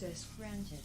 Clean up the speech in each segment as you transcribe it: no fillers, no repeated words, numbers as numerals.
Access granted.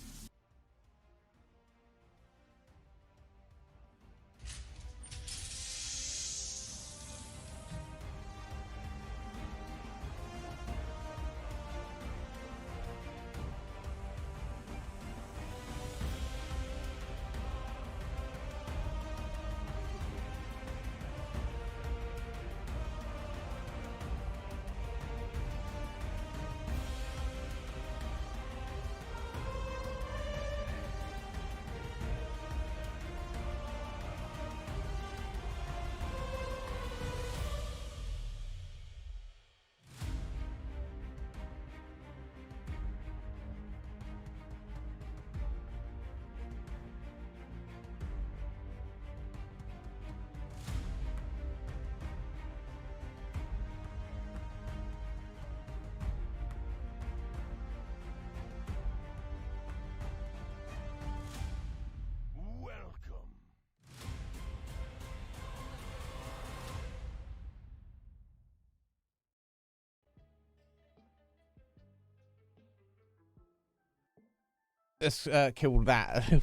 Let's kill that.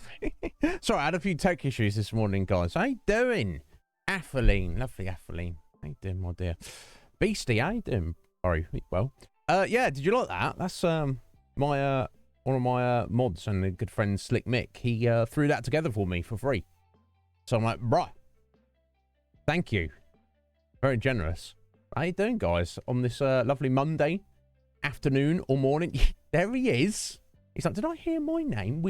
Sorry, I had a few tech issues this morning, guys. How you doing? Athaline, lovely Athaline. How you doing, my dear? Beastie, how you doing? Sorry, well. Yeah, did you like that? That's my one of my mods and a good friend Slick Mick. He threw that together for me for free. So I'm like, right. Thank you. Very generous. How you doing, guys? On this lovely Monday afternoon or morning. There he is. He's like, did I hear my name?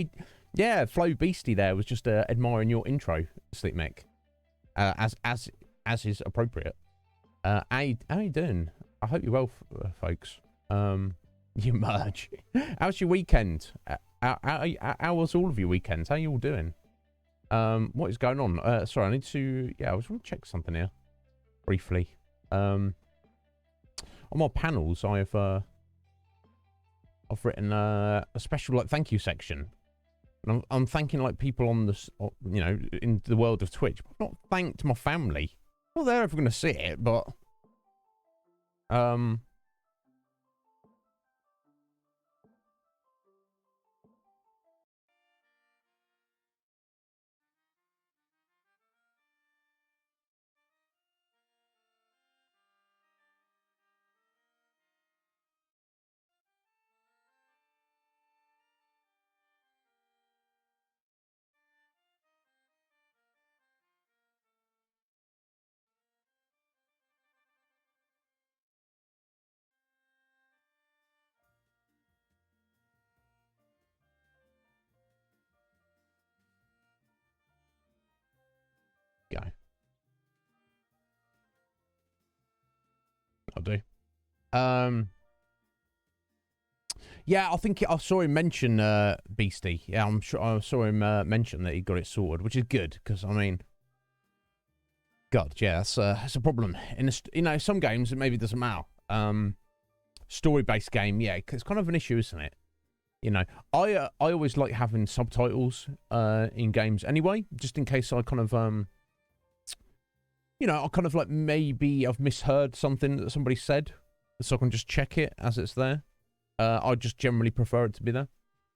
Yeah, Flo Beastie there was just admiring your intro, Sleep Mick, as is appropriate. How you doing? I hope you're well, folks. You merge. How's your weekend? How was all of your weekends? How you all doing? What is going on? Sorry, I need to. Yeah, I was going to check something here briefly. On my panels, I've written a special like thank you section, and I'm thanking like people on this, you know, in the world of Twitch. I've not thanked my family. Well, they're ever going to see it, but go. I'll do. Yeah, I think I saw him mention Beastie. Yeah, I'm sure I saw him mention that he got it sorted, which is good because I mean, God, yeah, that's a problem. In you know, some games it maybe doesn't matter. Story-based game, yeah, it's kind of an issue, isn't it? You know, I always like having subtitles in games anyway, just in case I kind of you know, I kind of like maybe I've misheard something that somebody said, so I can just check it as it's there. I just generally prefer it to be there,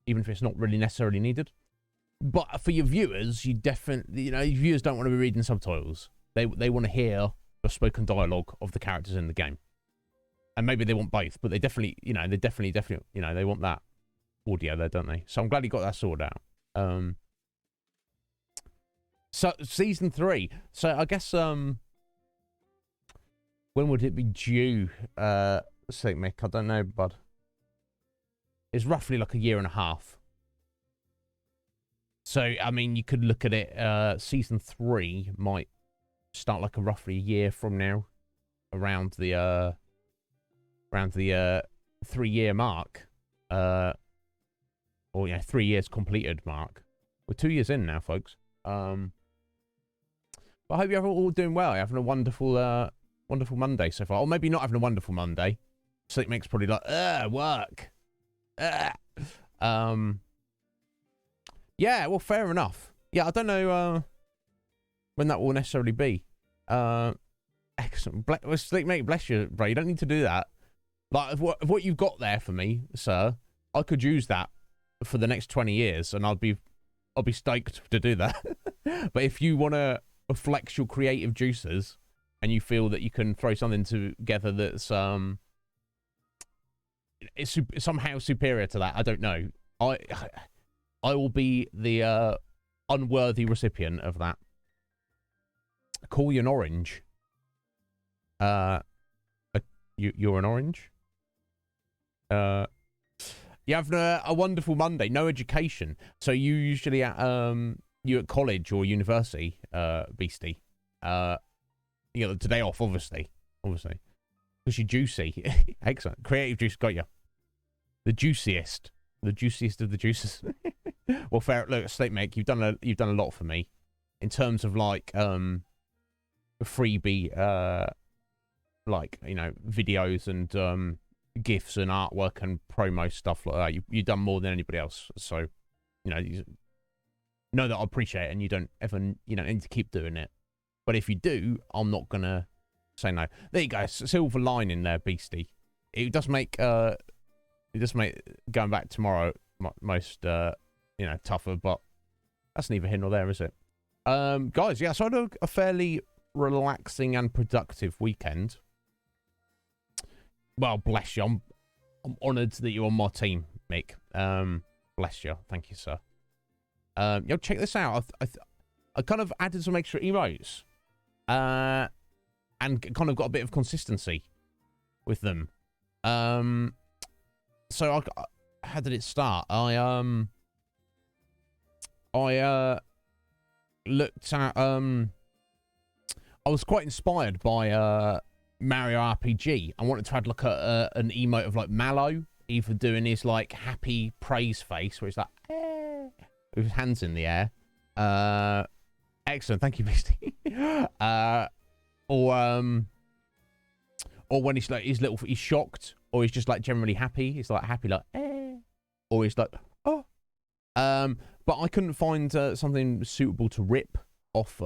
even if it's not really necessarily needed. But for your viewers, you definitely, you know, your viewers don't want to be reading subtitles. They want to hear the spoken dialogue of the characters in the game, and maybe they want both, but they definitely, you know, they definitely, you know, they want that audio there, don't they? So I'm glad he got that sorted out. So season 3. So I guess when would it be due? Sleep Mick, I don't know, bud. It's roughly like a year and a half. So I mean, you could look at it. Season 3 might start like a roughly a year from now, around the 3-year mark, or yeah, 3 years completed mark. We're 2 years in now, folks. But I hope you're all doing well. You're having a wonderful, wonderful Monday so far. Or maybe not having a wonderful Monday. Sleep Mick's probably like, work. Yeah, well, fair enough. Yeah, I don't know when that will necessarily be. Excellent. Well, Sleep Mick, bless you, bro. You don't need to do that. Like, of what you've got there for me, sir, I could use that for the next 20 years, and I'll be stoked to do that. But if you want to flex your creative juices and you feel that you can throw something together that's it's somehow superior to that, I don't know. I will be the unworthy recipient of that. Call you an orange. You're an orange. You have a wonderful Monday. No education. So you usually at you at college or university, Beastie. You know, today off, obviously, because you're juicy. Excellent. Creative juice got you. The juiciest of the juices. Well, fair. Look, Snake Mate, you've done a lot for me in terms of like freebie like, you know, videos and gifs and artwork and promo stuff like that. You've done more than anybody else, so you know that I appreciate it, and you don't ever need to keep doing it. But if you do, I'm not gonna say no. There you go, silver lining there, Beastie. It does make going back tomorrow most tougher, but that's neither here nor there, is it? Guys, yeah, so I had a fairly relaxing and productive weekend. Well, bless you. I'm honoured that you're on my team, Mick. Bless you. Thank you, sir. Yo, check this out. I kind of added some extra emotes. And kind of got a bit of consistency with them. So how did it start? I looked at I was quite inspired by Mario RPG. I wanted to add like an emote of like Mallow, either doing his like happy praise face where he's like with his hands in the air. Excellent, thank you, Misty. Or when he's like he's shocked, or he's just like generally happy. He's like happy like or he's like oh. But I couldn't find something suitable to rip off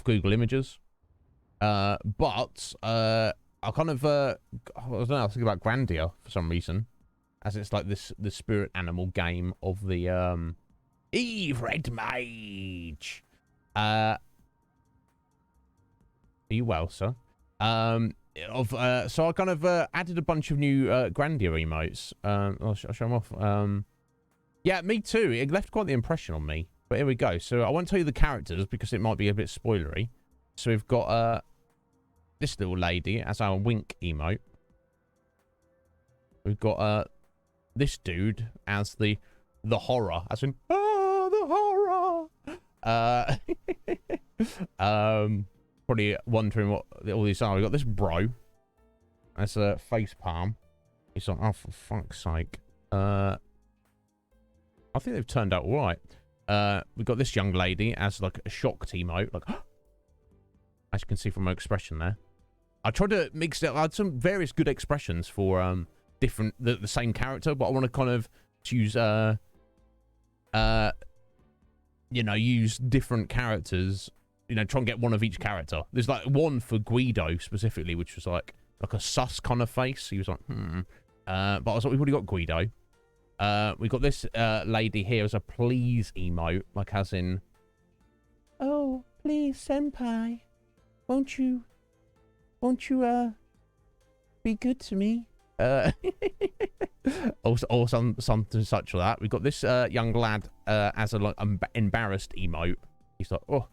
Google Images. But I kind of I don't know, I was thinking about Grandia for some reason, as it's like the spirit animal game of the Eve Red Mage. Are you well, sir? So I kind of added a bunch of new Grandia emotes. I'll show them off. Yeah, me too. It left quite the impression on me. But here we go. So I won't tell you the characters because it might be a bit spoilery. So we've got this little lady as our wink emote. We've got this dude as the horror, as in the horror. Probably wondering what all these are. We've got this bro as a face palm. He's like, oh, for fuck's sake. I think they've turned out all right. We've got this young lady as like a shocked emote, like as you can see from my expression there. I tried to mix it. I had some various good expressions for different the same character, but I want to kind of choose use different characters. Try and get one of each character. There's like one for Guido specifically, which was like a sus kind of face. He was like, but I was like, we've already got Guido. We got this lady here as a please emote, like as in, oh, please, senpai, won't you be good to me? Or something such like that. We got this young lad as a like embarrassed emote. He's like, oh,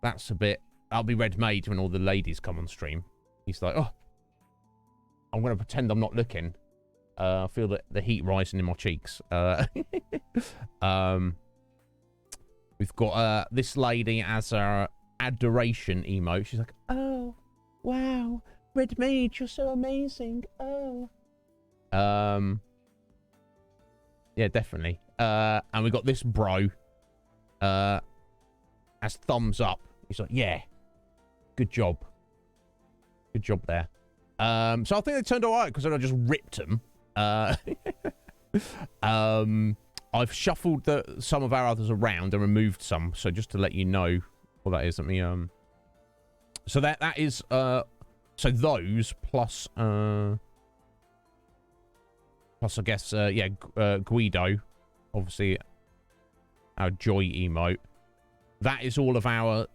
that's a bit. I'll be red mage when all the ladies come on stream. He's like, oh, I'm gonna pretend I'm not looking. I feel the heat rising in my cheeks. We've got this lady as our adoration emote. She's like, oh, wow, red mage, you're so amazing. Oh. Yeah, definitely. And we got this bro as thumbs up. He's like, yeah, good job. Good job there. So I think they turned all right because then I just ripped them. I've shuffled some of our others around and removed some. So just to let you know what that is, let me so that is so those plus Plus, I guess, yeah, Guido, obviously, our joy emote. That is all of our...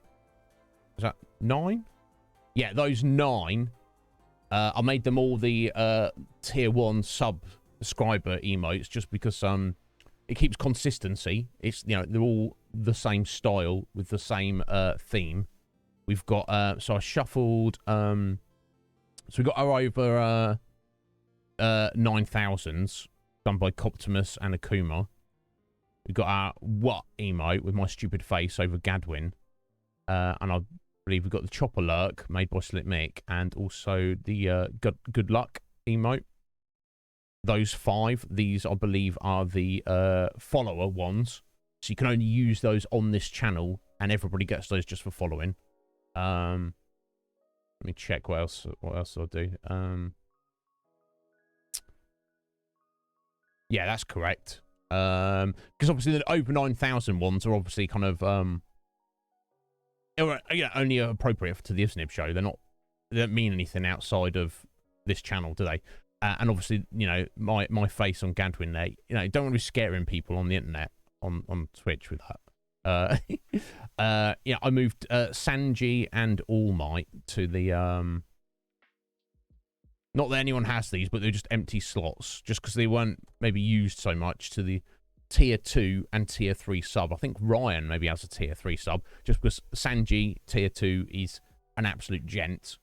Is that 9? Yeah, those 9. I made them all the tier 1 subscriber emotes just because it keeps consistency. It's, you know, they're all the same style with the same theme. We've got, so I shuffled, so we got our over 9,000s done by Coptimus and Akuma. We've got our what emote with my stupid face over Gadwin. And I believe we've got the Chopper Lurk made by Slit Mick and also the good luck emote. Those 5, these I believe are the follower ones. So you can only use those on this channel and everybody gets those just for following. Let me check what else I'll do. Yeah, that's correct. Because obviously the over 9,000 ones are obviously kind of yeah, only appropriate to the Iznib Show. They don't mean anything outside of this channel, do they? And obviously, you know, my face on Gadwin there, you know, don't want to be scaring people on the internet on Twitch with that. Yeah, I moved Sanji and All Might to the not that anyone has these, but they're just empty slots, just because they weren't maybe used so much, to the tier 2 and tier 3 sub. I think Ryan maybe has a tier 3 sub, just because Sanji tier 2 is an absolute gent,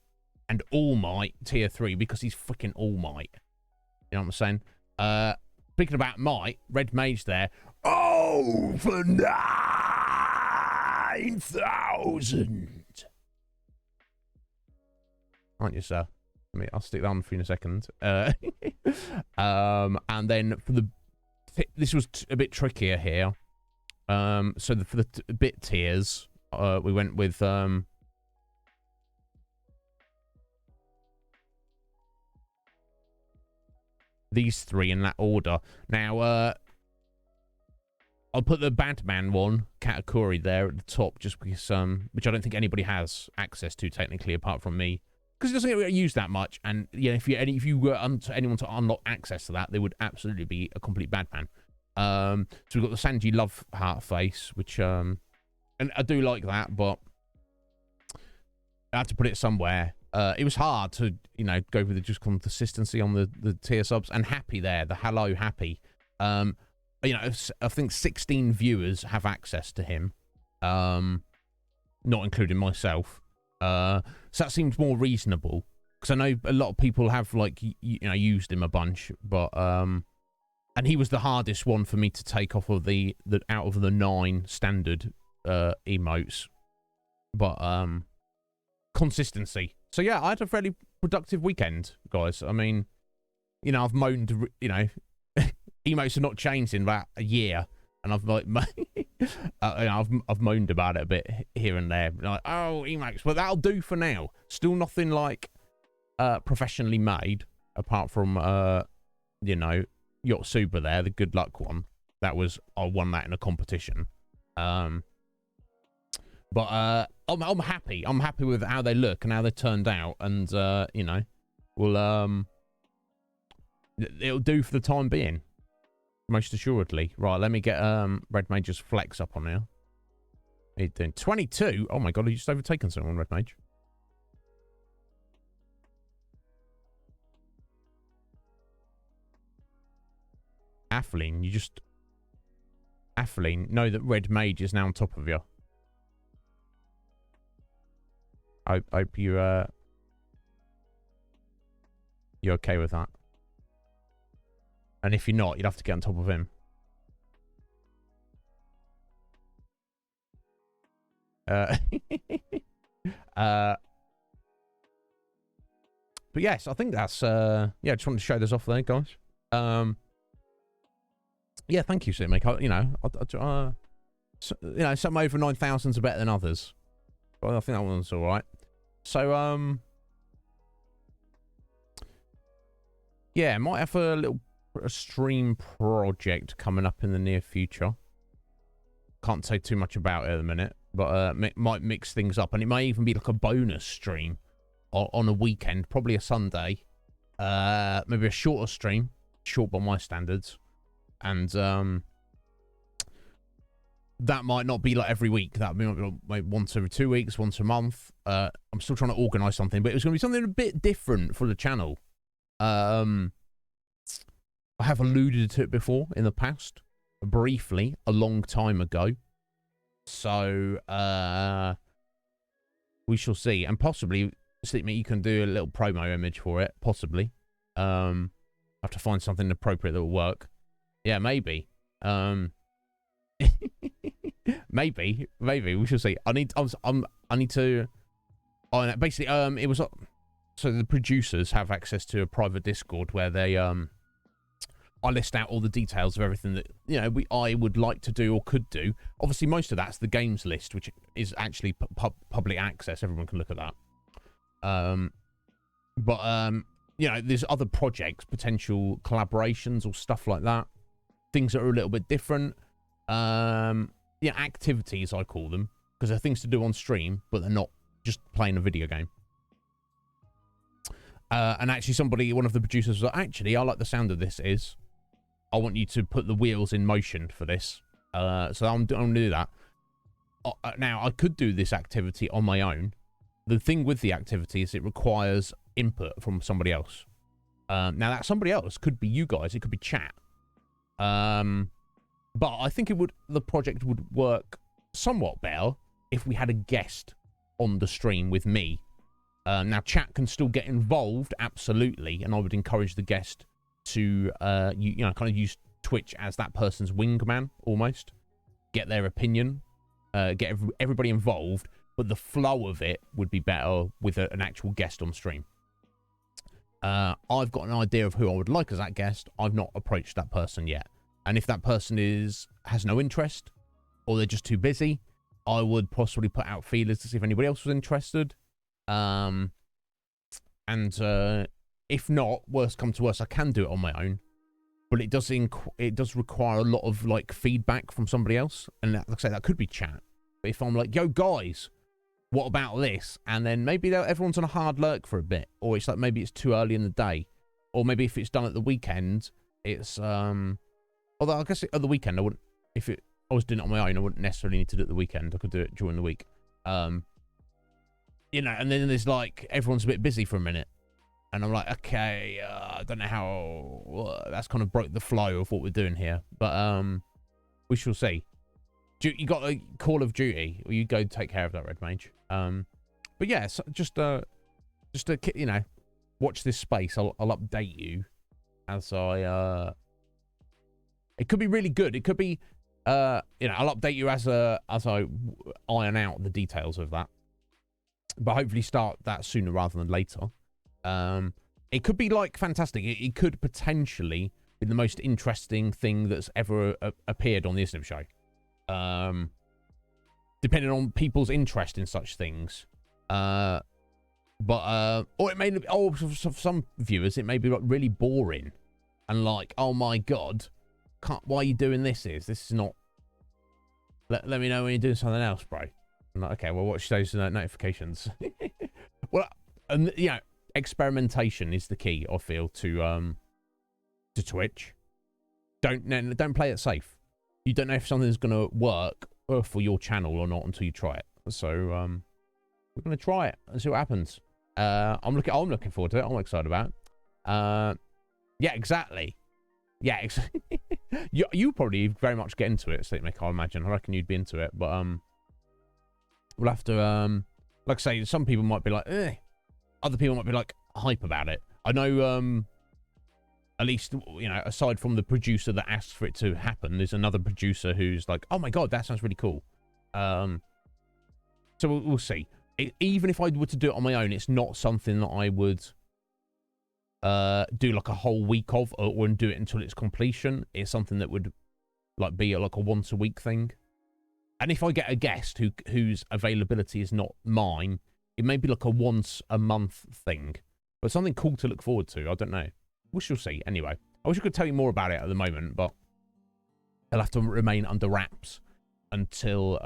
and All Might tier 3 because he's freaking All Might. You know what I'm saying? Speaking about Might, Red Mage there. Oh, for 9,000. Aren't you, sir? I'll stick that on for you in a second. And then for the... This was a bit trickier here. So for the bit tiers, we went with... these 3 in that order. Now, I'll put the Badman one, Katakuri, there at the top, just because, which I don't think anybody has access to, technically, apart from me. Because it doesn't get used that much, and yeah, if you were anyone to unlock access to that, they would absolutely be a complete Badman. So we've got the Sanji Love Heart face, which, and I do like that, but I had to put it somewhere. It was hard to, you know, go with the just consistency on the tier subs. And Happy there, the Hello Happy. You know, I think 16 viewers have access to him, not including myself. So that seems more reasonable, because I know a lot of people have, like, you know, used him a bunch, but and he was the hardest one for me to take off of the out of the 9 standard emotes, but consistency. So yeah, I had a fairly productive weekend, guys. I mean, you know, I've moaned, you know, emotes have not changed in about a year, and I've like, you know, I've moaned about it a bit here and there, like, oh, emotes, but that'll do for now. Still nothing like professionally made, apart from you know, Yotsuba there, the good luck one. That was, I won that in a competition. But I'm happy. I'm happy with how they look and how they turned out, and you know, we'll it'll do for the time being, most assuredly. Right, let me get Red Mage's flex up on here. He's doing 22. Oh my god, he just overtaken someone, Red Mage. Atheline, you just... Atheline, know that Red Mage is now on top of you. I hope you, you're okay with that. And if you're not, you'd have to get on top of him. But yes, I think that's, yeah, I just wanted to show this off there, guys. Yeah, thank you, Sitmake. You know, so, you know, some over 9,000s are better than others. But I think that one's all right. So, yeah, might have a little stream project coming up in the near future. Can't say too much about it at the minute, but might mix things up, and it may even be like a bonus stream on a weekend, probably a Sunday. Maybe a shorter stream, short by my standards. And that might not be like every week. That might be like once every 2 weeks, once a month. I'm still trying to organise something, but it was going to be something a bit different for the channel. I have alluded to it before in the past, briefly, a long time ago. So, we shall see. And possibly, Sleepmate, you can do a little promo image for it. Possibly. I have to find something appropriate that will work. Yeah, maybe. maybe we shall see. I need to. Oh, basically, it was so the producers have access to a private Discord where they I list out all the details of everything that I would like to do or could do. Obviously, most of that's the games list, which is actually public access. Everyone can look at that. There's other projects, potential collaborations or stuff like that. Things that are a little bit different. Activities, I call them, because they're things to do on stream, but they're not just playing a video game. And actually one of the producers was like, actually, I like the sound of this I want you to put the wheels in motion for this. So I'm going to do that. Now, I could do this activity on my own. The thing with the activity is it requires input from somebody else. Now, that somebody else could be you guys. It could be chat. But I think the project would work somewhat better if we had a guest on the stream with me. Now, chat can still get involved, absolutely, and I would encourage the guest to, kind of use Twitch as that person's wingman, almost. Get their opinion, get everybody involved, but the flow of it would be better with an actual guest on stream. I've got an idea of who I would like as that guest. I've not approached that person yet. And if that person has no interest, or they're just too busy, I would possibly put out feelers to see if anybody else was interested. If not, worst come to worst, I can do it on my own. But it does require a lot of feedback from somebody else. And like I say, that could be chat. But if I'm like, yo guys, what about this? And then maybe everyone's on a hard lurk for a bit, or it's like maybe it's too early in the day, or maybe if it's done at the weekend, it's although I guess at the weekend I wouldn't. If I was doing it on my own, I wouldn't necessarily need to do it at the weekend. I could do it during the week. And then there's everyone's a bit busy for a minute, and I'm like, okay, I don't know how. That's kind of broke the flow of what we're doing here, but we shall see. You got a Call of Duty, or you go take care of that, Red Mage. But yeah, so just watch this space. I'll update you as I. It could be really good. It could be, I'll update you as I iron out the details of that. But hopefully start that sooner rather than later. It could be fantastic. It could potentially be the most interesting thing that's ever appeared on the Iznib Show. Depending on people's interest in such things. Or it may, for some viewers, it may be really boring. And oh my God, why are you doing this? This is not, let me know when you're doing something else, bro. I'm like, okay, well, watch those notifications. Well, and experimentation is the key, I feel, to Twitch. Don't play it safe. You don't know if something's gonna work for your channel or not until you try it. So we're gonna try it and see what happens. I'm looking forward to it. I'm excited about it. Yeah, exactly. Yeah, you probably very much get into it, Sleepmaker, I imagine. I reckon you'd be into it, but we'll have to like I say, some people might be like, eh. Other people might be hype about it. I know at least, aside from the producer that asked for it to happen, there's another producer who's like, oh my God, that sounds really cool. So we'll see. Even if I were to do it on my own, it's not something that I would do a whole week of, or do it until its completion. It's something that would be a once a week thing. And if I get a guest whose availability is not mine, it may be a once a month thing, but something cool to look forward to. I don't know. We shall see. Anyway, I wish I could tell you more about it at the moment, but it'll have to remain under wraps until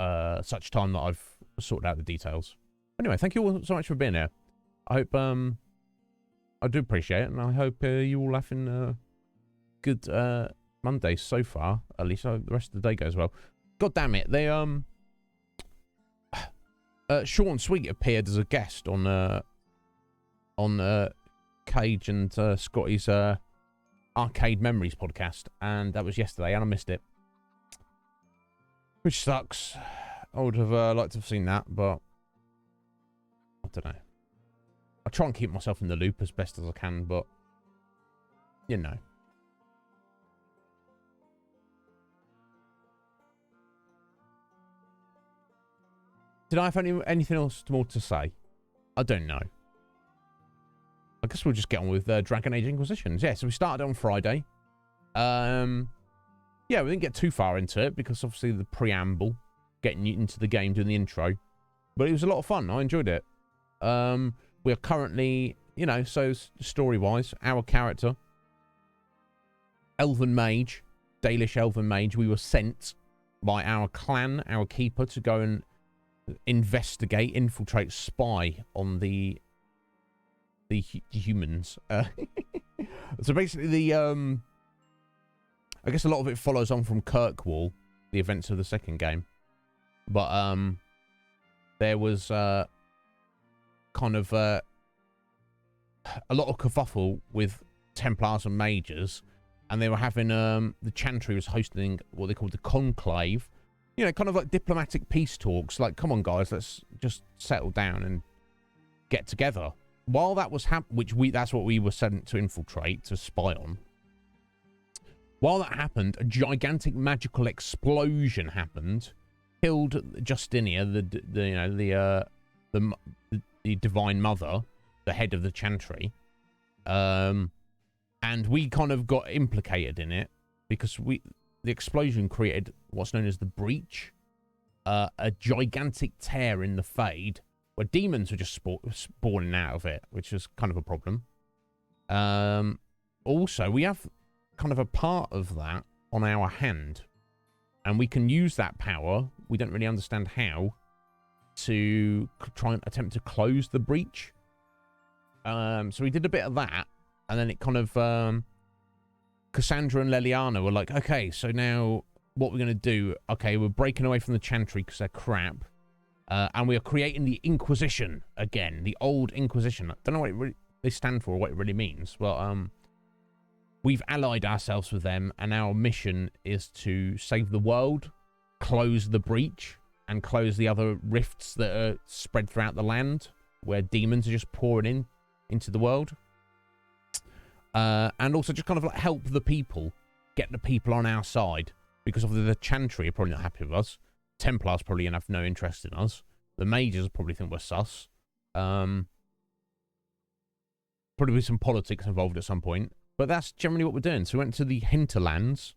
such time that I've sorted out the details. Anyway, thank you all so much for being here. I hope I do appreciate it, and I hope you all having good Monday so far. At least the rest of the day goes well. God damn it. They, Sean Sweet appeared as a guest on Cage and Scotty's Arcade Memories podcast, and that was yesterday, and I missed it, which sucks. I would have liked to have seen that, but I don't know. I try and keep myself in the loop as best as I can, but you know. Did I have anything else more to say? I don't know. I guess we'll just get on with Dragon Age Inquisitions. Yeah, so we started on Friday. Yeah, we didn't get too far into it because obviously the preamble, getting you into the game, doing the intro. But it was a lot of fun. I enjoyed it. We are currently, you know, so story-wise, our character, Elven Mage, Dalish Elven Mage, we were sent by our clan, our keeper, to go and investigate, infiltrate, spy on the humans. So basically, I guess a lot of it follows on from Kirkwall, the events of the second game. But there was kind of a lot of kerfuffle with Templars and Mages, and they were having the Chantry was hosting what they called the Conclave. You know, kind of like diplomatic peace talks. Like, come on, guys, let's just settle down and get together. While that was happening, that's what we were sent to infiltrate, to spy on. While that happened, a gigantic magical explosion happened, killed Justinia, the Divine Mother, the head of the Chantry, and we kind of got implicated in it because the explosion created what's known as the Breach, a gigantic tear in the Fade, where demons were just spawning out of it, which was kind of a problem. Also, we have kind of a part of that on our hand, and we can use that power, we don't really understand how, to try and attempt to close the Breach. So we did a bit of that, and then it kind of... Cassandra and Leliana were like, okay, so now what we're going to do, okay, we're breaking away from the Chantry because they're crap, and we are creating the Inquisition again, the old Inquisition. I don't know what they stand for or what it really means, but we've allied ourselves with them, and our mission is to save the world, close the Breach, and close the other rifts that are spread throughout the land, where demons are just pouring into the world. And also just kind of like help the people, get the people on our side, because obviously the Chantry are probably not happy with us. Templars probably have no interest in us. The Mages probably think we're sus. Probably some politics involved at some point, but that's generally what we're doing. So we went to the Hinterlands,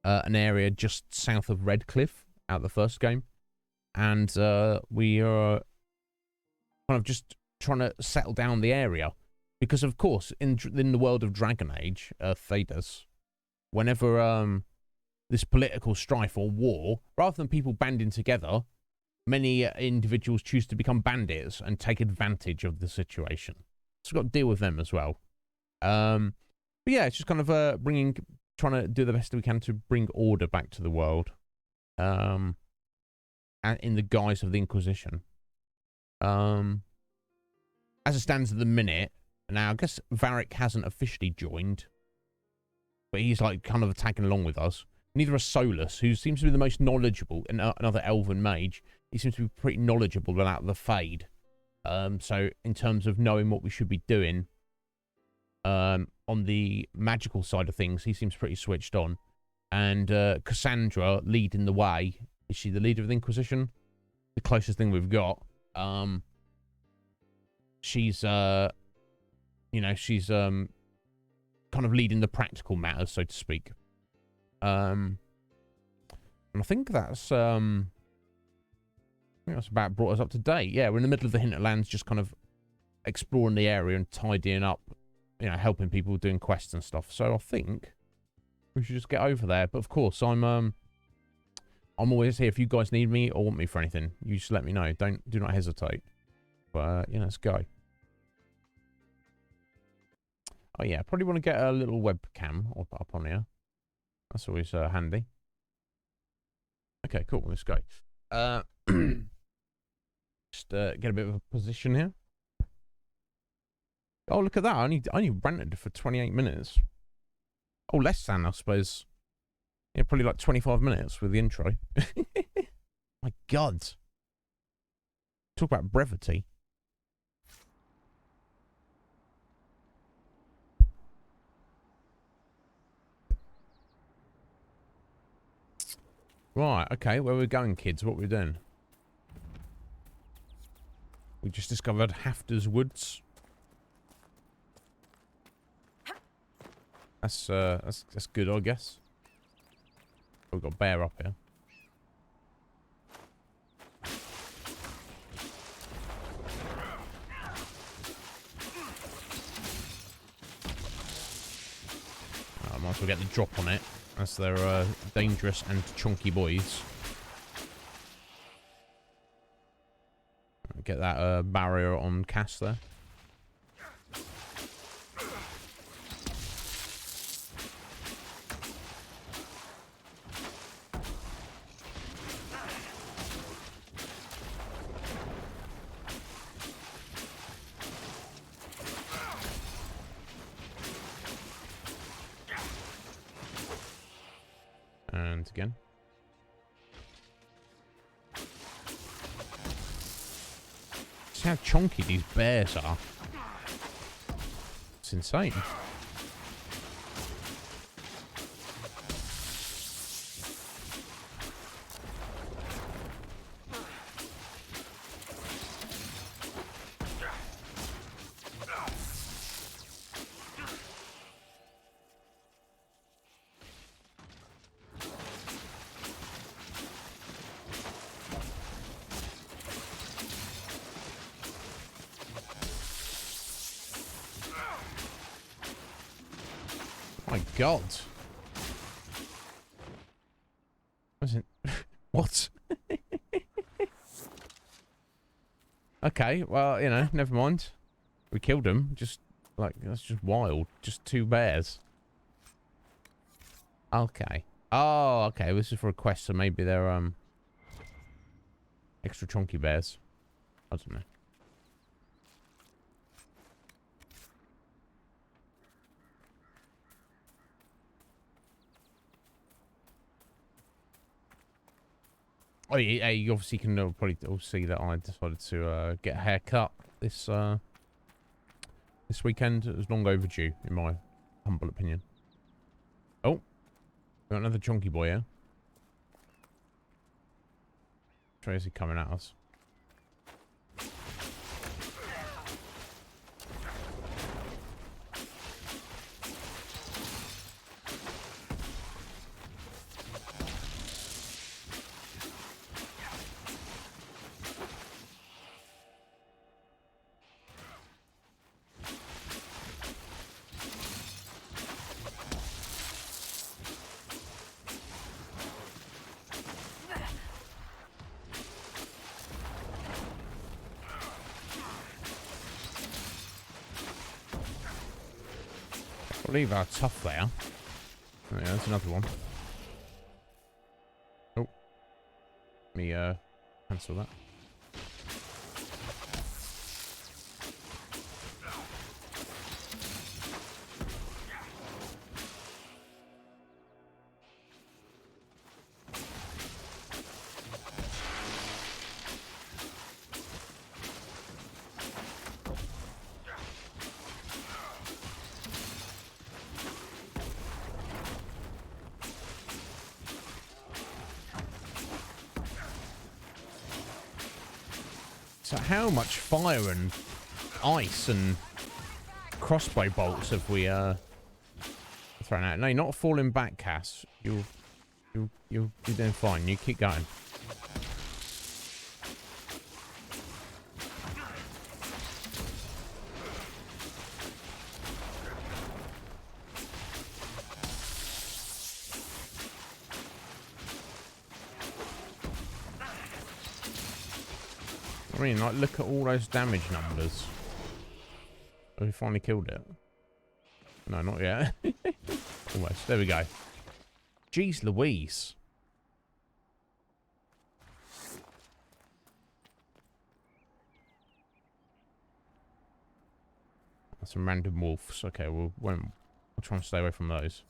an area just south of Redcliffe, out of the first game, and we are kind of just trying to settle down the area. Because, of course, in the world of Dragon Age, Thedas, whenever this political strife or war, rather than people banding together, many individuals choose to become bandits and take advantage of the situation. So we've got to deal with them as well. But yeah, it's just kind of trying to do the best we can to bring order back to the world, and in the guise of the Inquisition. As it stands at the minute, now, I guess Varric hasn't officially joined, but he's like kind of tagging along with us. Neither is Solus, who seems to be the most knowledgeable, and another Elven Mage. He seems to be pretty knowledgeable about the Fade. So in terms of knowing what we should be doing, on the magical side of things, he seems pretty switched on. And Cassandra leading the way. Is she the leader of the Inquisition? The closest thing we've got. She's she's kind of leading the practical matters, so to speak. And I think that's about brought us up to date. Yeah, we're in the middle of the Hinterlands, just kind of exploring the area and tidying up, helping people doing quests and stuff. So I think we should just get over there. But of course, I'm always here if you guys need me or want me for anything. You just let me know. Do not hesitate. But let's go. Oh yeah, probably want to get a little webcam up on here. That's always handy. Okay, cool. Let's go. Just get a bit of a position here. Oh, look at that. I only ranted for 28 minutes. Oh, less than, I suppose. Yeah, probably like 25 minutes with the intro. My God. Talk about brevity. Right, okay. Where are we going, kids? What are we doing? We just discovered Hafter's Woods. That's good, I guess. We've got a bear up here. I might as well get the drop on it, as they're dangerous and chunky boys. Get that barrier on cast there. And again. See how chunky these bears are. It's insane. My God. Wasn't what? Okay, well, you know, never mind. We killed him. Just like that's just wild. Just two bears. Okay. Oh, okay. This is for a quest, so maybe they're extra chunky bears. I don't know. Oh yeah, you obviously can probably all see that I decided to get a haircut this weekend. It was long overdue, in my humble opinion. Oh, got another chunky boy here. Where is he coming at us? I believe how tough they are. Oh, yeah, that's another one. Oh. Let me cancel that. So how much fire and ice and crossbow bolts have we thrown out? No, you're not falling back, Cass. You're doing fine. You keep going. I mean, like, look at all those damage numbers. Have we finally killed it? No, not yet. Almost. There we go. Jeez Louise. Some random wolves. Okay, we'll try and stay away from those.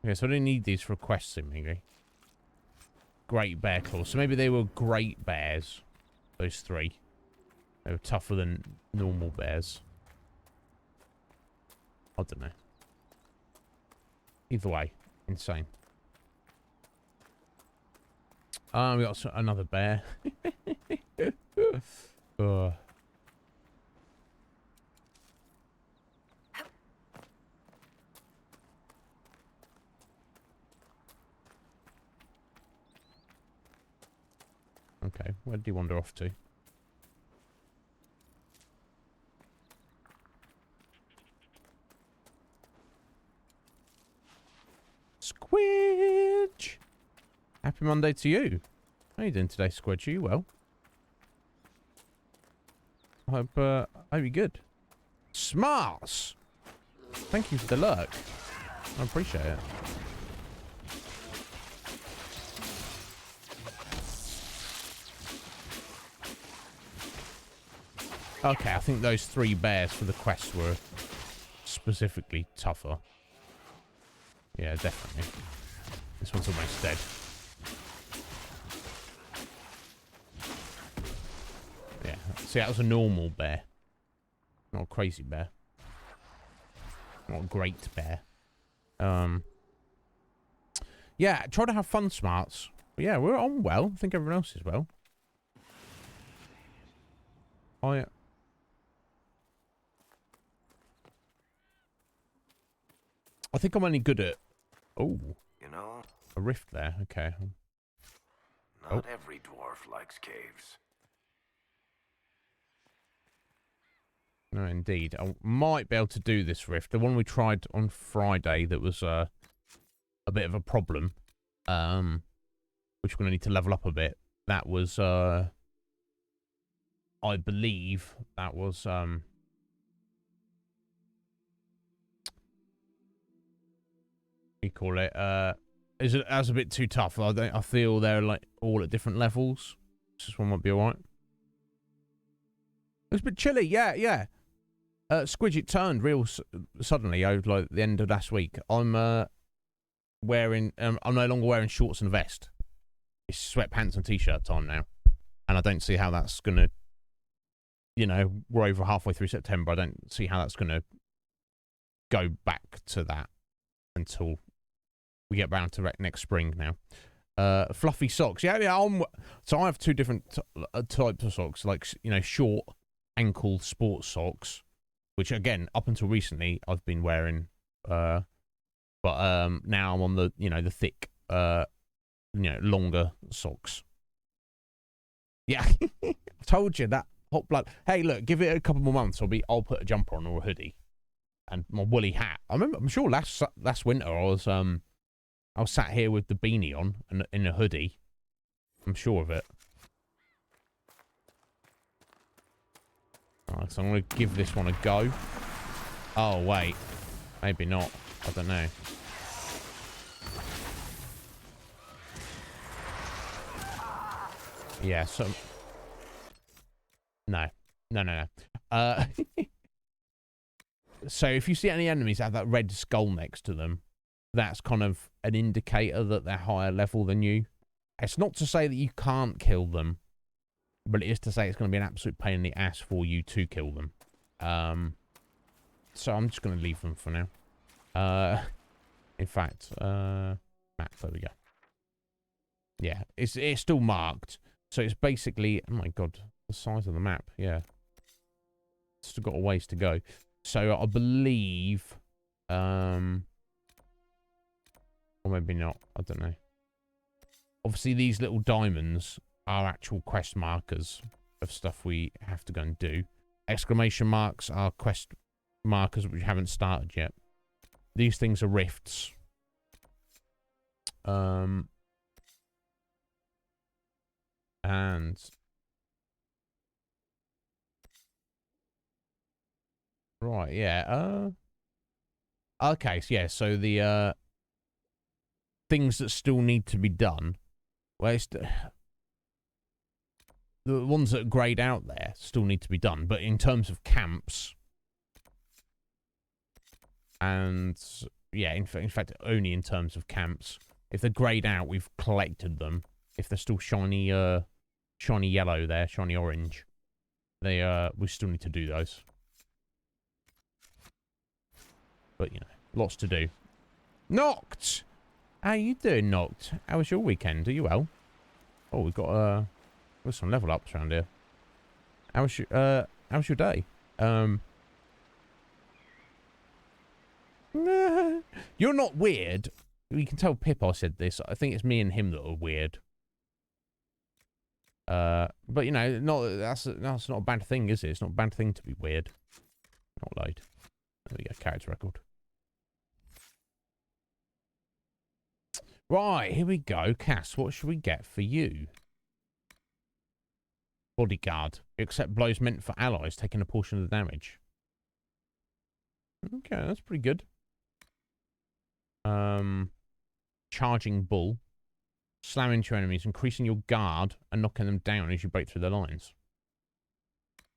Okay, so I don't need these for quests, seemingly. Great bear claws. So maybe they were great bears. Those three. They were tougher than normal bears. I don't know. Either way, insane. We got another bear. Okay, where did he wander off to? Squidge! Happy Monday to you. How you doing today, Squidge? Are you well? I hope you're good. Smarts! Thank you for the lurk. I appreciate it. Okay, I think those 3 bears for the quest were specifically tougher. Yeah, definitely. This one's almost dead. Yeah, see, that was a normal bear. Not a crazy bear. Not a great bear. Yeah, try to have fun, Smarts. But yeah, we're on well. I think everyone else is well. I think I'm only good at... Oh. You know? A rift there. Okay. Not every dwarf likes caves. No, indeed. I might be able to do this rift. The one we tried on Friday that was a bit of a problem. Which we're going to need to level up a bit. That was... I believe that was... you call it that's a bit too tough. I feel they're like all at different levels. This one might be alright. It was a bit chilly, yeah. Squidge, it turned real suddenly over like the end of last week. I'm wearing I'm no longer wearing shorts and a vest. It's sweatpants and t-shirt time now. And I don't see how that's gonna, you know, we're over halfway through September. I don't see how that's gonna go back to that until we get round to next spring now. Fluffy socks. Yeah. So I have 2 different types of socks, like, you know, short ankle sports socks, which again, up until recently, I've been wearing. But now I'm on the, you know, the thick, longer socks. Yeah. I told you that hot blood. Hey, look, give it a couple more months. I'll put a jumper on or a hoodie and my woolly hat. I'm sure last winter I was sat here with the beanie on and in a hoodie. I'm sure of it. Alright, so I'm going to give this one a go. Oh, wait. Maybe not. I don't know. Yeah, so... No. So if you see any enemies that have that red skull next to them, that's kind of an indicator that they're higher level than you. It's not to say that you can't kill them, but it is to say it's going to be an absolute pain in the ass for you to kill them. So I'm just going to leave them for now. In fact, map, there we go. Yeah, it's still marked. So it's basically, oh my god, the size of the map, yeah. Still got a ways to go. So I believe, or maybe not, I don't know. Obviously these little diamonds are actual quest markers of stuff we have to go and do. Exclamation marks are quest markers which haven't started yet. These things are rifts. And right, yeah. Okay, so yeah, so the things that still need to be done. Well, it's the ones that are grayed out there still need to be done. But in terms of camps, and yeah, in fact, only in terms of camps. If they're grayed out, we've collected them. If they're still shiny, shiny yellow there, shiny orange, we still need to do those. But, you know, lots to do. Noct! How you doing, Noct? How was your weekend? Are you well? Oh, we've got some level ups around here. How was your day? You're not weird. You can tell Pippa said this. I think it's me and him that are weird. But you know, that's not a bad thing, is it? It's not a bad thing to be weird. Not load. There we go, character record. Right, here we go. Cass, what should we get for you? Bodyguard. Accept blows meant for allies, taking a portion of the damage. Okay, that's pretty good. Charging bull. Slam into your enemies, increasing your guard and knocking them down as you break through their lines.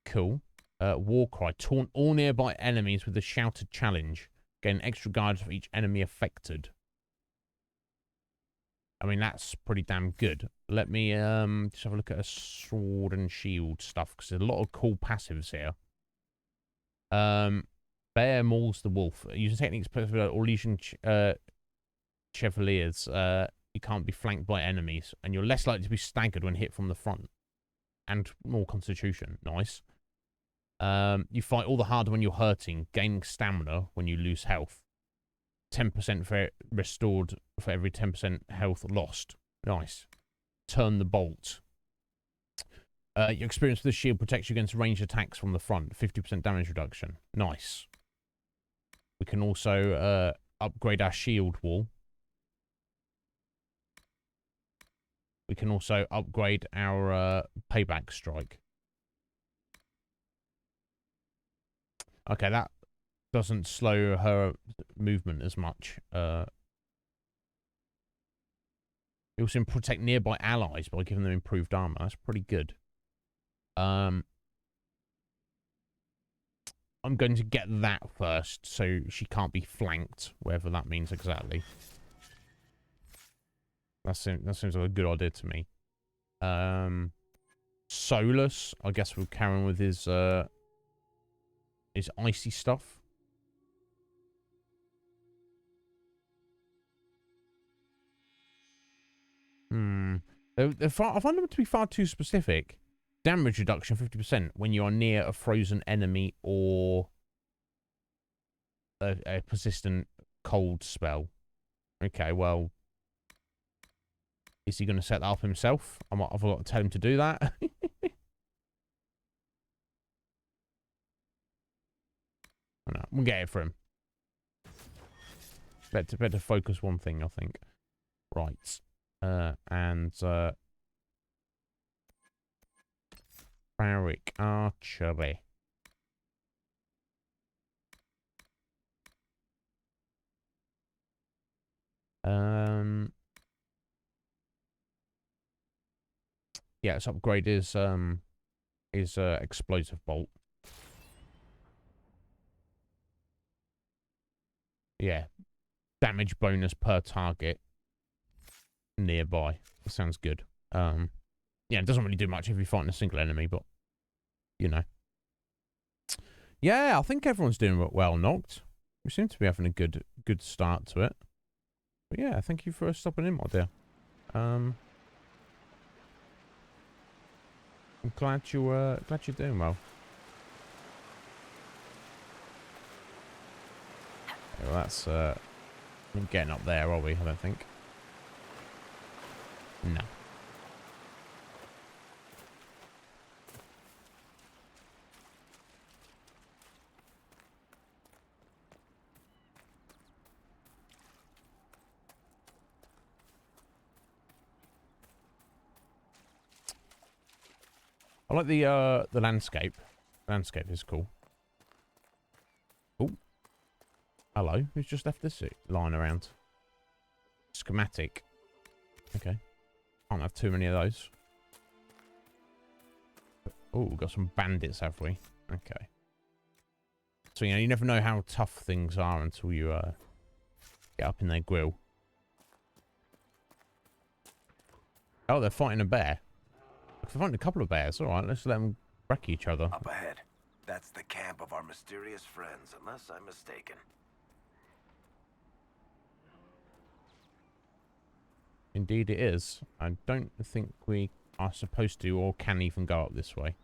Cool. War cry. Taunt all nearby enemies with a shouted challenge. Gain extra guards for each enemy affected. I mean, that's pretty damn good. Let me just have a look at a sword and shield stuff, because there's a lot of cool passives here. Bear mauls the wolf. Using techniques or Legion Chevaliers, you can't be flanked by enemies, and you're less likely to be staggered when hit from the front. And more constitution. Nice. You fight all the harder when you're hurting, gaining stamina when you lose health. 10% restored for every 10% health lost. Nice. Turn the bolt. Your experience with the shield protects you against ranged attacks from the front. 50% damage reduction. Nice. We can also upgrade our shield wall. We can also upgrade our payback strike. Okay, that doesn't slow her movement as much. You also protect nearby allies by giving them improved armor. That's pretty good. I'm going to get that first, so she can't be flanked, whatever that means exactly. That seems like a good idea to me. Solus, I guess we'll carry on with his icy stuff. I find them to be far too specific. Damage reduction 50% when you are near a frozen enemy or a persistent cold spell. Okay, well, is he going to set that up himself? I've got to tell him to do that. No, we'll get it for him. Better focus one thing, I think. Right. Barrick archery. Yeah, let's upgrade his explosive bolt. Yeah. Damage bonus per target nearby. That sounds good. Yeah, it doesn't really do much if you're fighting a single enemy, but you know. Yeah, I think everyone's doing well, Noct. We seem to be having a good start to it. But yeah, thank you for stopping in, my dear. I'm glad you're doing well. Yeah, well, that's we're getting up there, are we? I don't think. No. I like the landscape. Landscape is cool. Oh. Hello. Who's just left this lying around? Schematic. Okay. Can't have too many of those. Oh, we've got some bandits, have we? Okay. So, you know, you never know how tough things are until you get up in their grill. Oh, they're fighting a bear. Look, they're fighting a couple of bears. All right, let's let them wreck each other. Up ahead. That's the camp of our mysterious friends, unless I'm mistaken. Indeed it is. I don't think we are supposed to or can even go up this way.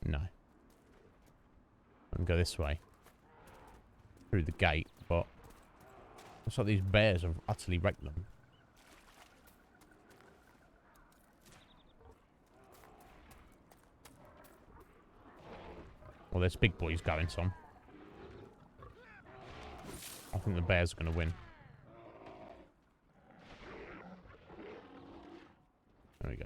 No. And go this way. Through the gate, but looks like these bears have utterly wrecked them. Well, there's big boys going, Tom. I think the bears are going to win. There we go.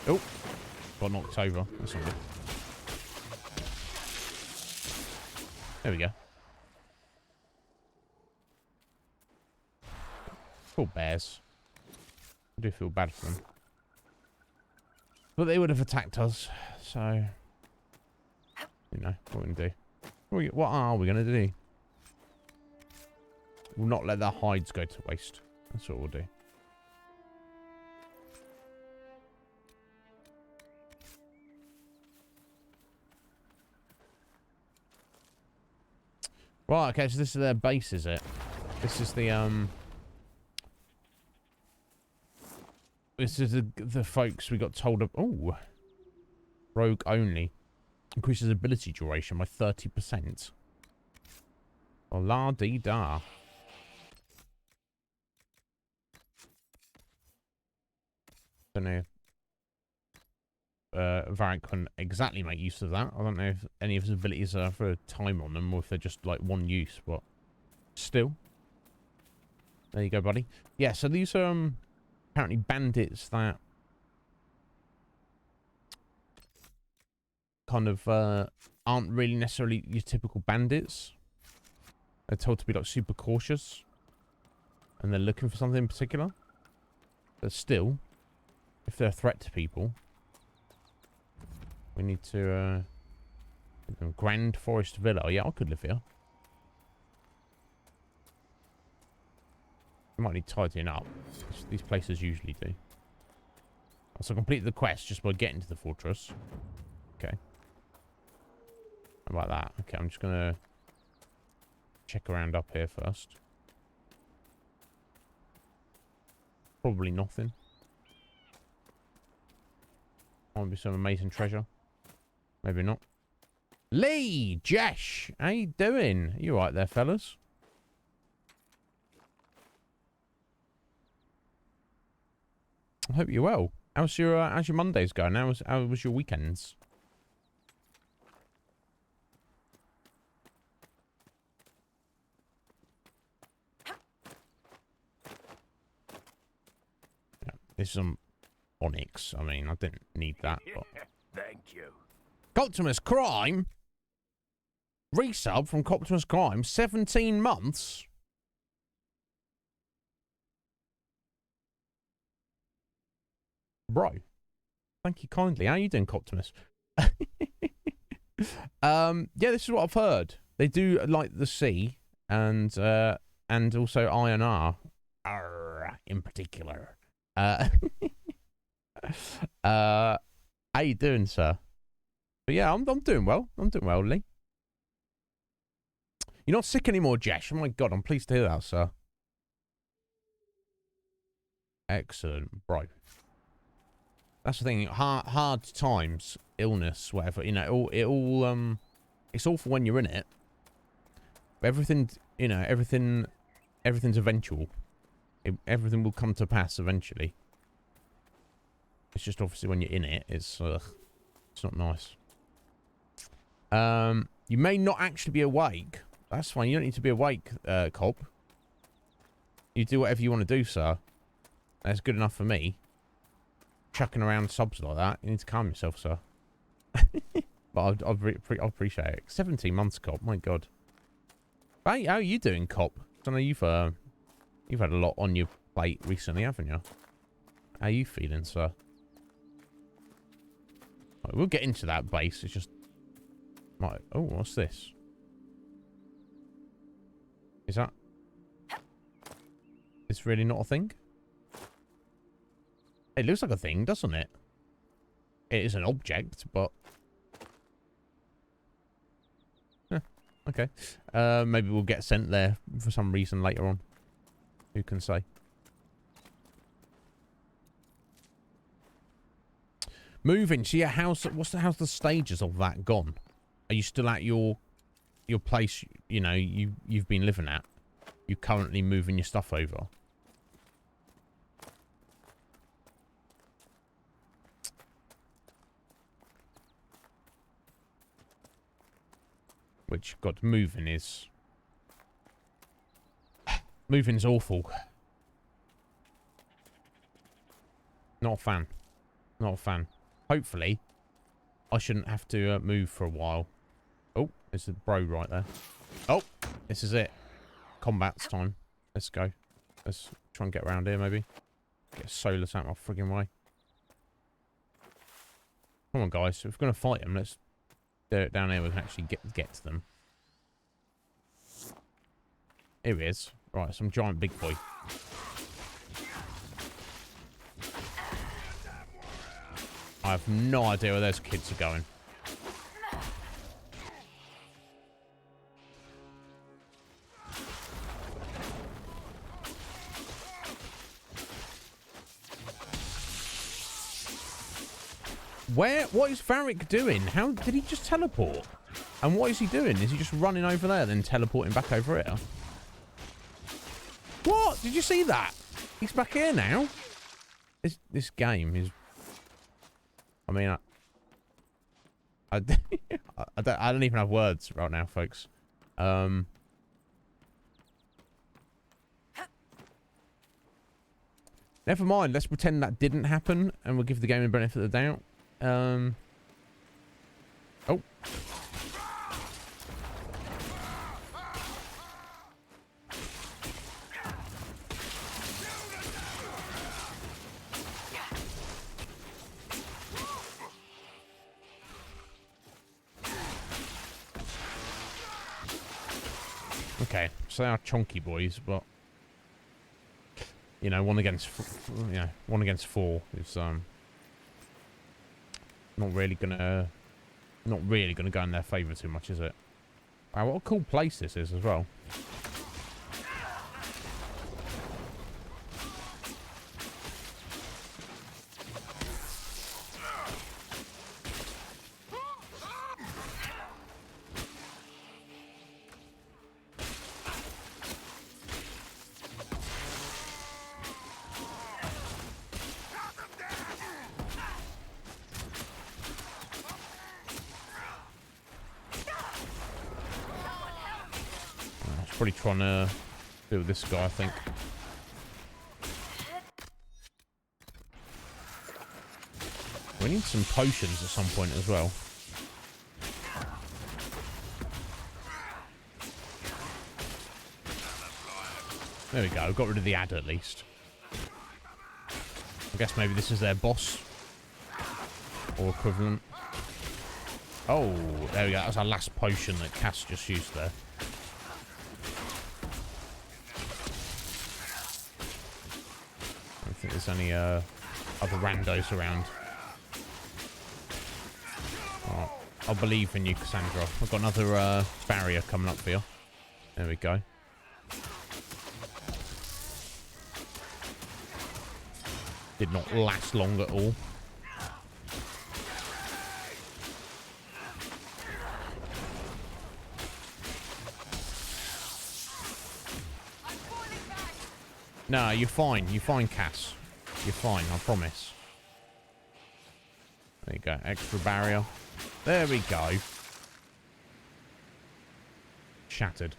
Oh, got knocked over. That's not good. There we go. Poor bears. I do feel bad for them. But they would have attacked us, so... You know, what are we going to do? What are we going to do? We'll not let their hides go to waste. That's what we'll do. Right, okay, so this is their base, is it? This is the, This is the folks we got told of. Oh, rogue only increases ability duration by 30%. Oh, la dee da. Don't know if Varric can exactly make use of that. I don't know if any of his abilities are for a time on them or if they're just like one use, but still. There you go, buddy. Yeah, so these are apparently bandits that kind of aren't really necessarily your typical bandits. They're told to be like super cautious and they're looking for something in particular. But still, if they're a threat to people, we need to Grand Forest Villa. Oh, yeah, I could live here. I might need tidying up. These places usually do. So I completed the quest just by getting to the fortress. Okay. How about that? Okay, I'm just going to check around up here first. Probably nothing. Might be some amazing treasure. Maybe not. Lee! Jesh! How you doing? You alright there, fellas? I hope you're well. How's your Mondays going? How was your weekends? Yeah, this is some onyx. I mean, I didn't need that. But... Thank you. Optimus Crime? Resub from Optimus Crime? 17 months? Bro, thank you kindly. How you doing, Optimus? Yeah, this is what I've heard. They do like the sea and also INR in particular. How you doing, sir? But yeah, I'm doing well. I'm doing well, Lee. You're not sick anymore, Jesh. Oh my god, I'm pleased to hear that, sir. Excellent, bro. That's the thing. Hard times, illness, whatever. You know, it's all for when you're in it. But everything, you know, everything's eventual. Everything will come to pass eventually. It's just obviously when you're in it, it's not nice. You may not actually be awake. That's fine. You don't need to be awake, Cobb. You do whatever you want to do, sir. That's good enough for me. Chucking around subs like that. You need to calm yourself, sir. But I appreciate it. 17 months, Cobb. My God. Hey, how are you doing, Cobb? I know you've had a lot on your plate recently, haven't you? How are you feeling, sir? Right, we'll get into that base. It's just... Oh, what's this? Is that... It's really not a thing? It looks like a thing, doesn't it? It is an object, but... Okay. Maybe we'll get sent there for some reason later on. Who can say? Moving. So yeah, how's the stages of that gone? Are you still at your place, you know, you've been living at? You currently moving your stuff over? Which, God, moving's awful. Not a fan. Not a fan. Hopefully, I shouldn't have to move for a while. Oh, there's the bro right there. Oh, this is it. Combat's time. Let's go. Let's try and get around here, maybe. Get Solus out of my friggin' way. Come on, guys. If we're going to fight them, let's do it down here. We can actually get to them. Here he is. Right, some giant big boy. I have no idea where those kids are going. What is Varric doing? How did he just teleport? And what is he doing? Is he just running over there, then teleporting back over here? What? Did you see that? He's back here now. This game is... I mean, I don't even have words right now, folks. Never mind. Let's pretend that didn't happen, and we'll give the game the benefit of the doubt. Oh. Okay, so they are chunky boys, but you know, one against four is not really gonna go in their favour too much, is it? Wow, what a cool place this is as well. Probably trying to deal with this guy, I think. We need some potions at some point as well. There we go. Got rid of the adder at least. I guess maybe this is their boss. Or equivalent. Oh, there we go. That's our last potion that Cass just used there. I don't think there's any other randos around. Oh, I believe in you, Cassandra. I've got another barrier coming up for you. There we go. Did not last long at all. No, you're fine. You're fine, Cass. You're fine, I promise. There you go. Extra barrier. There we go. shattered.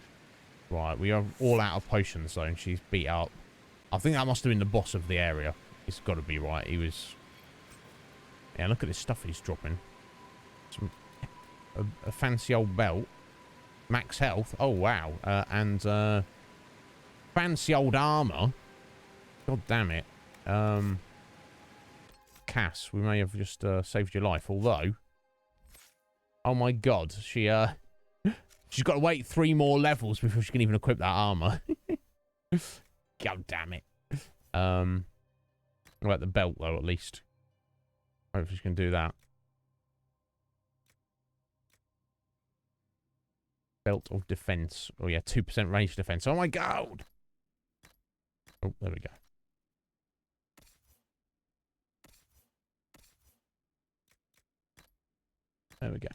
Right, we are all out of potions, though, and she's beat up. I think that must have been the boss of the area. It's got to be right. He was... Yeah, look at this stuff he's dropping. A fancy old belt. Max health. Oh, wow. And fancy old armor. God damn it. Cass, we may have just saved your life, although... Oh my god, she's got to wait 3 more levels before she can even equip that armor. God damn it. What about the belt, though, at least? Hopefully she can do that. Belt of defense. Oh, yeah, 2% range defense. Oh my god! Oh, there we go. There we go.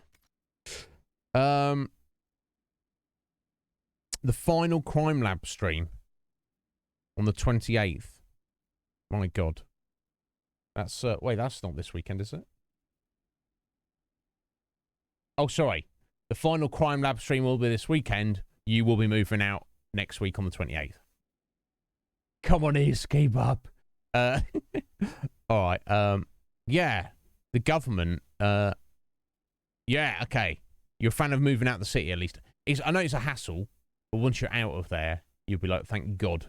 The final Crime Lab stream on the 28th. My god. That's, wait, that's not this weekend, is it? Oh, sorry. The final Crime Lab stream will be this weekend. You will be moving out next week on the 28th. Come on, Iz, keep up. Alright, yeah. The government, yeah, okay. You're a fan of moving out the city, at least. I know it's a hassle, but once you're out of there, you'll be like, thank God.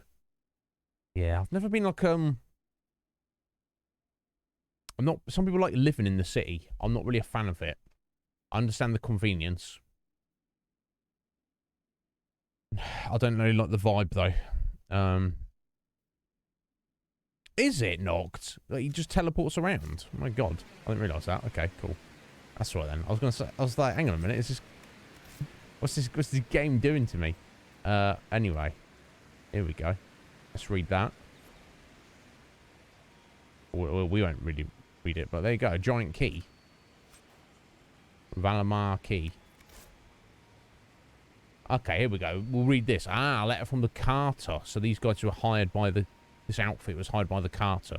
Yeah, I've never been like, I'm not... Some people like living in the city. I'm not really a fan of it. I understand the convenience. I don't really like the vibe, though. Is it knocked? Like, he just teleports around. Oh my God. I didn't realise that. Okay, cool. That's right then. I was gonna say, I was like, hang on a minute, is this... What's this game doing to me? Anyway. Here we go. Let's read that. Well, we won't really read it, but there you go. A giant key. Valamar key. Okay, here we go. We'll read this. Ah, a letter from the Carter. So these guys were hired by the... This outfit was hired by the Carter.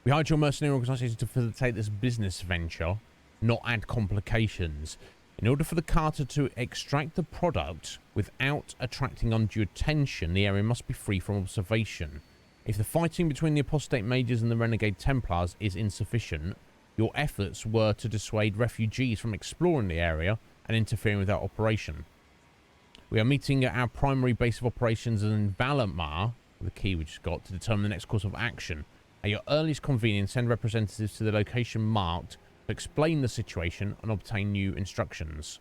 We hired your mercenary organisation to facilitate this business venture, not add complications. In order for the Carter to extract the product without attracting undue attention, the area must be free from observation. If the fighting between the apostate mages and the renegade Templars is insufficient, your efforts were to dissuade refugees from exploring the area and interfering with our operation. We are meeting at our primary base of operations in Valamar, the key we just got, to determine the next course of action. At your earliest convenience, send representatives to the location marked to explain the situation and obtain new instructions.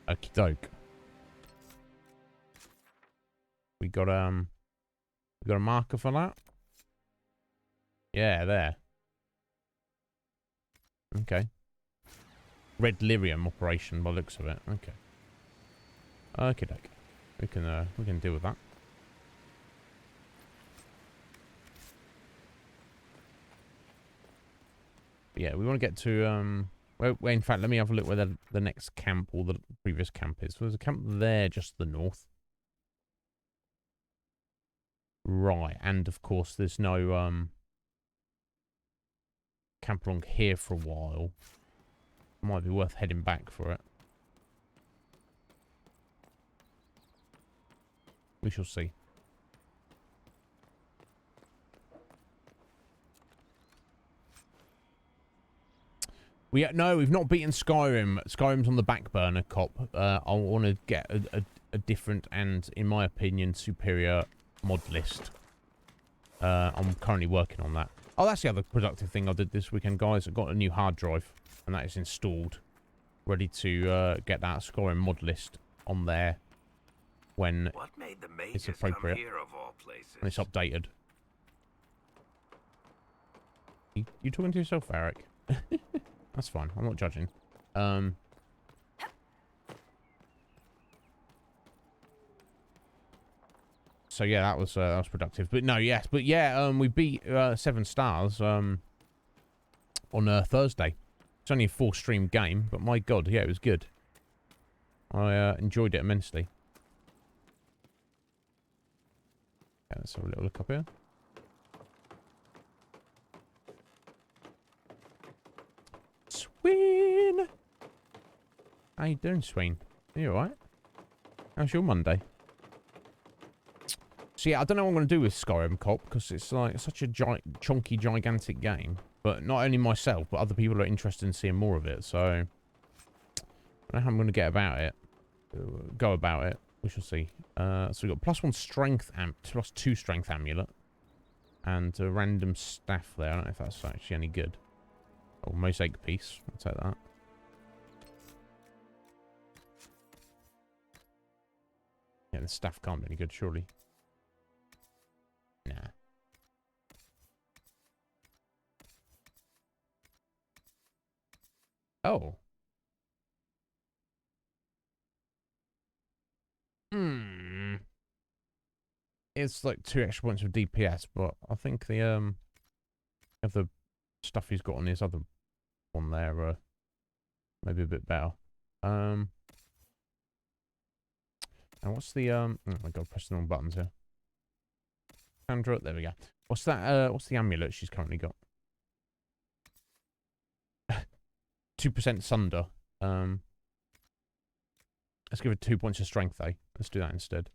Okie doke. We got a marker for that? Yeah, there. Okay. Red Lyrium operation by the looks of it. Okay. Okie doke. We can deal with that. Yeah, we want to get to, well, in fact, let me have a look where the next camp or the previous camp is. There's a camp there just to the north. Right, and of course there's no, camp along here for a while. Might be worth heading back for it. We shall see. No, we've not beaten Skyrim. Skyrim's on the back burner, cop. I want to get a different and, in my opinion, superior mod list. I'm currently working on that. Oh, that's the other productive thing I did this weekend, guys. I got a new hard drive, and that is installed. Ready to get that Skyrim mod list on there when it's appropriate. When it's updated. You talking to yourself, Eric? That's fine. I'm not judging. So yeah, that was productive. But no, yes, but yeah, we beat 7 stars on Thursday. It's only a 4-stream game, but my god, yeah, it was good. I enjoyed it immensely. Yeah, let's have a little look up here. Swing. How you doing, Sween? Are you alright? How's your Monday? So yeah, I don't know what I'm going to do with Skyrim Cop, because it's like such a chunky, gigantic game. But not only myself, but other people are interested in seeing more of it, so... I don't know how I'm going to get about it. Go about it. We shall see. So we've got +1 strength +2 strength amulet. And a random staff there. I don't know if that's actually any good. Oh, mosaic piece. I'll take that. Yeah, the staff can't be any good, surely. Nah. Oh. It's like 2 extra points of DPS, but I think the of the stuff he's got on his other one there maybe a bit better. And what's the oh my god, pressing the wrong buttons here. Sandra, there we go. What's that what's the amulet she's currently got? 2% sunder. Let's give it 2 points of strength, eh? Let's do that instead.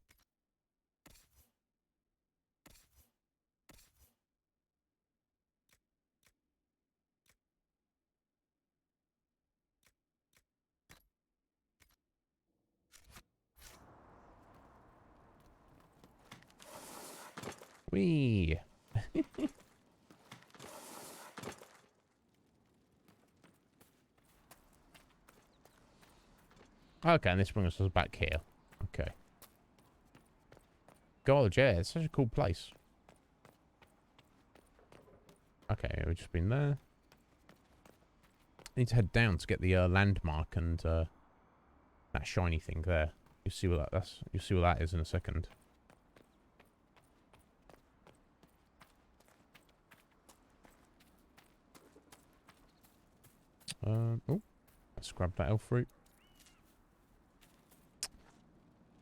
Whee! Okay, and this brings us back here. Okay. God, yeah, it's such a cool place. Okay, we've just been there. Need to head down to get the landmark and that shiny thing there. You'll see what that's. You'll see what that is in a second. Oh, let's grab that elf fruit.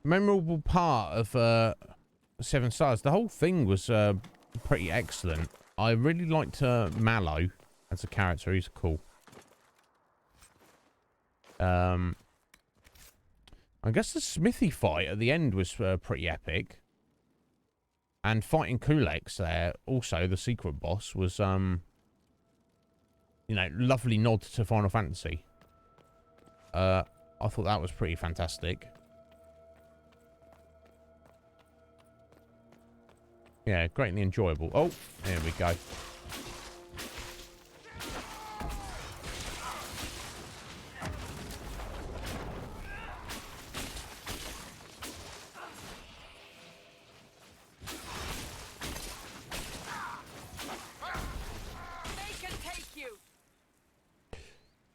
Memorable part of 7 stars. The whole thing was pretty excellent. I really liked Mallow as a character. He's cool. I guess the smithy fight at the end was pretty epic. And fighting Kulex there, also the secret boss, was you know, lovely nod to Final Fantasy. I thought that was pretty fantastic. Yeah, greatly enjoyable. Oh, there we go.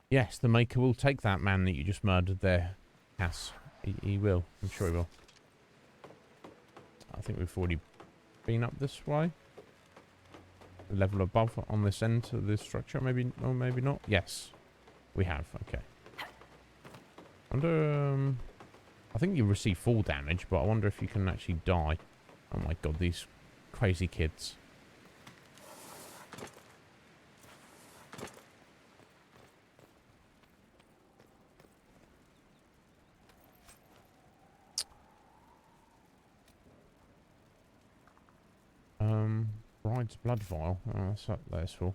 Yes, the Maker will take that man that you just murdered there, Cass. He will. I'm sure he will. I think we've already been up this way. A level above on this end of this structure, maybe, or maybe not. Yes, we have. Okay. Wonder. I think you receive full damage, but I wonder if you can actually die. Oh my god, these crazy kids. Bride's blood vial. Oh, that's what that's for.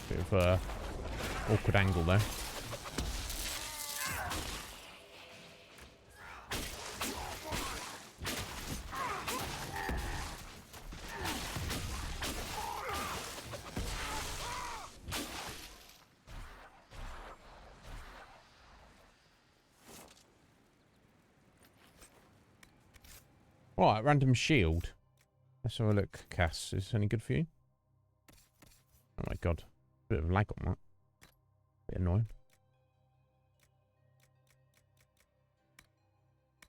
Bit of awkward angle there. Right, random shield. Let's have a look, Cass. Is this any good for you? Oh my god. Bit of lag on that. Bit annoying.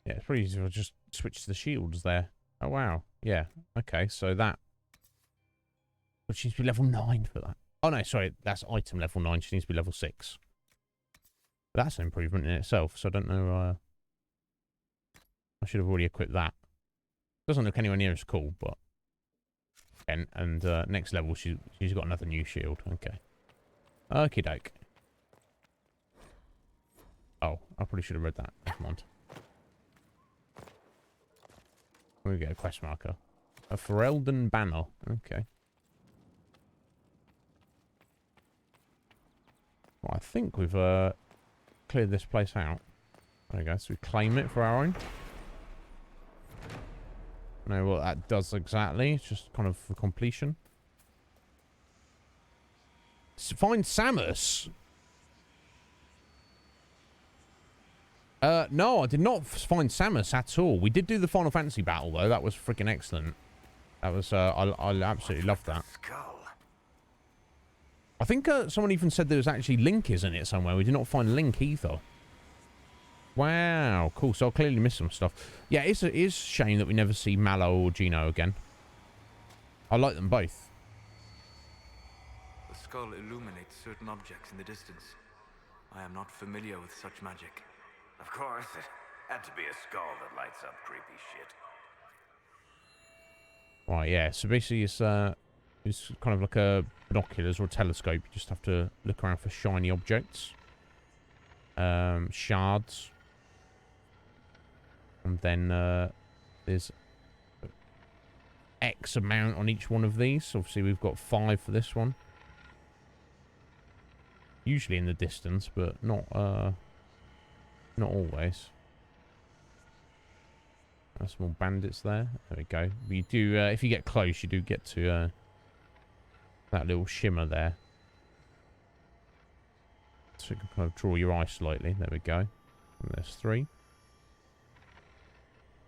Yeah, it's pretty easy to just switch to the shields there. Oh wow. Yeah. Okay, so that... But she needs to be level 9 for that. Oh no, sorry. That's item level 9. She needs to be level 6. But that's an improvement in itself, so I don't know... I should have already equipped that. Doesn't look anywhere near as cool, but And next level, she's got another new shield. Okay. Okie doke. Oh, I probably should have read that. Never mind. Here we go, quest marker. A Ferelden banner. Okay. Well, I think we've cleared this place out. There we go. So we claim it for our own. I don't know what that does exactly. It's just kind of for completion. Find Samus. No, I did not find Samus at all. We did do the Final Fantasy battle though. That was freaking excellent. That was I absolutely loved that. Skull. I think someone even said there was actually Link isn't it somewhere. We did not find Link either. Wow, cool. So I clearly missed some stuff. Yeah, it is a shame that we never see Mallow or Gino again. I like them both. The skull illuminates certain objects in the distance. I am not familiar with such magic. Of course, it had to be a skull that lights up creepy shit. Right, yeah. So basically it's kind of like a binoculars or a telescope. You just have to look around for shiny objects. Shards. And then there's X amount on each one of these. Obviously, we've got 5 for this one. Usually in the distance, but not always. Small bandits there. There we go. But you do, if you get close, you do get to that little shimmer there. So you can kind of draw your eye slightly. There we go. And there's 3.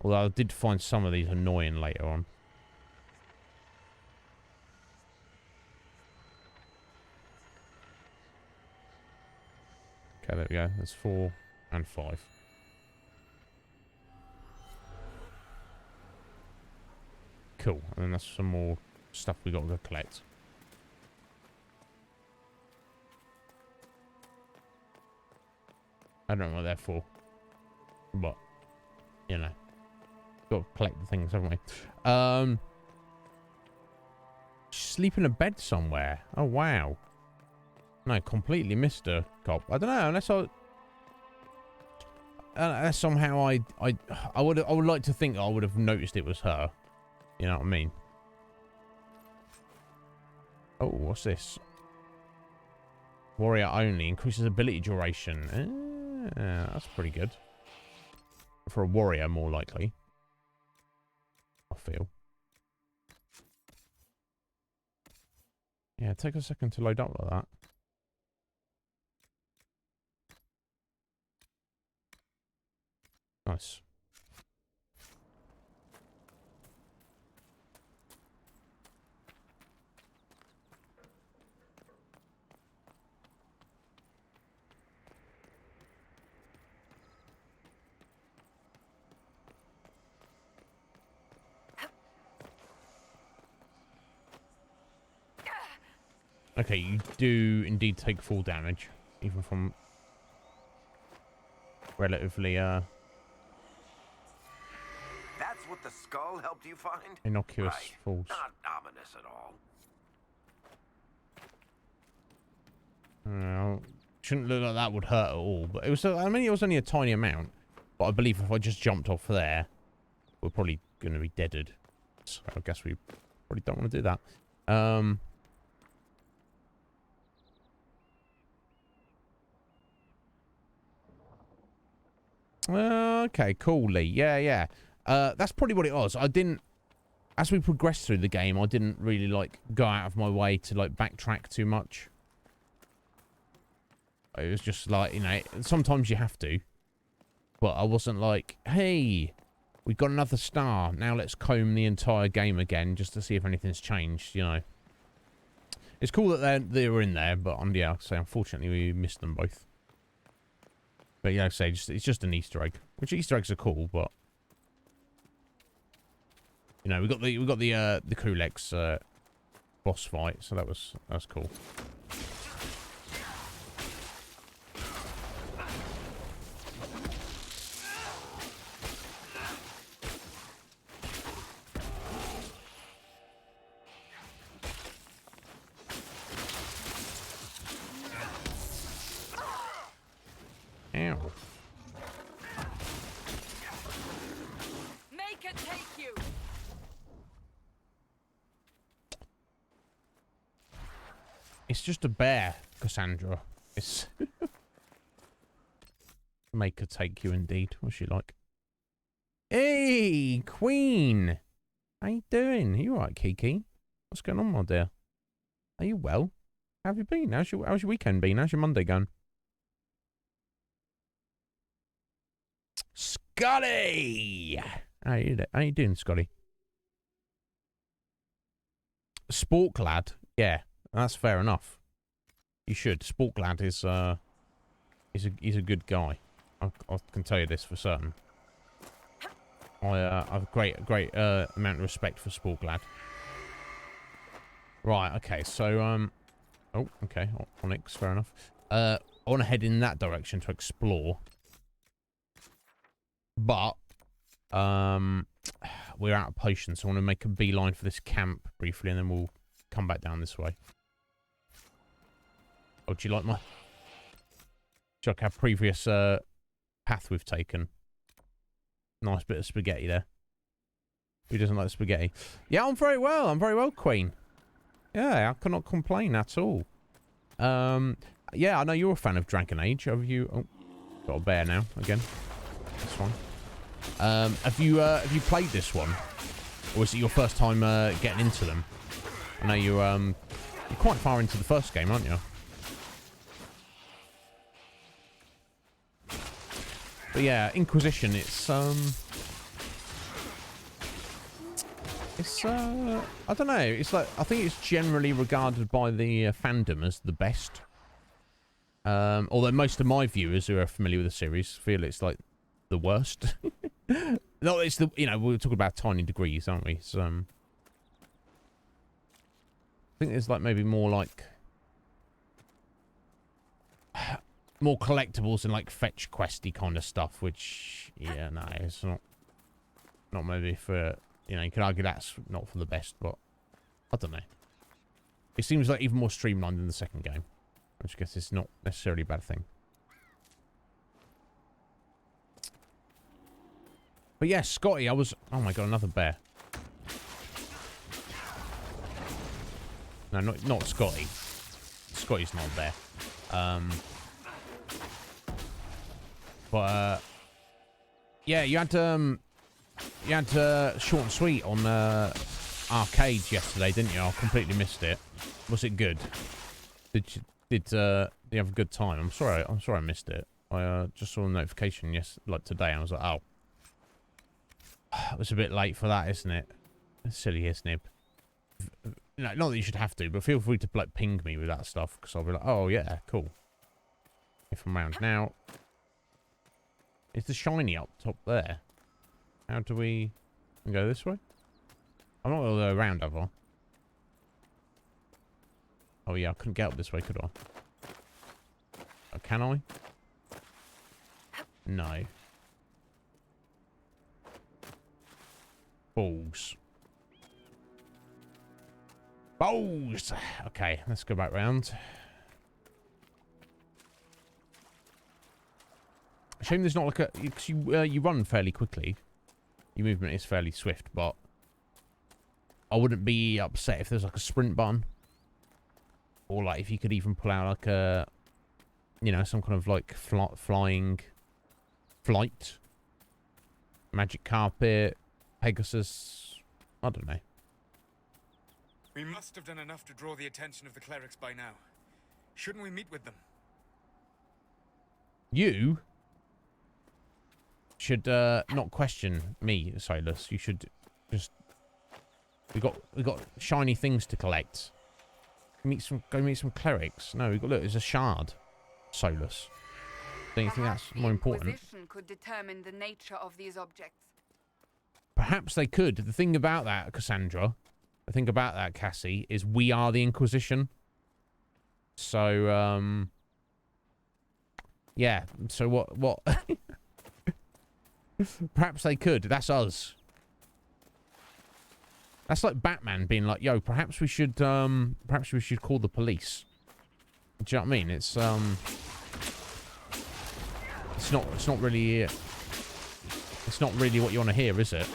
Although I did find some of these annoying later on. Okay, there we go. There's 4 and 5. Cool. And then that's some more stuff we got to go collect. I don't know what they're for. But, you know. Got to collect the things, haven't we? Sleep in a bed somewhere. Oh, wow. No, completely missed a cop. I don't know, unless somehow I would like to think I would have noticed it was her. You know what I mean? Oh, what's this? Warrior only. Increases ability duration. That's pretty good. For a warrior, more likely. I feel. Yeah, take a second to load up like that. Nice. Okay, you do indeed take full damage, even from relatively That's what the skull helped you find? innocuous Right. falls. Not ominous at all. Shouldn't look like that would hurt at all, but it was. I mean, it was only a tiny amount, but I believe if I just jumped off there, we're probably going to be deaded. So I guess we probably don't want to do that. Okay, cool, Lee. Yeah. That's probably what it was. I didn't, as we progressed through the game, I didn't really, like, go out of my way to, like, backtrack too much. It was just like, you know, sometimes you have to. But I wasn't like, hey, we've got another star. Now let's comb the entire game again just to see if anything's changed, you know. It's cool that they were in there, but, yeah, I'll say, unfortunately, we missed them both. But yeah, I say it's just an Easter egg, which Easter eggs are cool, but you know we got the Kulex boss fight, so that's cool. Ow. Make it take you. It's just a bear, Cassandra. It's make her take you indeed. What's she like? Hey, Queen. How you doing? Are you alright, Kiki? What's going on, my dear? Are you well? How have you been? How's your weekend been? How's your Monday going? Scotty! How you doing, Scotty? Sport lad? Yeah, that's fair enough. You should. Sport lad is he's a good guy. I can tell you this for certain. I have a great amount of respect for Sport lad. Right, okay, so oh, okay, Onyx, fair enough. I want to head in that direction to explore. But we're out of potions, so I want to make a beeline for this camp briefly, and then we'll come back down this way. Oh, do you like our previous path we've taken? Nice bit of spaghetti there. Who doesn't like spaghetti? Yeah, I'm very well. I'm very well, Queen. Yeah, I cannot complain at all. Yeah, I know you're a fan of Dragon Age. Have you? Oh, got a bear now again. That's fine. Have you played this one, or is it your first time getting into them? I know you're quite far into the first game, aren't you? But yeah, Inquisition. It's I don't know. It's like, I think it's generally regarded by the fandom as the best. Although most of my viewers who are familiar with the series feel it's like the worst. No, it's the, you know, we're talking about tiny degrees, aren't we? So, I think there's like maybe more like more collectibles and like fetch questy kind of stuff, which yeah, no, it's not maybe for, you know, you could argue that's not for the best, but I don't know. It seems like even more streamlined than the second game, which I guess is not necessarily a bad thing. But yeah, Scotty, I was... Oh my god, another bear. No, not Scotty. Scotty's not a bear. Yeah, you had short and sweet on arcades yesterday, didn't you? I completely missed it. Was it good? Did you have a good time? I'm sorry I missed it. I just saw a notification like today, and I was like, oh. It was a bit late for that, isn't it? Silly Iznib. No, not that you should have to, but feel free to like ping me with that stuff, because I'll be like, oh yeah, cool. If I'm around now. Is the shiny up top there? How do we go this way? I'm not going to go around, have I? Oh yeah, I couldn't get up this way, could I? Oh, can I? No. Balls. Balls! Okay, let's go back round. Shame there's not like a... Cause you run fairly quickly. Your movement is fairly swift, but... I wouldn't be upset if there's like a sprint button. Or like if you could even pull out like a... You know, some kind of like flying... Flight. Magic carpet. Pegasus. I don't know. We must have done enough to draw the attention of the clerics by now. Shouldn't we meet with them? You should not question me, Silas. You should just... We got shiny things to collect. Go meet some clerics. No, look, there's a shard. Solus. Don't you think that's more important? Inquisition could determine the nature of these objects. Perhaps they could. The thing about that, Cassandra, the thing about that, Cassie, is we are the Inquisition. So, yeah. So what? Perhaps they could. That's us. That's like Batman being like, yo, perhaps we should call the police. Do you know what I mean? It's It's not really. It's not really what you want to hear, is it?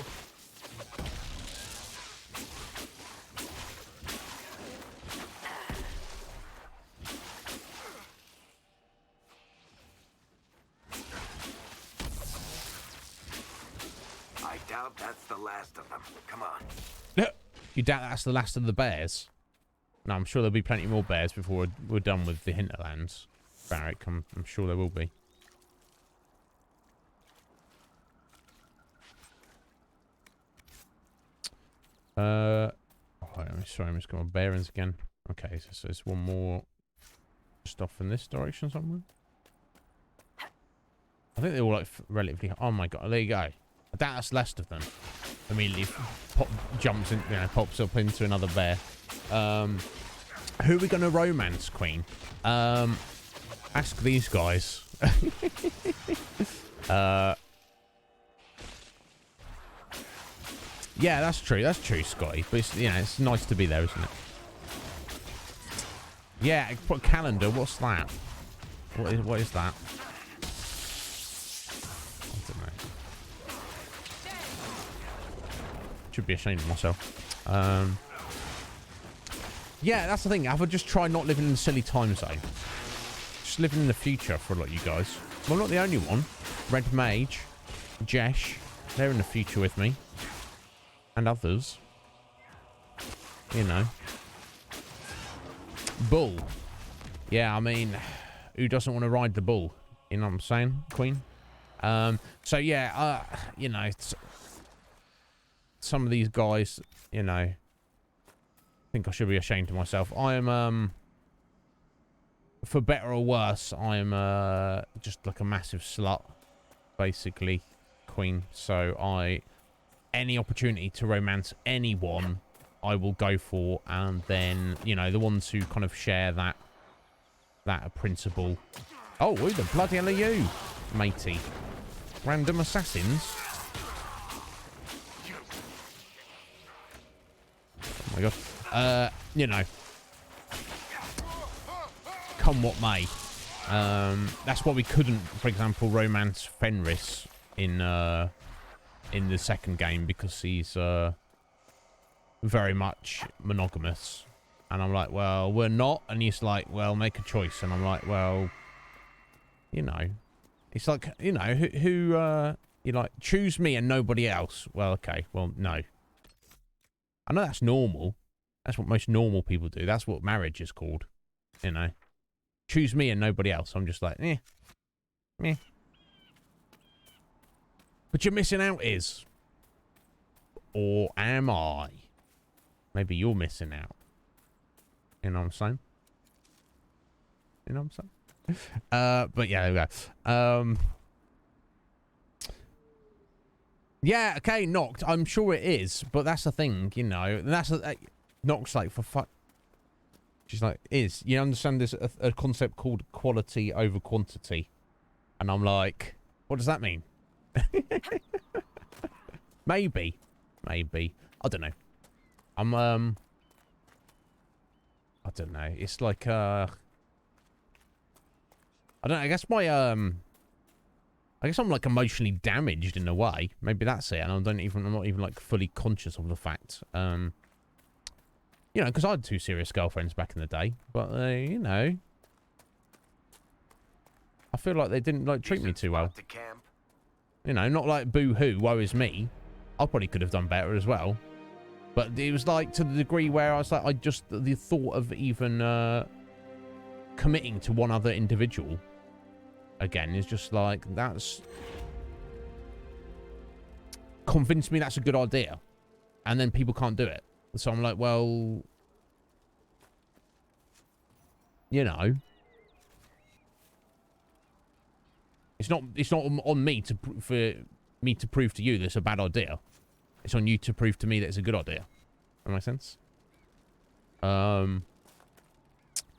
I doubt that's the last of them. Come on. You doubt that's the last of the bears? No, I'm sure there'll be plenty more bears before we're done with the hinterlands. Barrack, I'm sure there will be. Oh, sorry, I'm just going bearings again. Okay, so there's one more just off in this direction somewhere. I think they're all like relatively. Oh my god, there you go. I doubt that's less of them. Immediately jumps in, pops up into another bear. Who are we going to romance, Queen? Ask these guys. Yeah, that's true. That's true, Scotty. But it's, it's nice to be there, isn't it? Yeah, put calendar. What's that? What is that? I don't know. Should be ashamed of myself. Yeah, that's the thing. I would just try not living in the silly time zone. Just living in the future for a lot of you guys. Well, I'm not the only one. Red Mage, Jesh, they're in the future with me. And others. Bull. Yeah, I mean, who doesn't want to ride the bull? You know what I'm saying, Queen? So yeah, some of these guys, I think I should be ashamed of myself. I am, for better or worse, I am just like a massive slut, basically, Queen. So any opportunity to romance anyone, I will go for, and then the ones who kind of share that principle. Oh, who the bloody hell are you, matey? Random assassins. Oh my god. Come what may. That's why we couldn't, for example, romance Fenris in the second game, because he's very much monogamous. And I'm like, well, we're not. And he's like, well, make a choice. And I'm like, well, it's like, who you like, choose me and nobody else. Well, okay, well, no. I know that's normal. That's what most normal people do. That's what marriage is called. Choose me and nobody else. I'm just like, meh. But you're missing out is. Or am I? Maybe you're missing out. You know what I'm saying? You know what I'm saying? But yeah, there we go. Yeah, okay, knocked. I'm sure it is, but that's the thing, That's Nox, like, for fuck. She's like, you understand there's a concept called quality over quantity? And I'm like, what does that mean? Maybe. I don't know. I don't know. It's like, I don't know. I guess I'm like emotionally damaged in a way. Maybe that's it. And I'm not even like fully conscious of the fact. Because I had 2 serious girlfriends back in the day, but I feel like they didn't like treat me too well. Not like boo-hoo, woe is me. I probably could have done better as well. But it was like to the degree where I was like, the thought of even committing to one other individual again is just like, that's convinced me that's a good idea. And then people can't do it. So I'm like, well, it's not on me for me to prove to you that it's a bad idea. It's on you to prove to me that it's a good idea. That makes sense? Do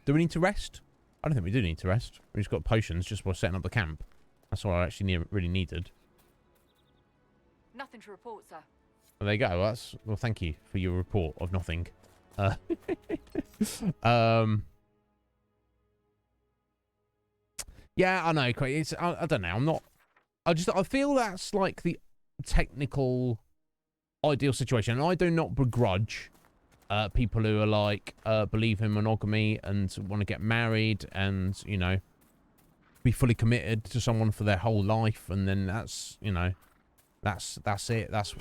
we need to rest? I don't think we do need to rest. We just got potions just while setting up the camp. That's all I actually really needed. Nothing to report, sir. Well, there you go. Well, thank you for your report of nothing. Yeah, I know. It's I don't know. I'm not. I feel that's like the technical ideal situation, and I do not begrudge people who are like believe in monogamy and want to get married and be fully committed to someone for their whole life, and then that's that's it. That's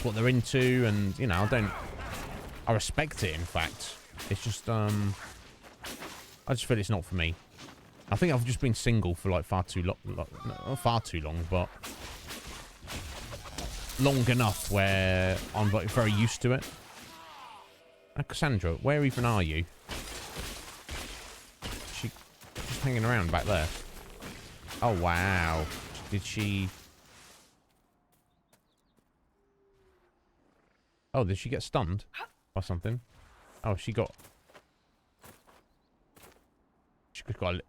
what they're into, and I respect it. In fact, it's just I just feel it's not for me. I think I've just been single for like far too long, not far too long, but long enough where I'm like very used to it. Cassandra, where even are you? She just hanging around back there. Oh wow! Did she? Oh, did she get stunned or something? Oh, she got an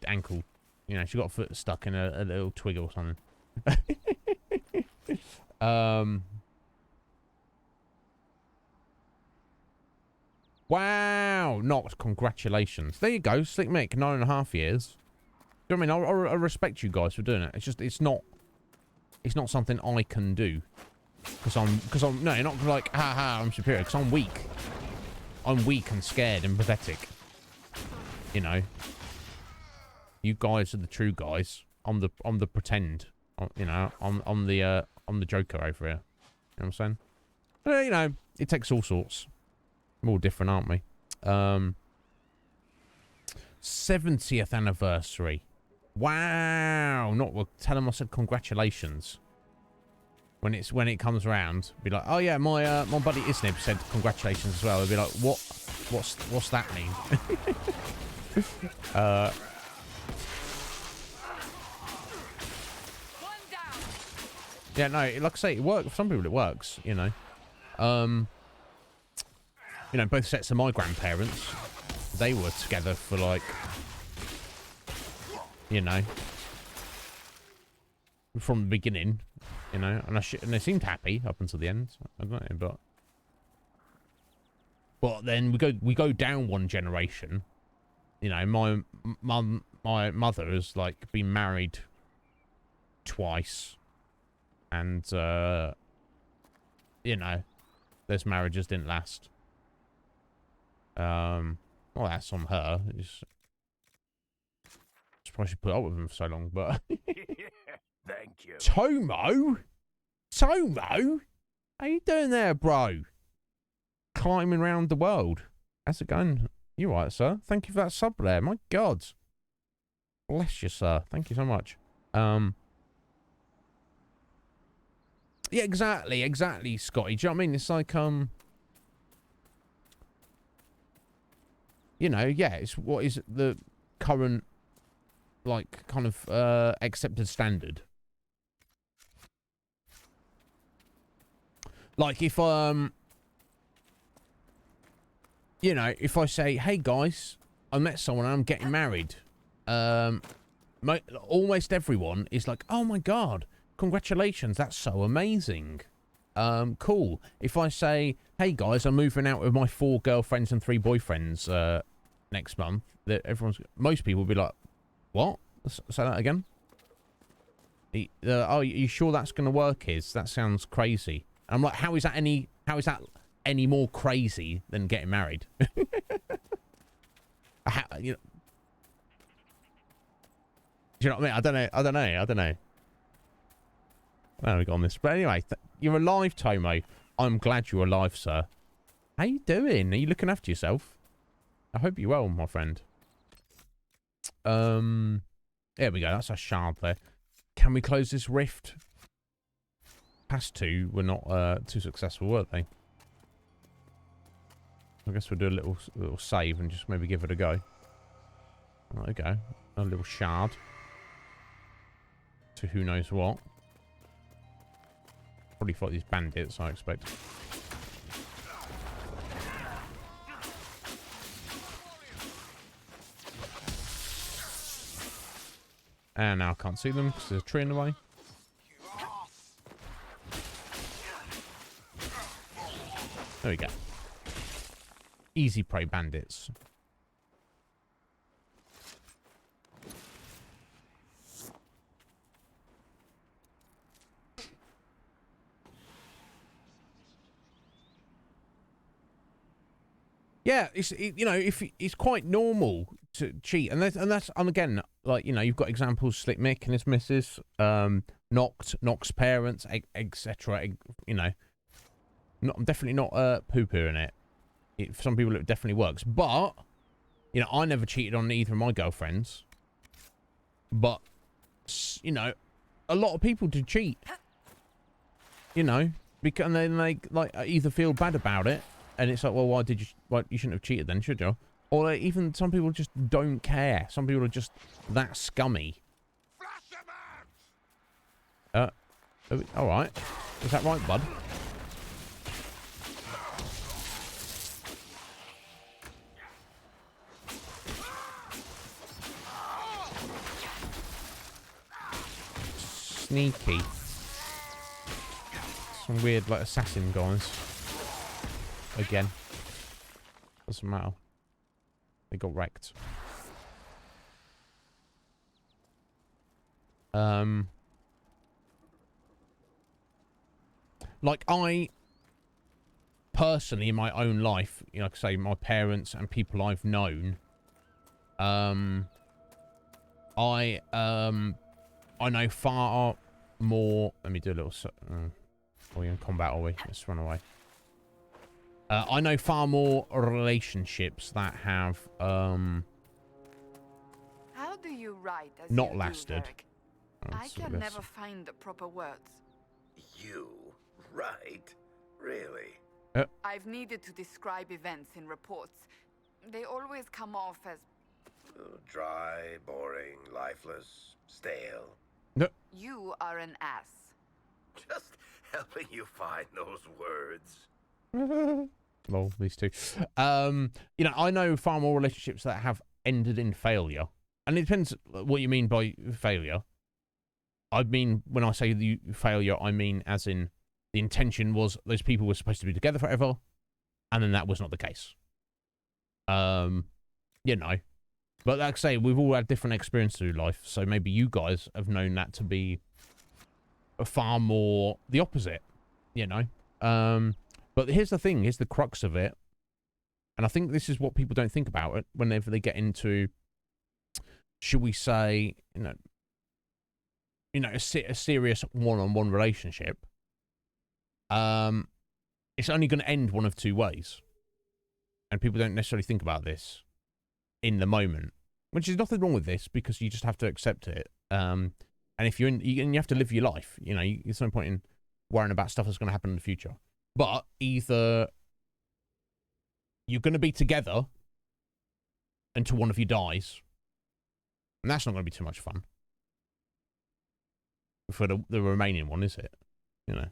ankle. She got a foot stuck in a little twig or something. Wow! Not congratulations. There you go, Slick Mick, 9.5 years. Do you know what I mean? I respect you guys for doing it. It's just it's not something I can do. Because I'm no, not like haha, I'm superior. Because I'm weak. I'm weak and scared and pathetic. You guys are the true guys. I'm the pretend. I'm the Joker over here. You know what I'm saying? But, it takes all sorts. We're all different, aren't we? 70th anniversary. Wow! Tell them I said congratulations. When it comes around, be like, oh yeah, my buddy Iznib said congratulations as well. I'd be like, what's that mean? Yeah, no, like I say, it works. For some people, it works. Both sets of my grandparents, they were together for like, from the beginning. And they seemed happy up until the end. I don't know, but then we go down one generation. My mother has like been married twice, and those marriages didn't last. Well, that's on her. It's surprised she put up with him for so long, but. Thank you. Tomo? How you doing there, bro? Climbing around the world. How's it going? You right, sir? Thank you for that sub there. My God. Bless you, sir. Thank you so much. Yeah, exactly, Scotty. Do you know what I mean? It's like, yeah, it's what is the current, like, kind of, accepted standard. Like, if if I say, hey, guys, I met someone and I'm getting married, almost everyone is like, oh, my God, congratulations, that's so amazing. Cool. If I say, hey, guys, I'm moving out with my 4 girlfriends and 3 boyfriends next month, most people will be like, what? Say that again? Oh, you sure that's going to work, That sounds crazy. I'm like, how is that any more crazy than getting married? Do you know what I mean? I don't know. Well, we got on this. But anyway, you're alive, Tomo. I'm glad you're alive, sir. How you doing? Are you looking after yourself? I hope you're well, my friend. There we go. That's a shard there. Can we close this rift? Past 2 were not too successful, were they? I guess we'll do a little save and just maybe give it a go. There we go. A little shard. To who knows what. Probably fight these bandits, I expect. And now I can't see them because there's a tree in the way. There we go. Easy prey bandits. Yeah, you know, if it's quite normal to cheat, and and again, like, you know, you've got examples: Slick Mick and his missus, Nock's parents, etc. You know, I'm definitely not poo-pooing it. For some people, it definitely works, but you know, I never cheated on either of my girlfriends. But you know, a lot of people do cheat. You know, because and then they like either feel bad about it. And it's like, well, why you shouldn't have cheated then, should you? Or like, even some people just don't care. Some people are just that scummy. All right. Is that right, bud? Sneaky. Some weird, like, assassin guys. Again. Doesn't matter. They got wrecked. Like, I personally, in my own life, you know, like I say, my parents and people I've known, I know far more. Let me do a little. Are we in combat? Are we? Let's run away. I know far more relationships that have How do you write as not you lasted. Do, Varric? Oh, I can never find the proper words. You right? Really? I've needed to describe events in reports. They always come off as Dry, boring, lifeless, stale. No. you are an ass. Just helping you find those words. Lol, these two. You know, I know far more relationships that have ended in failure. And it depends what you mean by failure. I mean, when I say the failure, I mean as in the intention was those people were supposed to be together forever, and then that was not the case. You know. But like I say, we've all had different experiences through life, so maybe you guys have known that to be far more the opposite, you know. But here's the thing, here's the crux of it, and I think this is what people don't think about it whenever they get into, should we say, you know, a serious one-on-one relationship. It's only going to end one of two ways, and people don't necessarily think about this in the moment, which is nothing wrong with this because you just have to accept it. And if you're you have to live your life, you know, there's no point in worrying about stuff that's going to happen in the future. But either you're going to be together until one of you dies, and that's not going to be too much fun for the remaining one, is it? You know,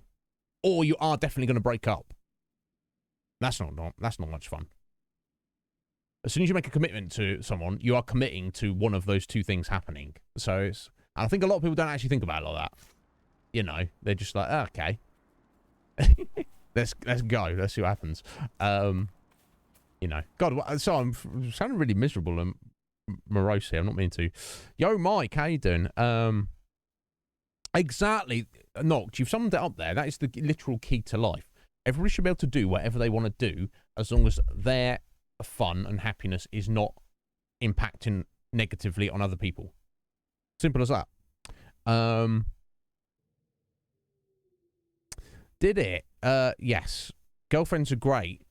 or you are definitely going to break up. That's not much fun. As soon as you make a commitment to someone, you are committing to one of those two things happening. So I think a lot of people don't actually think about it like that. You know, they're just like, oh, okay. Let's go. Let's see what happens. You know, God. So I'm sounding really miserable and morose here. I'm not meaning to. Yo, Mike, how you doing? Exactly, Noct. You've summed it up there. That is the literal key to life. Everybody should be able to do whatever they want to do, as long as their fun and happiness is not impacting negatively on other people. Simple as that. Did it? Yes. Girlfriends are great,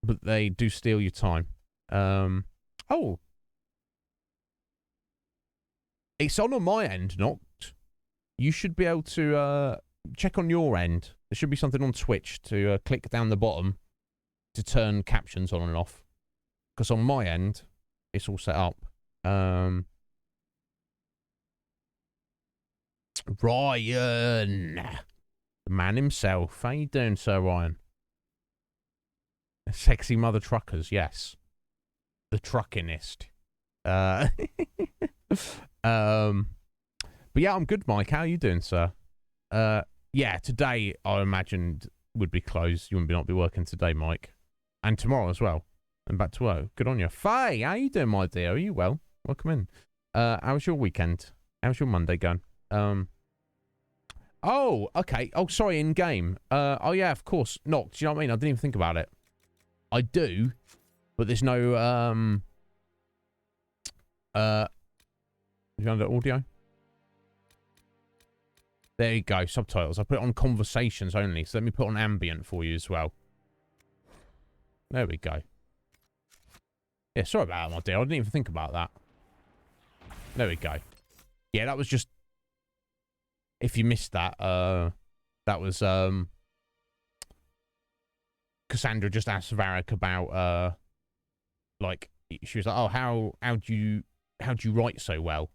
but they do steal your time. Oh. It's on my end, Noct. You should be able to check on your end. There should be something on Twitch to click down the bottom to turn captions on and off. Because on my end, it's all set up. Ryan. The man himself. How you doing, Sir Ryan? Sexy mother truckers, yes. The truckinist. But yeah, I'm good, Mike. How are you doing, sir? Yeah, today I imagined would be closed. You wouldn't not be working today, Mike. And tomorrow as well. And back to work. Good on you. Faye, how you doing, my dear? Are you well? Welcome in. How was your weekend? How was your Monday going? Oh, okay. Oh, sorry, in-game. Oh, yeah, of course. Knocked. Do you know what I mean? I didn't even think about it. I do. but there's no you under audio? There you go, subtitles. I put it on conversations only, so let me put on ambient for you as well. There we go. Yeah, sorry about that, my dear. I didn't even think about that. There we go. Yeah, that was just... If you missed that, that was, Cassandra just asked Varric about, like, she was like, oh, how do you write so well?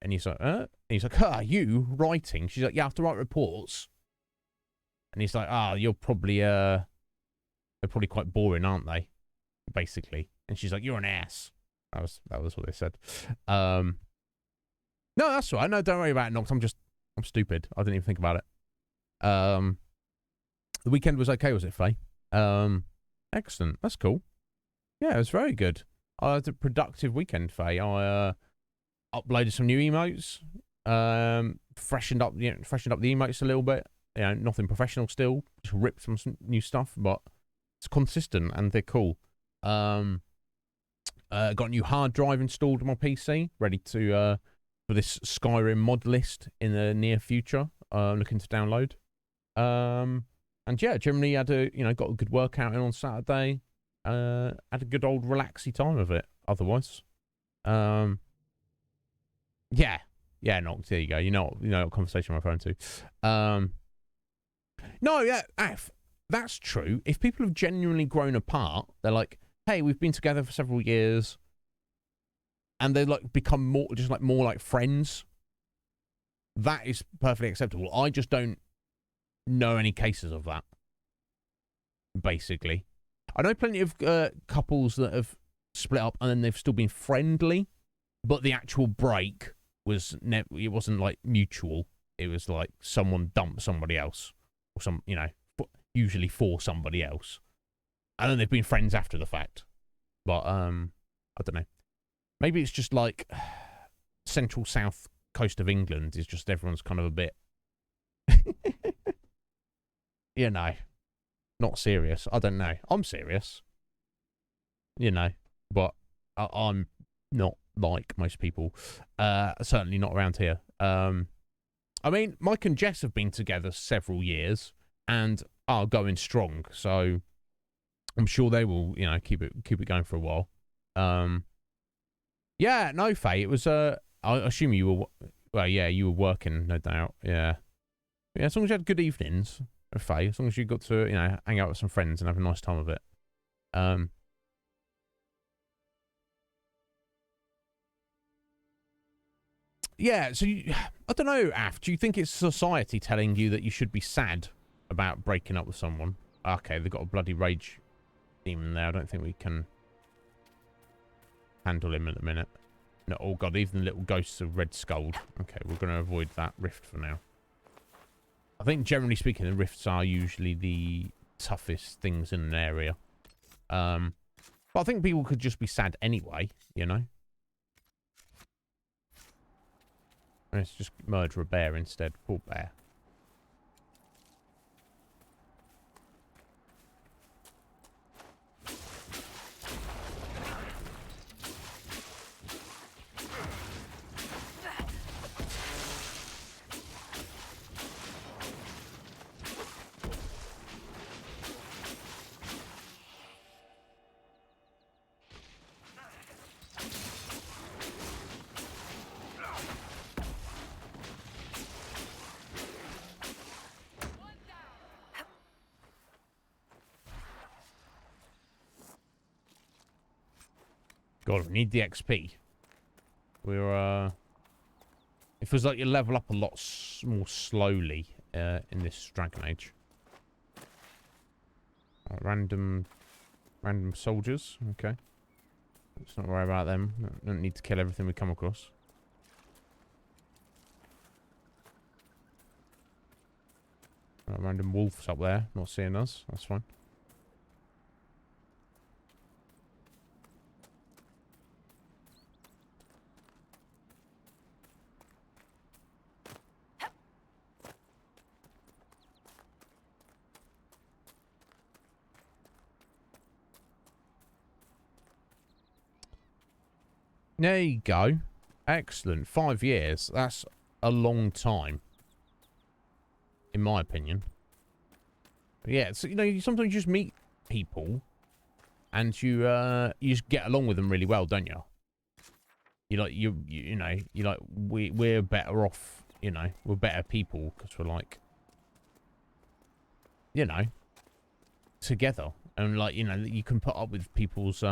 And he's like, And he's like, you writing? She's like, yeah, I have to write reports. And he's like, you're probably, they're probably quite boring, aren't they? Basically. And she's like, you're an ass. That was what they said. No, that's all right. No, don't worry about it, Nox. I'm stupid. I didn't even think about it. The weekend was okay, was it, Faye? Excellent. That's cool. Yeah, it was very good. I had a productive weekend, Faye. I uploaded some new emotes. Freshened up the emotes a little bit. You know, nothing professional still. Just ripped some new stuff, but it's consistent and they're cool. Got a new hard drive installed on my PC, ready to for this Skyrim mod list in the near future. Looking to download. And yeah, generally had got a good workout in on Saturday. Had a good old relaxy time of it. Otherwise, yeah, Nox, there you go. You know what conversation I'm referring to. No, yeah, Af, that's true. If people have genuinely grown apart, they're like, hey, we've been together for several years, and they like become more like friends. That is perfectly acceptable. I just don't know any cases of that. Basically, I know plenty of couples that have split up and then they've still been friendly, but the actual break was it wasn't like mutual. It was like someone dumped somebody else, or usually for somebody else, and then they've been friends after the fact. But I don't know. Maybe it's just like central south coast of England is just everyone's kind of a bit, not serious. I don't know. I'm serious, but I'm not like most people. Certainly not around here. I mean, Mike and Jess have been together several years and are going strong, so I'm sure they will, keep it going for a while. Yeah, no, Faye, it was, I assume you were, well, yeah, you were working, no doubt, yeah. Yeah, as long as you had good evenings, Faye, as long as you got to, hang out with some friends and have a nice time of it. Yeah, so I don't know, Af, do you think it's society telling you that you should be sad about breaking up with someone? Okay, they've got a bloody rage demon there. I don't think we can handle him at the minute. No, oh god, even the little ghosts of Red Skulled. Okay, we're going to avoid that rift for now. I think generally speaking, the rifts are usually the toughest things in an area. But I think people could just be sad anyway, Let's just murder a bear instead. Poor bear. God, we need the XP. We're, it feels like you level up a lot more slowly in this Dragon Age. Random soldiers. Okay. Let's not worry about them. Don't need to kill everything we come across. Random wolves up there. Not seeing us. That's fine. There you go. Excellent. 5 years. That's a long time. In my opinion. Yeah, so, you know, you sometimes just meet people and you just get along with them really well, don't you? You know, we're better off, you know, we're better people because we're like, you know, together. And like, you know, you can put up with people's,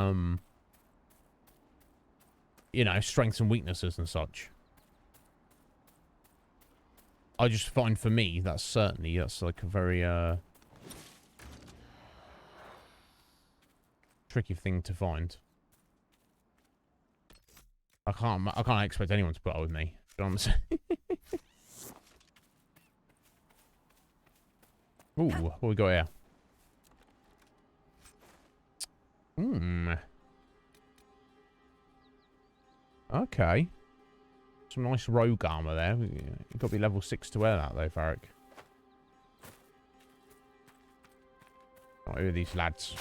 you know, strengths and weaknesses and such. I just find for me, that's like a very, tricky thing to find. I can't expect anyone to put up with me. You know what I'm saying? Ooh, what we got here? Okay. Some nice rogue armor there. You've got to be level 6 to wear that though, Varric. Oh, who are these lads?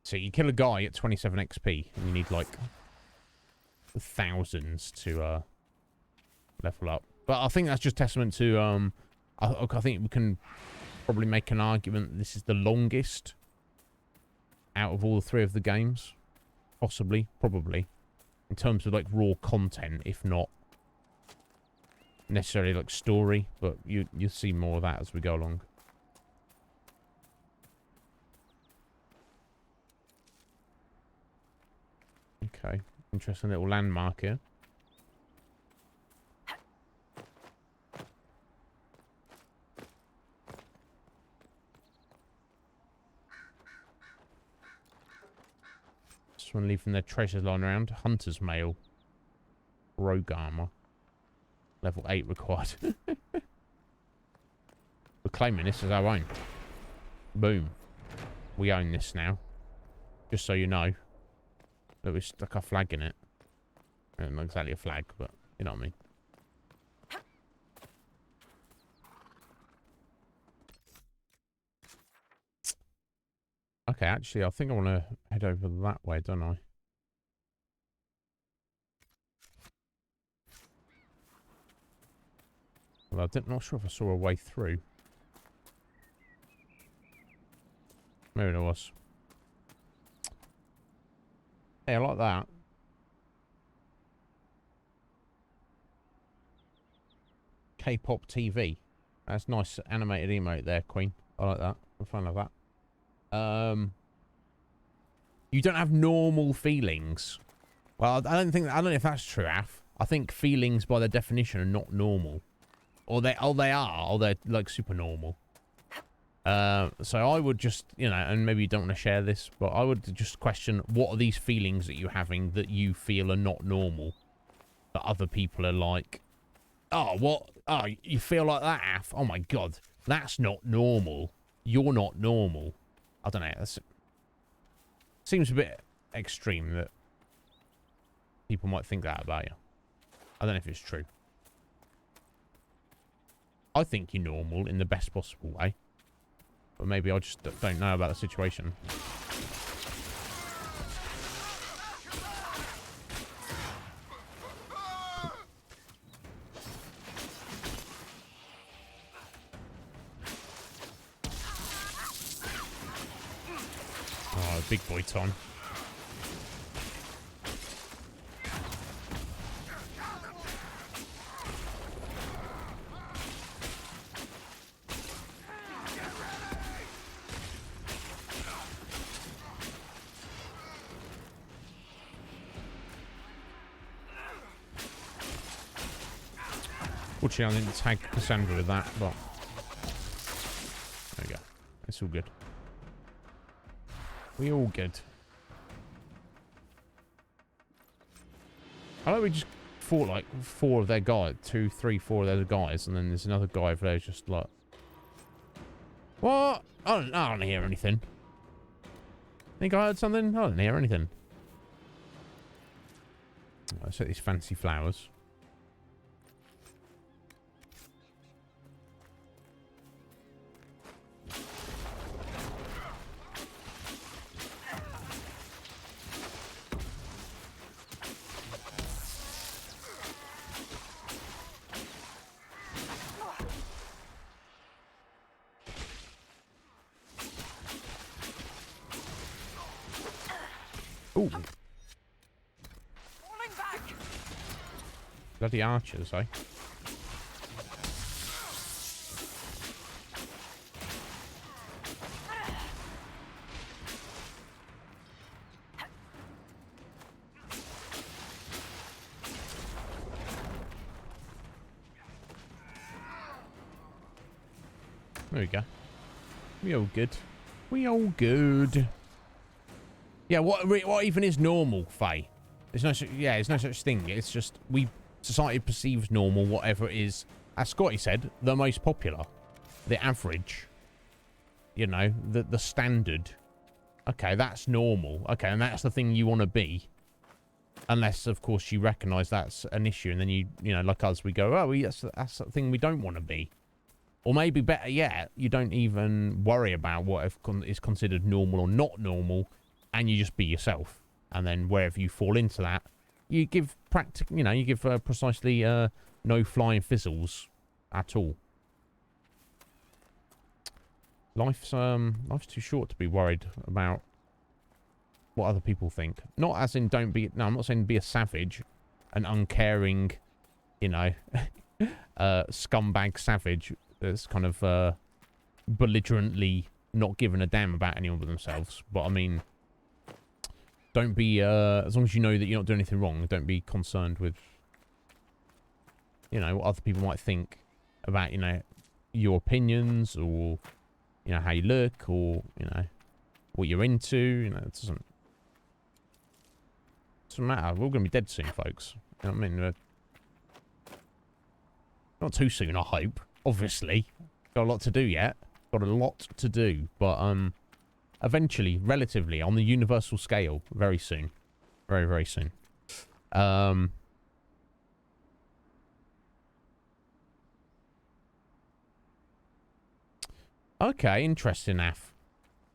So you kill a guy at 27 XP, and you need like thousands to level up. But I think that's just testament to I think we can probably make an argument that this is the longest out of all 3 of the games, possibly, probably, in terms of like raw content, if not necessarily like story. But you'll see more of that as we go along. Okay, interesting little landmark here. Someone leaving their treasures lying around. Hunter's mail. Rogue armor. Level 8 required. We're claiming this as our own. Boom. We own this now. Just so you know. That we stuck a flag in it. Not exactly a flag, but you know what I mean. Okay, actually, I think I want to head over that way, don't I? Well, I'm not sure if I saw a way through. Maybe there was. Hey, I like that. K-pop TV. That's nice animated emote there, Queen. I like that. I'm a fan of that. You don't have normal feelings. Well, I don't know if that's true, Af. I think feelings by their definition are not normal. Or they're like super normal. So I would just, you know, and maybe you don't want to share this, but I would just question, what are these feelings that you're having that you feel are not normal? That other people are like, oh, what? Oh, you feel like that, Af? Oh my God, that's not normal. You're not normal. I don't know. That seems a bit extreme that people might think that about you. I don't know if it's true. I think you're normal in the best possible way. But maybe I just don't know about the situation. Oh, big boy time. Fortunately, I didn't tag Cassandra with that, but there we go. It's all good. We all good. I know we just fought like 4 of their guys, 2, 3, 4 of their guys, and then there's another guy over there who's just like, what? I don't hear anything. Think I heard something? I don't hear anything. Let's set these fancy flowers. Ooh. Falling back. Bloody archers, eh? There we go. We all good. We all good. Yeah, what even is normal, Faye? There's no there's no such thing. It's just society perceives normal, whatever it is. As Scotty said, the most popular, the average, you know, the standard. Okay, that's normal. Okay, and that's the thing you want to be. Unless, of course, you recognise that's an issue, and then you know, like us, we go, oh, that's the thing we don't want to be. Or maybe better yet, you don't even worry about what is considered normal or not normal, and you just be yourself. And then wherever you fall into that, you give precisely no flying fizzles at all. Life's too short to be worried about what other people think. Not as in I'm not saying be a savage, an uncaring, you know, scumbag savage that's kind of belligerently not giving a damn about anyone but themselves. But I mean, don't be as long as you know that you're not doing anything wrong, don't be concerned with, you know, what other people might think about, you know, your opinions, or, you know, how you look, or, you know, what you're into. You know, it doesn't matter. We're all gonna be dead soon, folks. You know what I mean? Not too soon, I hope. Obviously, got a lot to do yet. Got a lot to do, but eventually, relatively, on the universal scale, very soon. Very, very soon. Okay, interesting, Af.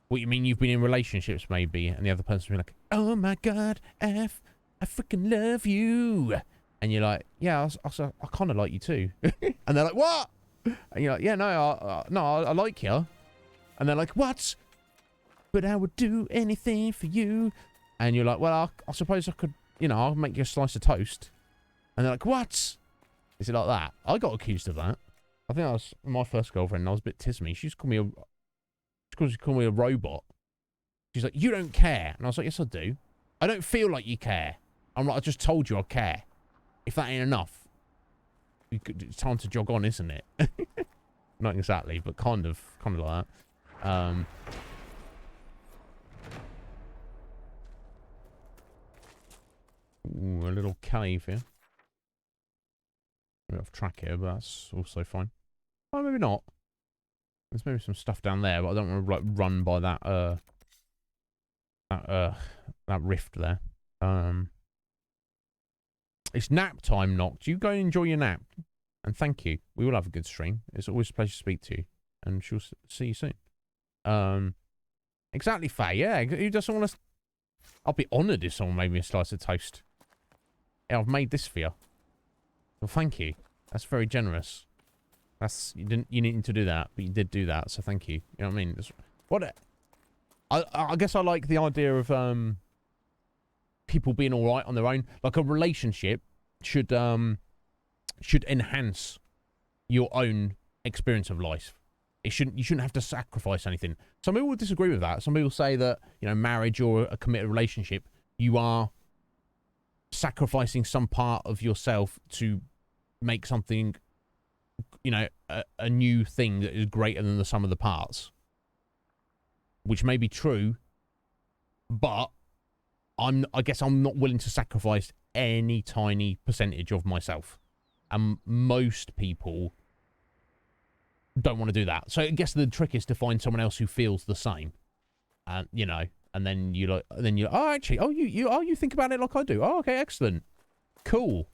What you mean, you've been in relationships, maybe, and the other person's been like, oh my god, Af, I freaking love you. And you're like, yeah, I kind of like you too. And they're like, what? And you're like, yeah, no, I like you. And they're like, what? But I would do anything for you. And you're like, well, I suppose I could, you know, I'll make you a slice of toast. And they're like, what? Is it like that? I got accused of that. I think that was my first girlfriend, and I was a bit tismy. She just called me a robot. She's like, you don't care. And I was like, yes, I do. I don't feel like you care. I'm like, I just told you I care. If that ain't enough, it's time to jog on, isn't it? Not exactly, but kind of like that. Ooh, a little cave here. We're off track here, but that's also fine. Oh, maybe not. There's maybe some stuff down there, but I don't want to like run by that that rift there. It's nap time, Noct. You go and enjoy your nap. And thank you. We will have a good stream. It's always a pleasure to speak to you. And she'll see you soon. Exactly, Faye. Yeah, who doesn't want to... I'll be honoured if someone made me a slice of toast. Yeah, I've made this for you. Well, thank you. That's very generous. You didn't need to do that, but you did do that, so thank you. You know what I mean? I guess I like the idea of people being all right on their own. Like, a relationship should enhance your own experience of life. You shouldn't have to sacrifice anything. Some people will disagree with that. Some people say that, you know, marriage or a committed relationship, you are sacrificing some part of yourself to make something, you know, a new thing that is greater than the sum of the parts. Which may be true, but I guess I'm not willing to sacrifice any tiny percentage of myself. And most people don't want to do that. So I guess the trick is to find someone else who feels the same. And, you know, and then you like, oh, actually, you think about it like I do. Oh, okay, excellent. Cool.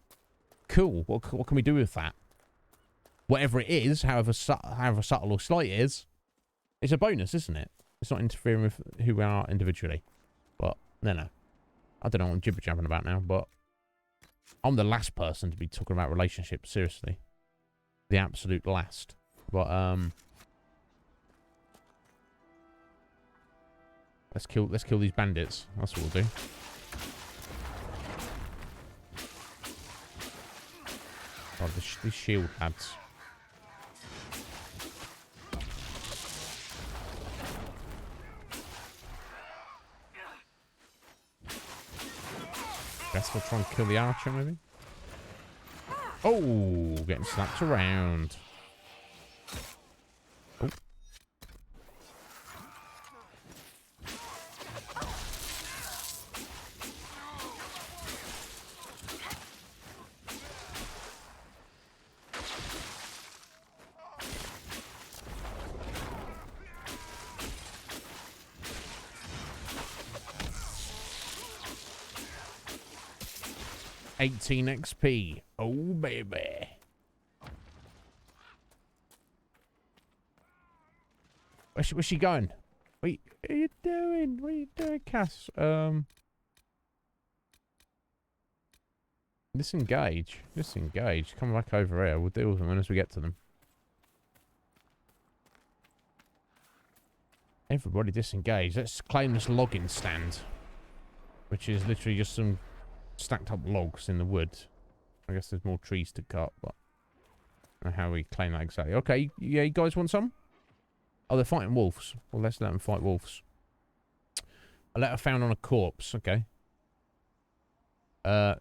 What can we do with that? Whatever it is, however subtle or slight it is, it's a bonus, isn't it? It's not interfering with who we are individually. But, no. I don't know what I'm jibber-jabbing about now, but I'm the last person to be talking about relationships, seriously. The absolute last. But, let's kill these bandits. That's what we'll do. Oh, these shield lads. Guess we'll try and kill the archer, maybe? Oh, getting slapped around. Oh. $18 XP. Oh, baby. Where's she going? What are you doing? What are you doing, Cass? Disengage. Come back over here. We'll deal with them as we get to them. Everybody disengage. Let's claim this logging stand. Which is literally just some stacked up logs in the wood. I guess there's more trees to cut, but I don't know how we claim that exactly. Okay, yeah, you guys want some? Oh, they're fighting wolves. Well, let's let them fight wolves. A letter found on a corpse. Okay.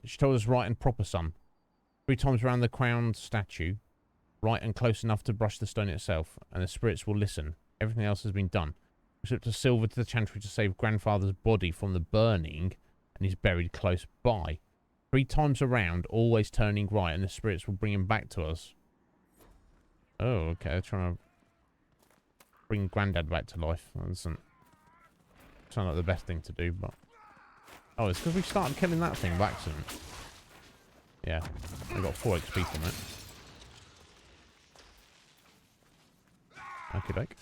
She told us right and proper, son. 3 times around the crowned statue. Right and close enough to brush the stone itself. And the spirits will listen. Everything else has been done. We slipped a silver to the chantry to save grandfather's body from the burning. And he's buried close by. 3 times around, always turning right, and the spirits will bring him back to us. Oh, okay. They're trying to bring Granddad back to life. That doesn't sound like the best thing to do, but... Oh, it's because we started killing that thing by accident. Yeah. We got 4 XP from it. Okie doke.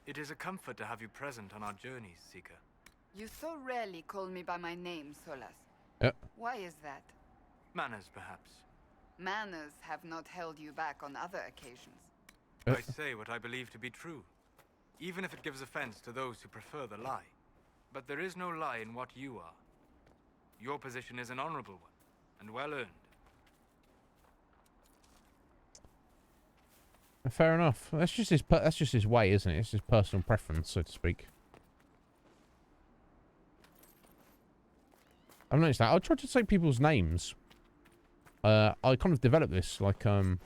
It is a comfort to have you present on our journeys, Seeker. You so rarely call me by my name, Solas. Yep. Why is that? Manners, perhaps. Manners have not held you back on other occasions. I say what I believe to be true, even if it gives offense to those who prefer the lie. But there is no lie in what you are. Your position is an honorable one, and well earned. Fair enough. That's just his way, isn't it? It's his personal preference, so to speak. I've noticed that. I try to say people's names. I kind of developed this, like, probably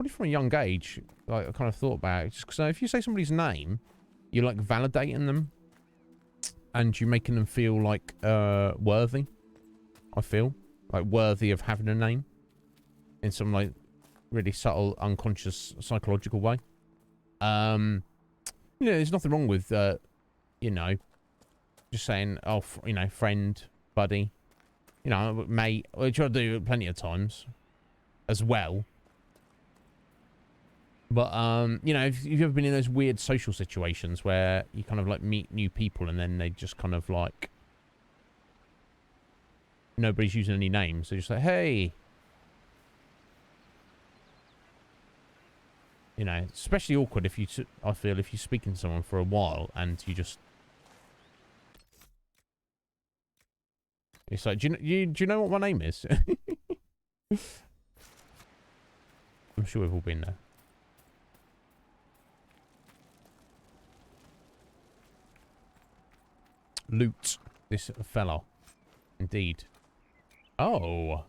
from a young age. Like, I kind of thought about it. Just because if you say somebody's name, you're, like, validating them. And you're making them feel, like, worthy. I feel. Like, worthy of having a name. In some, like, really subtle, unconscious, psychological way. You know, there's nothing wrong with, you know, just saying, oh, you know, friend, buddy, you know, mate, which I do plenty of times as well. But, you know, if you've ever been in those weird social situations where you kind of, like, meet new people and then they just kind of, like, nobody's using any names. They're just like, hey. You know, especially awkward if you, I feel, if you're speaking to someone for a while and you just... It's like, do you know what my name is? I'm sure we've all been there. Loot this fellow. Indeed. Oh.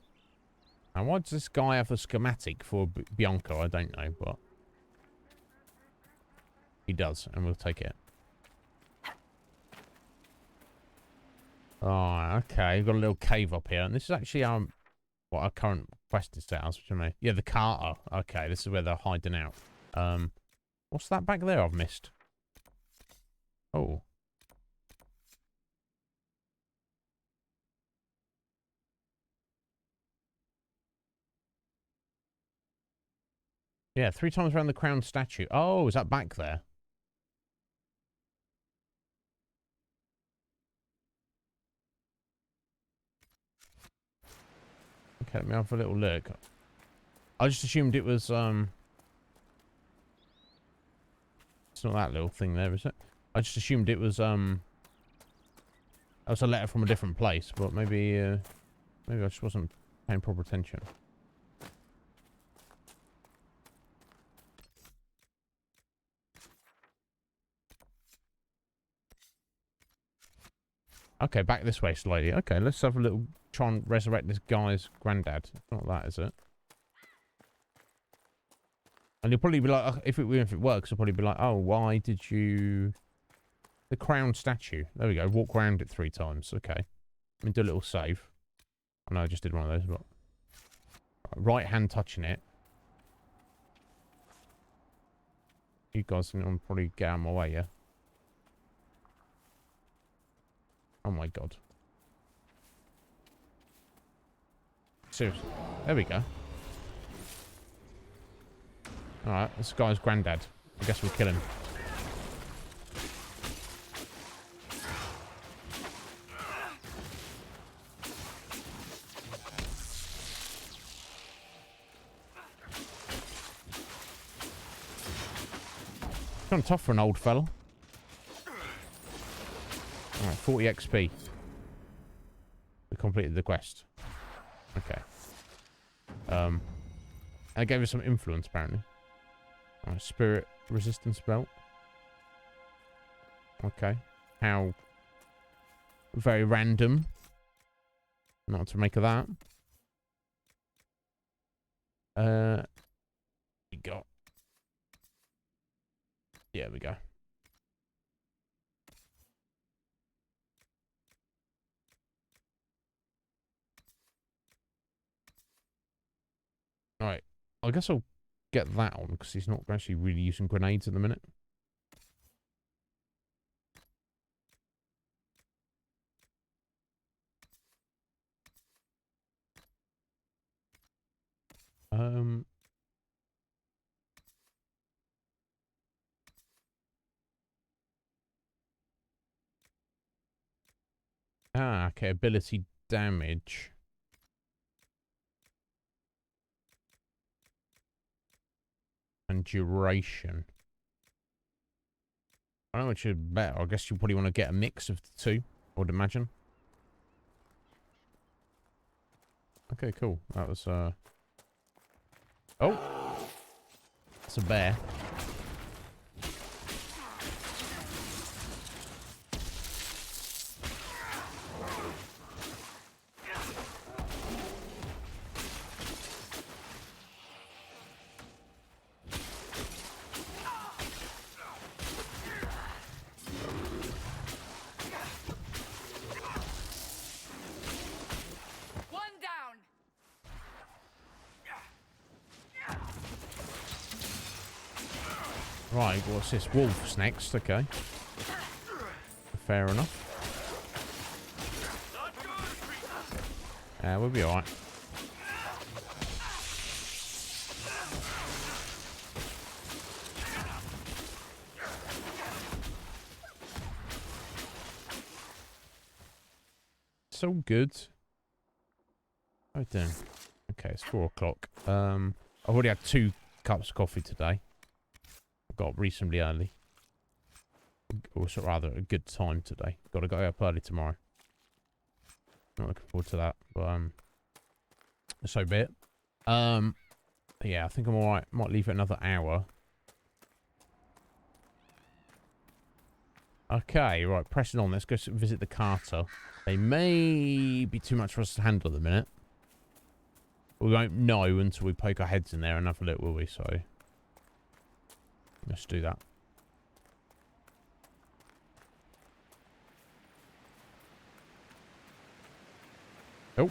And why does this guy have a schematic for Bianca? I don't know, but he does, and we'll take it. Oh, okay. We've got a little cave up here, and this is actually what our current quest is set as, which I know. Yeah, the Carter. Okay, this is where they're hiding out. What's that back there I've missed? Oh. Yeah, 3 times around the crown statue. Oh, is that back there? Okay, let me have a little look. I just assumed it was, it's not that little thing there, is it? I just assumed it was, that was a letter from a different place, but maybe I just wasn't paying proper attention. Okay, back this way slightly. Okay, let's have a little try and resurrect this guy's granddad. It's not that, is it? And you'll probably be like, if it works, you'll probably be like, oh, why did you... The crown statue. There we go. Walk around it 3 times. Okay. Let me do a little save. I know I just did one of those, but... Right hand touching it. You guys can probably get out of my way, yeah? Oh my god. Seriously. There we go. Alright, this guy's granddad. I guess we'll kill him. Kind of tough for an old fella. Alright, 40 XP. We completed the quest. Okay. I gave us some influence, apparently. Alright, spirit resistance belt. Okay. How very random. Not to make of that. We got... Yeah, we go. Alright. I guess I'll get that on, because he's not actually really using grenades at the minute. Ah, okay, ability damage. And duration. I don't know which is better. I guess you probably want to get a mix of the two, I would imagine. Okay, cool. That was, Oh! It's a bear. Right, what's this? Wolves next, okay. Fair enough. We'll be alright. So good. Oh damn. Okay, it's 4 o'clock. I've already had 2 cups of coffee today. Got up reasonably early. Or rather, a good time today. Got to go up early tomorrow. Not looking forward to that, but so be it. Yeah, I think I'm alright. Might leave it another hour. Okay, right, pressing on. Let's go visit the Carter. They may be too much for us to handle at the minute. We won't know until we poke our heads in there and have a look, will we? So, let's do that. Oh.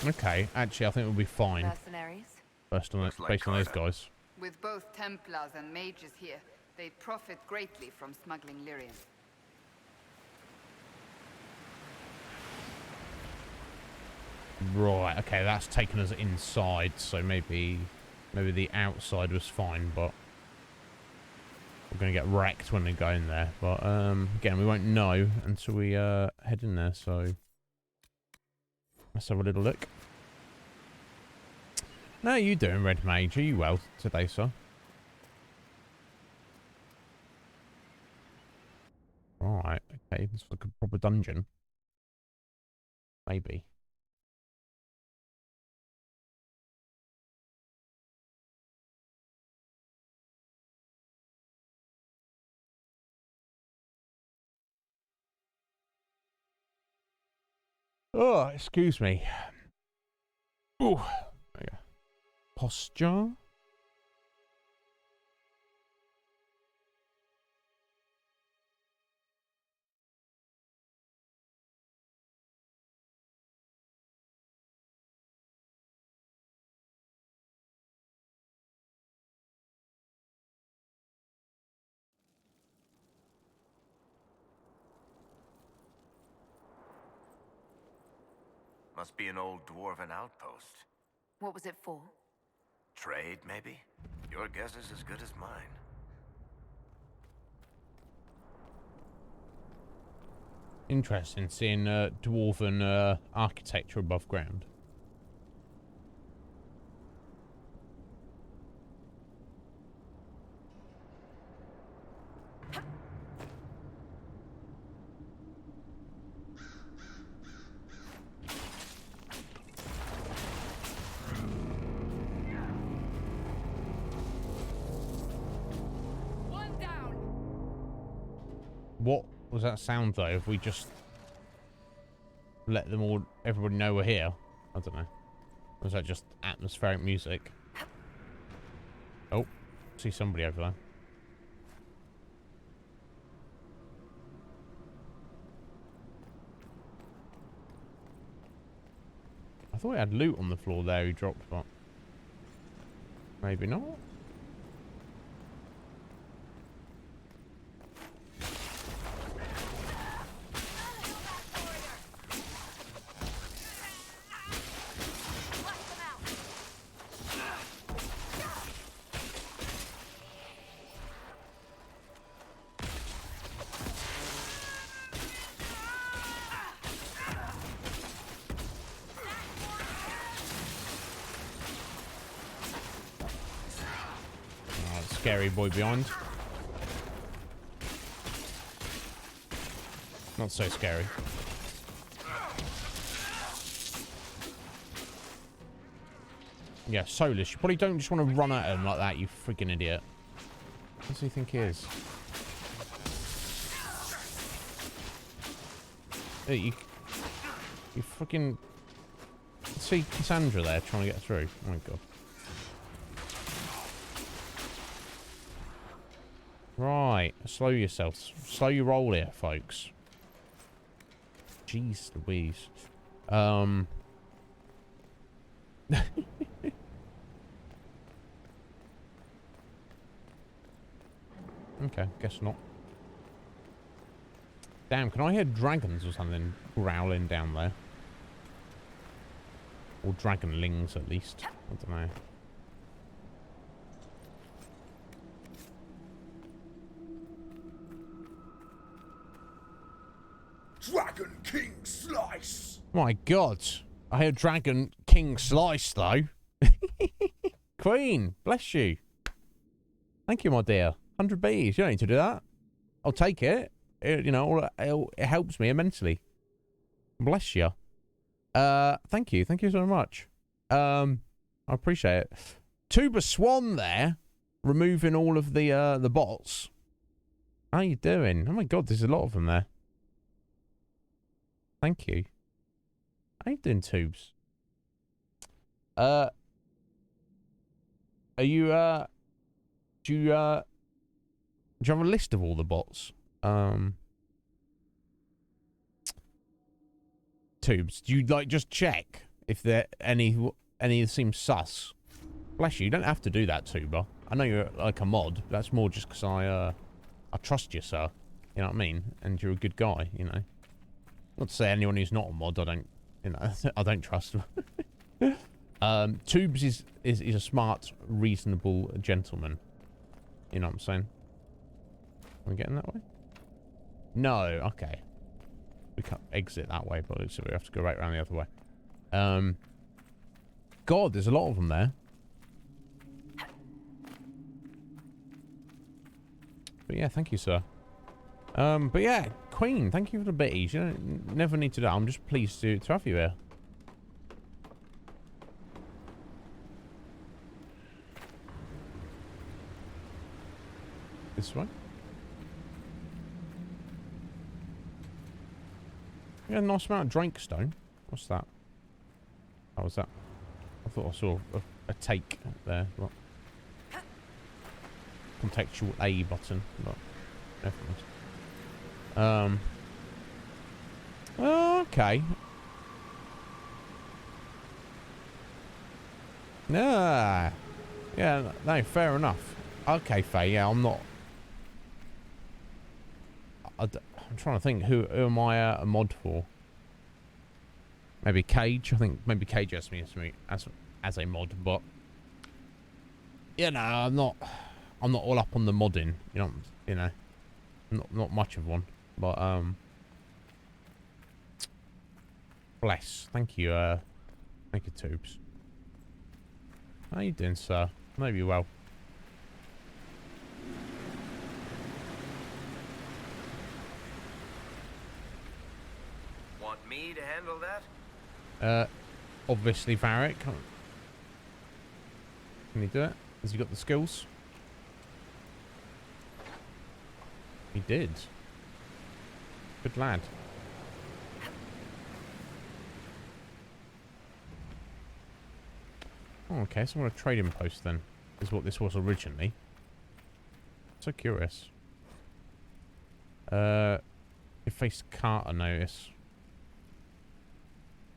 Okay, actually, I think we'll be fine. Mercenaries? Based on, Looks like based on those Carter. guys. With both Templars and mages here, they profit greatly from smuggling lyrium. Right, okay, that's taken us inside, so maybe the outside was fine, but we're going to get wrecked when we go in there. But, again, we won't know until we head in there, so let's have a little look. How are you doing, Red Mage? Are you well today, sir? Right, okay, this is like a proper dungeon. Maybe. Oh, excuse me. Ooh, there you go. Posture. Must be an old dwarven outpost. What was it for? Trade, maybe? Your guess is as good as mine. Interesting, seeing dwarven architecture above ground. One down. What was that sound though? If we just let them all, everybody know we're here? I don't know. Or was that just atmospheric music? Oh, see somebody over there. I thought he had loot on the floor there he dropped, but maybe not. Scary boy behind. Not so scary. Yeah, Solus, you probably don't just want to run at him like that, you freaking idiot. What does he think he is? Hey, you freaking... See Cassandra there trying to get through. Oh my god. Right, slow yourself. Slow your roll here, folks. Jeez Louise. Okay, guess not. Damn, can I hear dragons or something growling down there? Or dragonlings, at least. I don't know. Dragon King Slice! My god. I hear dragon King Slice, though. Queen, bless you. Thank you, my dear. 100 bees. You don't need to do that. I'll take it. You know, it helps me immensely. Bless you. Thank you. Thank you so much. I appreciate it. Tuba Swan there, removing all of the bots. How you doing? Oh my god, there's a lot of them there. Thank you. How you doing, Tubes? Are you, do you have a list of all the bots? Tubes, do you, like, just check if there any that seem sus? Bless you, you don't have to do that, Tuba. I know you're, like, a mod. That's more just because I trust you, sir. You know what I mean? And you're a good guy, you know? Not to say anyone who's not a mod, I don't, you know, I don't trust them. Tubes is a smart, reasonable gentleman. You know what I'm saying? Are we getting that way? No, okay. We can't exit that way, but so we have to go right around the other way. God, there's a lot of them there. But yeah, thank you, sir. But yeah, Queen, thank you for the bitties. You don't, never need to do that. I'm just pleased to have you here. This way? Yeah, nice amount of drink stone. What's that? How was that? I thought I saw a take there. What? Contextual A button, but never mind. Okay. Nah. Yeah, no, fair enough. Okay, Faye, yeah, I'm not... I'm trying to think, who am I a mod for? Maybe Cage? I think maybe Cage has me as a mod, but... Yeah, no, I'm not all up on the modding, you know, not much of one, but, bless. Thank you, Tubes. How you doing, sir? Maybe well. Want me to handle that? Obviously, Varric. Can he do it? Has he got the skills? He did. Good lad. Oh, okay, so I'm going to trading post then. Is what this was originally. So curious. You faced Carter notice.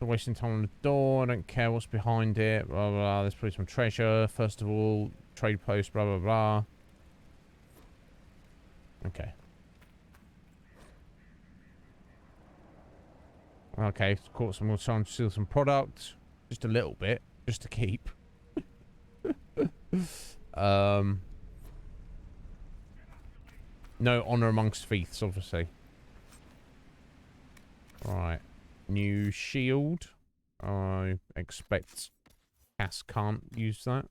Not wasting time on the door. I don't care what's behind it. Blah, blah, blah. There's probably some treasure. First of all, trade post, blah, blah, blah. Okay. Okay, caught some more time to steal some product. Just a little bit. Just to keep. No honor amongst thieves, obviously. Right. New shield. I expect Cass can't use that.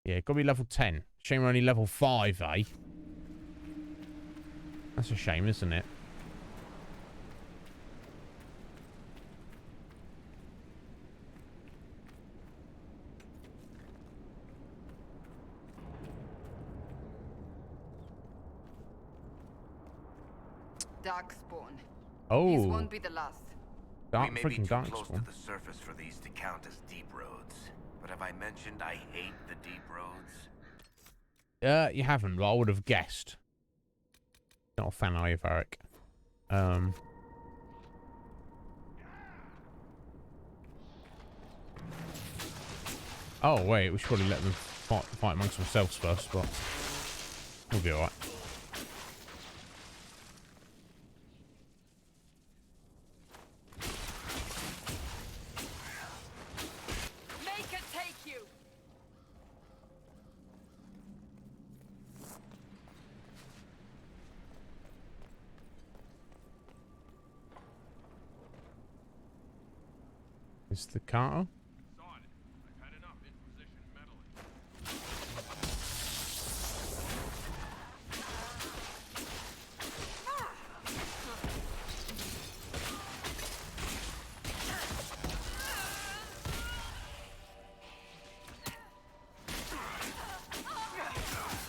Yeah, gotta be level 10. Shame we're only level 5, eh? That's a shame, isn't it? Darkspawn. Oh. These won't be the last. Dark, we may be freaking too close to Darkspawn. the surface for these to count as deep roads. But have I mentioned I hate the deep roads? You haven't, but I would have guessed. Not a fan, are you, Varric? Oh, wait, we should probably let them fight amongst themselves first, but we'll be alright. Make it take you. Is the Carter? I've had enough Inquisition meddling.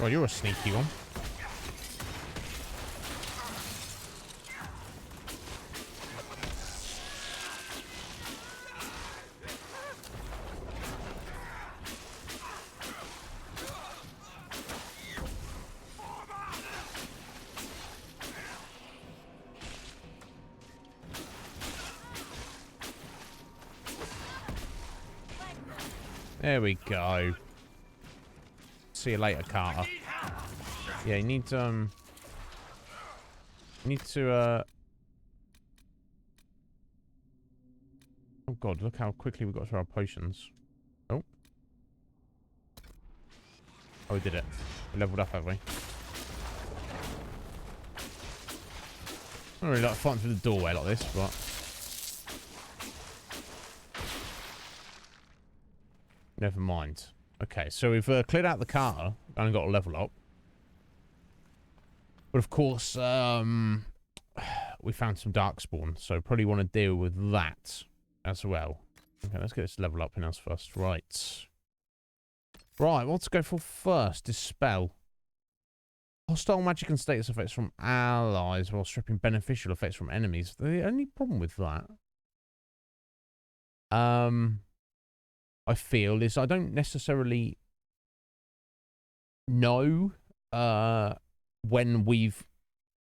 Oh, you're a sneaky one. There we go. See you later, Carter. Yeah, you need to oh god, look how quickly we got through our potions. Oh, we did it. We leveled up, have we? I don't really like fighting through the doorway like this, but never mind. Okay, so we've cleared out the Carter. Only got a level up. But of course, we found some Darkspawn, so probably want to deal with that as well. Okay, let's get this level up in us first. Right. Right, what's to go for first? Dispel. Hostile magic and status effects from allies while stripping beneficial effects from enemies. The only problem with that, I feel, is I don't necessarily know when we've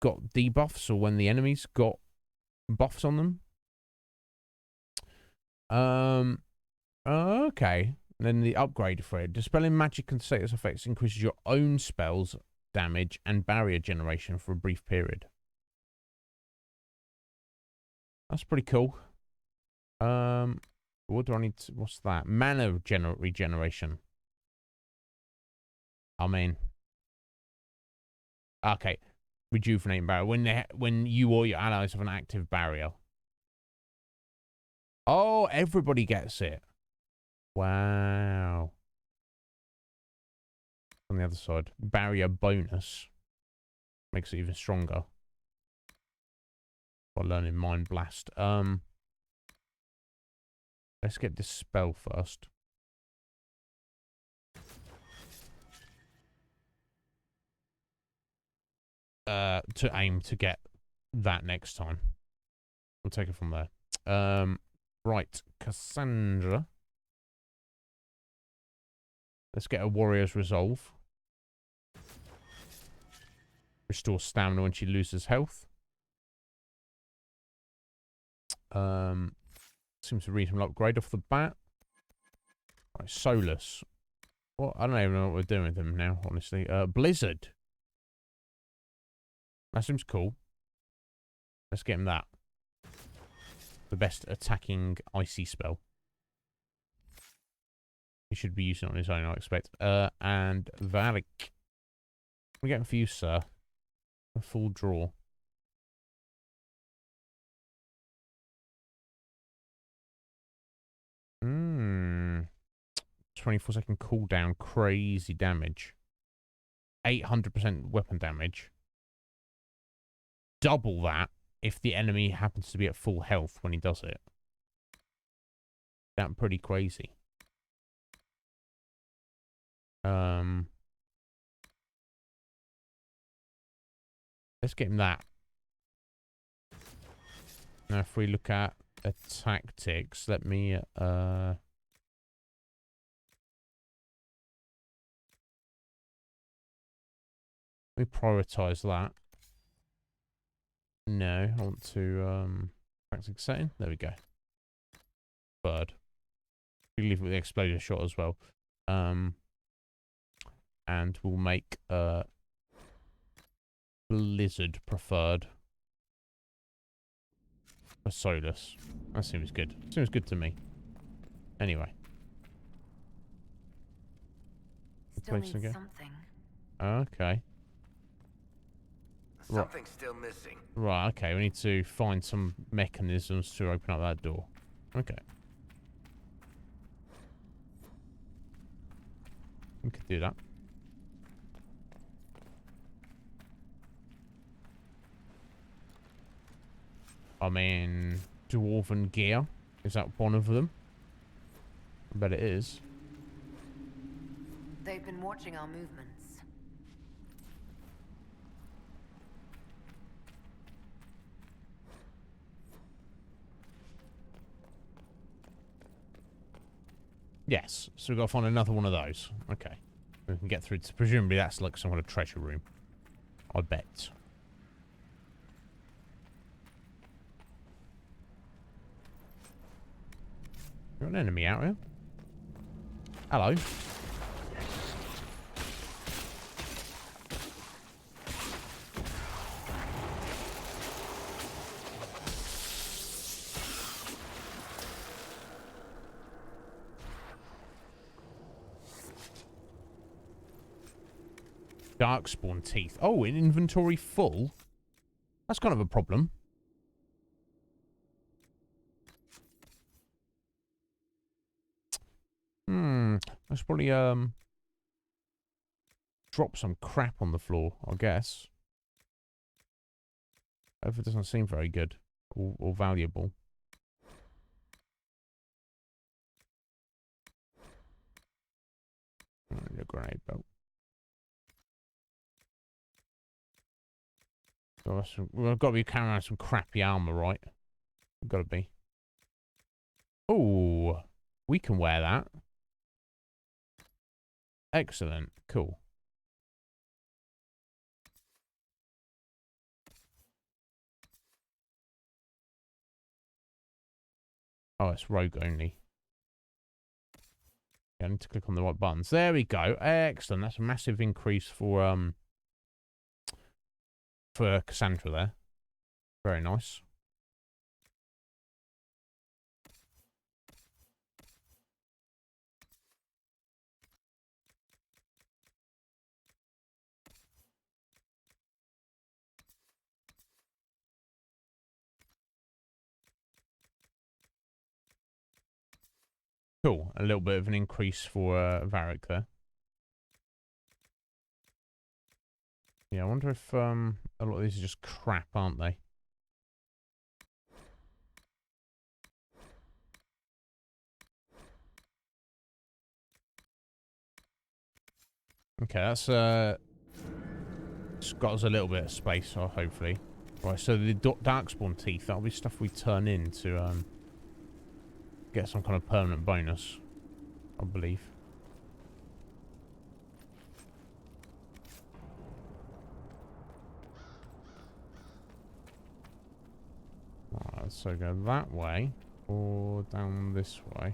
got debuffs or when the enemies got buffs on them. Okay. And then the upgrade for it. Dispelling magic and status effects increases your own spells, damage, and barrier generation for a brief period. That's pretty cool. What do I need to, what's that? Mana regeneration. I mean, okay. Rejuvenating barrier. When you or your allies have an active barrier. Oh, everybody gets it. Wow. On the other side, barrier bonus makes it even stronger. By learning Mind Blast. Let's get this spell first. To aim to get that next time. We'll take it from there. Right, Cassandra. Let's get a warrior's resolve. Restore stamina when she loses health. Seems a reasonable upgrade off the bat. Right, Solus. Well, I don't even know what we're doing with him now, honestly. Blizzard. That seems cool. Let's get him that. The best attacking icy spell. He should be using it on his own, I expect. And Valak. We're getting for you, sir. A full draw. 24-second cooldown, crazy damage. 800% weapon damage. Double that if the enemy happens to be at full health when he does it. That's pretty crazy. Let's get him that. Now if we look at tactics, let me prioritize that. No, I want to tactics setting. There we go. Bird. We leave it with the exploder shot as well. And we'll make Blizzard preferred for Solus. That seems good. Seems good to me. Anyway. Still need something. Okay. Something's still missing. Right, okay. We need to find some mechanisms to open up that door. Okay. We could do that. I mean, dwarven gear. Is that one of them? I bet it is. They've been watching our movements. Yes, so we've got to find another one of those. Okay. We can get through to... Presumably that's like some kind of treasure room. I bet. Got an enemy out here. Hello. Darkspawn teeth. Oh, in inventory full? That's kind of a problem. Let's probably drop some crap on the floor, I guess. If it doesn't seem very good or valuable. The grenade belt. So we've got to be carrying around some crappy armor, right? We've got to be. Oh, we can wear that. Excellent. Cool. Oh, it's rogue only. Yeah, I need to click on the right buttons. There we go. Excellent. That's a massive increase for Cassandra there. Very nice. Cool. A little bit of an increase for Varric there. Yeah, I wonder if a lot of these are just crap, aren't they? Okay, that's it's got us a little bit of space, hopefully. Right, so the Darkspawn teeth, that'll be stuff we turn in to get some kind of permanent bonus, I believe. Alright, so go that way or down this way.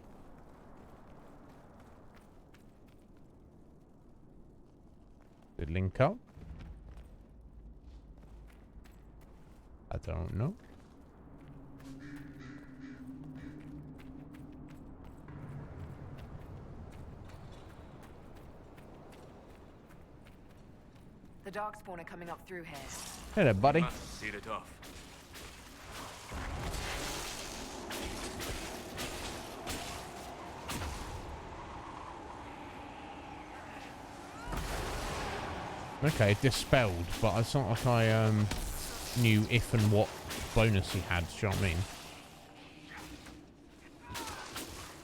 Did it link up? I don't know. The Darkspawn are coming up through here. Hey there, buddy. Must seal it off. Okay, dispelled, but it's not like I knew if and what bonus he had, do you know what I mean?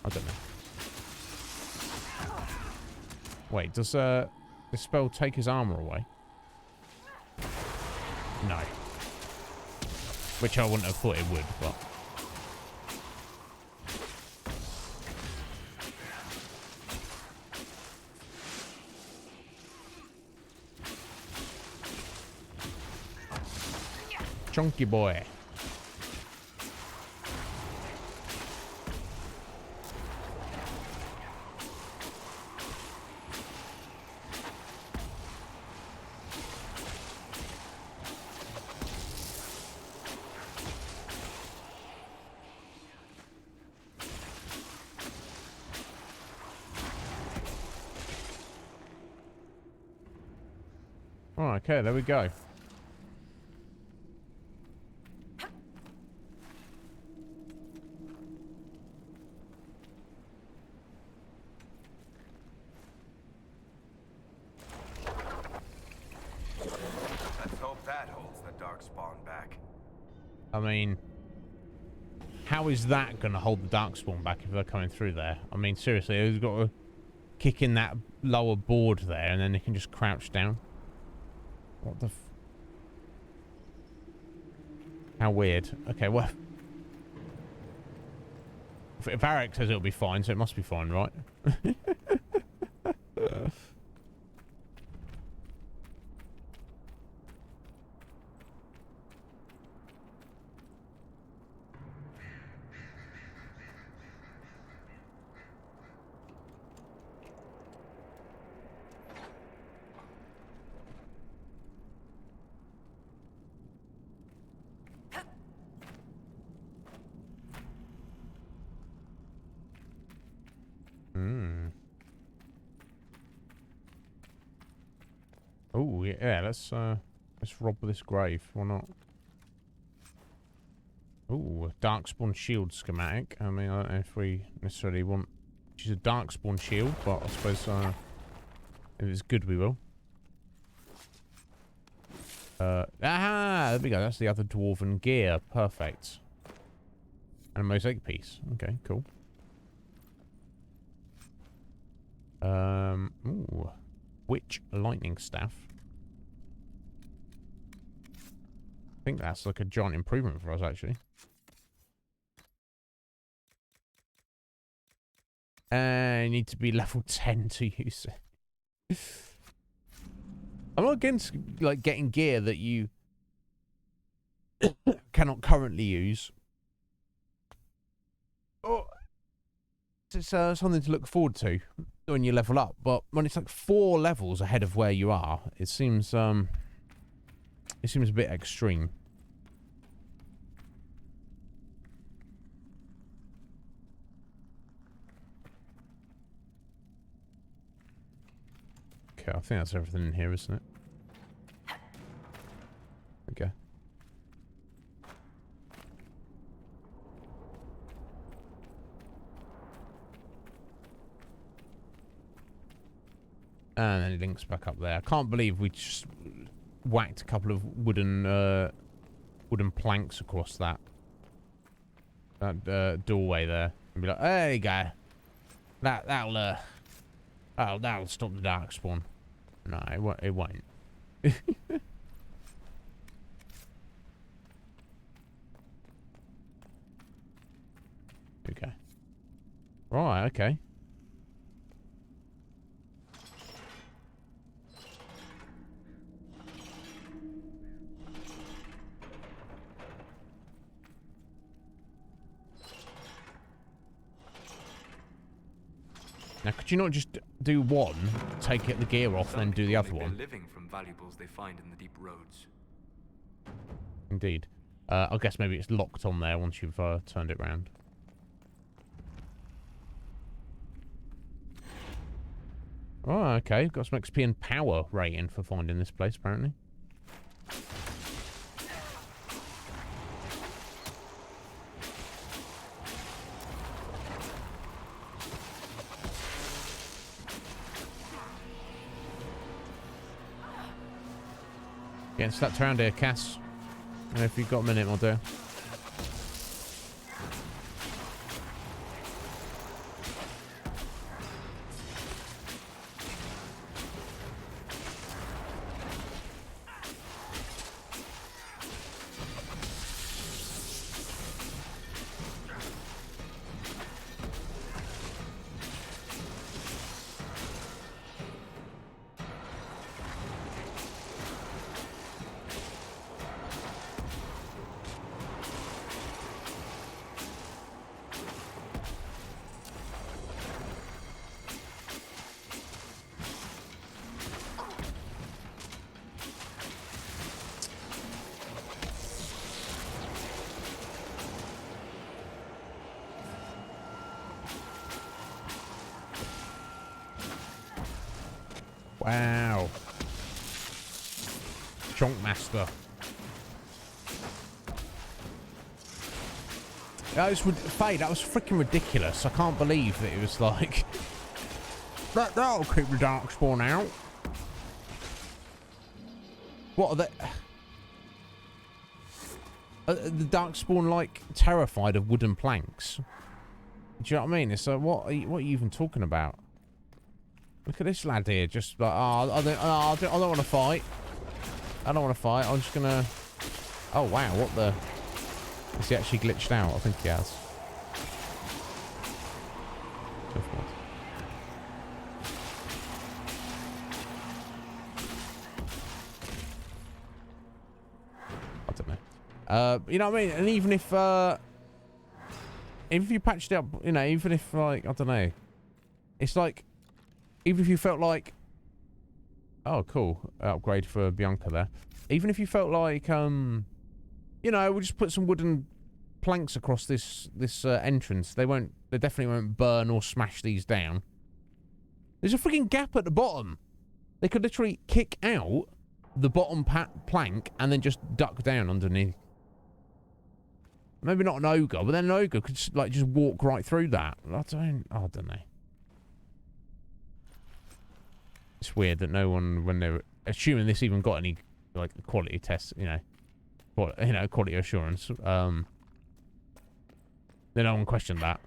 I don't know. Wait, does dispel take his armor away? No. Which I wouldn't have thought it would, but... Chunky boy. Oh, okay, there we go. Darkspawn back. I mean, how is that going to hold the Darkspawn back if they're coming through there? I mean, seriously, who's got to kick in that lower board there and then they can just crouch down? What the how weird. Okay, well, if Varric says it'll be fine, so it must be fine, right? Oh yeah, let's rob this grave. Why not? Oh, Darkspawn shield schematic. I mean, I don't know if we necessarily want to use a Darkspawn shield, but I suppose if it's good, we will. There we go. That's the other dwarven gear. Perfect. And a mosaic piece. Okay, cool. Ooh. Witch lightning staff. I think that's like a giant improvement for us, actually. You need to be level 10 to use it. I'm not against like getting gear that you cannot currently use. Oh, it's something to look forward to when you level up. But when it's like 4 levels ahead of where you are, it seems a bit extreme. Okay, I think that's everything in here, isn't it? Okay. And then it links back up there. I can't believe we just whacked a couple of wooden planks across that doorway there, and be like, "There you go. That'll stop the Darkspawn." No, it won't. Okay. Right. Okay. Now, could you not just do one, take the gear off, and then do the other one? They're living from valuables they find in the deep roads. Indeed. I guess maybe it's locked on there once you've turned it round. Oh, okay. Got some XP and power rating for finding this place, apparently. Getting slapped around here, Cass. And if you've got a minute, my dear. Wow. Chunk Master. That was Faye, that was freaking ridiculous. I can't believe that it was like that'll keep the Darkspawn out. What are they? the Darkspawn, like, terrified of wooden planks? Do you know what I mean? It's like, what are you even talking about? Look at this lad here, just like, I don't want to fight. I don't want to fight. I'm just gonna... Oh, wow, what the... Has he actually glitched out? I think he has. I don't know. You know what I mean? And even if you patched it up, you know, even if, like, I don't know. It's like, even if you felt like... Oh, cool. Upgrade for Bianca there. Even if you felt like, you know, we'll just put some wooden planks across this entrance. They definitely won't burn or smash these down. There's a freaking gap at the bottom. They could literally kick out the bottom plank and then just duck down underneath. Maybe not an ogre, but then an ogre could just, like, just walk right through that. I don't know. It's weird that no one, when they're assuming this even got any, like, quality tests, you know, quality assurance, then no one questioned that.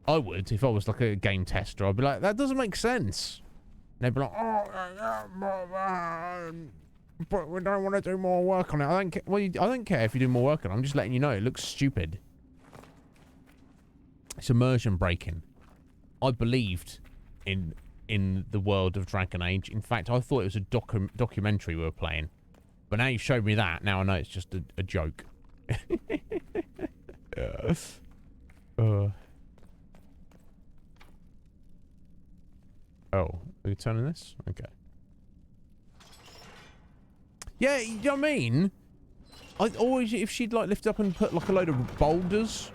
I would, if I was like a game tester. I'd be like, that doesn't make sense. And they'd be like, but we don't want to do more work on it. I don't care if you do more work on it. I'm just letting you know it looks stupid. It's immersion breaking. I believed in the world of Dragon Age. In fact, I thought it was a documentary we were playing. But now you've showed me that. Now I know it's just a joke. Oh, are we turning this? Okay. Yeah, you know what I mean? I'd always, if she'd like lift up and put like a load of boulders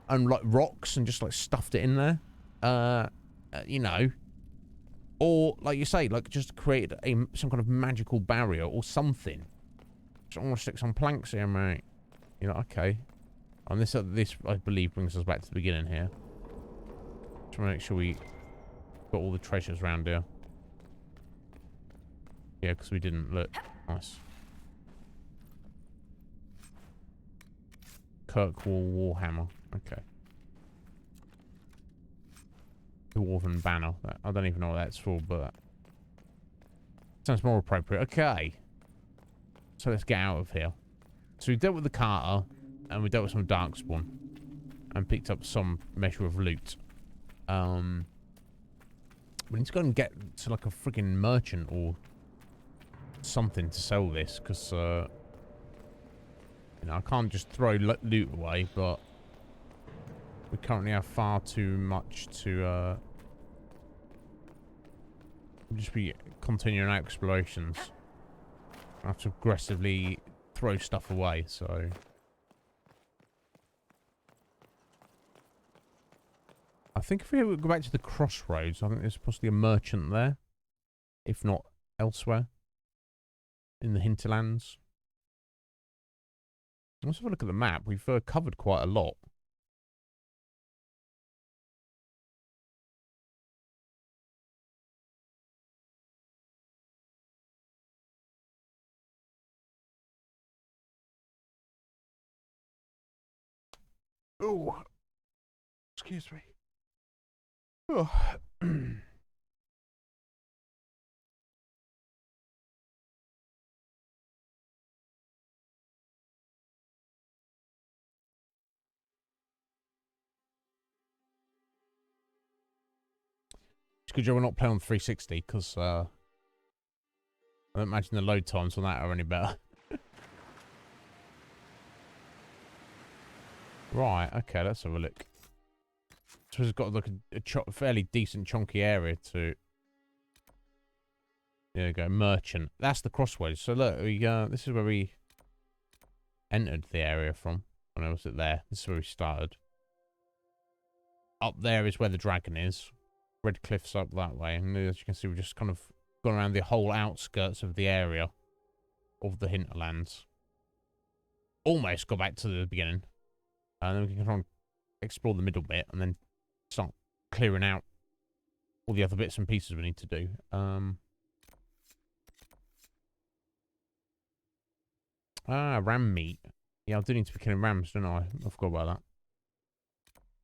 and like rocks and just like stuffed it in there, you know, or like you say, like just create some kind of magical barrier or something. Just want to stick some planks here, mate. You know, okay. And this I believe brings us back to the beginning here. Just want to make sure we got all the treasures around here. Yeah, because we didn't look. Nice. Kirkwall Warhammer. Okay. Dwarven Banner. I don't even know what that's for, but sounds more appropriate. Okay. So let's get out of here. So we dealt with the Carter, and we dealt with some Darkspawn, and picked up some measure of loot. We need to go and get to like a freaking merchant or something to sell this, because you know, I can't just throw loot away, but we currently have far too much to just be continuing our explorations. I have to aggressively throw stuff away, so I think if we go back to the crossroads, I think there's possibly a merchant there, if not elsewhere in the hinterlands. Let's have a look at the map. We've covered quite a lot. Oh, excuse me. Oh. It's good job we're not playing on 360, because I don't imagine the load times on that are any better. Right, okay, let's have a look. So we've got like a fairly decent chunky area to... There we go, merchant. That's the crossroads. So look, we this is where we entered the area from. When I was it there? This is where we started. Up there is where the dragon is. Red cliffs up that way. And as you can see, we've just kind of gone around the whole outskirts of the area of the hinterlands. Almost got back to the beginning. And then we can try and explore the middle bit and then start clearing out all the other bits and pieces we need to do. Ram meat. Yeah, I do need to be killing rams, don't I? I forgot about that.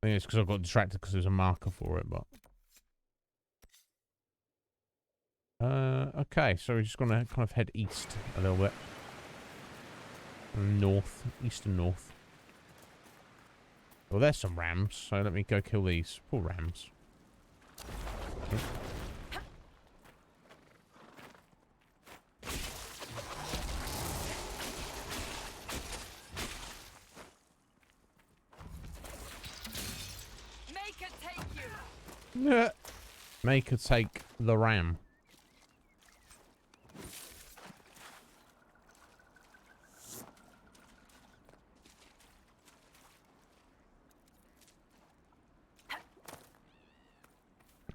I think it's because I got distracted because there's a marker for it, but... okay, so we're just going to kind of head east a little bit. North. East and north. Well, there's some rams, so let me go kill these. Poor rams. Make it take you. Make her take the ram.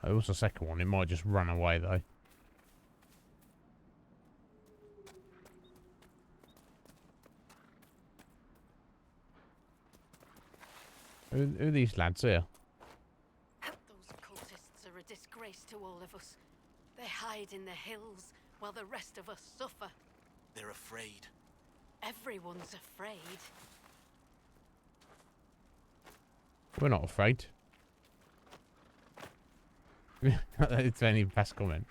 There was the second one. It might just run away though. Who are these lads here? Those cultists are a disgrace to all of us. They hide in the hills while the rest of us suffer. They're afraid. Everyone's afraid. We're not afraid. It's any past comment.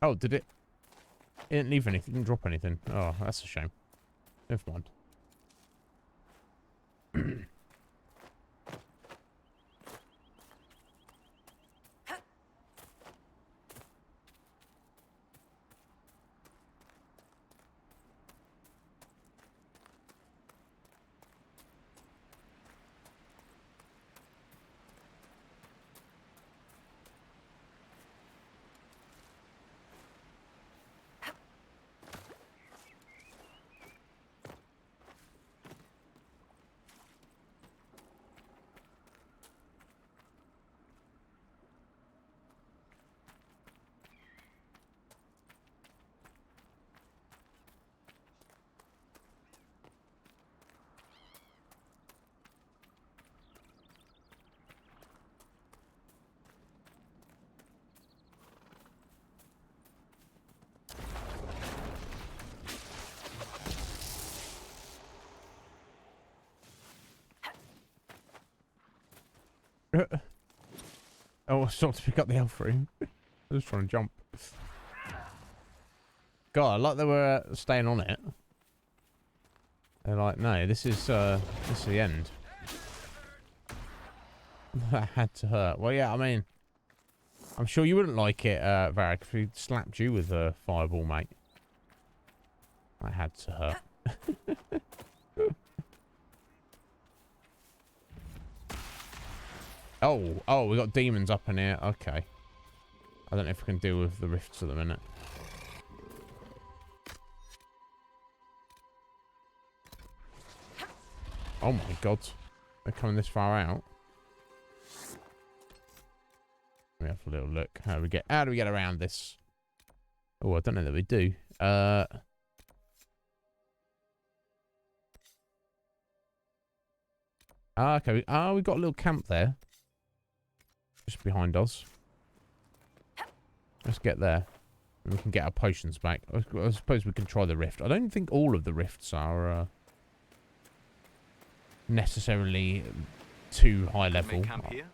Oh, did it? It didn't leave anything. It didn't drop anything. Oh, that's a shame. Never mind. Oh, I stopped to pick up the health room. I was trying to jump. God, I like they were staying on it. They're like, no, this is the end. That had to hurt. Well, yeah, I mean, I'm sure you wouldn't like it, Varric, if he slapped you with a fireball, mate. That had to hurt. Oh, we got demons up in here. Okay. I don't know if we can deal with the rifts at the minute. Oh my god. They're coming this far out. Let me have a little look. How do we get around this? Oh, I don't know that we do. Okay. We got a little camp there. Just behind us. Let's get there. And we can get our potions back. I suppose we can try the rift. I don't think all of the rifts are necessarily too high level. Make camp here?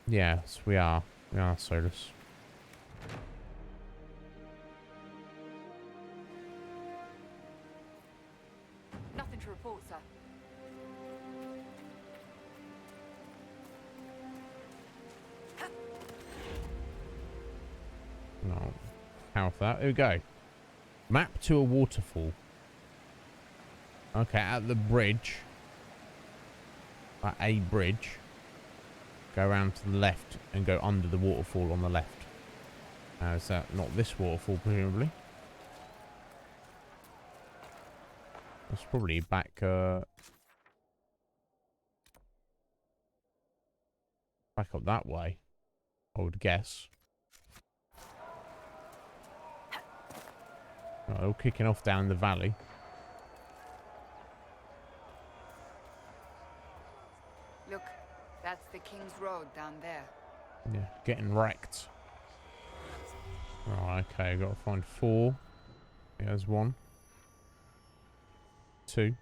Yes, we are. We are, Solus. Nothing to report, sir. No. Power for that. Here we go. Map to a waterfall. Okay, at the bridge. At a bridge. Go around to the left and go under the waterfall on the left. Is that not this waterfall, presumably? That's probably back, back up that way, I would guess. Right, all kicking off down the valley. Look, that's the King's Road down there. Yeah, getting wrecked. Right, okay, I've got to find 4. There's 1. 2.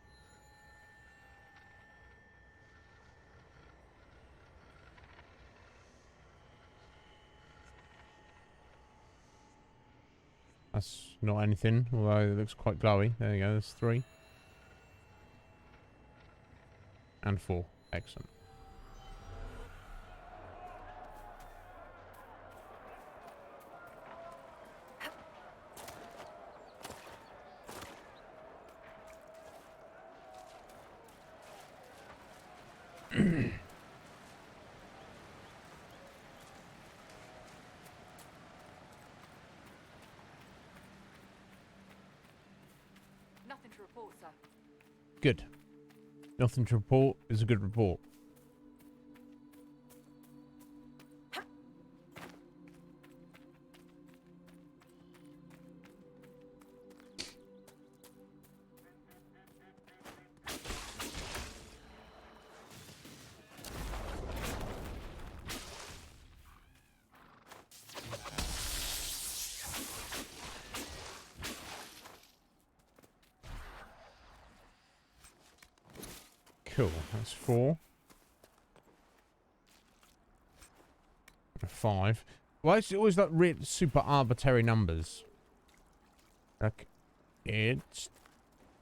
That's not anything, although it looks quite glowy. There you go, there's 3. And 4. Excellent. Nothing to report, sir. Good. Nothing to report is a good report. Cool, that's 4. 5. Why is it always like super arbitrary numbers? Like, it's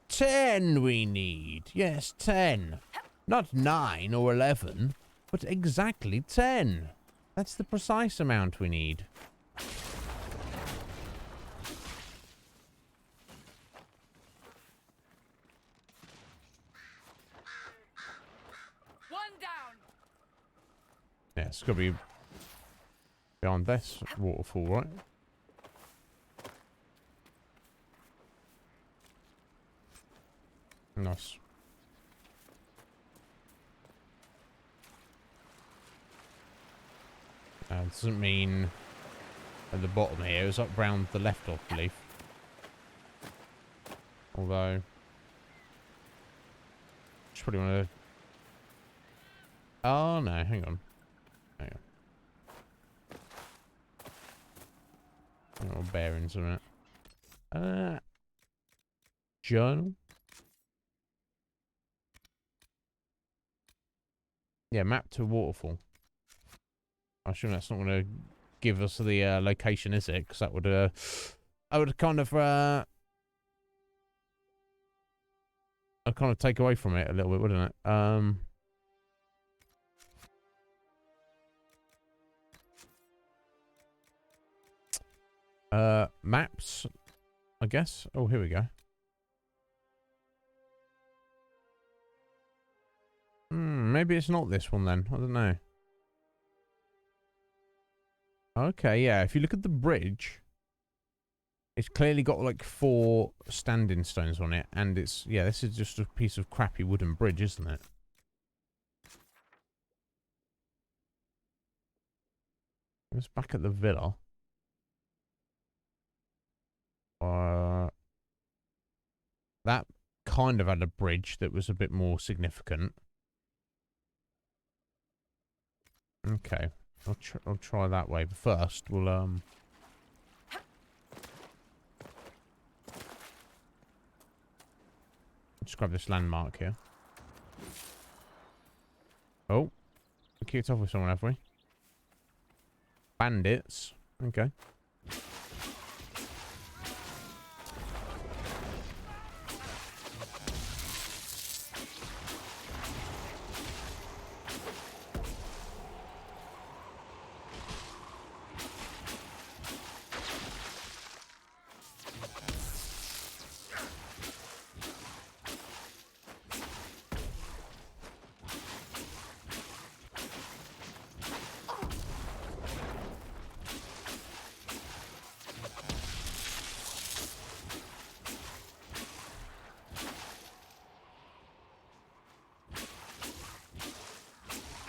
10 we need. Yes, 10. Not 9 or 11, but exactly 10. That's the precise amount we need. Yeah, it's got to be beyond this waterfall, right? Nice. Doesn't mean at the bottom here. It's up round the left, I believe. Although, just probably want to. Oh no, hang on. Hang on. Little bearings on it. Journal. Yeah, map to waterfall. I assume that's not going to give us the location, is it? Because that would I would kind of I'd kind of take away from it a little bit, wouldn't it? Maps, I guess. Oh, here we go. Maybe it's not this one then. I don't know. Okay, yeah. If you look at the bridge, it's clearly got like 4 standing stones on it, and it's this is just a piece of crappy wooden bridge, isn't it? It's back at the villa. That kind of had a bridge that was a bit more significant. Okay, I'll try that way, but first we'll just grab this landmark here. Oh, we kicked off with someone, have we? Bandits. Okay.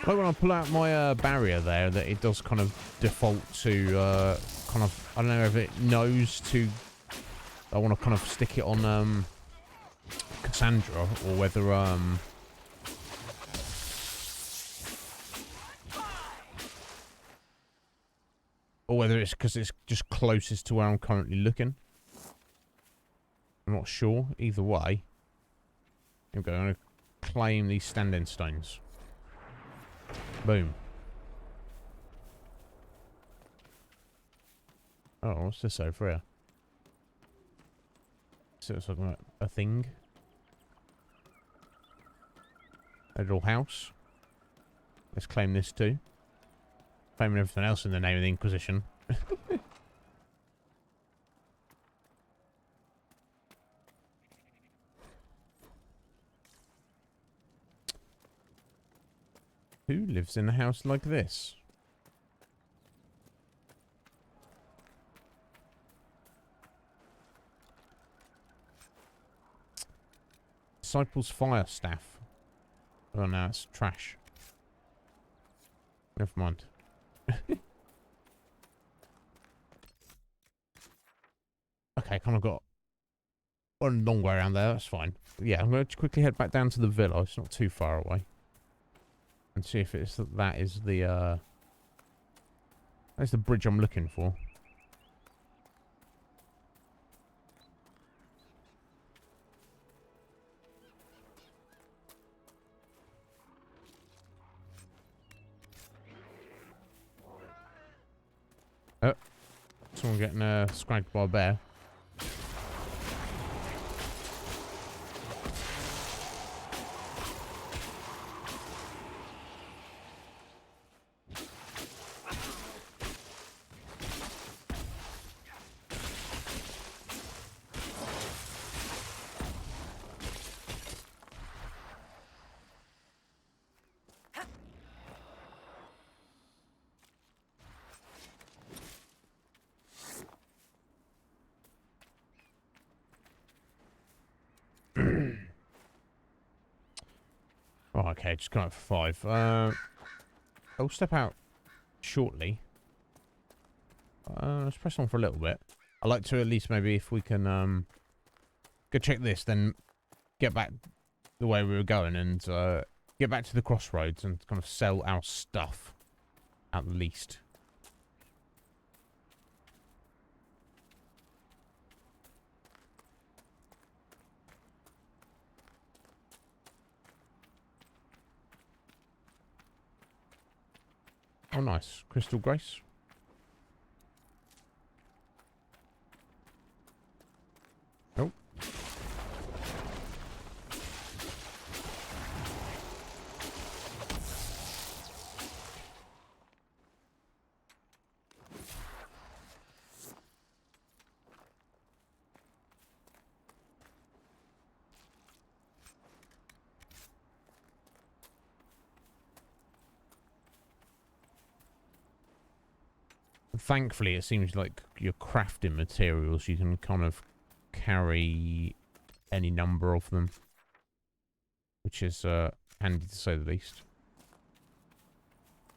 Like when I pull out my barrier there, that it does kind of default to kind of, I don't know if it knows to, I want to kind of stick it on Cassandra, or whether or whether it's because it's just closest to where I'm currently looking. I'm not sure. Either way. Here we go. I'm going to claim these standing stones. Boom. Oh, what's this over here? So it's like a thing. A little house. Let's claim this too. Claiming everything else in the name of the Inquisition. Who lives in a house like this? Disciples fire staff. Oh no, it's trash. Never mind. Okay, kind of got a long way around there. That's fine. Yeah, I'm going to quickly head back down to the villa. It's not too far away. And see if it's that is the that's the bridge I'm looking for. Oh, someone getting scragged by a bear. Oh, okay, just going up for 5. I'll step out shortly. Let's press on for a little bit. I'd like to at least maybe if we can go check this, then get back the way we were going and get back to the crossroads and kind of sell our stuff at least. Oh, nice. Crystal Grace. Oh. Thankfully, it seems like your crafting materials, you can kind of carry any number of them, which is handy to say the least.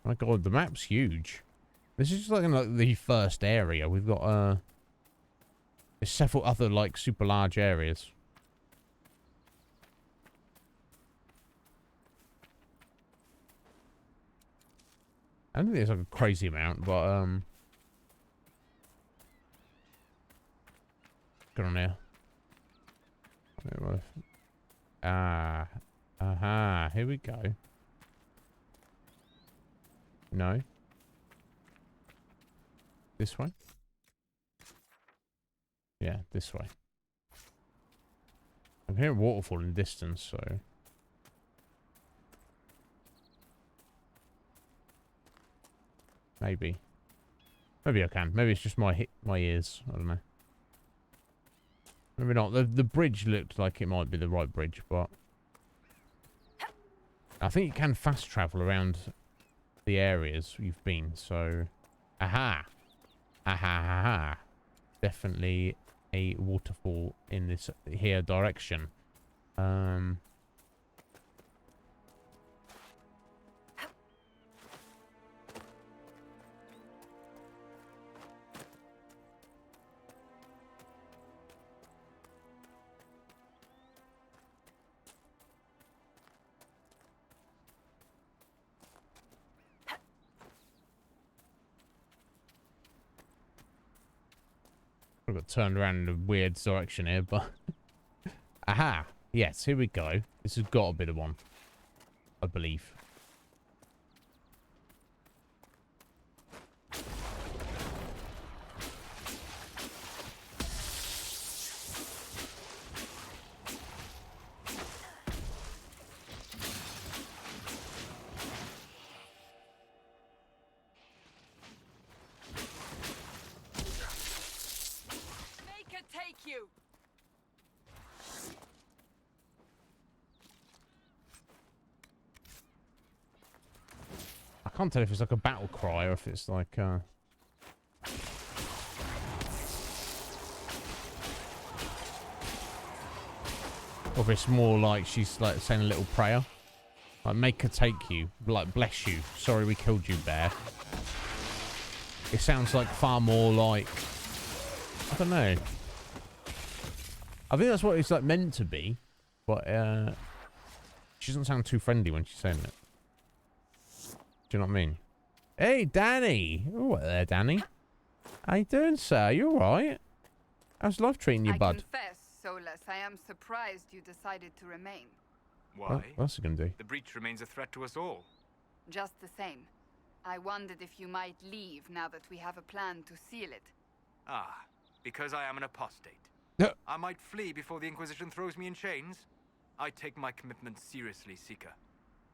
My god, the map's huge. This is just like the first area. We've got there's several other like super large areas. I don't think there's like a crazy amount, but good on here. Aha, here we go. No. This way? Yeah, this way. I'm hearing waterfall in the distance, so... Maybe. Maybe I can. Maybe it's just my ears. I don't know. Maybe not. The bridge looked like it might be the right bridge, but... I think you can fast travel around the areas you've been, so... Aha! Aha, aha. Definitely a waterfall in this here direction. got turned around in a weird direction here, but... Aha! Yes, here we go. This has got a bit of one. I believe. Make it take you! I can't tell if it's like a battle cry or if it's like, or if it's more like she's like saying a little prayer. Like, make her take you. Like, bless you. Sorry we killed you, bear. It sounds like far more like... I don't know. I think that's what it's like meant to be. But, she doesn't sound too friendly when she's saying it. Do you know what I mean? Hey, Danny. All right there, Danny. How you doing, sir? You all right? How's life treating you, I bud? confess, Solus, I am surprised you decided to remain. Why? What's it gonna do? The breach remains a threat to us all. Just the same. I wondered if you might leave now that we have a plan to seal it. Ah, because I am an apostate. Yeah. I might flee before the Inquisition throws me in chains. I take my commitment seriously, Seeker.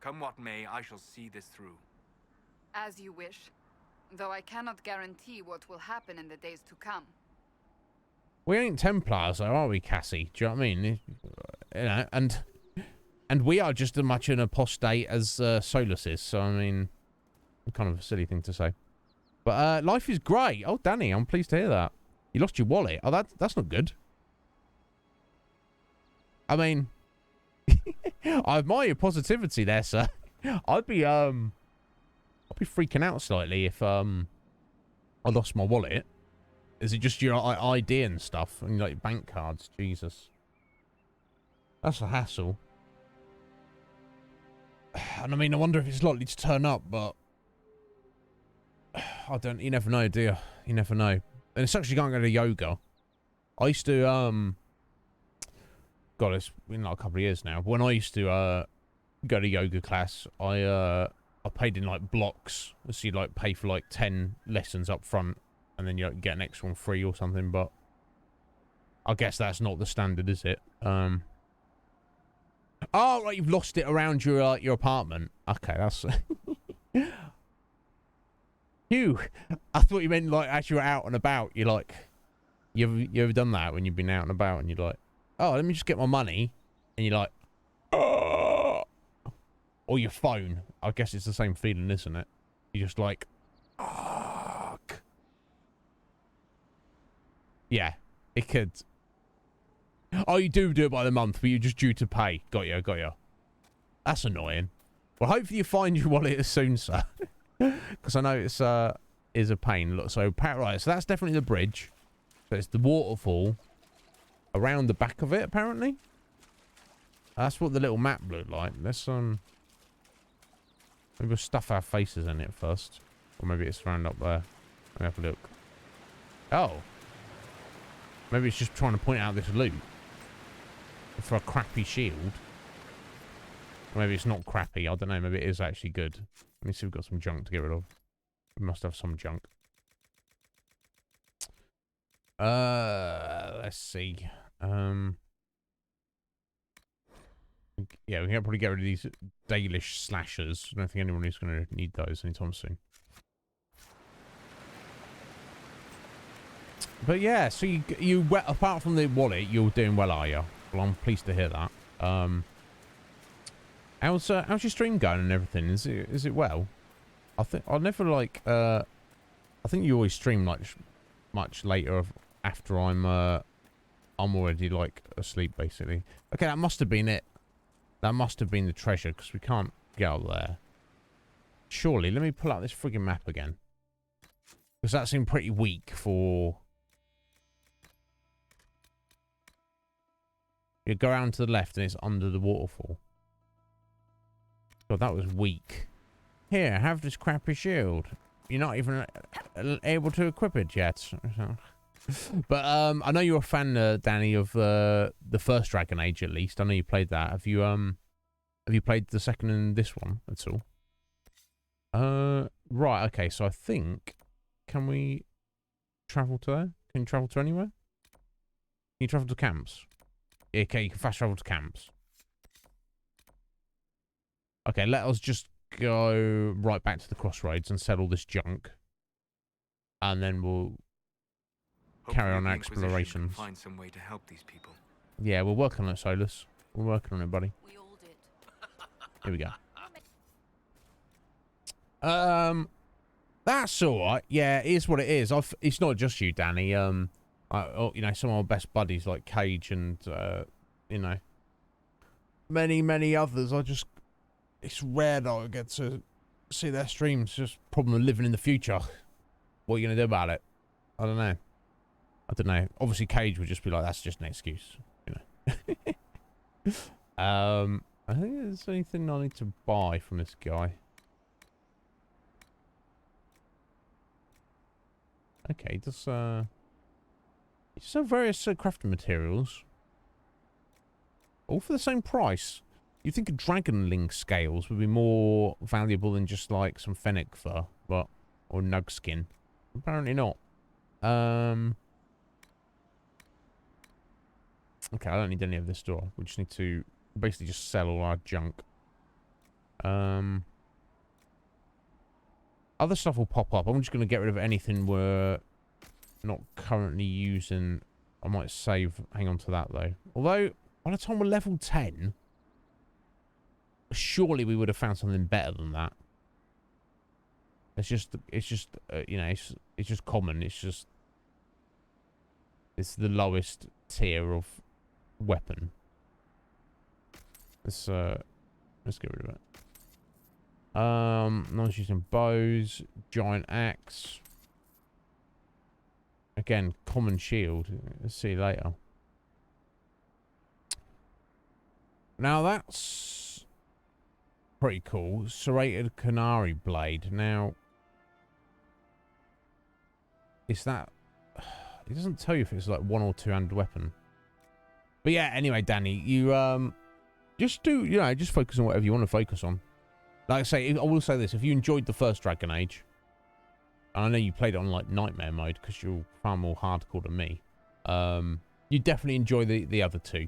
Come what may, I shall see this through. As you wish. Though I cannot guarantee what will happen in the days to come. We ain't Templars, though, are we, Cassie? Do you know what I mean? You know, and we are just as much an apostate as Solus is. So, I mean, kind of a silly thing to say. But life is great. Oh, Danny, I'm pleased to hear that. You lost your wallet. Oh, that's not good. I mean, I admire your positivity there, sir. I'd be freaking out slightly if I lost my wallet. Is it just your ID and stuff and like bank cards? Jesus, that's a hassle. And I mean, I wonder if it's likely to turn up, but I don't. You never know, do you? You never know. And it's actually can't go to yoga. I used to God, it's been like a couple of years now. When I used to go to yoga class, I paid in like blocks. So you like pay for like 10 lessons up front, and then you like, get an extra one free or something. But I guess that's not the standard, is it? Oh, right, you've lost it around your apartment. Okay, that's. Phew. I thought you meant like as you were out and about. You're like, you ever done that when you've been out and about and you're like, oh, let me just get my money, and you're like, oh. Or your phone. I guess it's the same feeling, isn't it? You're just like, fuck. Yeah, it could. Oh, you do it by the month, but you're just due to pay. Got you. That's annoying. Well, hopefully you find your wallet soon, sir. Because I know it's is a pain. Look, so right, so that's definitely the bridge. So it's the waterfall around the back of it, apparently. That's what the little map looked like. Let's maybe we'll stuff our faces in it first, or maybe it's around up there. Let me have a look. Oh, maybe it's just trying to point out this loot for a crappy shield. Or maybe it's not crappy. I don't know. Maybe it is actually good. Let me see if we've got some junk to get rid of. We must have some junk. Let's see. Yeah, we can probably get rid of these Dalish slashers. I don't think anyone is going to need those anytime soon. But yeah, so you apart from the wallet, you're doing well, are you? Well, I'm pleased to hear that. How's your stream going and everything? Is it well? I think I never like. I think you always stream like much later after I'm already like asleep basically. Okay, that must have been it. That must have been the treasure because we can't get up there. Surely, let me pull out this friggin' map again because that seemed pretty weak for. You go around to the left and it's under the waterfall. God, that was weak. Here, have this crappy shield. You're not even able to equip it yet. But I know you're a fan, Danny, of the first Dragon Age at least. I know you played that. Have you played the second and this one at all? Right. Okay. So I think, can we travel to there? Can you travel to anywhere? Can you travel to camps? Yeah, okay, you can fast travel to camps. Okay, let us just go right back to the crossroads and sell all this junk, and then we'll carry on our explorations. Find some way to help these people. Yeah, we're working on it, Solus. We're working on it, buddy. We all did. Here we go. That's all right. Yeah, it is what it is. It's not just you, Danny. You know, some of our best buddies like Cage and you know, many others. It's rare that I get to see their streams. Just problem of living in the future. What are you gonna do about it? I don't know. Obviously, Cage would just be like, that's just an excuse, you know. I think there's anything I need to buy from this guy. Okay, does sell various crafting materials, all for the same price. You think a dragonling scales would be more valuable than just like some fennec fur, or nug skin? Apparently not. Okay, I don't need any of this store. We just need to basically just sell all our junk. Other stuff will pop up. I'm just going to get rid of anything we're not currently using. I might save. Hang on to that, though. Although, by the time we're level 10, surely we would have found something better than that. It's just you know, it's just common. It's the lowest tier of weapon. Let's get rid of it. Not using bows, giant axe. Again, common shield. Let's see you later. Now that's pretty cool. Serrated canary blade. Now, is that? It doesn't tell you if it's like one or two-handed weapon. But yeah, anyway, Danny, you just do, you know, just focus on whatever you want to focus on. Like I say, I will say this: if you enjoyed the first Dragon Age, and I know you played it on like nightmare mode because you're far more hardcore than me, you definitely enjoy the other two.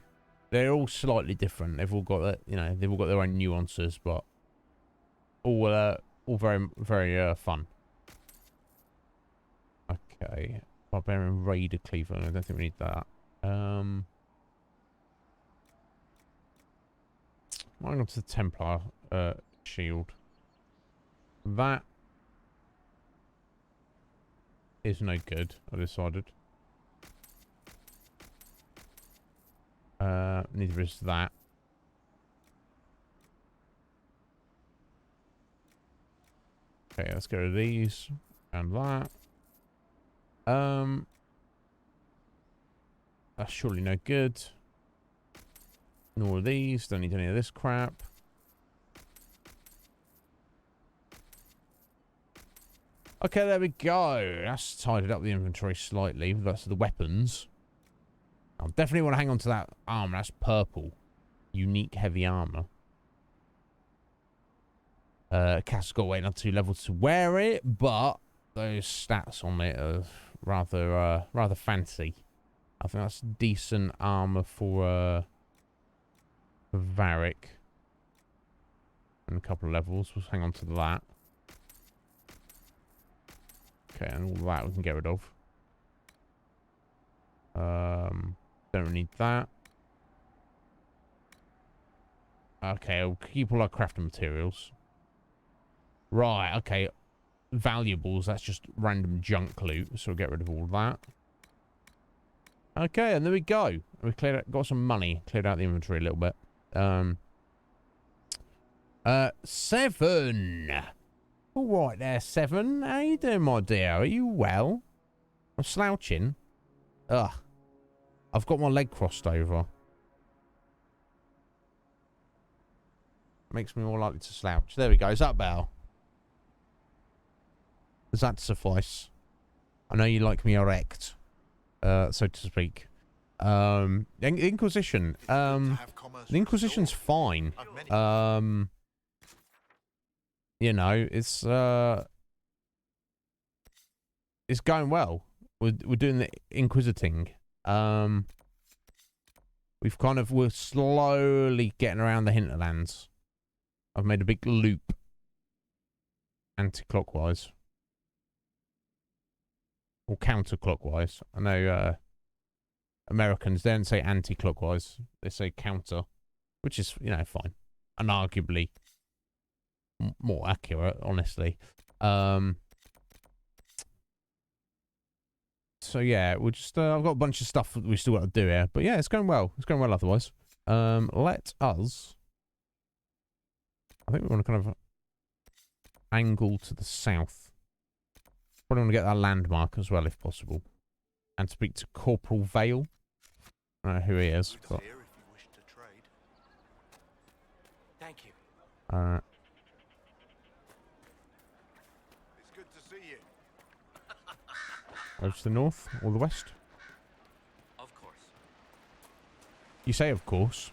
They're all slightly different. They've all got, you know, they've all got their own nuances, but all very fun. Okay, Barbarian Raider Cleaver. I don't think we need that. Going on to the Templar shield. That is no good, I decided. Neither is that. Okay, let's go to these and that. That's surely no good. Nor of these. Don't need any of this crap. Okay, there we go. That's tidied up the inventory slightly. That's the weapons. I definitely want to hang on to that armor. That's purple. Unique heavy armor. Cass got to wait until 2 levels to wear it, but those stats on it are rather fancy. I think that's decent armor for Varric. And a couple of levels. We'll hang on to that. Okay, and all that we can get rid of. Don't need that. Okay, I'll keep all our crafting materials. Right, okay. Valuables, that's just random junk loot, so we'll get rid of all that. Okay, and there we go. We got some money, cleared out the inventory a little bit. 7. All right there, 7. How you doing, my dear? Are you well? I'm slouching. Ugh. I've got my leg crossed over. Makes me more likely to slouch. There we go. Is that better? Does that suffice? I know you like me erect. so to speak. Inquisition. The Inquisition's fine. You know, it's going well. We're doing the inquisiting. We're slowly getting around the hinterlands. I've made a big loop anti-clockwise. Or counterclockwise. I know Americans don't say anti-clockwise. They say counter. Which is, you know, fine. And arguably more accurate, honestly. So yeah, we'll just I've got a bunch of stuff that we still got to do here. But yeah, it's going well. It's going well otherwise. Let us, I think we want to kind of angle to the south. Probably want to get that landmark as well if possible. And speak to Corporal Vale. I don't know who he is, but Thank you. It's good to see you. over to the north or the west. Of course. You say of course,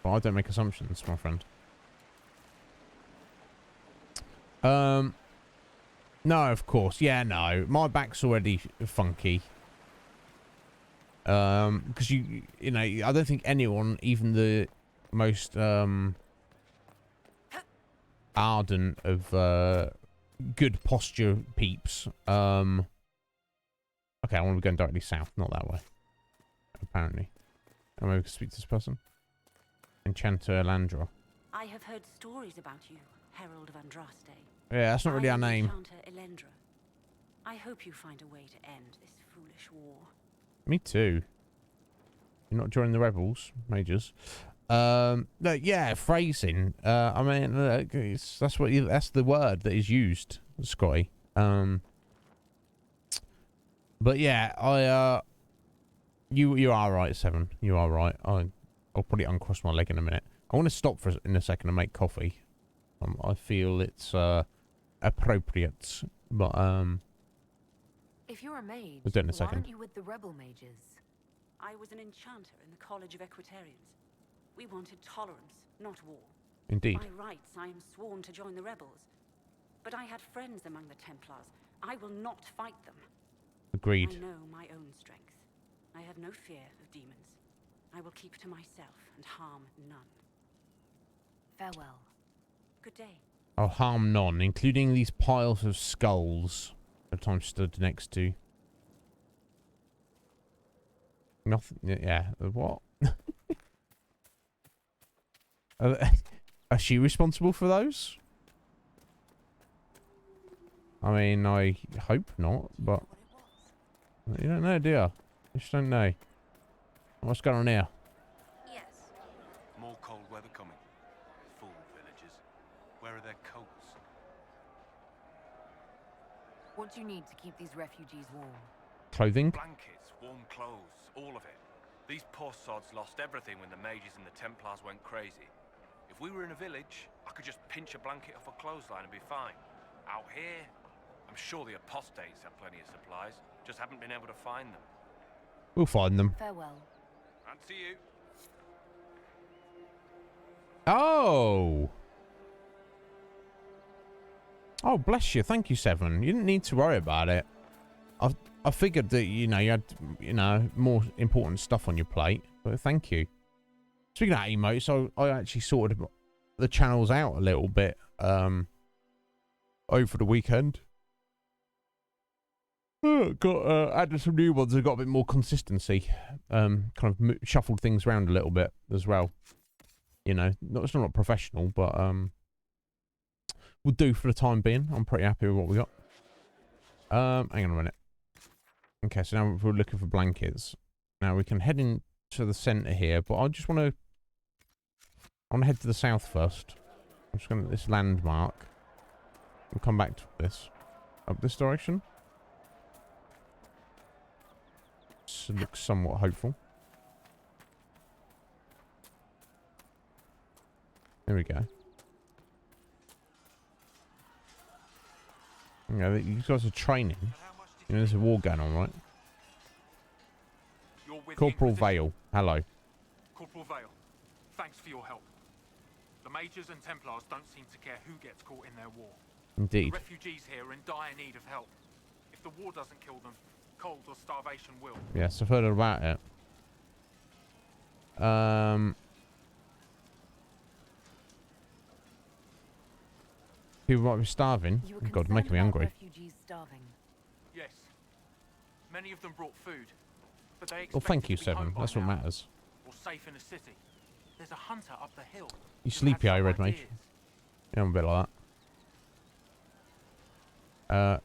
but I don't make assumptions, my friend. No, of course. Yeah, no. My back's already funky. Because you know, I don't think anyone, even the most ardent of good posture peeps. Okay, I want to be going directly south, not that way. Apparently. And maybe we can speak to this person. Enchanter Elandra. I have heard stories about you, Herald of Andraste. Yeah, that's not really our name. Enchanter Elendra. I hope you find a way to end this foolish war. Me too. You're not joining the rebels, majors. No, yeah, phrasing. I mean, that's the word that is used, Scotty. But yeah, you are right, Seven. You are right. I'll probably uncross my leg in a minute. I want to stop in a second and make coffee. I feel it's appropriate, but If you're a mage, we'll do it in a why second. aren't you with the rebel mages? I was an enchanter in the College of Equitarians. We wanted tolerance, not war. Indeed. By rights, I am sworn to join the rebels. But I had friends among the Templars. I will not fight them. Agreed. I know my own strength. I have no fear of demons. I will keep to myself and harm none. Farewell. Good day. I'll harm none, including these piles of skulls that I'm stood next to. Nothing. Yeah. What? Is she responsible for those? I mean, I hope not, but you don't know, do you? You just don't know. What's going on here? Yes. More cold weather coming. Fool villagers. Where are their coats? What do you need to keep these refugees warm? Clothing? Blankets, warm clothes, all of it. These poor sods lost everything when the mages and the Templars went crazy. If we were in a village, I could just pinch a blanket off a clothesline and be fine. Out here, I'm sure the apostates have plenty of supplies, just haven't been able to find them. We'll find them. Farewell. And to you. Oh! Oh, bless you. Thank you, Seven. You didn't need to worry about it. I figured that, you know, you had, you know, more important stuff on your plate. But thank you. Speaking of emotes, I actually sorted the channels out a little bit over the weekend. Got added some new ones and got a bit more consistency. Kind of shuffled things around a little bit as well. You know, it's not professional, but we'll do for the time being. I'm pretty happy with what we got. Hang on a minute. Okay, so now we're looking for blankets. Now we can head into the centre here, but I just want to head to the south first. I'm just going to this landmark. We'll come back to this. Up this direction. This looks somewhat hopeful. There we go. You know, you guys are training. You know, there's a war going on, right? Corporal Inquisition. Vale. Hello. Corporal Vale, thanks for your help. The Mages and Templars don't seem to care who gets caught in their war. Indeed. The refugees here are in dire need of help. If the war doesn't kill them, cold or starvation will. Yes, I've heard about it. People might be starving. You Oh, were God, concerned making me about hungry. refugees starving. Yes. Many of them brought food, but they Well, thank expected you, to be home Seven. by That's what now, matters. or safe in a city. There's a hunter up the hill. You who sleepy, has I some read, mate. ideas. Yeah, I'm a bit like that.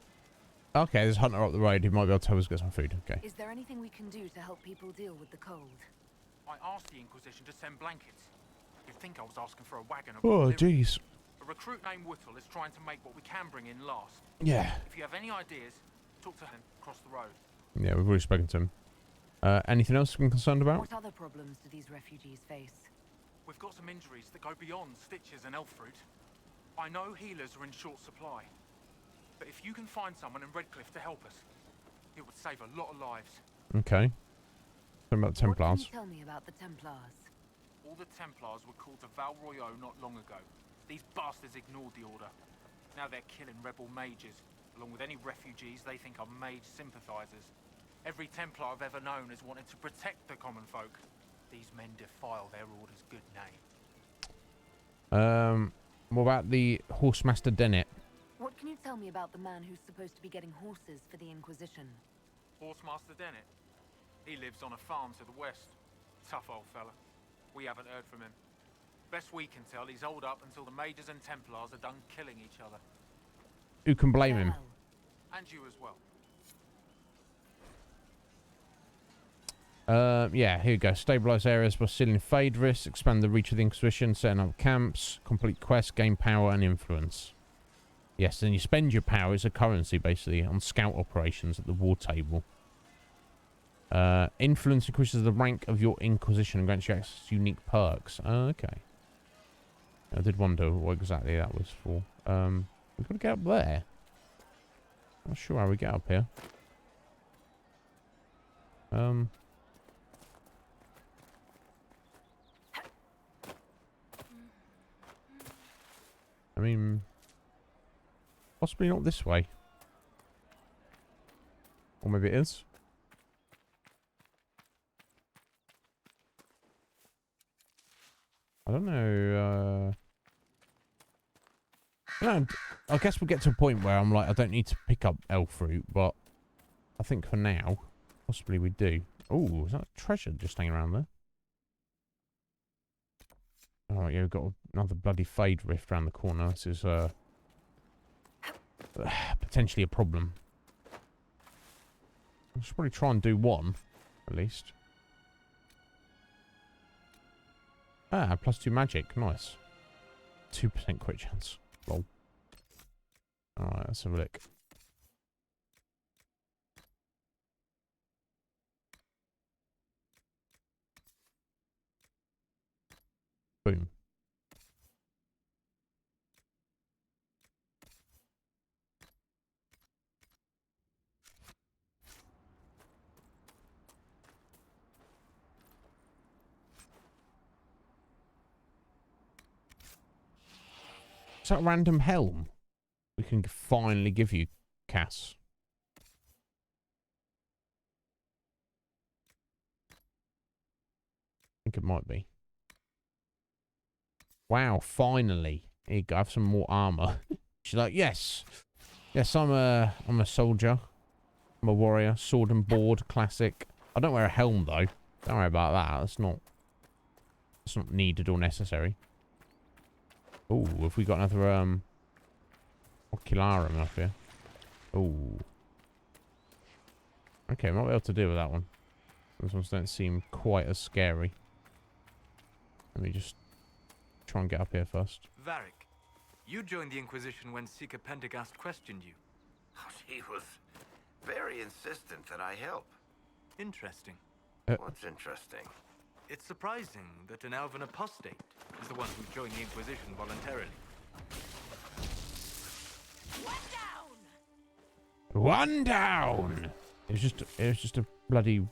Okay, there's a hunter up the road. He might be able to tell us to get some food. Okay. Is there anything we can do to help people deal with the cold? I asked the Inquisition to send blankets. You'd think I was asking for a wagon of Oh, delivery. jeez. A recruit named Whittle is trying to make what we can bring in last. Yeah. If you have any ideas, talk to him across the road. Yeah, we've already spoken to him. Anything else we're concerned about? What other problems do these refugees face? We've got some injuries that go beyond stitches and elf fruit. I know healers are in short supply. But if you can find someone in Redcliffe to help us, it would save a lot of lives. Okay. Something about the What can Templars. you tell me about the Templars? All the Templars were called to Val Royeaux not long ago. These bastards ignored the order. Now they're killing rebel mages, along with any refugees they think are mage sympathizers. Every Templar I've ever known has wanted to protect the common folk. These men defile their order's good name. What about the Horsemaster Dennett? What can you tell me about the man who's supposed to be getting horses for the Inquisition? Horsemaster Dennett. He lives on a farm to the west. Tough old fella. We haven't heard from him. Best we can tell, he's holed up until the Mages and Templars are done killing each other. Who can blame him? Farewell. And you as well. Yeah, here you go. Stabilize areas by sealing fade risks, expand the reach of the Inquisition, setting up camps, complete quests, gain power and influence. Yes, and you spend your power as a currency, basically, on scout operations at the war table. Influence increases the rank of your Inquisition and grants you access to unique perks. Okay. I did wonder what exactly that was for. We've got to get up there. Not sure how we get up here. I mean, possibly not this way. Or maybe it is. I don't know. I guess we'll get to a point where I'm like, I don't need to pick up elf fruit, but I think for now, possibly we do. Oh, is that treasure just hanging around there? Oh, yeah, we've got another bloody fade rift around the corner. This is potentially a problem. I should probably try and do one, at least. Ah, +2 magic. Nice. 2% crit chance. Lol. Alright, let's have a look. Boom. Is that a random helm? We can finally give you, Cass. I think it might be. Wow, finally. Here you go, have some more armor. She's like, yes. Yes, I'm a soldier. I'm a warrior. Sword and board, classic. I don't wear a helm though. Don't worry about that. That's not needed or necessary. Oh, have we got another ocularum up here? Oh. Okay, might be able to deal with that one. Those ones don't seem quite as scary. Let me just try and get up here first. Varric, you joined the Inquisition when Seeker Pendergast questioned you. He was very insistent that I help. Interesting. What's interesting? It's surprising that an elven apostate is the one who joined the Inquisition voluntarily. One down! It was just a bloody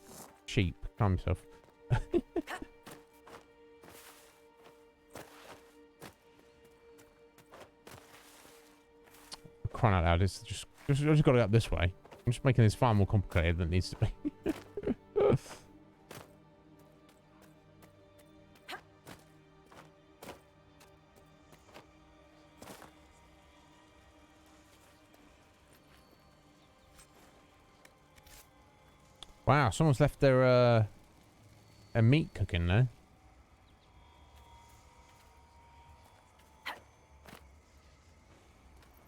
Cheap. Calm yourself. Crying out loud, it's just got to go up this way. I'm just making this far more complicated than it needs to be. Wow, someone's left their meat cooking there.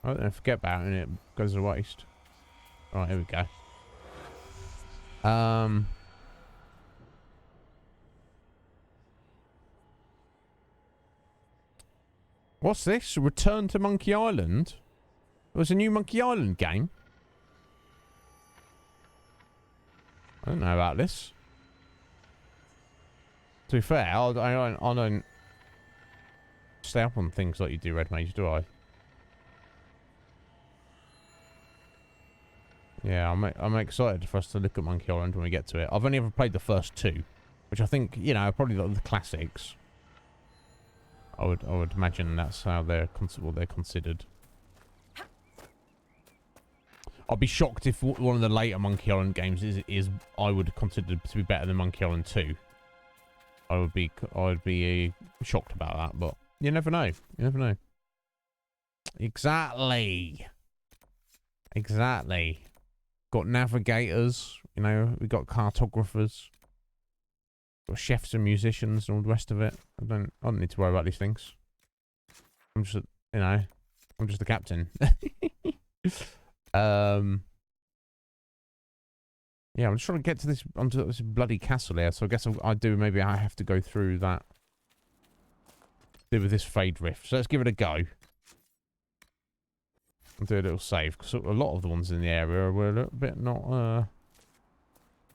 Oh, don't forget about it and it goes to waste. Alright, here we go. What's this? Return to Monkey Island? There's a new Monkey Island game? I don't know about this. To be fair, I don't stay up on things like you do, Red Mage, do I? Yeah, I'm excited for us to look at Monkey Island when we get to it. I've only ever played the first two, which I think, you know, are probably like the classics. I would imagine that's how they're considered. I'd be shocked if one of the later Monkey Island games is I would consider to be better than Monkey Island 2. I would be shocked about that, but you never know. You never know. Exactly. Got navigators, you know, we got cartographers, got chefs and musicians and all the rest of it. I don't need to worry about these things. I'm just, you know, I'm just the captain. Yeah, I'm just trying to get to onto this bloody castle here, so I guess maybe I have to go through that. Do with this Fade Rift. So let's give it a go. And do a little save, because a lot of the ones in the area were a little bit not, a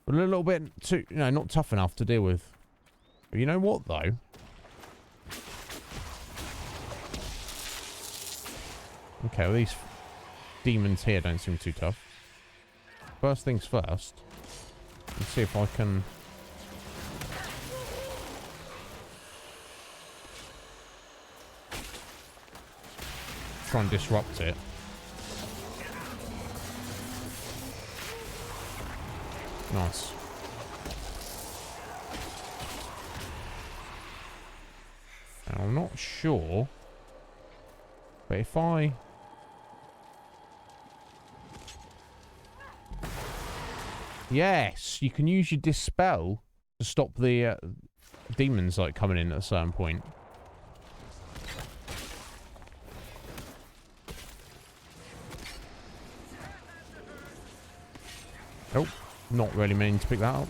little bit too, you know, not tough enough to deal with. But you know what, though? Okay, well, these demons here don't seem too tough. First things first. Let's see if I can... try and disrupt it. Nice. Now, I'm not sure, but if I... Yes, you can use your Dispel to stop the demons like coming in at a certain point. Oh, not really meaning to pick that up.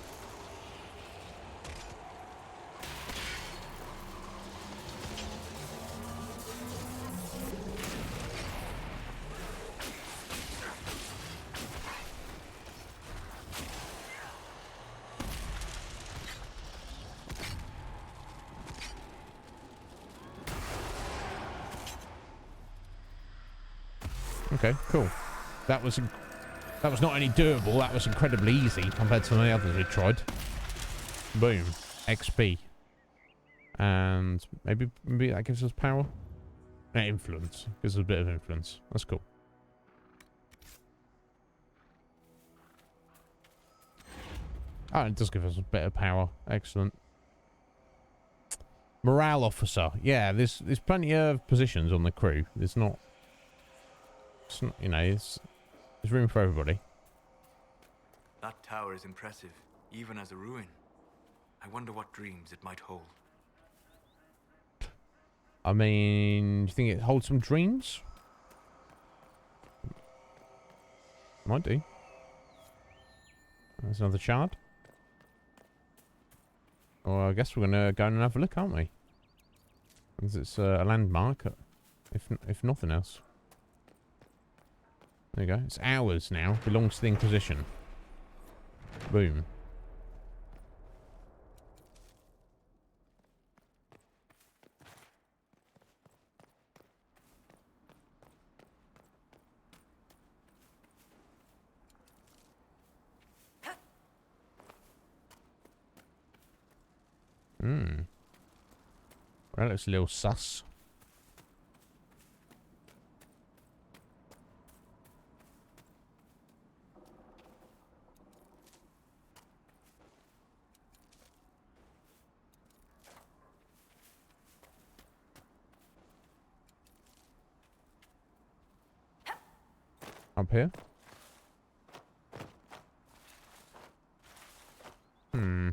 Okay, cool. That was not only doable, that was incredibly easy compared to the others we tried. Boom. XP. And maybe that gives us power? Influence. Gives us a bit of influence. That's cool. Oh, it does give us a bit of power. Excellent. Morale officer. Yeah, there's plenty of positions on the crew. There's not, you know, there's room for everybody. That tower is impressive, even as a ruin. I wonder what dreams it might hold. I mean, do you think it holds some dreams? Might do. There's another shard. Well, I guess we're going to go and have a look, aren't we? Because it's a landmark, if nothing else. There you go. It's ours now. Belongs to the Inquisition. Boom. Hmm. Well, that looks a little sus. Up here? Hmm.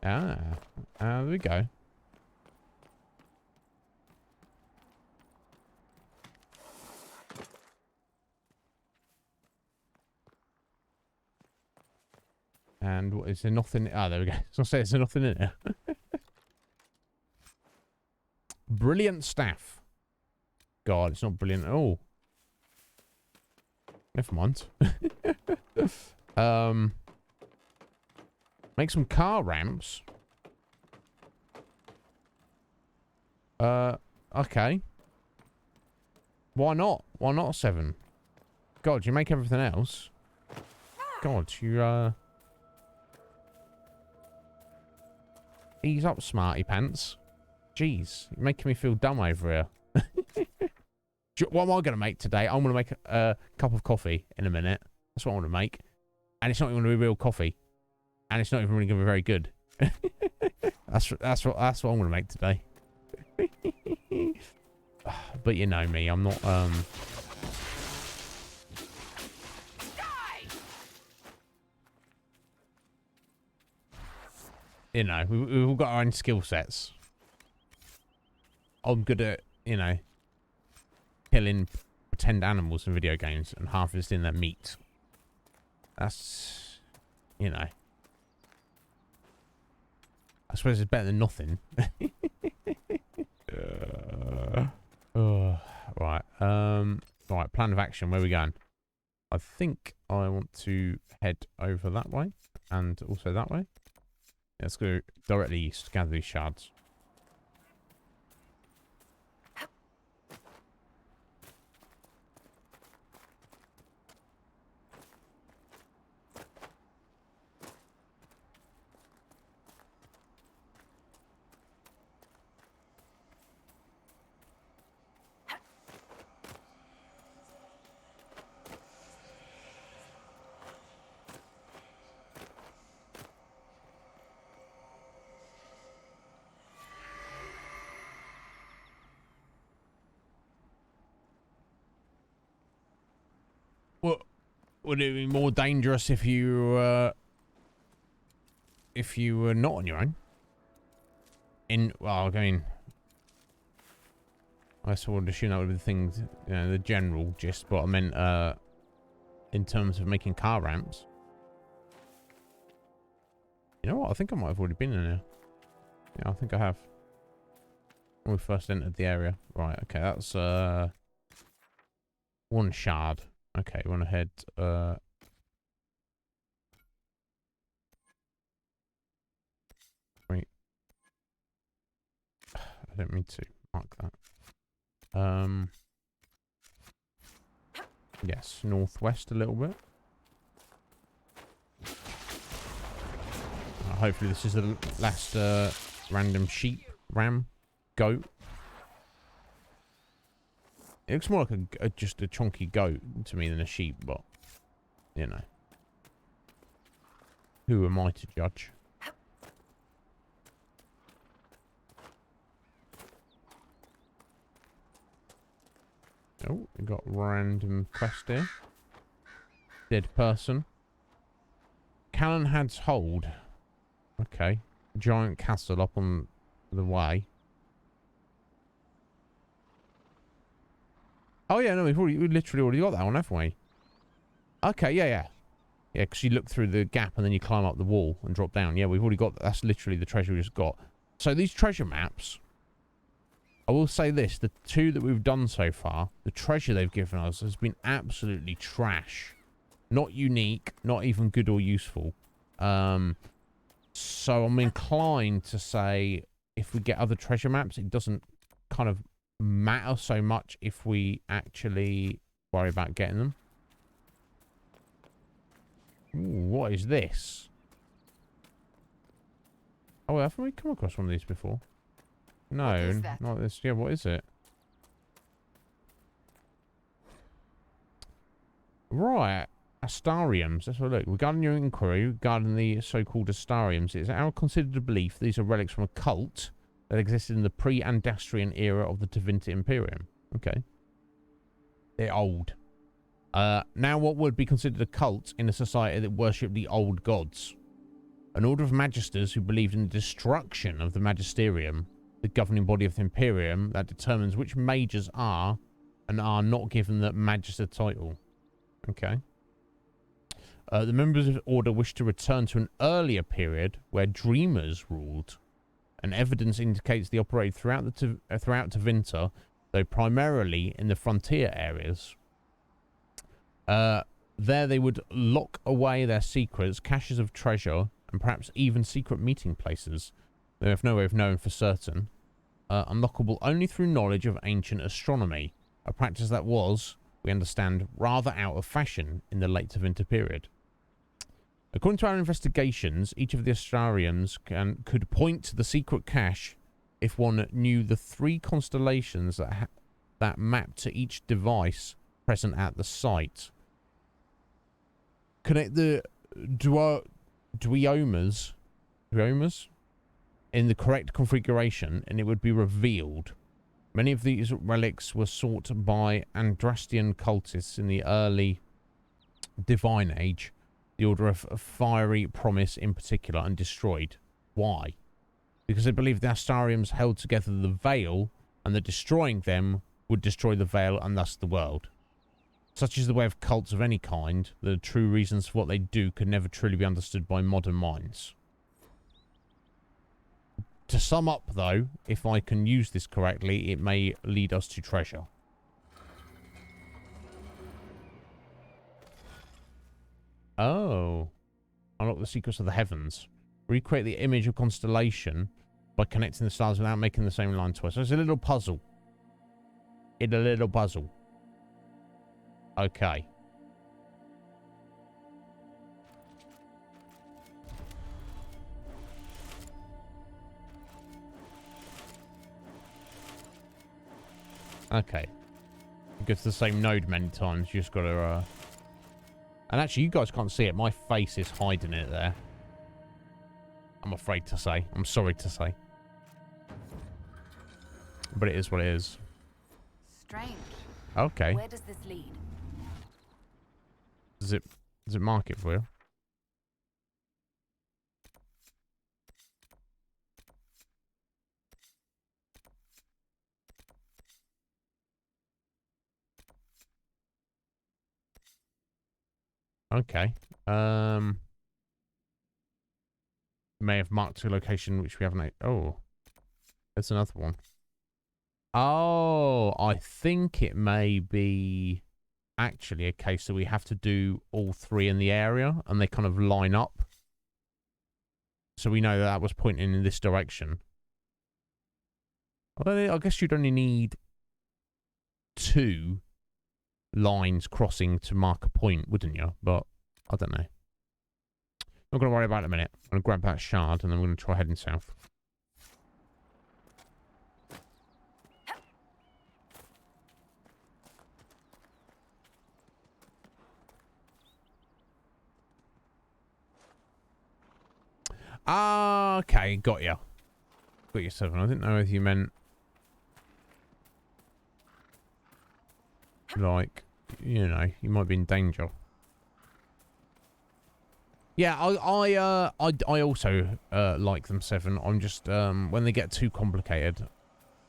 There we go. And what, is there nothing? Ah, there we go. So I say, is there nothing in there? Brilliant staff. God, it's not brilliant at all. Never mind. Make some car ramps. Okay. Why not? Why not 7? God, you make everything else. God, you, ease up, smarty pants. Jeez, you're making me feel dumb over here. What am I going to make today? I'm going to make a cup of coffee in a minute. That's what I want to make. And it's not even going to be real coffee. And it's not even really going to be very good. That's what I'm going to make today. But you know me, I'm not, you know, we've all got our own skill sets. I'm good at, you know, killing pretend animals in video games and harvesting their meat. That's, you know, I suppose it's better than nothing. Right. Right. Plan of action. Where are we going? I think I want to head over that way and also that way. Let's go directly east. Gather these shards. What would it be more dangerous if you were not on your own? Well, I mean, I sort of assume that would be the things, you know, the general gist. But I meant in terms of making car ramps. You know what? I think I might have already been in here. Yeah, I think I have. When we first entered the area. Right. Okay, that's one shard. Okay, we want to head, wait. I don't mean to mark that. Yes, northwest a little bit. Hopefully this is the last, random sheep, ram, goat. It looks more like just a chunky goat to me than a sheep, but, you know. Who am I to judge? Oh, we got random quest here. Dead person. Callanhad's Hold. Okay. Giant castle up on the way. Oh yeah, no, we've literally already got that one, haven't we? Okay, yeah. Yeah, because you look through the gap and then you climb up the wall and drop down. Yeah, we've already got that. That's literally the treasure we just got. So these treasure maps, I will say this, the 2 that we've done so far, the treasure they've given us has been absolutely trash. Not unique, not even good or useful. So I'm inclined to say if we get other treasure maps, it doesn't kind of matter so much if we actually worry about getting them. Ooh, what is this? Oh, haven't we come across one of these before? No, What is that? not this. Yeah, what is it? Right. Astariums. Let's have a look. Regarding your inquiry regarding the so-called Astariums, it is our considered belief these are relics from a cult that existed in the pre-Andastrian era of the Divinity Imperium. Okay. They're old. Now what would be considered a cult in a society that worshipped the old gods? An order of magisters who believed in the destruction of the magisterium, the governing body of the Imperium that determines which mages are and are not given the magister title. Okay. The members of the order wish to return to an earlier period where dreamers ruled, and evidence indicates they operated throughout Tevinter, though primarily in the frontier areas. There they would lock away their secrets, caches of treasure, and perhaps even secret meeting places. They have no way of knowing for certain. Unlockable only through knowledge of ancient astronomy, a practice that was, we understand, rather out of fashion in the late Tevinter period. According to our investigations, each of the Astrariums could point to the secret cache if one knew the 3 constellations that map to each device present at the site. Connect the duomas in the correct configuration and it would be revealed. Many of these relics were sought by Andrastian cultists in the early Divine Age, the Order of Fiery Promise in particular, and destroyed. Why? Because they believed the Astariums held together the Veil, and that destroying them would destroy the Veil and thus the world. Such is the way of cults of any kind. The true reasons for what they do could never truly be understood by modern minds. To sum up, though, if I can use this correctly, it may lead us to treasure. Oh. Unlock the secrets of the heavens. Recreate the image of constellation by connecting the stars without making the same line twice. So it's a little puzzle. It's a little puzzle. Okay. Okay. It goes to the same node many times. You just gotta, And actually, you guys can't see it. My face is hiding it there. I'm afraid to say. I'm sorry to say. But it is what it is. Strange. Okay. Where does this lead? Does it mark it for you? Okay. May have marked a location which we haven't. Oh, there's another one. Oh, I think it may be actually a case that we have to do all 3 in the area and they kind of line up. So we know that that was pointing in this direction. Although I guess you'd only need 2 lines crossing to mark a point, wouldn't you? But I don't know. Not going to worry about it in a minute. I'm going to grab that shard and then we're going to try heading south. Okay, got you. Got you, 7. I didn't know if you meant like, you know, you might be in danger. Yeah, I also like them, 7. I'm just when they get too complicated,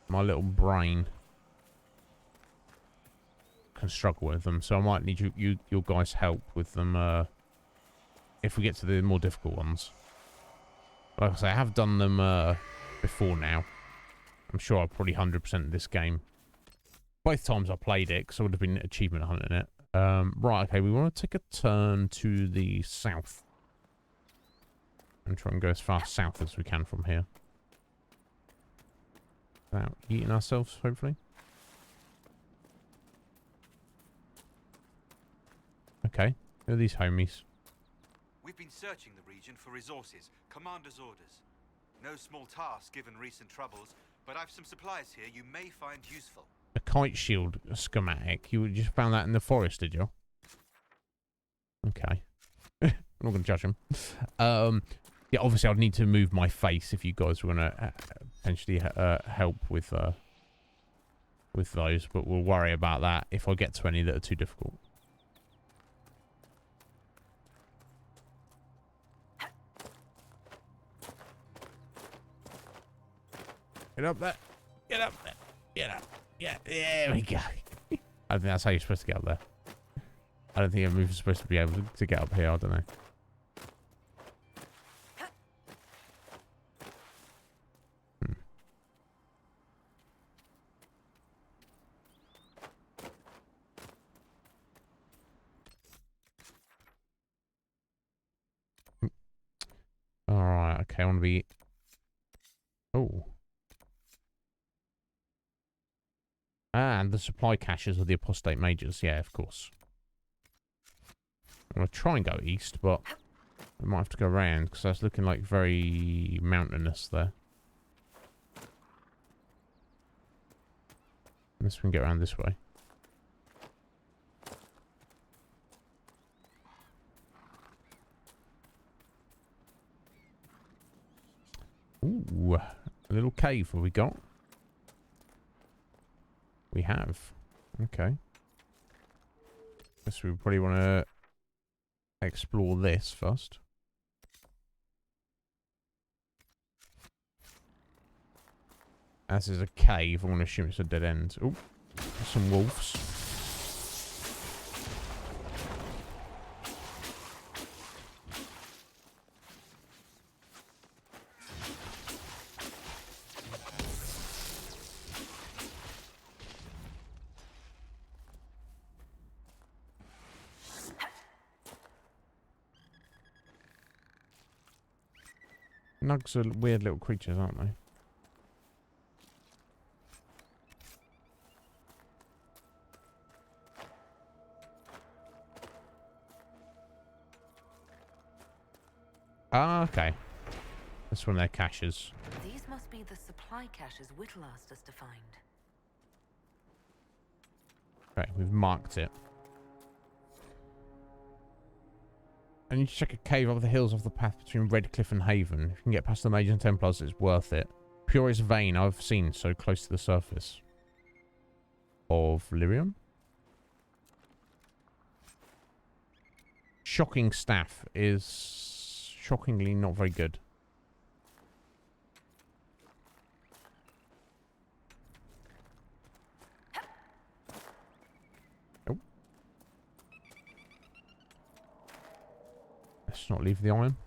my little brain can struggle with them. So I might need your guys' help with them if we get to the more difficult ones. Like I say, I have done them before now. I'm sure I'll probably 100% this game. Both times I played it, because I would have been achievement hunting it. Right, okay, we want to take a turn to the south. And try and go as far south as we can from here. Without eating ourselves, hopefully. Okay, who are these homies? searching the region for resources, commander's orders. No small task given recent troubles, but I've some supplies here you may find useful. A kite shield schematic. You just found that in the forest, did you? Okay. I'm not going to judge him. Yeah, obviously I'd need to move my face if you guys were going to potentially help with those, but we'll worry about that if I get to any that are too difficult. Get up there. Get up there. Get up. Yeah, there we go. I don't think that's how you're supposed to get up there. I don't think a move is supposed to be able to get up here. I don't know. Alright, okay, I want to be... Oh. And the supply caches of the apostate mages. Yeah, of course. I'm going to try and go east, but I might have to go around because that's looking like very mountainous there. Unless we can get around this way. Ooh, a little cave have we got? We have. Okay. Guess we probably want to explore this first. As is a cave, I want to assume it's a dead end. Oh, some wolves. Nugs are weird little creatures, aren't they? Ah, okay. That's one of their caches. These must be the supply caches Whittle asked us to find. Okay, we've marked it. I need to check a cave up the hills off the path between Redcliffe and Haven. If you can get past the Mages and Templars, it's worth it. Purest vein I've seen so close to the surface. Of Lyrium? Shocking staff is shockingly not very good. Let's not leave the iron.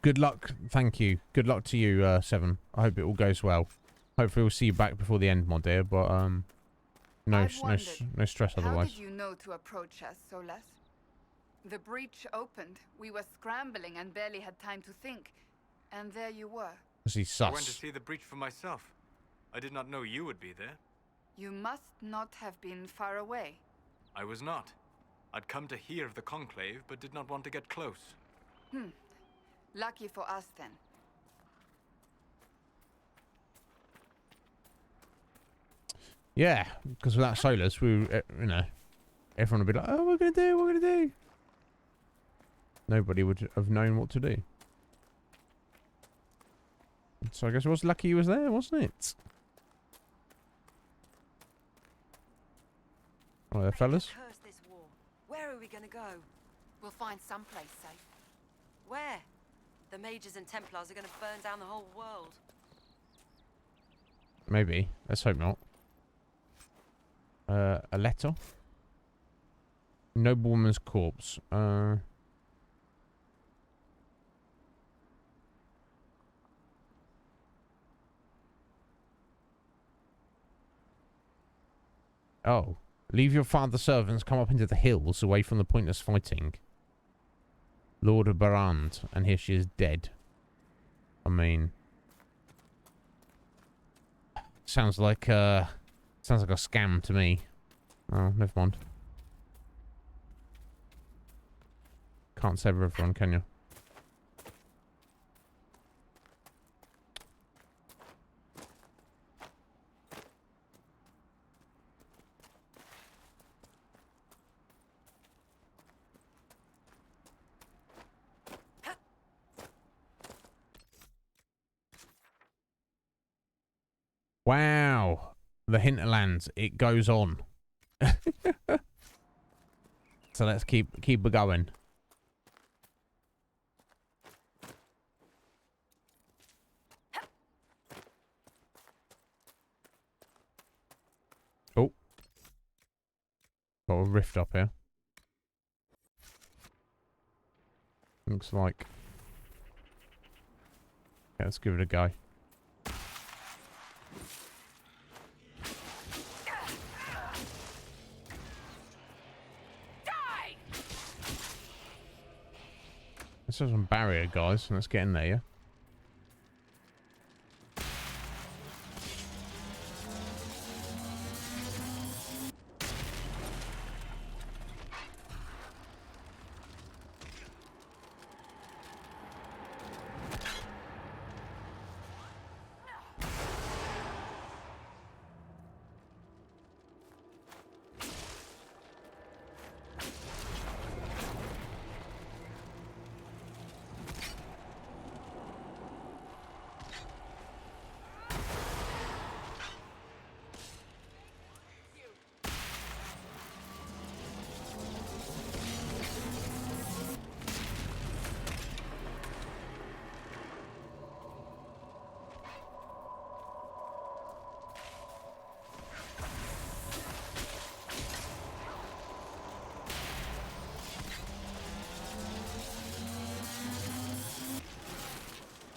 Good luck. Thank you. Good luck to you, Seven. I hope it all goes well. Hopefully we'll see you back before the end, my dear, but no stress otherwise. How did you know to approach us, Solas? The breach opened. We were scrambling and barely had time to think. And there you were. Is he sus? I went to see the breach for myself. I did not know you would be there. You must not have been far away. I was not. I'd come to hear of the conclave, but did not want to get close. Lucky for us, then. Yeah, because without Solus, we, you know, everyone would be like, "Oh, we're gonna do." Nobody would have known what to do. So I guess it was lucky he was there, wasn't it? All right, there, fellas. Where are we gonna go? We'll find someplace safe. Where? The Mages and Templars are gonna burn down the whole world. Maybe. Let's hope not. A letter. Noblewoman's corpse. Oh. Leave your father's servants, come up into the hills, away from the pointless fighting. Lord of Barand, and here she is dead. I mean... Sounds like a scam to me. Oh, never mind. Can't save everyone, can you? Wow. The hinterlands. It goes on. So let's keep it going. Oh. Got a rift up here. Looks like. Yeah, let's give it a go. This is some barrier, guys. Let's get in there, yeah?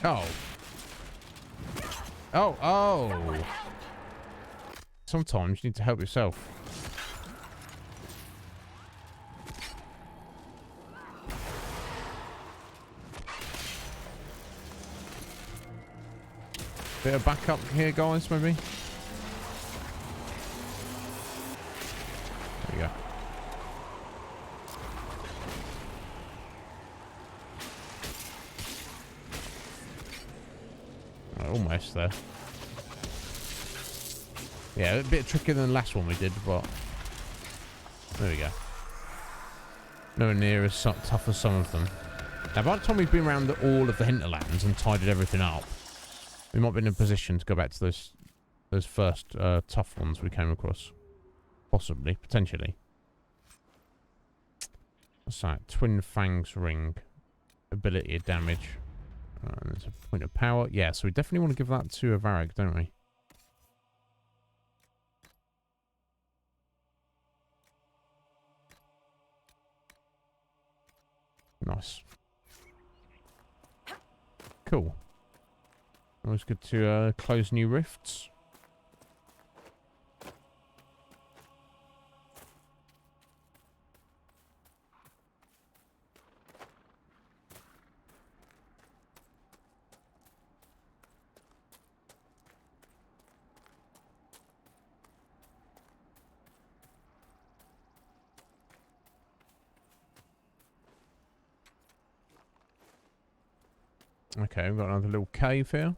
Oh. Oh, oh. Sometimes you need to help yourself. Bit of backup here, guys, maybe? There you go. Almost there. Yeah, a bit trickier than the last one we did, but there we go. Nowhere near as tough as some of them. Now, by the time we've been around all of the hinterlands and tidied everything up, we might be in a position to go back to those first tough ones we came across. Possibly, potentially. What's that? Twin Fangs Ring. Ability of damage. There's a point of power. Yeah, so we definitely want to give that to a Varag, don't we? Nice. Cool. Always good to close new rifts. Okay, we've got another little cave here.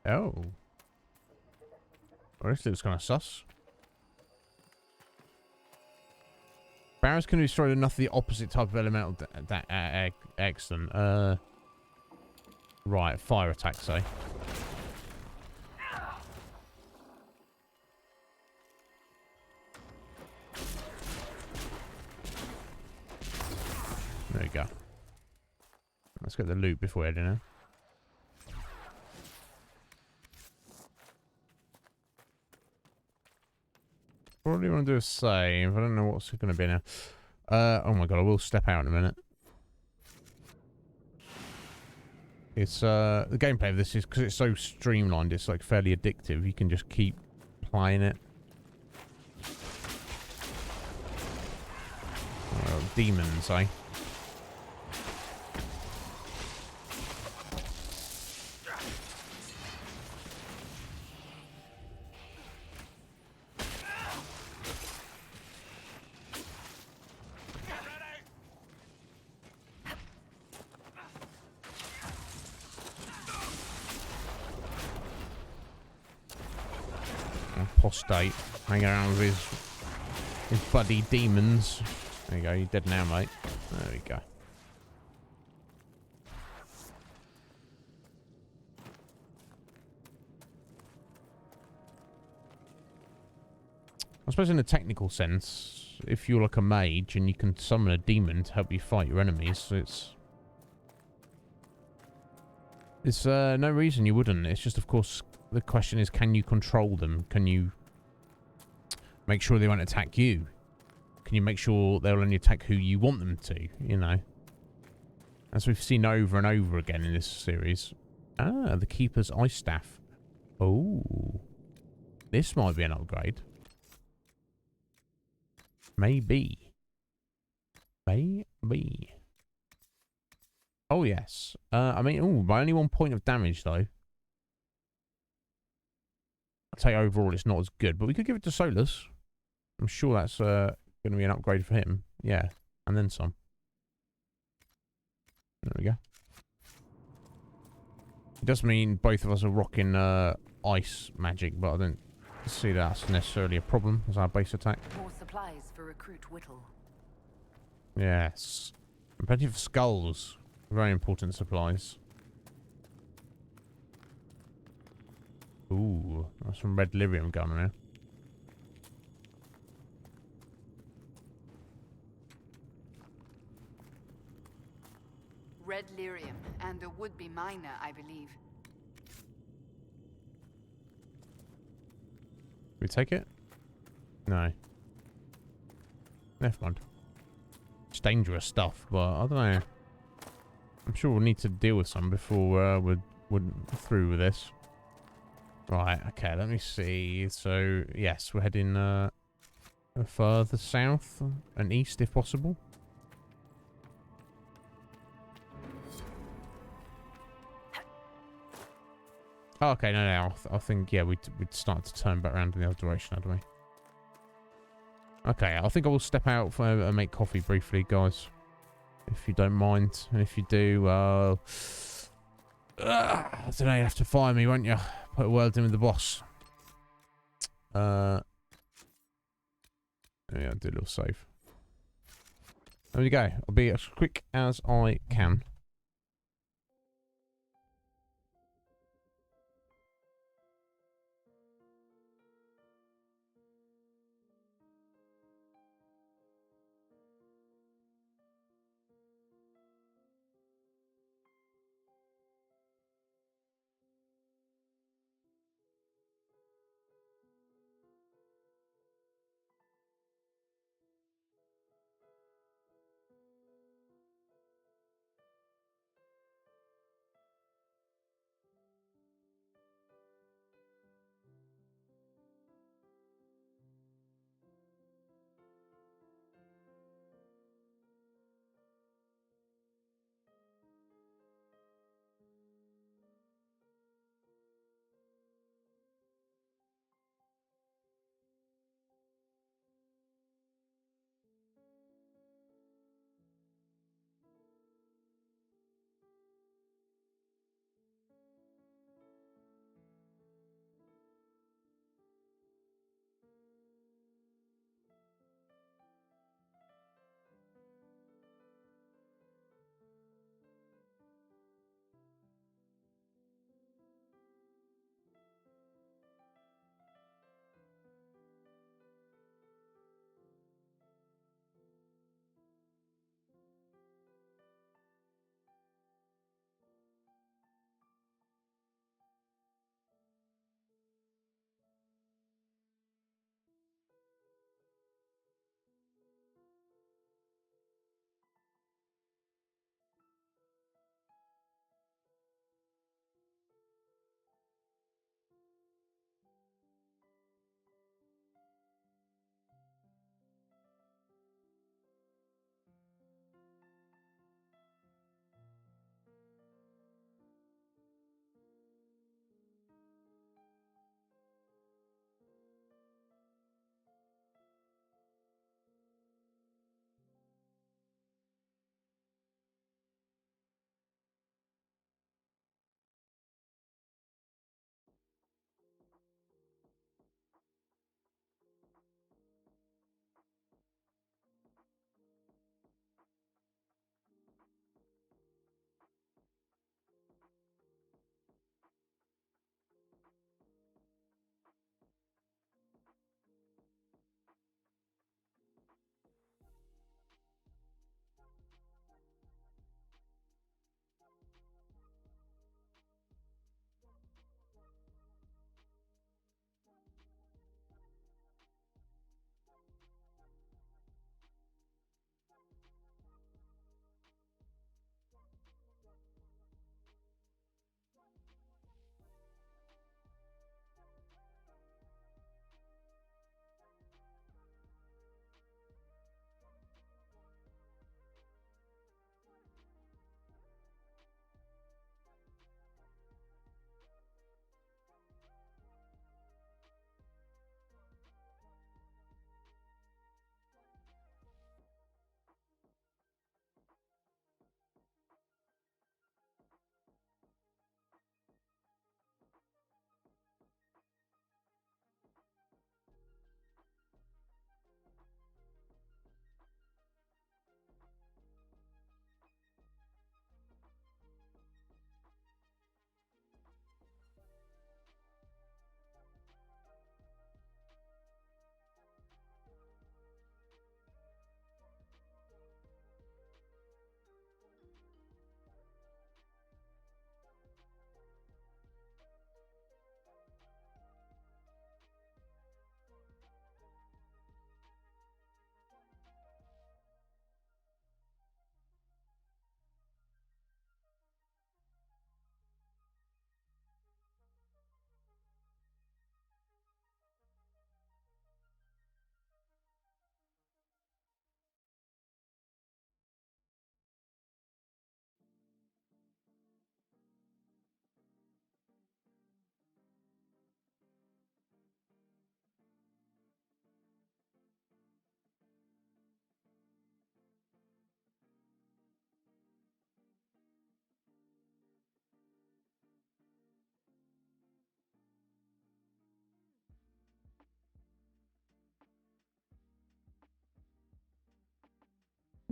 Oh. Well, this looks kind of sus. Barrows can be destroyed enough of the opposite type of elemental. Excellent. Right, fire attack, say. There we go. Let's get the loot before we head in. Probably want to do a save. I don't know what's going to be now. Oh my god, I will step out in a minute. It's the gameplay of this is because it's so streamlined. It's like fairly addictive. You can just keep playing it. Oh, demons, eh? apostate, hanging around with his buddy demons. There you go, you're dead now, mate. There we go. I suppose in a technical sense, if you're like a mage and you can summon a demon to help you fight your enemies, it's no reason you wouldn't. It's just, of course, the question is, can you control them? Can you make sure they won't attack you? Can you make sure they'll only attack who you want them to, you know? As we've seen over and over again in this series. Ah, the Keeper's Ice Staff. Oh. This might be an upgrade. Maybe. Maybe. Oh, yes. I mean, ooh, by only 1 point of damage, though. I'd say overall it's not as good, but we could give it to Solus. I'm sure that's going to be an upgrade for him. Yeah, and then some. There we go. It does mean both of us are rocking ice magic, but I don't see that's necessarily a problem as our base attack. More supplies for Recruit Whittle. Yes. And plenty of skulls. Very important supplies. Ooh, that's some red lyrium going on here. Red lyrium and a would-be miner, I believe. We take it? No. Never mind. It's dangerous stuff, but I don't know. I'm sure we'll need to deal with some before we're through with this. Right, okay, let me see. So, yes, we're heading further south and east if possible. Oh, okay, no, I think, yeah, we'd start to turn back around in the other direction, hadn't we? Okay, I think I will step out for and make coffee briefly, guys. If you don't mind. And if you do, I don't know, you have to fire me, won't you? Put a word in with the boss. Yeah, I'll do a little save. There we go. I'll be as quick as I can.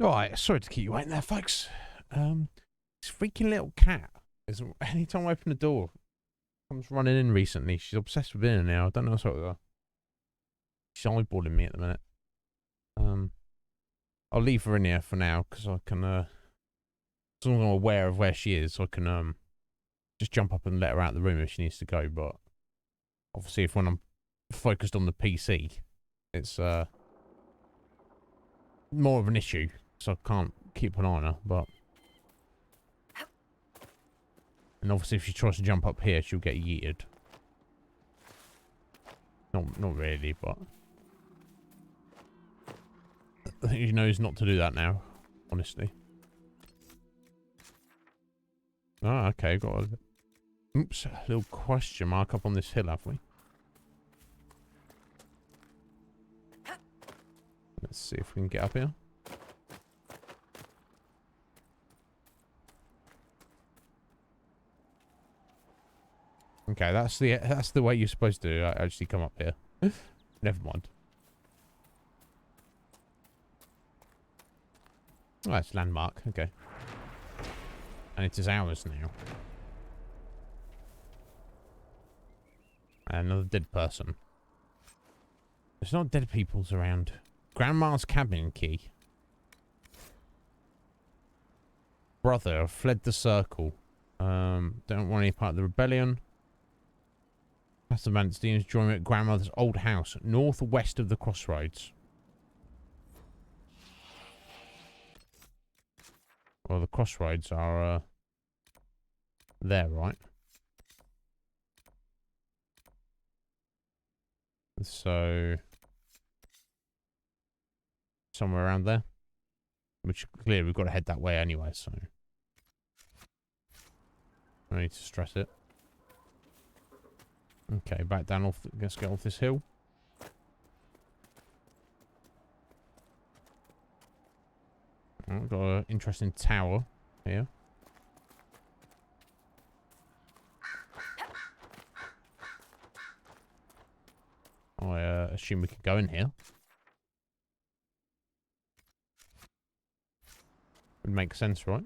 Alright, sorry to keep you waiting there, folks. This freaking little cat is anytime I open the door, comes running in recently. She's obsessed with being in now. I don't know what's up with her. She's eyeballing me at the minute. I'll leave her in here for now because I can as long as I'm aware of where she is, I can just jump up and let her out of the room if she needs to go, but obviously if when I'm focused on the PC, it's more of an issue, so I can't keep an eye on her, but and obviously if she tries to jump up here, she'll get yeeted. Not really, but I think she knows not to do that now, honestly. Oh, okay, got a little question mark up on this hill, have we? Let's see if we can get up here. Okay, that's the way you're supposed to actually come up here. Never mind. Oh, that's landmark. Okay. And it is ours now. Another dead person. There's not dead peoples around. Grandma's cabin key. Brother fled the circle. Don't want any part of the rebellion. Pastor Manstein is joining me at grandmother's old house, northwest of the crossroads. Well, the crossroads are there, right? So somewhere around there, which clearly we've got to head that way anyway, so I need to stress it. Okay, back down off. Let's get off this hill. Oh, got an interesting tower here. I assume we could go in here. Would make sense, right?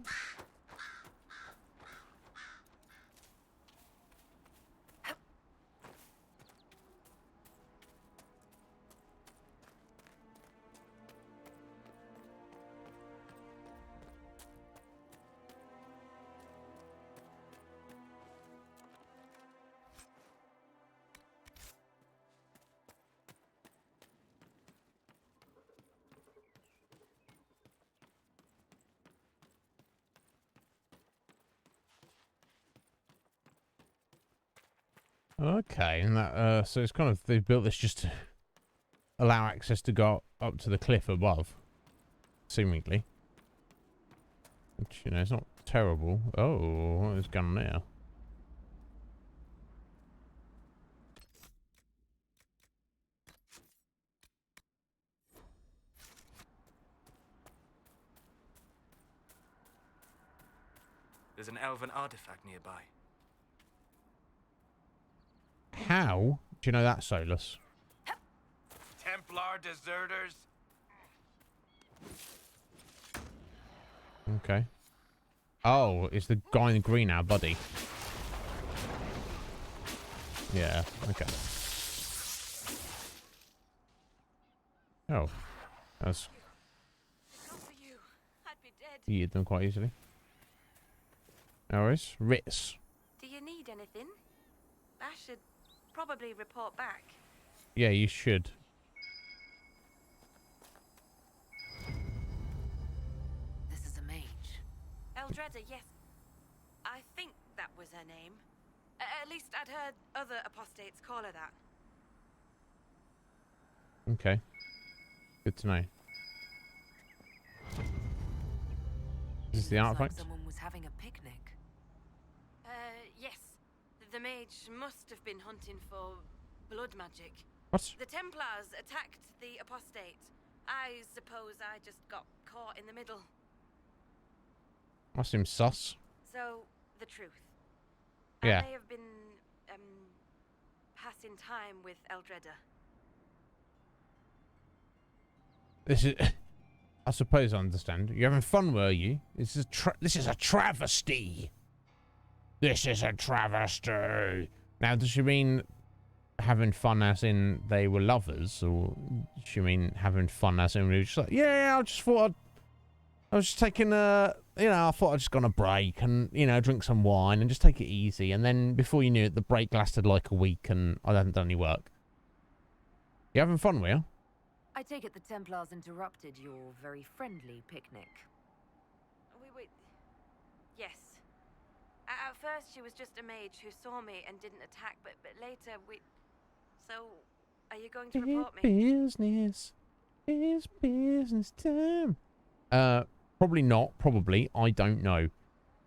Okay, and that so it's kind of they built this just to allow access to go up to the cliff above, seemingly. Which, you know, it's not terrible. Oh, what is going on there? There's an elven artifact nearby. How do you know that, Solus? Templar deserters. Okay. Oh, it's the guy in the green, our buddy. Yeah, okay. Oh. That's... Not for you. I'd be dead. You eat them quite easily. No worries. Ritz. Do you need anything? I should probably report back. Yeah, you should. This is a mage. Eldreda, yes. I think that was her name. At least I'd heard other apostates call her that. Okay. Good to know. Is this the artifact? Like someone was having a picnic. Yes. The mage must have been hunting for blood magic. What? The Templars attacked the apostate. I suppose I just got caught in the middle. That seems sus. So, the truth. Yeah. I may have been, passing time with Eldreda. This is... I suppose I understand. You're having fun, were you? This is a travesty. This is a travesty. Now, does she mean having fun as in they were lovers, or does she mean having fun as in we were just like, yeah, I just thought I was just taking I thought I'd just gone a break and, drink some wine and just take it easy. And then before you knew it, the break lasted like a week and I hadn't done any work. You having fun, were you? I take it the Templars interrupted your very friendly picnic. Yes. At first, she was just a mage who saw me and didn't attack, but later So, are you going to report me? It's business time. Probably not. Probably. I don't know.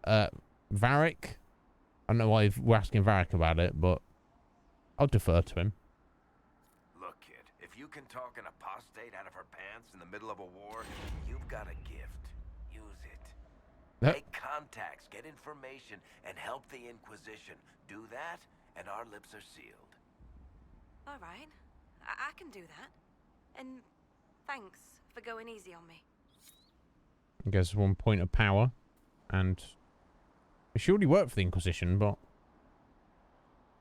Varric? I don't know why we're asking Varric about it, but I'll defer to him. Look, kid, if you can talk an apostate out of her pants in the middle of a war, you've got a gift. Use it. Make contacts, get information, and help the Inquisition. Do that, and our lips are sealed. All right. I can do that. And thanks for going easy on me. I guess 1 point of power, and she already worked for the Inquisition, but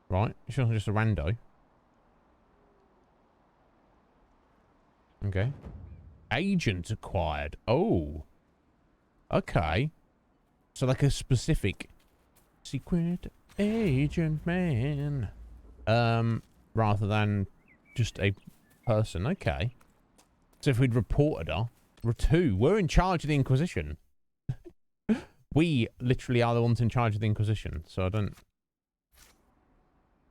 right, she's not just a rando. Okay, agent acquired. Oh, okay. So like a specific secret agent man, rather than just a person. Okay. So if we'd reported her. We're in charge of the Inquisition. We literally are the ones in charge of the Inquisition, so I don't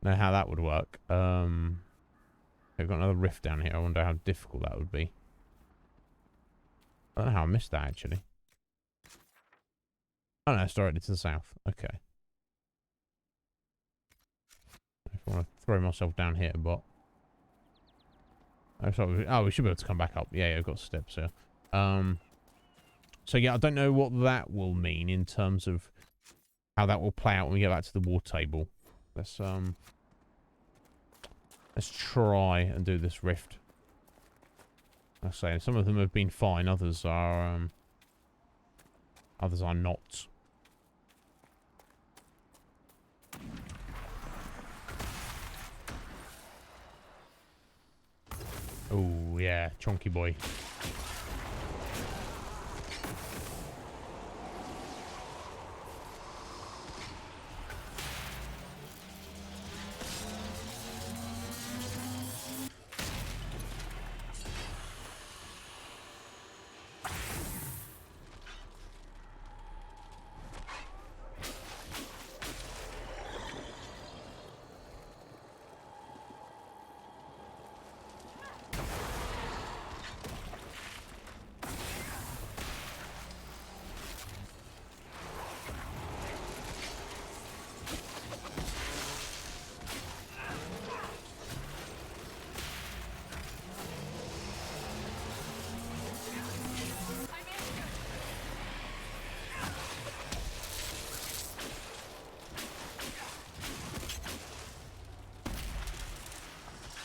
know how that would work. We've got another rift down here. I wonder how difficult that would be. I don't know how I missed that, actually. Oh no, it's directly to the south. Okay. If I want to throw myself down here, but... Oh, we should be able to come back up. Yeah, we've got steps here. So yeah, I don't know what that will mean in terms of how that will play out when we get back to the war table. Let's try and do this rift. I say some of them have been fine, others are not. Oh yeah, chunky boy.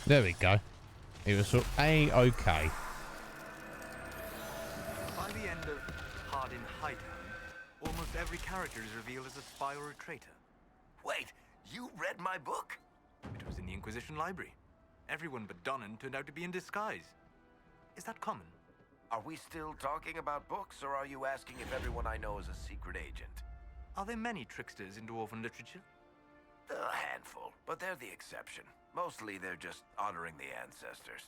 There we go. It was A-okay. By the end of Hardin Hightown, almost every character is revealed as a spy or a traitor. Wait, you read my book? It was in the Inquisition library. Everyone but Donnan turned out to be in disguise. Is that common? Are we still talking about books, or are you asking if everyone I know is a secret agent? Are there many tricksters in dwarven literature? A handful, but they're the exception. Mostly they're just honoring the ancestors.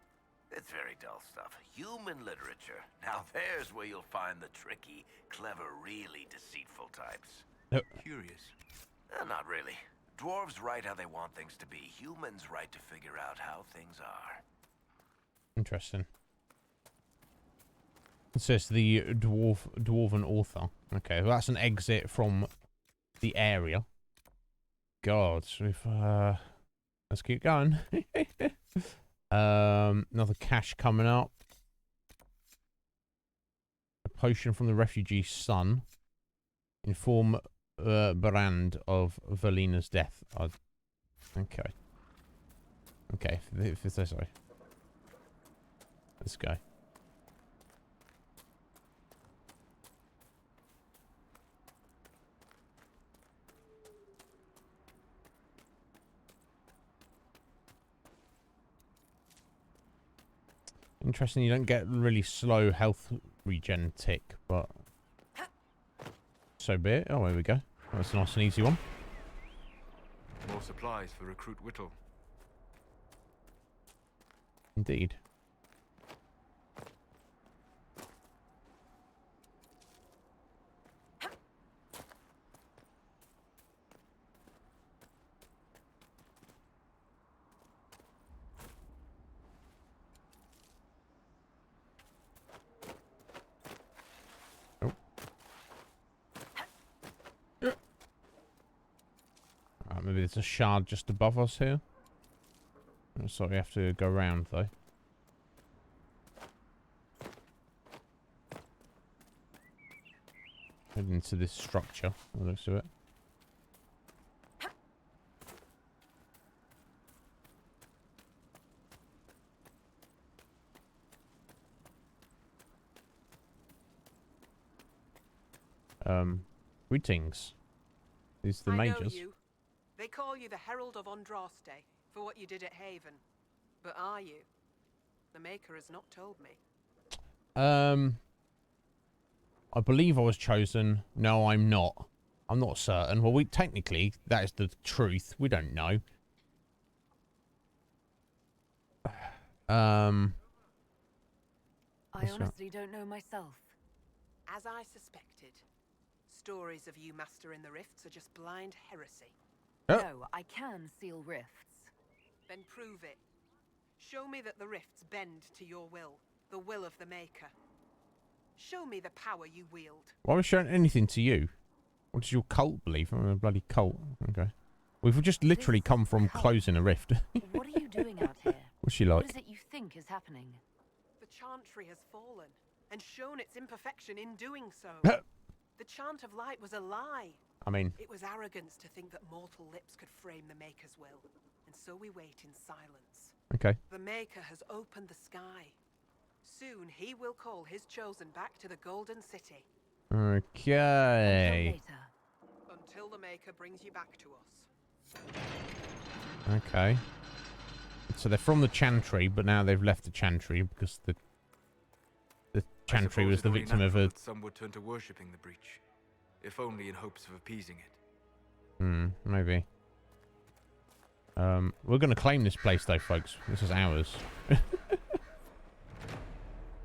It's very dull stuff. Human literature. Now there's where you'll find the tricky, clever, really deceitful types. Curious. Not really. Dwarves write how they want things to be. Humans write to figure out how things are. Interesting. It says the dwarven author. Okay, well that's an exit from the area. God, so if let's keep going. Another cache coming up. A potion from the refugee's son. Inform Brand of Valina's death. Okay. Okay, if it's sorry. Let's go. Interesting, you don't get really slow health regen tick, but so be it. Oh, here we go. That's a nice and easy one. More supplies for Recruit Whittle. Indeed. Maybe there's a shard just above us here. So we have to go around though. Head into this structure, by the looks of it. Greetings. These are the I mages. know you. They call you the Herald of Andraste for what you did at Haven. But are you? The Maker has not told me. I believe I was chosen. No, I'm not. I'm not certain. Well, technically, that is the truth. We don't know. I honestly don't know myself. As I suspected, stories of you mastering the rifts are just blind heresy. Oh. No, I can seal rifts. Then prove it. Show me that the rifts bend to your will, the will of the Maker. Show me the power you wield. Why was showing anything to you? What does your cult believe? I'm a bloody cult. Okay. We've just literally come from closing a rift. What are you doing out here? What's she like? What is it you think is happening? The Chantry has fallen, and shown its imperfection in doing so. The Chant of Light was a lie. I mean... It was arrogance to think that mortal lips could frame the Maker's will. And so we wait in silence. Okay. The Maker has opened the sky. Soon he will call his chosen back to the Golden City. Okay. Until the Maker brings you back to us. Okay. So they're from the Chantry, but now they've left the Chantry because the Chantry was the victim of a... Some would turn to worshipping the breach, if only in hopes of appeasing it. Maybe. We're going to claim this place, though, folks. This is ours. The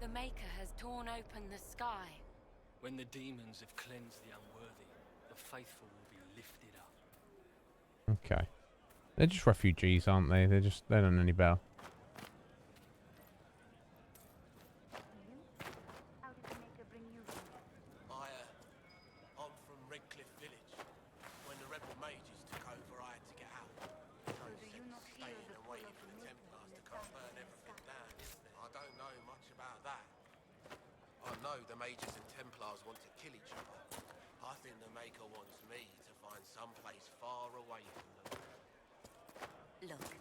Maker has torn open the sky. When the demons have cleansed the unworthy, the faithful will be lifted up. Okay. They're just refugees, aren't they? They don't know any better. I'm from Redcliffe Village. When the rebel mages took over, I had to get out. Staying and waiting for the Templars to come burn everything down, isn't it? I don't know much about that. I know the mages and Templars want to kill each other. I think the Maker wants me to find some place far away from them. Look,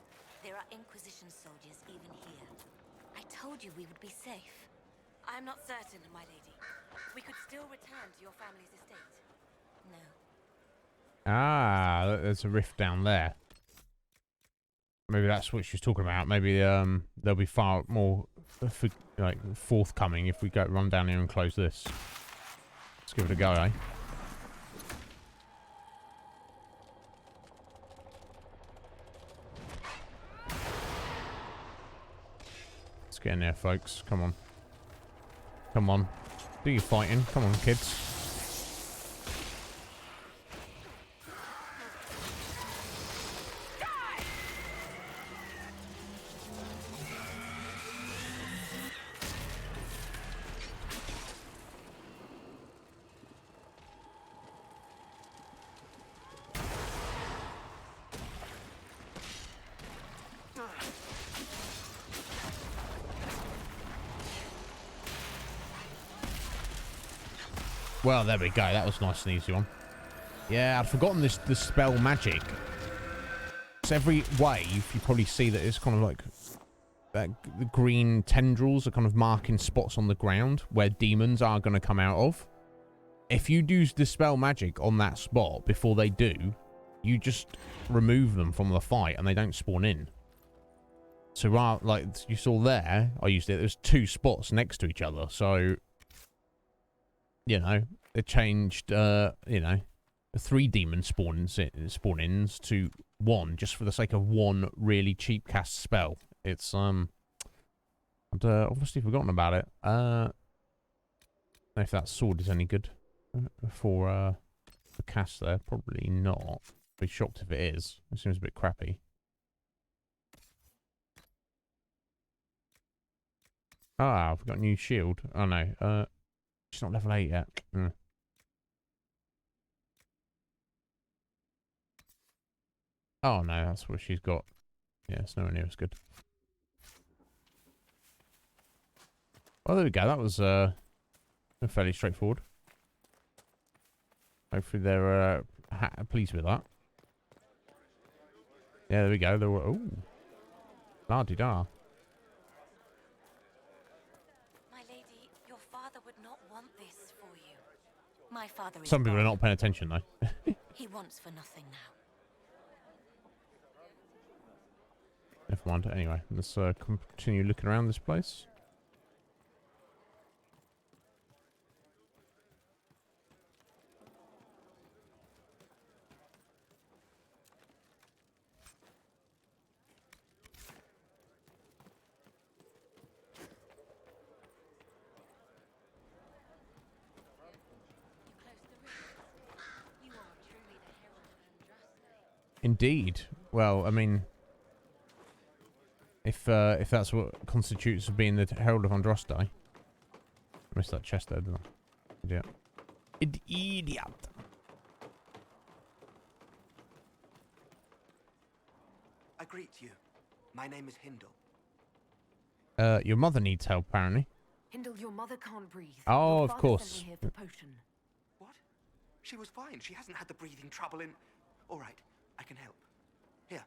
there are Inquisition soldiers even here. I told you we would be safe. I'm not certain, my lady. We could still return to your family's estate. No. Ah, there's a rift down there. Maybe that's what she's talking about. Maybe they'll be far more forthcoming if we run down here and close this. Let's give it a go, eh? Let's get in there, folks. Come on. Come on. Do your fighting. Come on, kids. Well, there we go. That was a nice and easy one. Yeah, I'd forgotten the spell magic. So every wave, you probably see that it's kind of like the green tendrils are kind of marking spots on the ground where demons are going to come out of. If you do the spell magic on that spot before they do, you just remove them from the fight and they don't spawn in. to our, like you saw there, I used it, there's 2 spots next to each other, so, you know, it changed, you know, 3 demon spawn-ins to 1, just for the sake of 1 really cheap cast spell. It's, I'd obviously forgotten about it. I don't know if that sword is any good for cast there. Probably not. I'd be shocked if it is. It seems a bit crappy. Ah, I've got a new shield. Oh no, she's not level 8 yet. Oh no, that's what she's got. Yeah, it's nowhere near as good. Oh, there we go. That was fairly straightforward. Hopefully they're pleased with that. Yeah, there we go. There were. Ooh, la-di-da. My lady, your father would not want this for you. My father is Some people are gone. not paying attention though. He wants for nothing now. Never mind. Anyway, let's continue looking around this place. Indeed. Well, I mean, if that's what constitutes being the Herald of Andraste. I missed that chest there, didn't I? Idiot. Idiot. I greet you. My name is Hindle. Your mother needs help, apparently. Hindle, your mother can't breathe. Oh, Your of father course. sent me here for potion. What? She was fine. She hasn't had the breathing trouble in... All right, I can help. Here,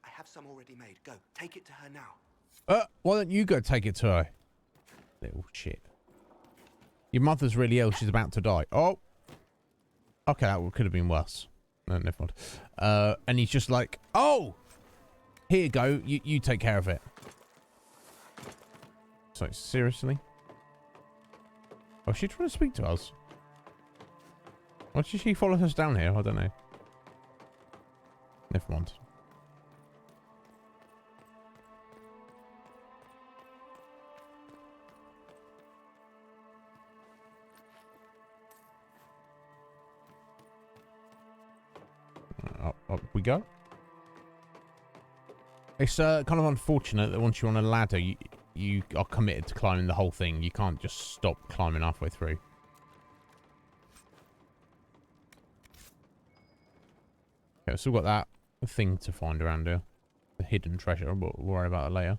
I have some already made. Go, take it to her now. Why don't you go take it to her? Little shit. Your mother's really ill. She's about to die. Oh. Okay, that could have been worse. No, never mind. And he's just like, oh! Here you go. You take care of it. So, seriously? Oh, is she trying to speak to us? Why did she follow us down here? I don't know. Never mind. Up we go. It's kind of unfortunate that once you're on a ladder, you are committed to climbing the whole thing. You can't just stop climbing halfway through. Okay, still got that thing to find around here. The hidden treasure, but we'll worry about it later.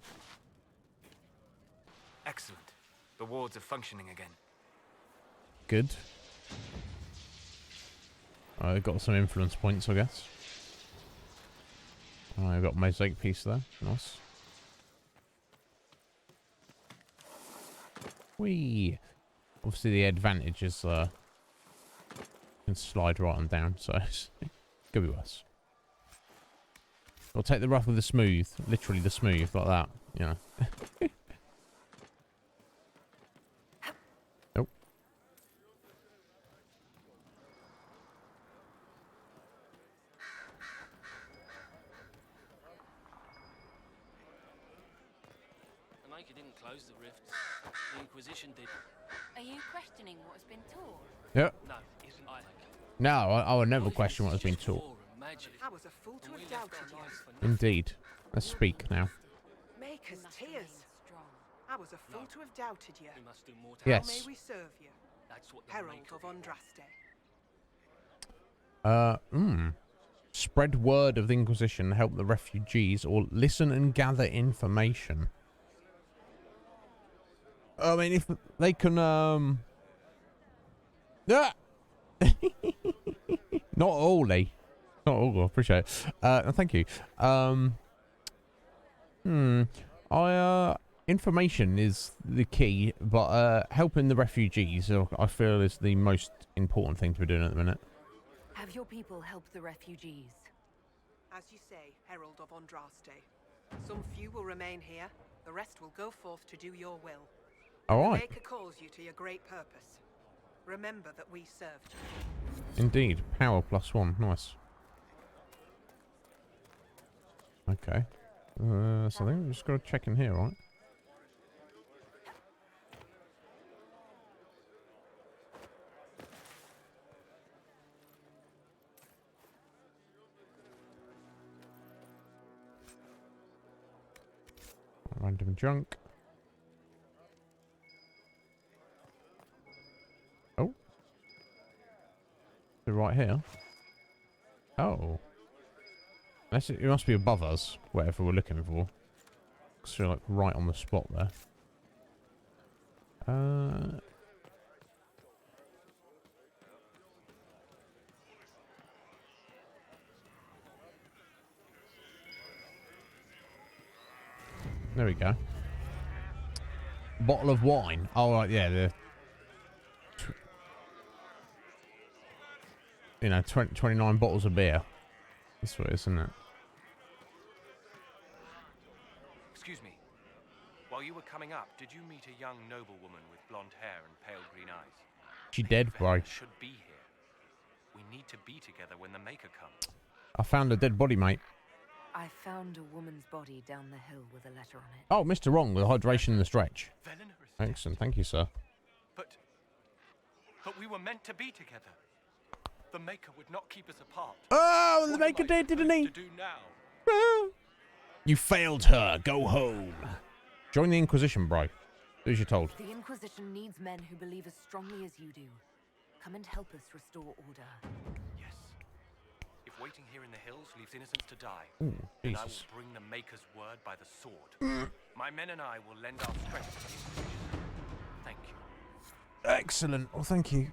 Excellent. The wards are functioning again. Good. I got some influence points, I guess. I got a mosaic piece there. Nice. Whee! Obviously, the advantage is you can slide right on down, so it could be worse. I'll take the rough with the smooth, literally the smooth, like that, you know. Nope. The Maker didn't close the rifts. The Inquisition did. Are you questioning what has been taught? Yep. No, isn't I? No, I would never question what has been taught. I was a fool to have doubted you. Indeed. Let's speak now. Maker's tears. I was a fool to have doubted you. We must do more to Yes. How may we serve you? That's what the Herald Maker of Andraste. Spread word of the Inquisition, help the refugees, or listen and gather information. I mean, if they can, yeah. Not all, Lee. Not all, I appreciate it. Thank you. Information is the key, but helping the refugees, I feel, is the most important thing to be doing at the minute. Have your people help the refugees? As you say, Herald of Andraste. Some few will remain here. The rest will go forth to do your will. All The right. Maker calls you to your great purpose. Remember that we served you. Indeed. Power +1. Nice. Okay. So I think we've just got to check in here, right? Random junk. Oh. They're right here. Oh. It must be above us, whatever we're looking for. Because we're like right on the spot there. There we go. Bottle of wine. Oh, right, yeah. You know, 29 bottles of beer. That's what it is, isn't it? Excuse me. While you were coming up, did you meet a young noblewoman with blonde hair and pale green eyes? She dead, bro. Should be here. We need to be together when the Maker comes. I found a dead body, mate. I found a woman's body down the hill with a letter on it. Oh, Mr. Wrong with hydration and the stretch. Velena is Excellent, thank you, sir. But we were meant to be together. The Maker would not keep us apart. Oh, the Maker did, didn't he? To do now? You failed her. Go home. Join the Inquisition, bro. Do as you're told. The Inquisition needs men who believe as strongly as you do. Come and help us restore order. Yes. If waiting here in the hills leaves innocents to die, Ooh, then I Jesus. will bring the Maker's word by the sword. My men and I will lend our strength to the Inquisition. Thank you. Excellent. Well, thank you.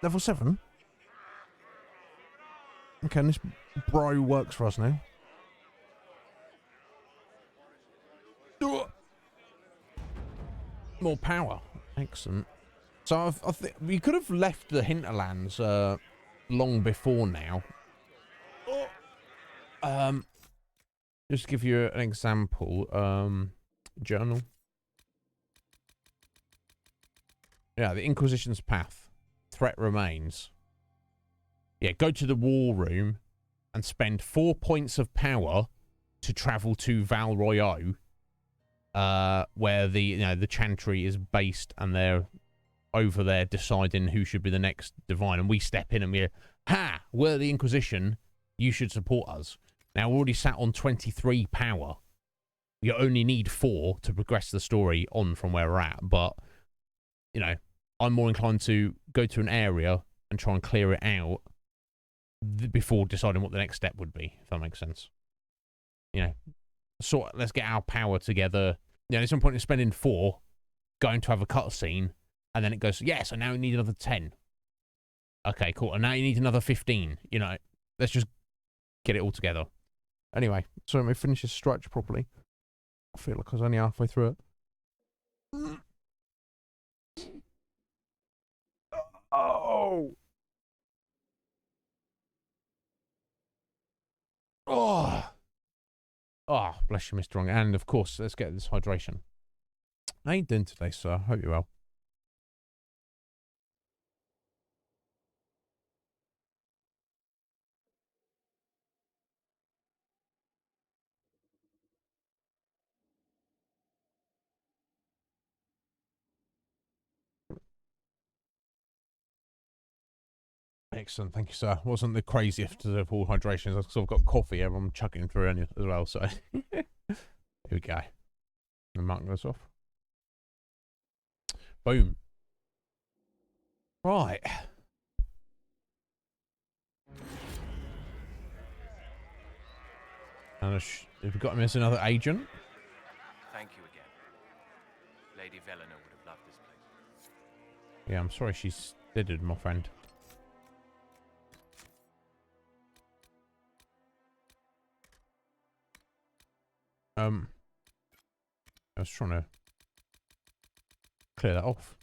Level 7? Okay, and this bro works for us now. More power. Excellent. So I think we could have left the hinterlands long before now. Just to give you an example. Journal. Yeah, the Inquisition's path. Threat remains. Yeah, go to the war room and spend 4 points of power to travel to Val Royeaux, where the Chantry is based, and they're over there deciding who should be the next divine. And we step in and we're, we're the Inquisition. You should support us. Now, we're already sat on 23 power. You only need 4 to progress the story on from where we're at. But, you know, I'm more inclined to go to an area and try and clear it out before deciding what the next step would be, if that makes sense. You know, let's get our power together. You know, there's some point in spending 4, going to have a cutscene, and then it goes, yeah, so now we need another 10. Okay, cool. And now you need another 15. You know, let's just get it all together. Anyway, so let me finish this stretch properly. I feel like I was only halfway through it. Oh! Oh! Oh, bless you, Mr. Wrong. And, of course, let's get this hydration. How you doing today, sir? Hope you're well. Excellent, thank you, sir. Wasn't the craziest of all hydrations, because I've got coffee here, I'm chucking through any as well, so here we go. And mark this off. Boom. Right. And have we got him as another agent? Thank you again. Lady Velena would have loved this place. Yeah, I'm sorry she's dead, my friend. I was trying to clear that off.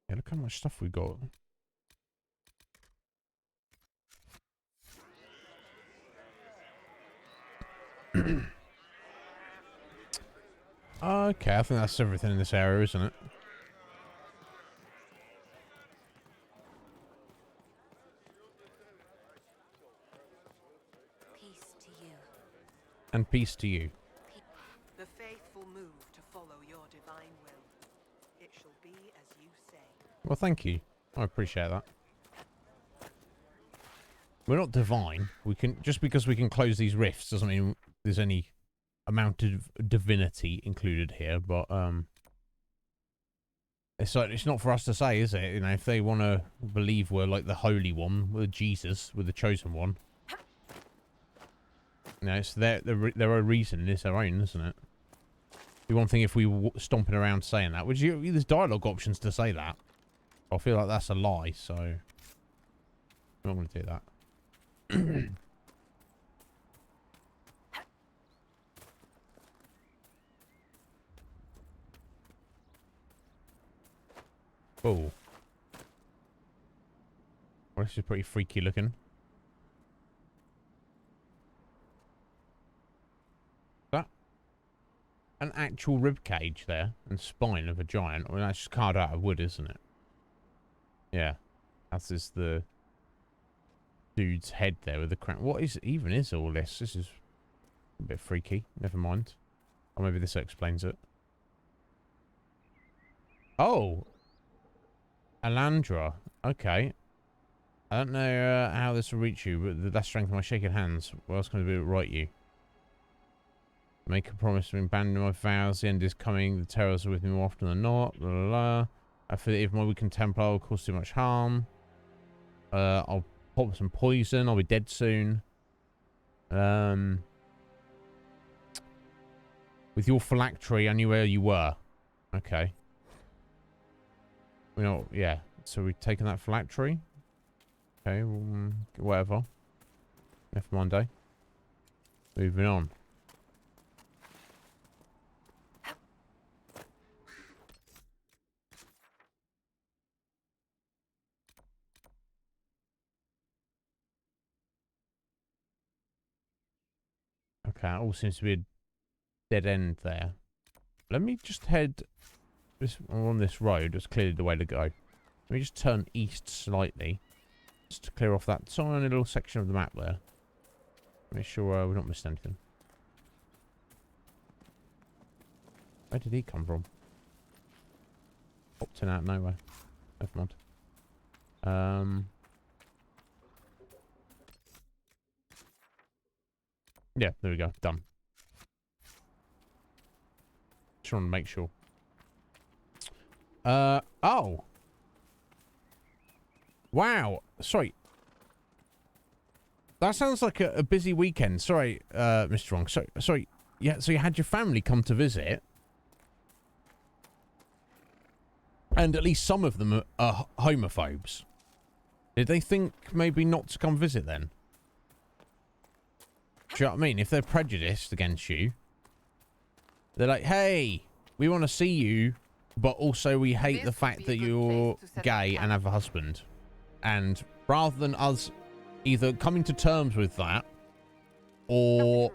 Yeah, look how much stuff we got. Okay, I think that's everything in this area, isn't it? Peace to you. And peace to you. The faithful move to follow your divine will. It shall be as you say. Well, thank you. I appreciate that. We're not divine. We can, just because we can close these rifts doesn't mean there's any amount of divinity included here, but it's like, it's not for us to say, is it? You know, if they want to believe we're like the holy one, we're Jesus, we're the chosen one. You know, it's their reason, it's their own, isn't it? The one thing if we were stomping around saying that, there's dialogue options to say that. I feel like that's a lie, so I'm not going to do that. Oh. Well, this is pretty freaky looking. That an actual rib cage there and spine of a giant. Well, that's just carved out of wood, isn't it? Yeah. That's just the dude's head there with the crown. What is all this? This is a bit freaky. Never mind. Or maybe this explains it. Oh. Alandra. Okay. I don't know how this will reach you, but that's strength of my shaking hands. What else can I do to right you? Make a promise to abandon my vows. The end is coming. The terrors are with me more often than not. Blah, blah, blah. I feel that if my weakened Templar will cause too much harm. I'll pop some poison. I'll be dead soon. With your phylactery, I knew where you were. Okay. You know, yeah. So we've taken that phylactery. Okay, whatever. Never mind, eh? Moving on. Okay, it all seems to be a dead end there. Let me just head on this road. It's clearly the way to go. Let me just turn east slightly. Just to clear off that tiny little section of the map there. Make sure we're not missing anything. Where did he come from? Popped in out of nowhere. Never mind. Yeah, there we go. Done. Just want to make sure. Oh. Wow. Sorry. That sounds like a busy weekend. Sorry, Mr. Wrong. Sorry. Yeah, so you had your family come to visit. And at least some of them are homophobes. Did they think maybe not to come visit then? Do you know what I mean? If they're prejudiced against you, they're like, hey, we want to see you, but also we hate the fact that you're gay and have a husband. And rather than us either coming to terms with that or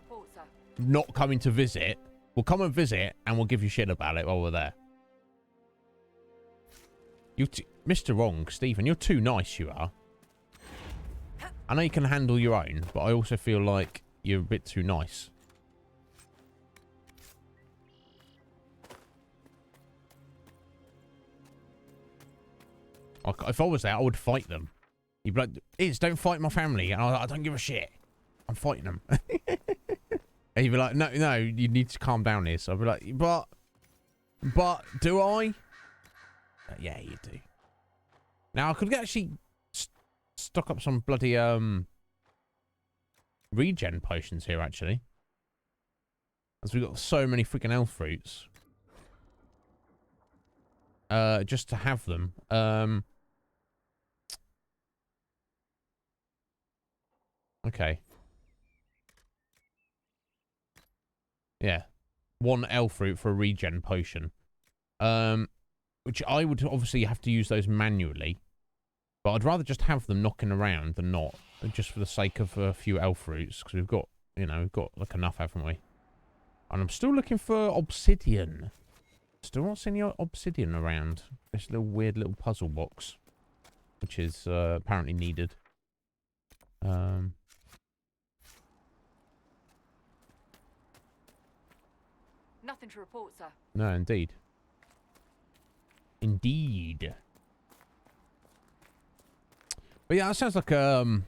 not coming to visit, we'll come and visit and we'll give you shit about it while we're there. Mr. Wrong, Stephen, you're too nice, you are. I know you can handle your own, but I also feel like you're a bit too nice. If I was there, I would fight them. You'd be like, don't fight my family. And I don't give a shit. I'm fighting them. And you'd be like, no, you need to calm down here. So I'd be like, but do I? Yeah, you do. Now, I could actually stock up some bloody, regen potions here, actually. As we've got so many freaking elf fruits. Just to have them. Okay. Yeah. 1 elf fruit for a regen potion. Which I would obviously have to use those manually. But I'd rather just have them knocking around than not. Just for the sake of a few elf fruits. Because we've got, we've got like enough, haven't we? And I'm still looking for obsidian. Still not seeing any obsidian around. This little weird little puzzle box, which is apparently needed. Nothing to report, sir. No, indeed. Indeed. But yeah, that sounds like a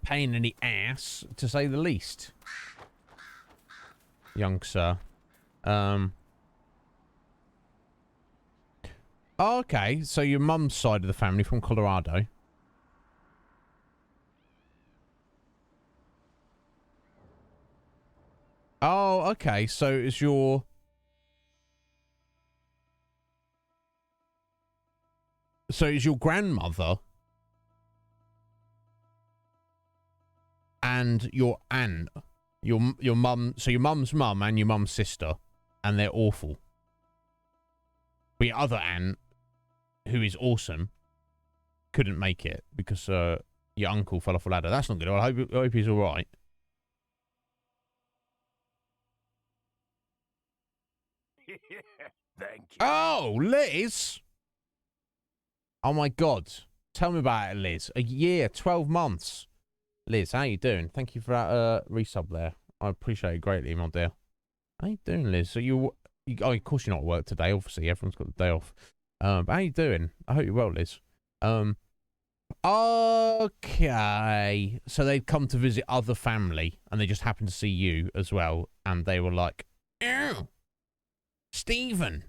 pain in the ass, to say the least. Young sir. Oh, okay, so your mum's side of the family from Colorado. Oh, okay, so is your... So is your grandmother and your aunt, your mum, so your mum's mum and your mum's sister, and they're awful. But your other aunt, who is awesome, couldn't make it because your uncle fell off a ladder. That's not good. I hope he's all right. Thank you. Oh, Liz! Oh my God. Tell me about it, Liz. A year, 12 months. Liz, how you doing? Thank you for that resub there. I appreciate it greatly, my dear. How you doing, Liz? So you oh, of course you're not at work today. Obviously, everyone's got the day off. But how you doing? I hope you're well, Liz. Okay. So they'd come to visit other family, and they just happened to see you as well, and they were like, "Ew, Stephen,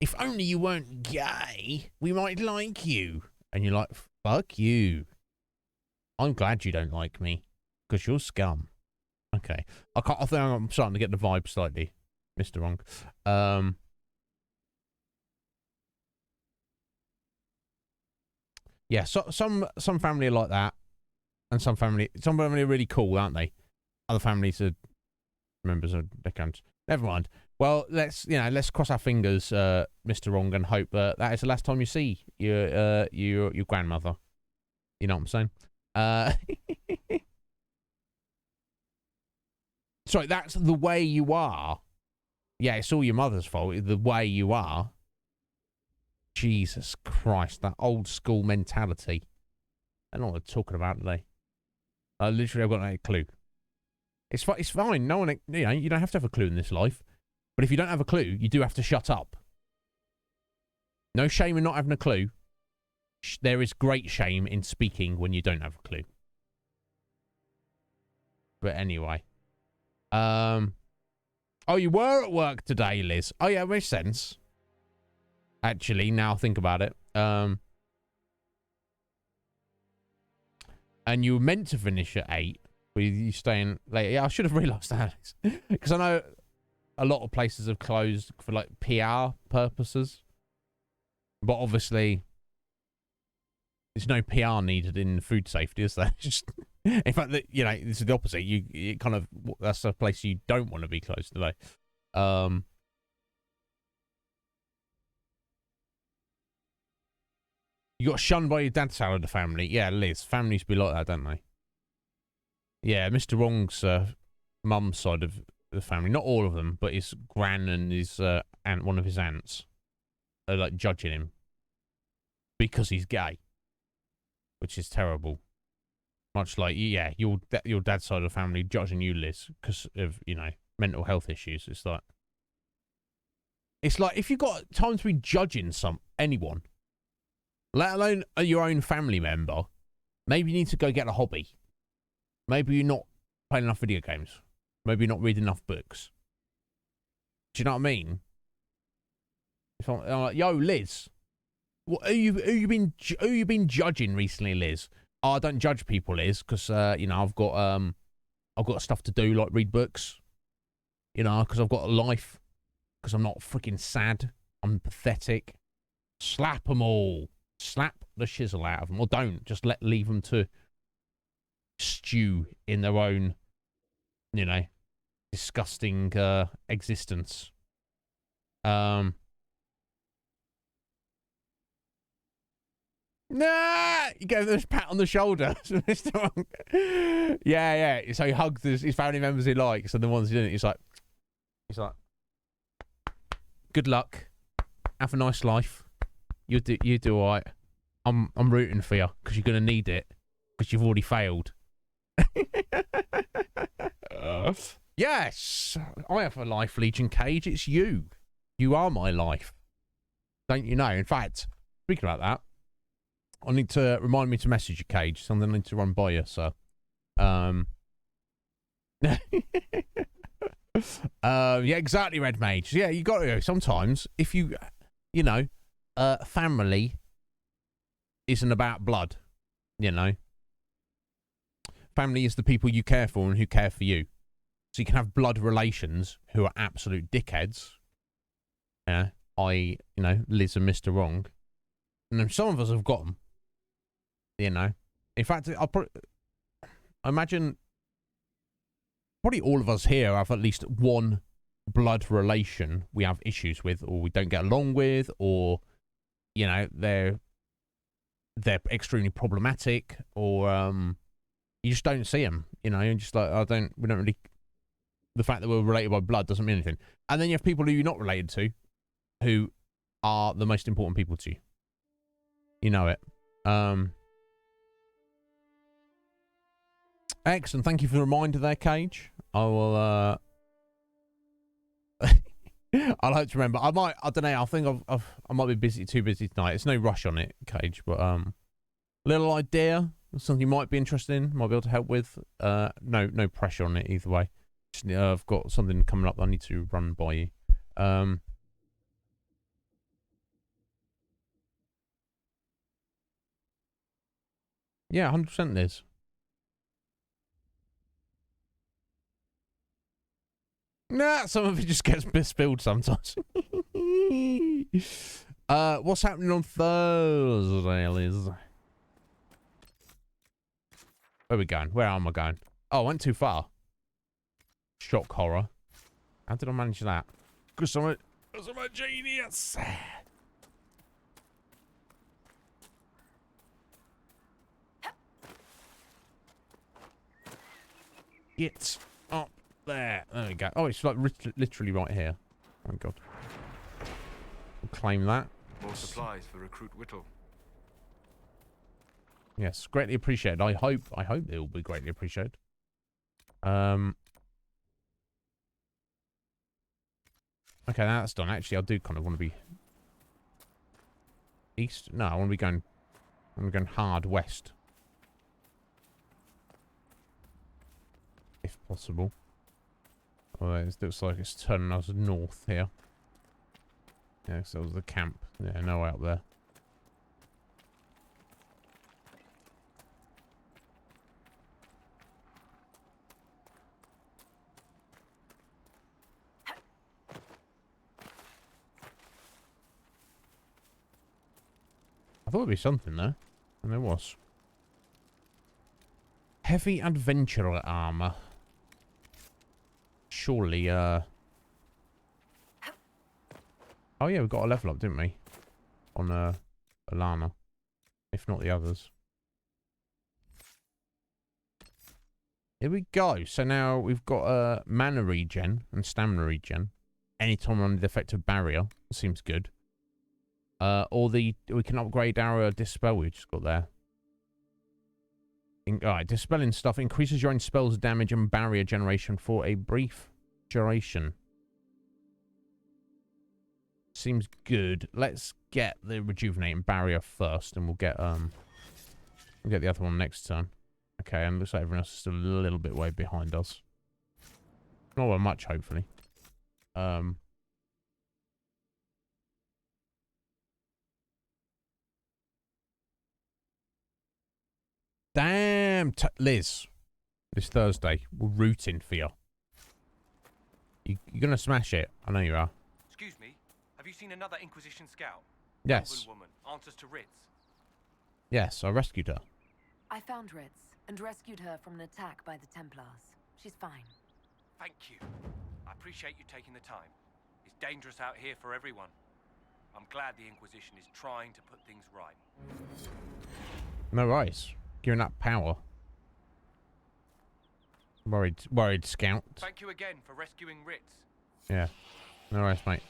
if only you weren't gay, we might like you." And you're like, "Fuck you. I'm glad you don't like me, because you're scum." Okay. I think I'm starting to get the vibe slightly, Mr. Wrong. Yeah, so some family are like that, and some family are really cool, aren't they? Other families are members of their country. Never mind. Well, let's cross our fingers, Mr. Wrong, and hope that is the last time you see your grandmother. You know what I'm saying? Sorry, that's the way you are. Yeah, it's all your mother's fault. The way you are. Jesus Christ, that old school mentality. I don't know what they're talking about today. Literally, I've got no clue. It's fine. No one, you don't have to have a clue in this life. But if you don't have a clue, you do have to shut up. No shame in not having a clue. There is great shame in speaking when you don't have a clue. But anyway. Oh, you were at work today, Liz. Oh, yeah, it makes sense. Actually, now think about it. And you were meant to finish at 8. But you staying late. Yeah, I should have realised that. Because I know a lot of places have closed for, like, PR purposes. But obviously, there's no PR needed in food safety, is there? Just, in fact, this is the opposite. That's a place you don't want to be close today. You got shunned by your dad's side of the family. Yeah, Liz. Families be like that, don't they? Yeah, Mr. Wrong's mum's side of the family. Not all of them, but his gran and his aunt, one of his aunts, are like judging him because he's gay, which is terrible. Much like, yeah, your dad's side of the family judging you, Liz, because of, mental health issues. It's like if you've got time to be judging anyone, let alone your own family member, maybe you need to go get a hobby. Maybe you're not playing enough video games. Maybe you're not reading enough books. Do you know what I mean? If I'm like, yo, Liz, who you been judging recently, Liz? Oh, I don't judge people, Liz, because I've got stuff to do, like read books. Because I've got a life. Because I'm not freaking sad. I'm pathetic. Slap them all. Slap the shizzle out of them, or don't. Just leave them to stew in their own, disgusting existence. Nah, you give him a pat on the shoulder. Mr. Monk. Yeah. So he hugs his family members he likes, and the ones he didn't, he's like, good luck, have a nice life. You do all right. I'm rooting for you because you're gonna need it because you've already failed. Yes, I have a life, Legion Cage. It's you. You are my life. Don't you know? In fact, speaking about that, I need to remind me to message you, Cage. Something I need to run by you, so. Yeah, exactly, Red Mage. Yeah, you got to. Sometimes, if you know, family isn't about blood, you know. Family is the people you care for and who care for you. So you can have blood relations who are absolute dickheads. Yeah, Liz and Mr. Wrong. And then some of us have got them. You know. In fact, I imagine probably all of us here have at least one blood relation we have issues with, or we don't get along with, or, you know, they're extremely problematic, or you just don't see them, you know, and just like, we don't really, the fact that we're related by blood doesn't mean anything. And then you have people who you're not related to, who are the most important people to you. You know it. Excellent. Thank you for the reminder there, Cage. I will, I'll hope to remember. I don't know. I think I might be too busy tonight. It's no rush on it, Cage, but, little idea, something you might be interested in, might be able to help with. No pressure on it either way. Just, I've got something coming up that I need to run by you. Yeah, 100% Liz. Nah, some of it just gets spilled sometimes. What's happening on Thursday, Liz? Where are we going? Where am I going? Oh, I went too far. Shock horror. How did I manage that? Because I'm a genius. It's up there. There we go. Oh, it's like literally right here. Oh my god. We'll claim that. More supplies for Recruit Whittle. Yes, greatly appreciated. I hope they will be greatly appreciated. Okay, that's done. Actually, I do kind of want to be east. No, I want to be going. I'm going hard west, if possible. Oh, it looks like it's turning us north here. Yeah, so that was the camp. Yeah, no way up there. I thought there'd be something there, and there was. Heavy adventurer armor. Surely, oh yeah, we got a level up, didn't we? On, Alana. If not the others. Here we go. So now we've got, mana regen and stamina regen. Anytime we're under the effective barrier. Seems good. Or we can upgrade our dispel we just got there. Alright, dispelling stuff increases your own spells damage and barrier generation for a brief duration. Seems good. Let's get the rejuvenating barrier first, and we'll get the other one next turn. Okay, and looks like everyone else is still a little bit way behind us. Not by much, hopefully. Damn, Liz. This Thursday, we're rooting for you. You're gonna smash it. I know you are. Excuse me. Have you seen another Inquisition scout? Yes. Woman, answers to Ritz. Yes, I rescued her. I found Ritz and rescued her from an attack by the Templars. She's fine. Thank you. I appreciate you taking the time. It's dangerous out here for everyone. I'm glad the Inquisition is trying to put things right. No worries. Giving up power. Worried scout. Thank you again for rescuing Ritz. Yeah. No worries, mate.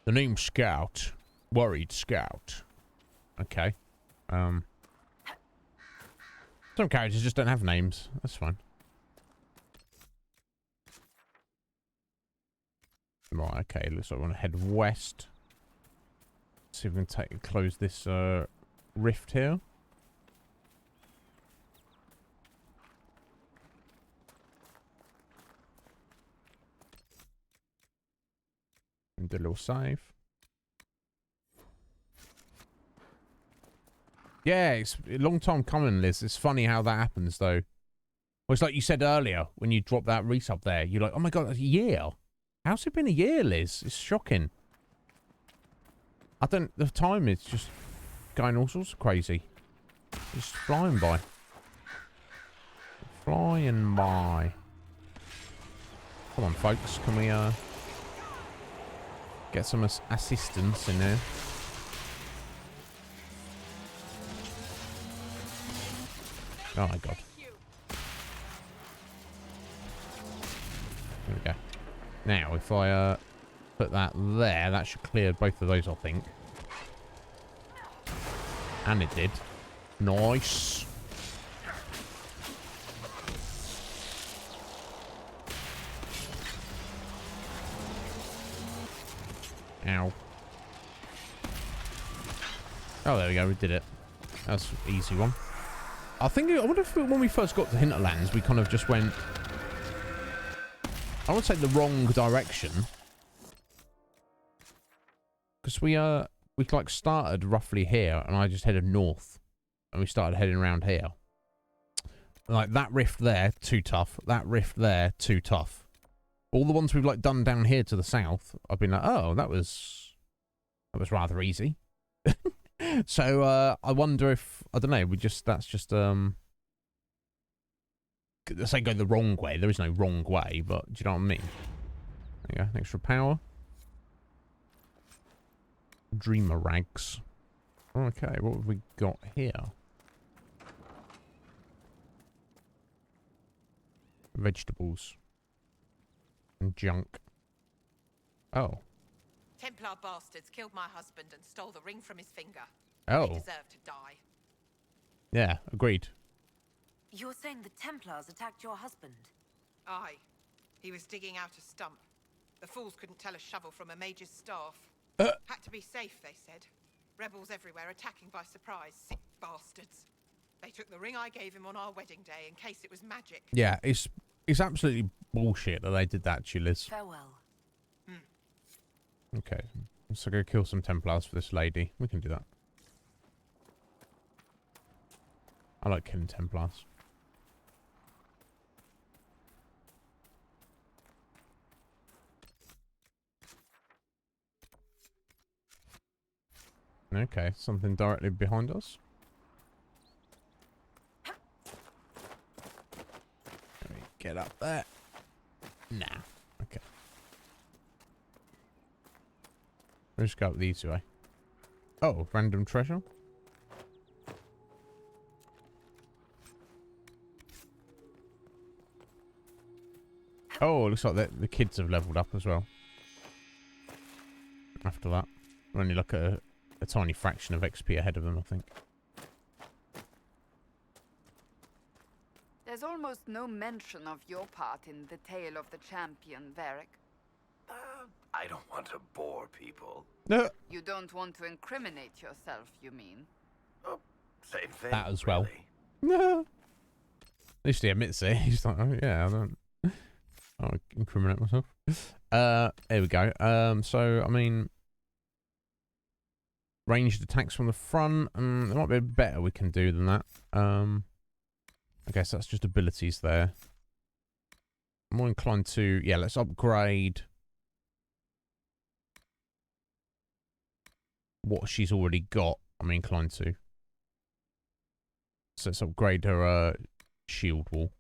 The name's Scout. Worried Scout. Okay. Some characters just don't have names. That's fine. Right, okay. Looks like we want to head west. See if we can close this rift here. And do a little save. Yeah, it's a long time coming, Liz. It's funny how that happens, though. Well, it's like you said earlier, when you dropped that resub there, you're like, oh my god, a year? How's it been a year, Liz? It's shocking. The time is just going all sorts of crazy. It's flying by. Flying by. Come on, folks, can we, get some assistance in there? Oh my god. There we go. Now, if I put that there, that should clear both of those, I think. And it did. Nice. Ow. Oh, there we go. We did it. That's an easy one. I wonder if when we first got to Hinterlands, we kind of just went, I would say, the wrong direction. Because we like started roughly here, and I just headed north, and we started heading around here. Like that rift there, too tough. That rift there, too tough. All the ones we've like done down here to the south, I've been like, oh, that was rather easy. So I wonder if, I don't know, that's just let's say go the wrong way. There is no wrong way, but do you know what I mean? There you go, extra power. Dreamer rags. Okay, what have we got here? Vegetables. And junk. Oh. Templar bastards killed my husband and stole the ring from his finger. Oh. They deserve to die. Yeah, agreed. You're saying the Templars attacked your husband? Aye. He was digging out a stump. The fools couldn't tell a shovel from a mage's staff. Had to be safe, they said. Rebels everywhere attacking by surprise. Sick bastards. They took the ring I gave him on our wedding day in case it was magic. Yeah, it's absolutely bullshit that they did that, Liz. Farewell. Okay, so go kill some Templars for this lady. We can do that. I like killing Templars. Okay, something directly behind us. Let me get up there. Nah. Okay. Let's go up the easy way. Oh, random treasure. Oh, looks like the kids have leveled up as well. After that, we're only like a tiny fraction of XP ahead of them, I think. There's almost no mention of your part in the tale of the champion, Varric. I don't want to bore people. No. You don't want to incriminate yourself, you mean? Oh, same thing. That as well. Really. No. At least he admits it. He's like, oh yeah, I'll incriminate myself. There we go. So I mean, ranged attacks from the front. There might be a better we can do than that. I guess that's just abilities there. I'm more inclined to, yeah, let's upgrade what she's already got. I'm inclined to. So let's upgrade her shield wall.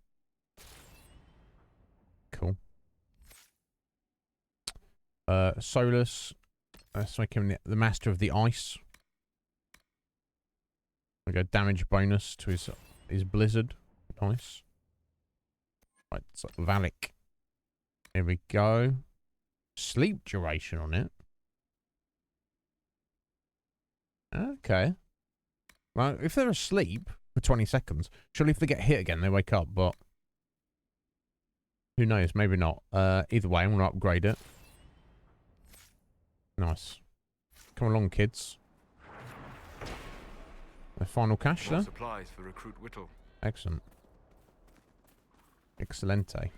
Cool. Solus. Let's make him the master of the ice. We go damage bonus to his blizzard. Nice. Right, so Valak. Here we go. Sleep duration on it. Okay. Well, if they're asleep for 20 seconds, surely if they get hit again, they wake up, but who knows? Maybe not. Either way, I'm going to upgrade it. Nice. Come along, kids. The final cash there. Supplies for Recruit Whittle. Excellent. Excelente.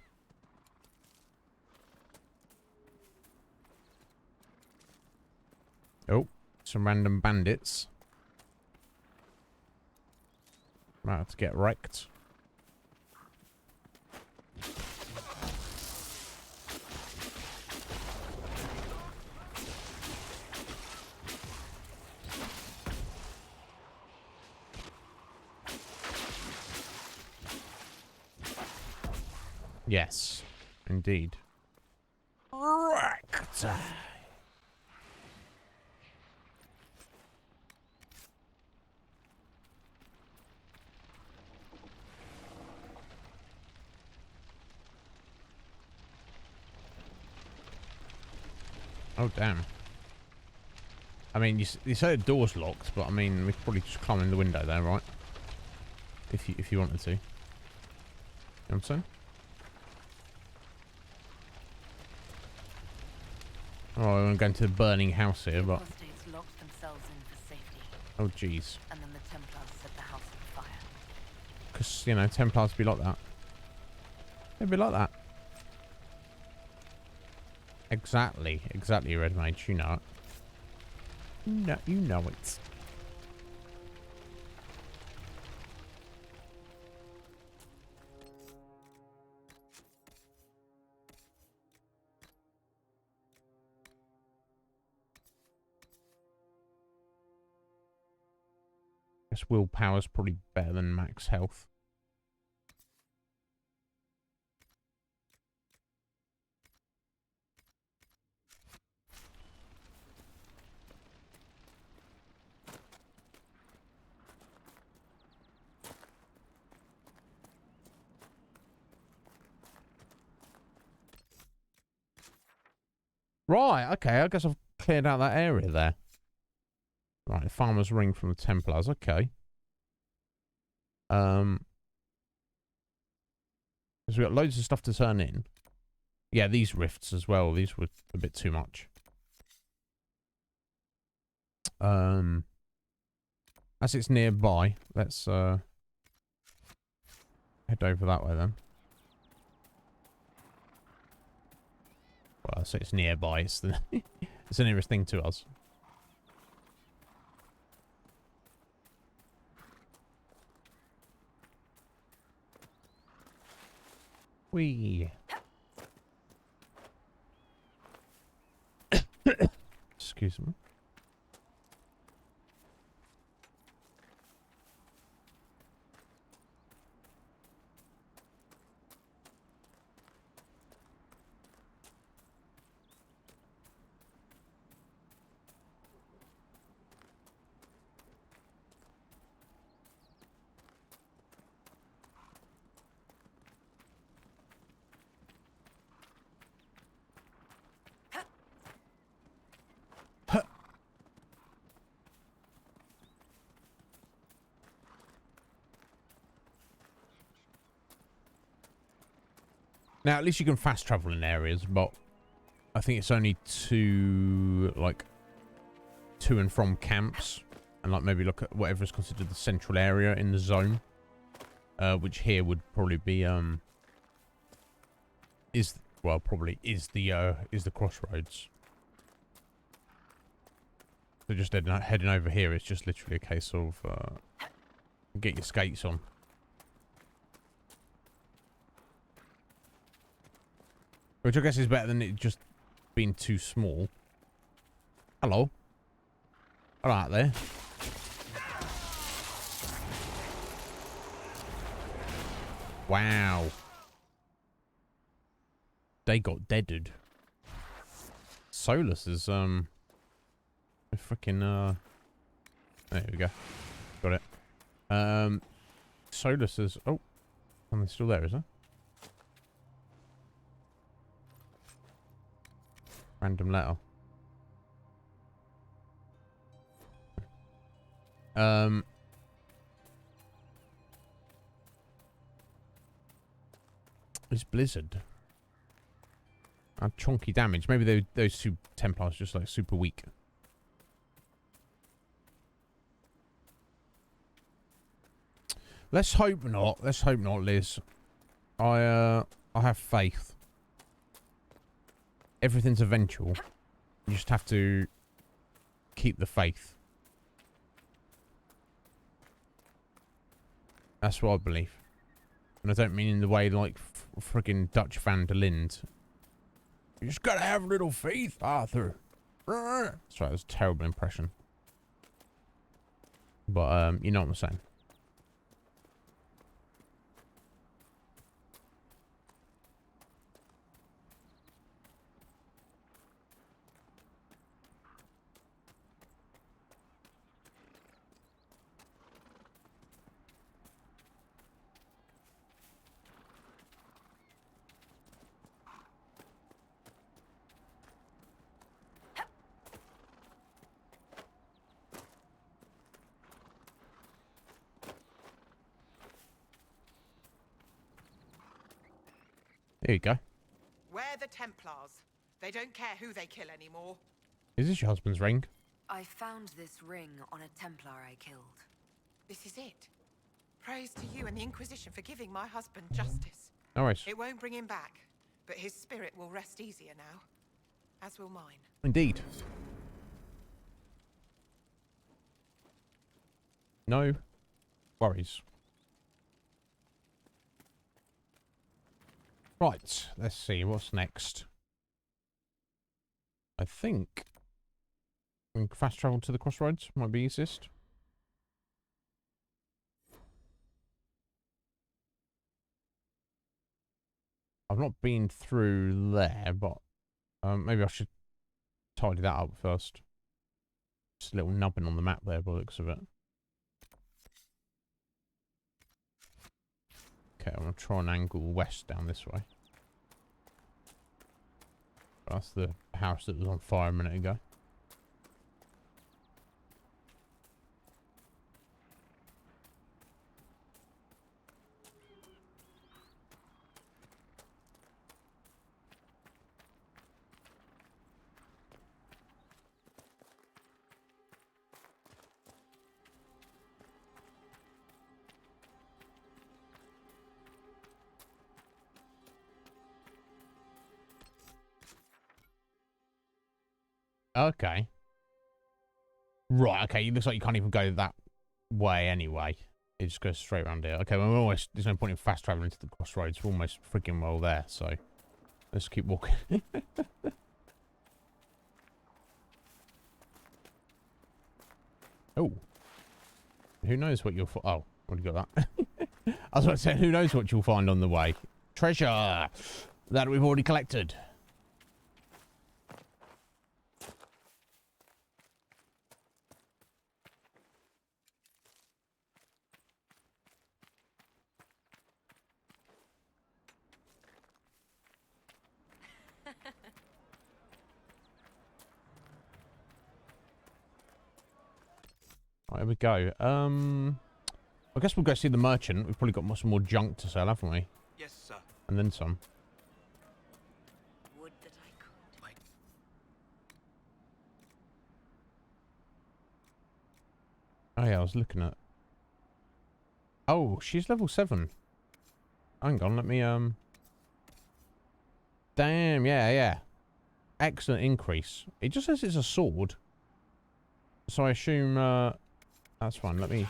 Oh, some random bandits. About to get wrecked. Yes, indeed. Wrecked. Oh, damn. I mean, you say the door's locked, but I mean, we could probably just climb in the window there, right? If you wanted to. You know what I'm saying? Oh, I'm going to go into the burning house here, but... locked themselves in for safety. Oh, jeez. And then the Templars set the house on fire. Because, you know, Templars be like that. They'd be like that. Exactly. Exactly, Red Mage. You know it. You know it. Guess willpower's probably better than max health. Right, okay, I guess I've cleared out that area there. Right, the Farmer's Ring from the Templars, okay. Because we've got loads of stuff to turn in. Yeah, these rifts as well, these were a bit too much. As it's nearby, let's head over that way then. Well, I say it's nearby, it's the it's the nearest thing to us. Whee. Excuse me. Now, at least you can fast travel in areas, but I think it's only to and from camps, and like maybe look at whatever is considered the central area in the zone, which here would probably be probably is the crossroads. So just heading over here, it's just literally a case of get your skates on. Which I guess is better than it just being too small. Hello. All right there. Wow. They got deaded. Solus is Freaking there we go. Got it. Solus is something's still there, is there? Random letter. It's Blizzard. Chunky damage. Maybe those two Templars just like super weak. Let's hope not. Let's hope not, Liz. I have faith. Everything's eventual. You just have to keep the faith. That's what I believe. And I don't mean in the way like friggin' Dutch Van der Linde. You just gotta have a little faith, Arthur. Sorry, that was a terrible impression. But, you know what I'm saying. There you go. Where the Templars? They don't care who they kill anymore. Is this your husband's ring? I found this ring on a Templar I killed. This is it. Praise to you and the Inquisition for giving my husband justice. No worries. It won't bring him back, but his spirit will rest easier now. As will mine. Indeed. No worries. Right, let's see, what's next? I think we can fast travel to the crossroads, might be easiest. I've not been through there, but maybe I should tidy that up first. Just a little nubbin on the map there by the looks of it. Okay, I'm going to try and angle west down this way. That's the house that was on fire a minute ago. Okay. Right, okay, it looks like you can't even go that way anyway. It just goes straight around here. Okay, well, we're almost, there's no point in fast traveling to the crossroads. We're almost freaking well there, so let's keep walking. Oh. Who knows what you'll oh, already got that. I was about to say, who knows what you'll find on the way. Treasure that we've already collected. Right, here we go. I guess we'll go see the merchant. We've probably got some more junk to sell, haven't we? Yes, sir. And then some. Would that I could. Wait. Oh yeah, I was looking at. Oh, she's level 7. Hang on, let me Damn, yeah. Excellent increase. It just says it's a sword. So I assume that's fine. Let me.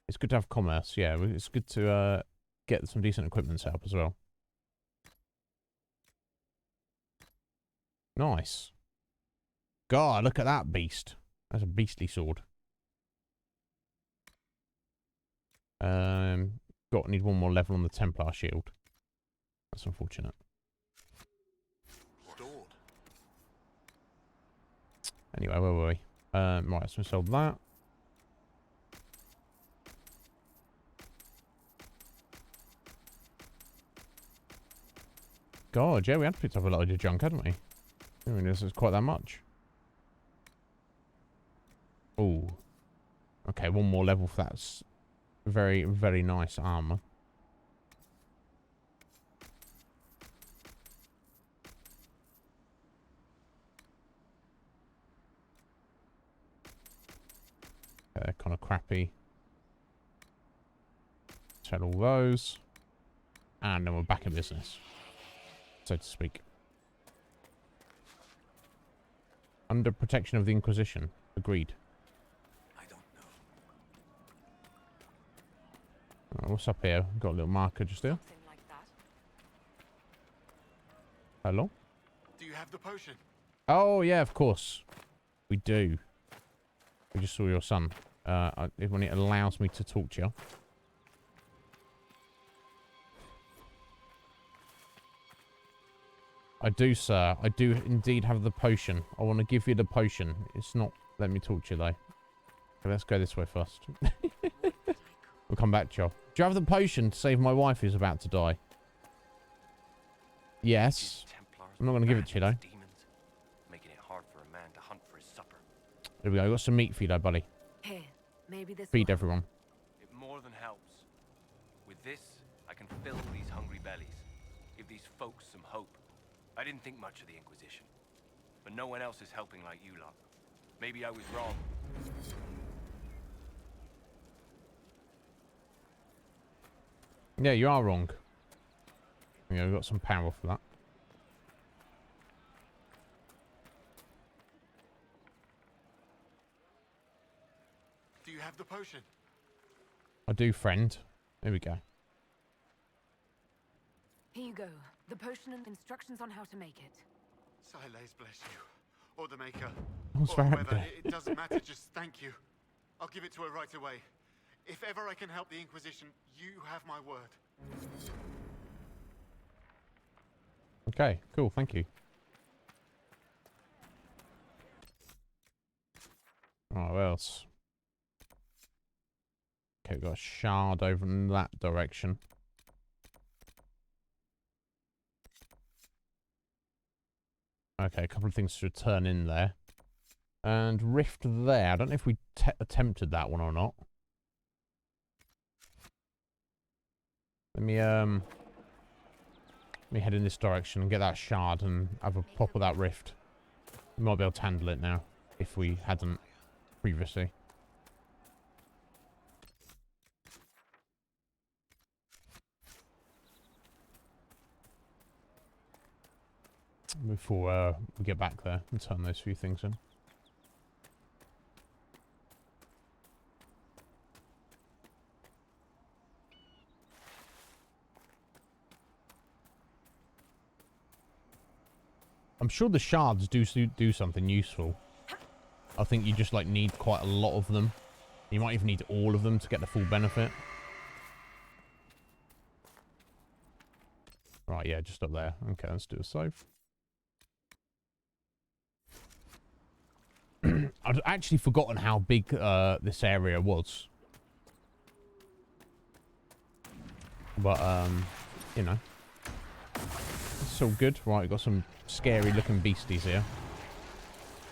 It's good to have commerce. Yeah, it's good to get some decent equipment set up as well. Nice. God, look at that beast. That's a beastly sword. Need one more level on the Templar shield. That's unfortunate. Anyway, where were we? Right, so we sold that. God, yeah, we had picked up a lot of junk, hadn't we? I mean, this is quite that much. Oh. Okay, one more level for that. Very, very nice armor. They're kind of crappy. Sell all those. And then we're back in business, so to speak. Under protection of the Inquisition. Agreed. I don't know. What's up here? Got a little marker just there. Hello? Do you have the potion? Oh, yeah, of course. We do. We just saw your son. When it allows me to talk to you. I do, sir. I do indeed have the potion. I want to give you the potion. It's not... Let me talk to you, though. Okay, let's go this way first. We'll come back to you. Do you have the potion to save my wife who's about to die? Yes. I'm not going to give it to you, though. Making it hard for a man to hunt for his supper. There we go. Got some meat for you, though, buddy. Here, maybe this Feed everyone. It more than helps. With this, I can fill these hungry bellies. Give these folks some hope. I didn't think much of the Inquisition. But no one else is helping like you lot. Maybe I was wrong. Yeah, you are wrong. Yeah, we've got some power for that. Do you have the potion? I do, friend. There we go. Here you go. The potion and instructions on how to make it. Silas bless you. Or the maker. What's or that? whoever. It doesn't matter, just thank you. I'll give it to her right away. If ever I can help the Inquisition, you have my word. Okay, cool, thank you. Alright, what else? Okay, we've got a shard over in that direction. Okay, a couple of things to return in there. And rift there. I don't know if we attempted that one or not. Let me head in this direction and get that shard and have a pop of that rift. We might be able to handle it now, if we hadn't previously. Before we get back there and turn those few things in. I'm sure the shards do something useful. I think you just like need quite a lot of them. You might even need all of them to get the full benefit. Right, yeah, just up there. Okay, let's do a save. I'd actually forgotten how big this area was. But, you know. It's all good. Right, we've got some scary looking beasties here.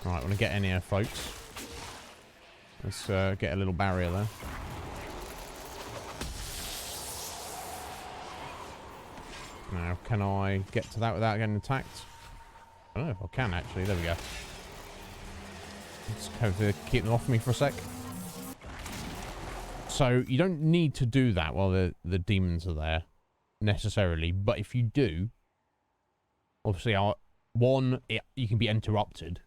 Right, want to get in here, folks. Let's get a little barrier there. Now, can I get to that without getting attacked? I don't know if I can, actually. There we go. Let's have to keep them off me for a sec. So, you don't need to do that while the demons are there, necessarily. But if you do, obviously, you can be interrupted.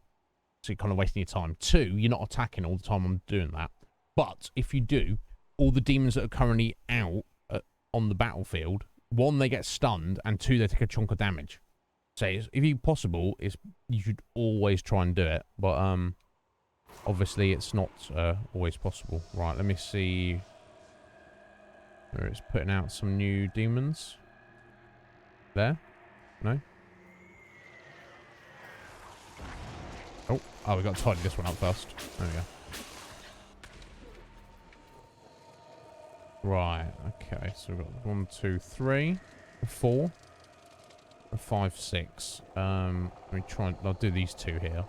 So you're kind of wasting your time. 2, you're not attacking all the time I'm doing that. But if you do, all the demons that are currently out on the battlefield, 1, they get stunned, and 2, they take a chunk of damage. So if you possible, you should always try and do it. But obviously it's not always possible. Right, let me see where it's putting out some new demons. There? No? Oh, we got to tidy this one up first. There we go. Right, okay, so we've got 1, 2, 3, 4, 5, 6. Let me try and... I'll do these 2 here.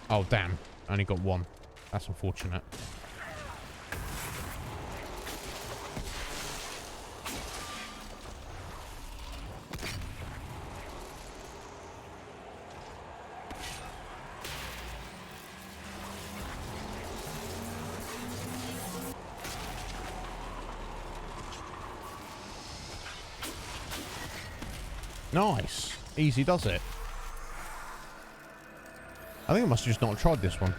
Oh, damn. I only got 1. That's unfortunate. Nice. Easy does it. I think I must have just not tried this one.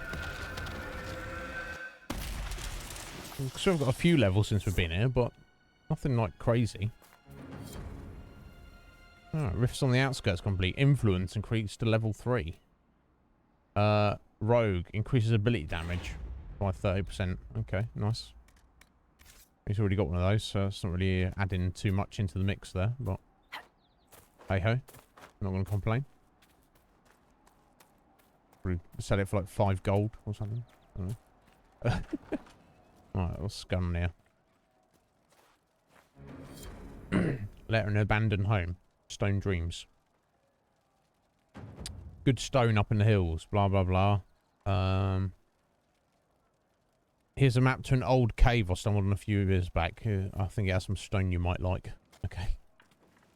So we've got a few levels since we've been here, but nothing like crazy. Oh, Rifts on the Outskirts complete. Influence increased to level 3. Rogue increases ability damage by 30%. Okay, nice. He's already got one of those, so it's not really adding too much into the mix there, but... Hey ho, not going to complain. Probably sell it for like 5 gold or something. I don't know. Alright, what's gun here? Letter in an abandoned home. Stone dreams. Good stone up in the hills. Blah blah blah. Here's a map to an old cave I stumbled on a few years back. I think it has some stone you might like. Okay.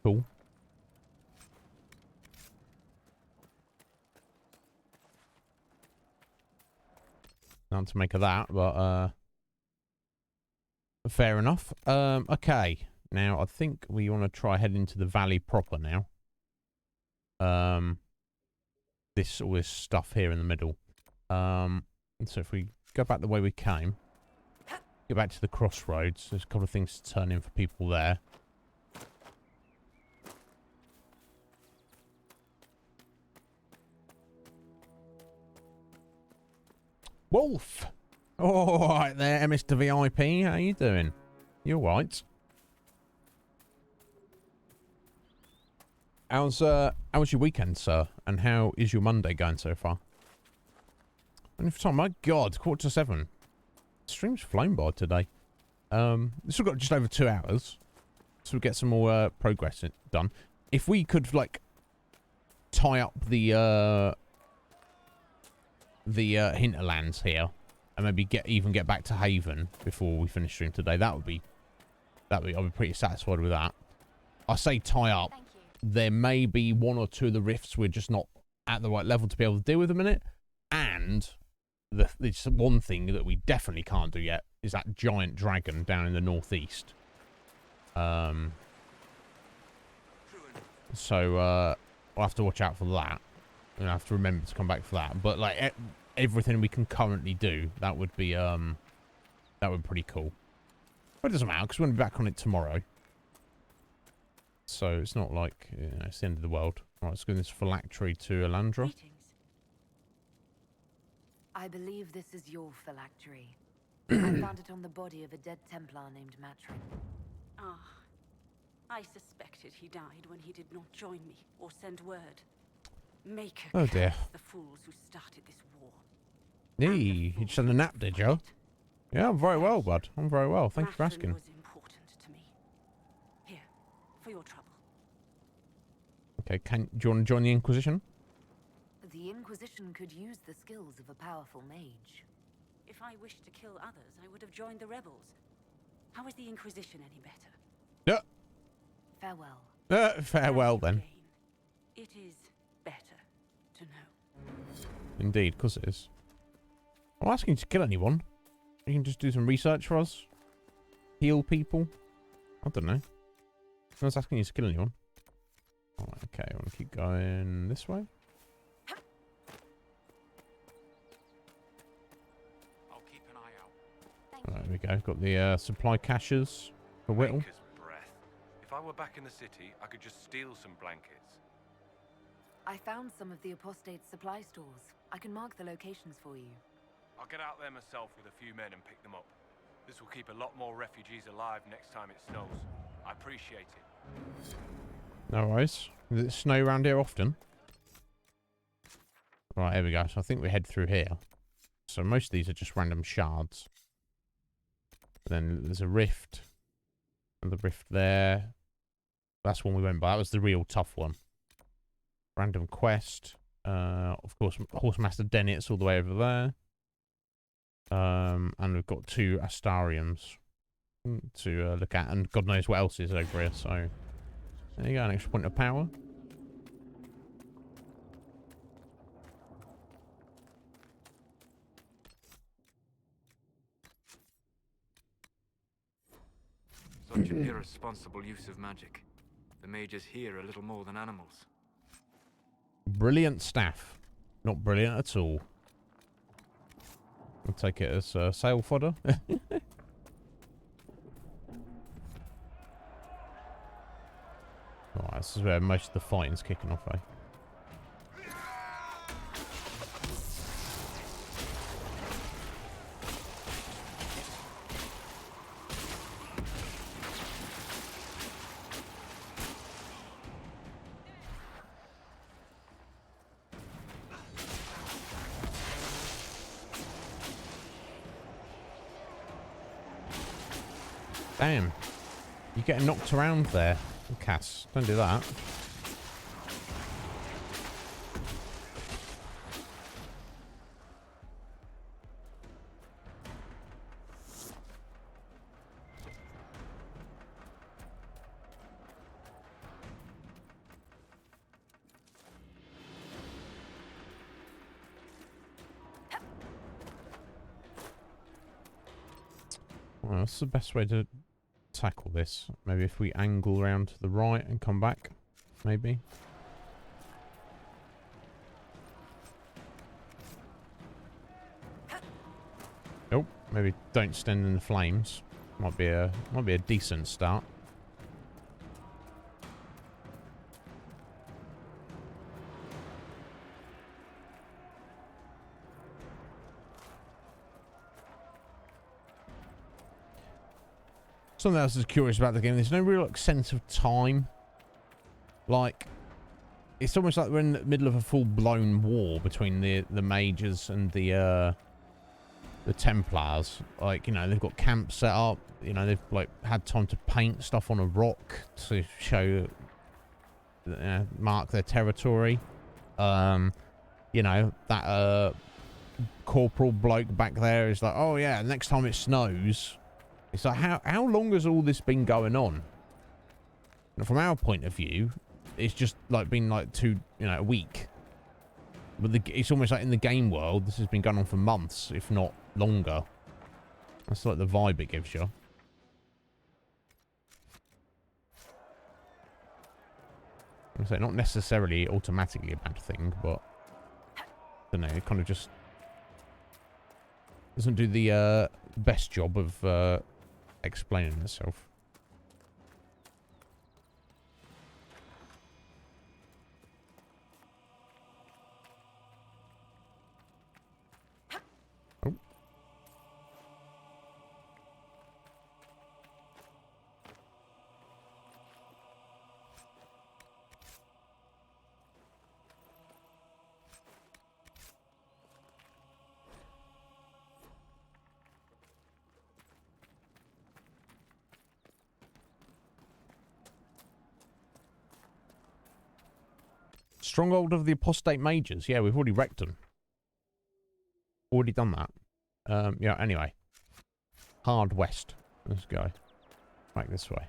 Cool. Nothing to make of that, but fair enough. Okay, now I think we want to try heading to the valley proper now. All this stuff here in the middle. So if we go back the way we came, get back to the crossroads. There's a couple of things to turn in for people there. Wolf! All right there, Mr. VIP. How you doing? You all right? How's your weekend, sir? And how is your Monday going so far? And for time, my God, 6:45. Stream's flown by today. This will got just over 2 hours, so we'll get some more progress done. If we could like tie up the hinterlands here, and maybe get back to Haven before we finish stream today, I'll be pretty satisfied with that. I say tie up. There may be 1 or 2 of the rifts we're just not at the right level to be able to deal with a minute, and there's one thing that we definitely can't do yet is that giant dragon down in the northeast. So we'll have to watch out for that. And I have to remember to come back for that. But like everything we can currently do, that would be pretty cool. But it doesn't matter because we're gonna be back on it tomorrow. So it's not like it's the end of the world. Right, let's go this phylactery to Elandra. I believe this is your phylactery. I found it on the body of a dead Templar named Matrin. Ah, I suspected he died when he did not join me or send word. Make a Oh dear. the fools who started this war. Nee, you just had a nap, did you? Yeah, I'm very well, bud. I'm very well. Thank you for asking. Was important to me. Here, for your trouble. Okay, do you want to join the Inquisition? The Inquisition could use the skills of a powerful mage. If I wished to kill others, I would have joined the rebels. How is the Inquisition any better? Yeah. Farewell. Farewell then. It is better to know. Indeed, because it is. I'm not asking you to kill anyone. You can just do some research for us. Heal people. I don't know. I was asking you to kill anyone. Alright, okay, I want to keep going this way. I'll keep an eye out. There we go. Got the supply caches for Whittle. Maker's breath. If I were back in the city, I could just steal some blankets. I found some of the apostate's supply stores. I can mark the locations for you. I'll get out there myself with a few men and pick them up. This will keep a lot more refugees alive next time it snows. I appreciate it. No worries. Does it snow around here often? Right, here we go. So I think we head through here. So most of these are just random shards. Then there's a rift. And the rift there. That's one we went by. That was the real tough one. Random quest. Of course, Horsemaster Dennett's all the way over there. And we've got 2 Astariums to look at. And God knows what else is over here. So there you go, an extra point of power. Such an irresponsible use of magic. The mages here are little more than animals. Brilliant staff. Not brilliant at all. I'll take it as sail fodder. Alright, this is where most of the fighting's kicking off, eh? Damn. You're getting knocked around there, Cass. Don't do that. Well, what's the best way to tackle this? Maybe if we angle around to the right and come back, maybe. Oh, maybe don't stand in the flames. Might be a decent start. Something else is curious about the game. There's no real sense of time. Like, it's almost like we're in the middle of a full-blown war between the mages and the Templars. Like, you know, they've got camps set up. You know, they've like had time to paint stuff on a rock to show, mark their territory. You know, that corporal bloke back there is like, oh yeah, next time it snows. It's like, how long has all this been going on? And from our point of view, it's just like been like a week. But it's almost like in the game world, this has been going on for months, if not longer. That's like the vibe it gives you. I say not necessarily automatically a bad thing, but I don't know, it kind of just doesn't do the best job of explaining itself. Oh. Stronghold of the Apostate Mages. Yeah, we've already wrecked them. Already done that. Yeah, anyway. Hard west. Let's go. Back this way.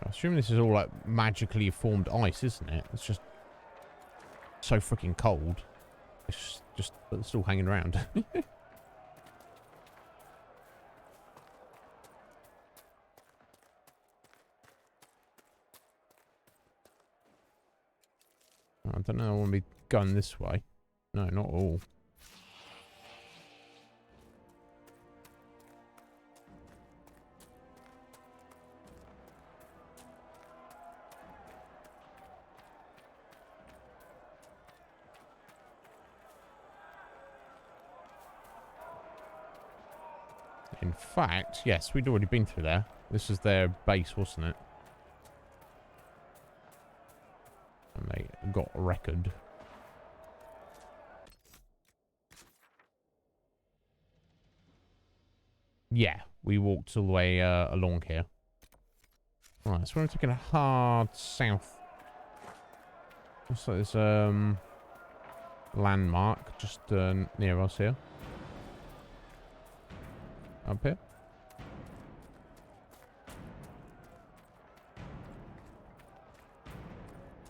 I assume this is all like magically formed ice, isn't it? It's just so freaking cold. It's just still hanging around. I don't know, I want to be going this way. No, not all. In fact, yes, we'd already been through there. This is their base, wasn't it? Yeah, we walked all the way along here. Right, so we're taking a hard south. Looks like there's landmark just near us here. Up here.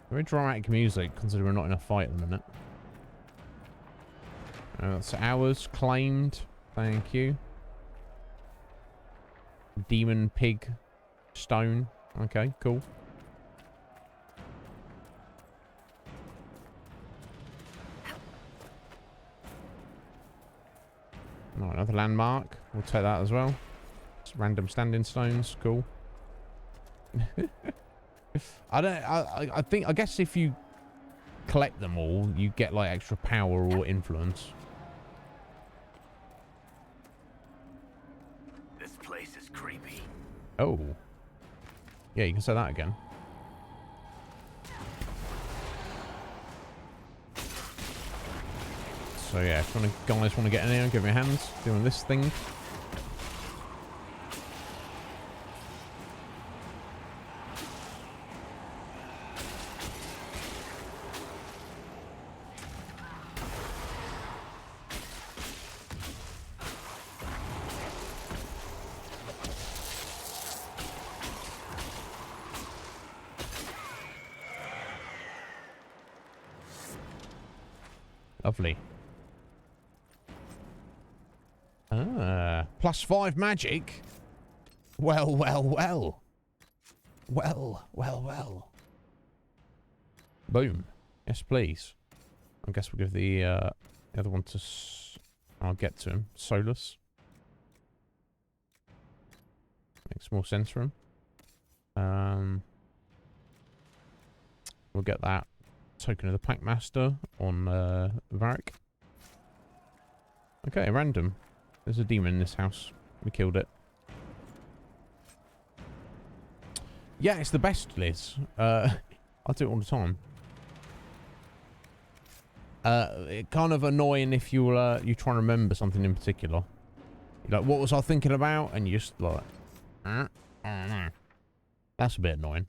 Very dramatic music, considering we're not in a fight at the minute. That's ours, claimed. Thank you. Demon pig stone. Okay, cool. Right, another landmark. We'll take that as well. Just random standing stones. Cool. I guess if you collect them all, you get like extra power or influence. This place is creepy. Oh. Yeah, you can say that again. So yeah, if you guys want to get in here, give me hands. Doing this thing. Lovely. +5 magic. Well, well, well. Well, well, well. Boom. Yes, please. I guess we'll give the other one to... I'll get to him. Solus. Makes more sense for him. We'll get that token of the Packmaster on Varric. Okay, random. There's a demon in this house. We killed it. Yeah, it's the best, Liz. I do it all the time. It kind of annoying if you try and remember something in particular. You're like, what was I thinking about? And you just like, I don't know. That's a bit annoying.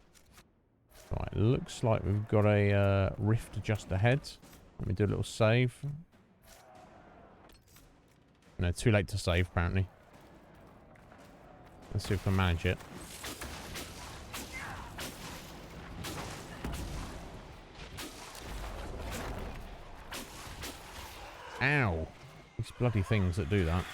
Right, looks like we've got a rift just ahead. Let me do a little save. No, too late to save, apparently. Let's see if we can manage it. Ow. These bloody things that do that.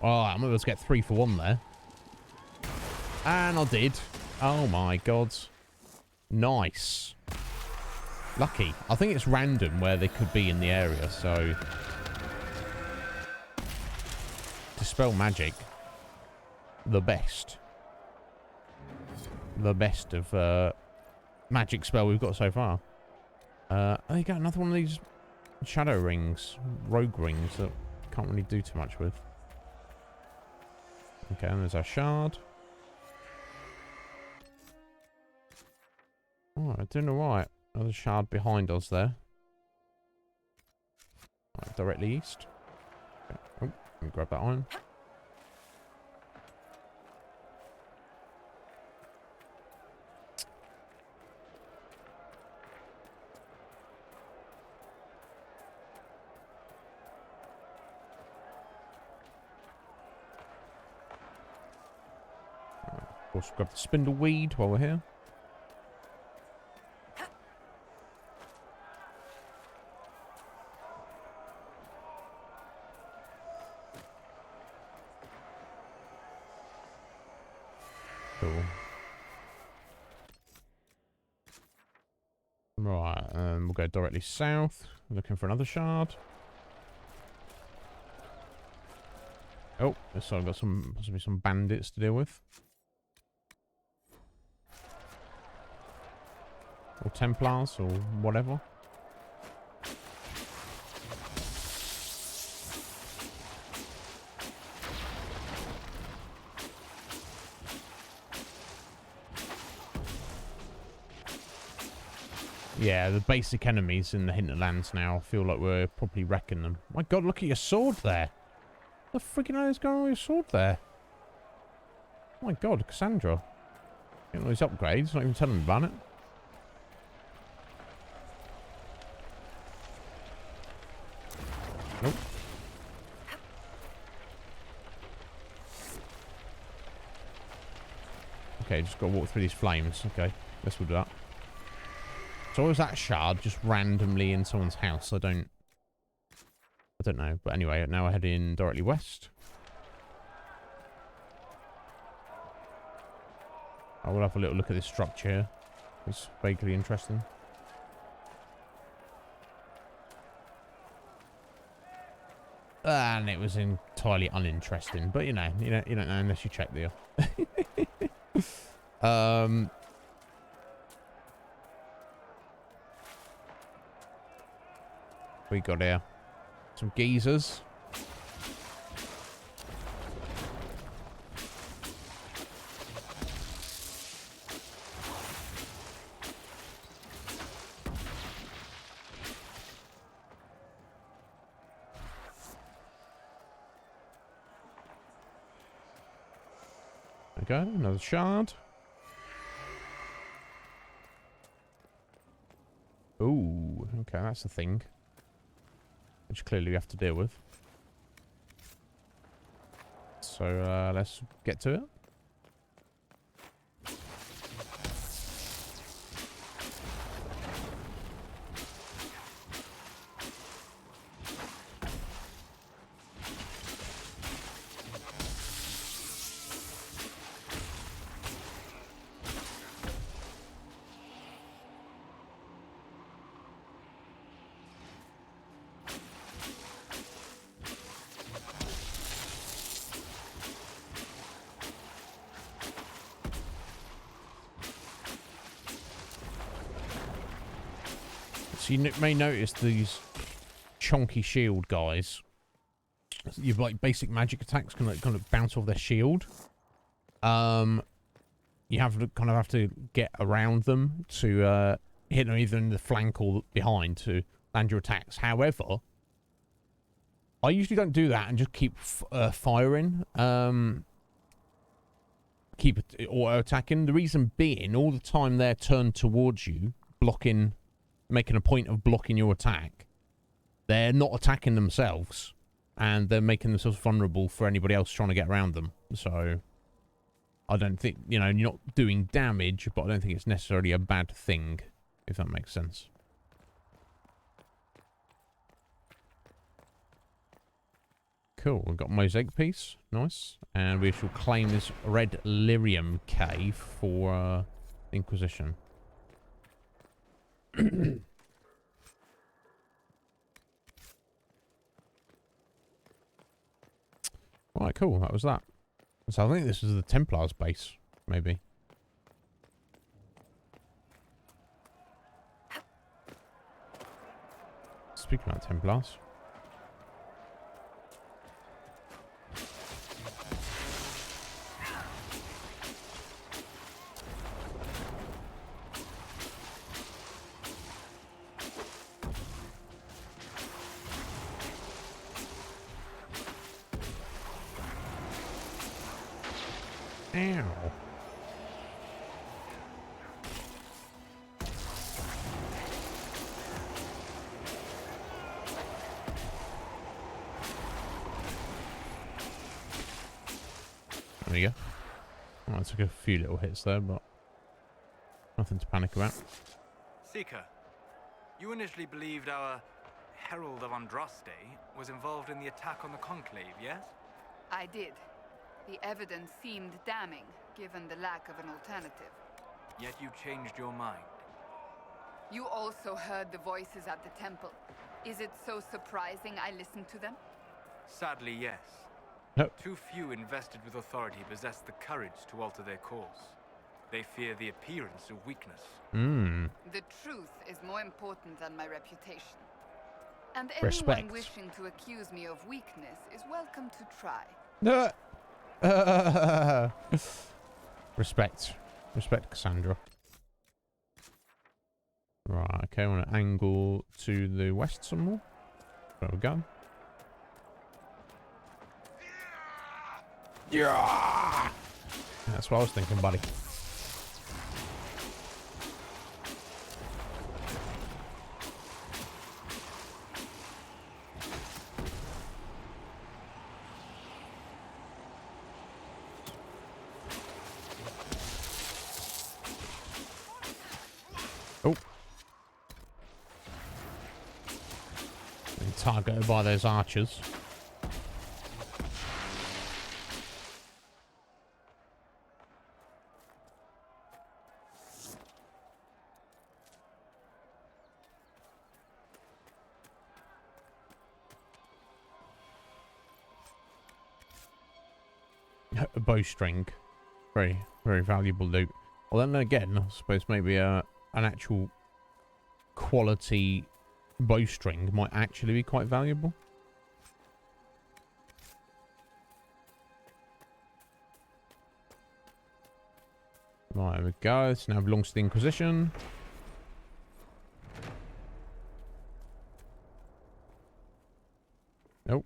Oh, I'm able to get 3 for 1 there. And I did. Oh my god. Nice. Lucky. I think it's random where they could be in the area, so... Dispel magic. The best. The best of magic spell we've got so far. Oh, you got another one of these shadow rings. Rogue rings that can't really do too much with. Okay, and there's our shard. Oh, doing alright. Another shard behind us there. Right, directly east. Okay. Oh, let me grab that iron. Of course, grab the spindle weed while we're here. Cool. Right, we'll go directly south. Looking for another shard. Oh, so I've got possibly some bandits to deal with. Or Templars, or whatever. Yeah, the basic enemies in the hinterlands now. I feel like we're probably wrecking them. My God, look at your sword there. What the freaking hell is going on with your sword there? Oh my God, Cassandra. Getting all these upgrades, not even telling me about it. Nope. Okay, just gotta walk through these flames. Okay, guess we'll do that. So was that shard just randomly in someone's house? I don't know. But anyway, now we're heading directly west. I will have a little look at this structure here. It's vaguely interesting. And it was entirely uninteresting. But you don't know unless you check the we got here some geezers. There we go, another shard. Ooh, okay, that's the thing. Which clearly we have to deal with. So, let's get to it. So you may notice these chonky shield guys. You've like basic magic attacks can like, kind of bounce off their shield. You have to kind of have to get around them to hit them either in the flank or behind to land your attacks. However, I usually don't do that and just keep firing. Keep auto attacking. The reason being, all the time they're turned towards you, blocking. Making a point of blocking your attack, they're not attacking themselves, and they're making themselves vulnerable for anybody else trying to get around them. So, I don't think, you're not doing damage, but I don't think it's necessarily a bad thing, if that makes sense. Cool, we've got a mosaic piece, nice, and we shall claim this red lyrium cave for Inquisition. Alright, cool. That was that. So I think this is the Templars base, maybe. Speaking about Templars. Ow. There you go. Well, I took a few little hits there, but nothing to panic about. Seeker, you initially believed our Herald of Andraste was involved in the attack on the Conclave, yes? I did. The evidence seemed damning, given the lack of an alternative. Yet you changed your mind. You also heard the voices at the temple. Is it so surprising I listened to them? Sadly, yes. No. Too few invested with authority possess the courage to alter their course. They fear the appearance of weakness. The truth is more important than my reputation. And anyone wishing to accuse me of weakness is welcome to try. Respect, Cassandra. Right, okay, I want to angle to the west some more. There we go. Yeah! That's what I was thinking, buddy. Oh. Been targeted by those archers. A bowstring. Very, very valuable loot. Well, then again, I suppose maybe an actual quality bowstring might actually be quite valuable. Right, there we go. This now belongs to the Inquisition. Nope.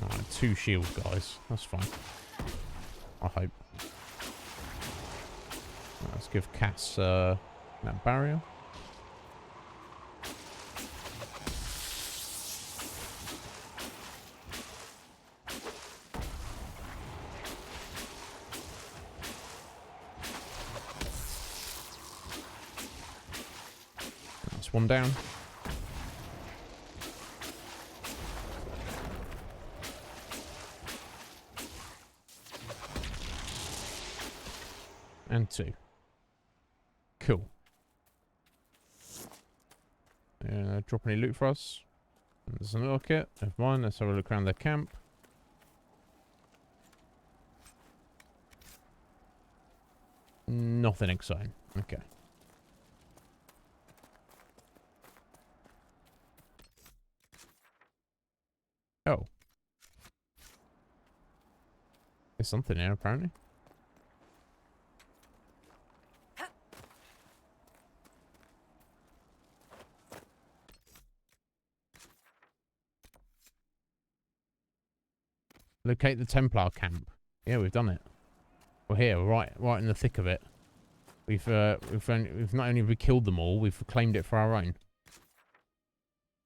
Right, 2 shield guys. That's fine. I hope. Right, let's give Cass that barrier. That's one down. And 2. Cool. Drop any loot for us? There's another kit. Never mind. Let's have a look around the camp. Nothing exciting. Okay. Oh. There's something here, apparently. Locate the Templar camp. Yeah, we've done it. We're here, right in the thick of it. We've not only killed them all, we've claimed it for our own.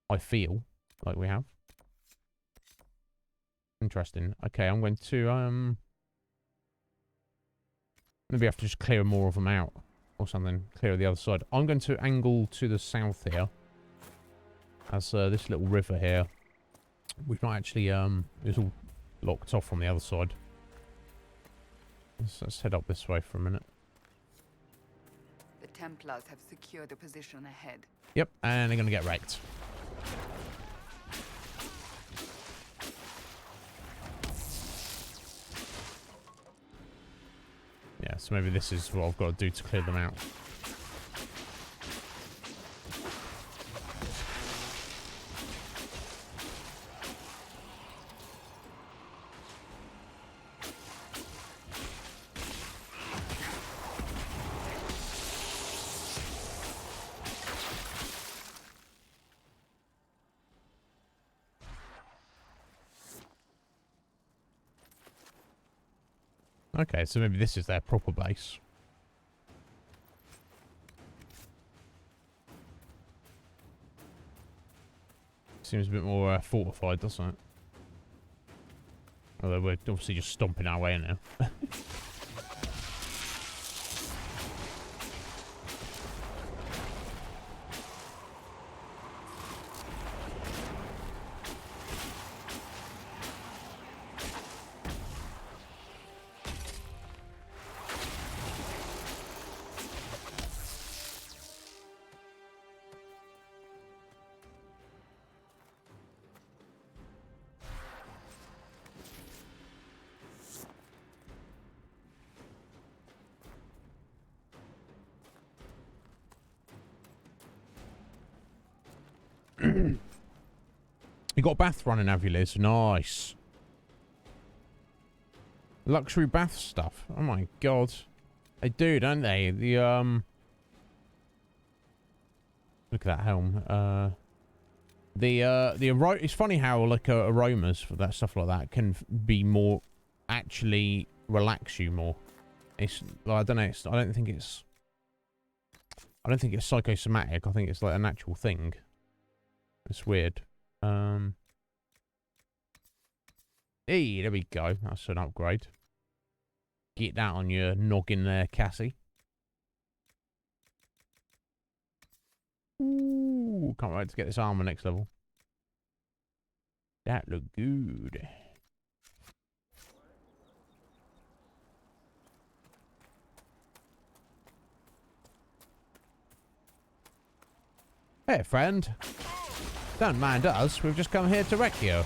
I feel like we have. Interesting. Okay, I'm going to maybe have to just clear more of them out or something. Clear the other side. I'm going to angle to the south here. As this little river here, we've not actually it's all locked off from the other side. Let's head up this way for a minute. The Templars have secured a position ahead. Yep, and they're going to get wrecked. Yeah, so maybe this is what I've got to do to clear them out. Okay, so maybe this is their proper base. Seems a bit more fortified, doesn't it? Although we're obviously just stomping our way in now. You got a bath running, have you, Liz? Nice. Luxury bath stuff. Oh my god. They do, don't they? The look at that helm. It's funny how like aromas for that stuff like that can be more, actually relax you more. It's, well, I don't know. I don't think it's psychosomatic. I think it's like a natural thing. It's weird. Hey, there we go. That's an upgrade. Get that on your noggin there, Cassie. Ooh, can't wait to get this armor next level. That looked good. Hey, friend. Don't mind us. We've just come here to wreck you.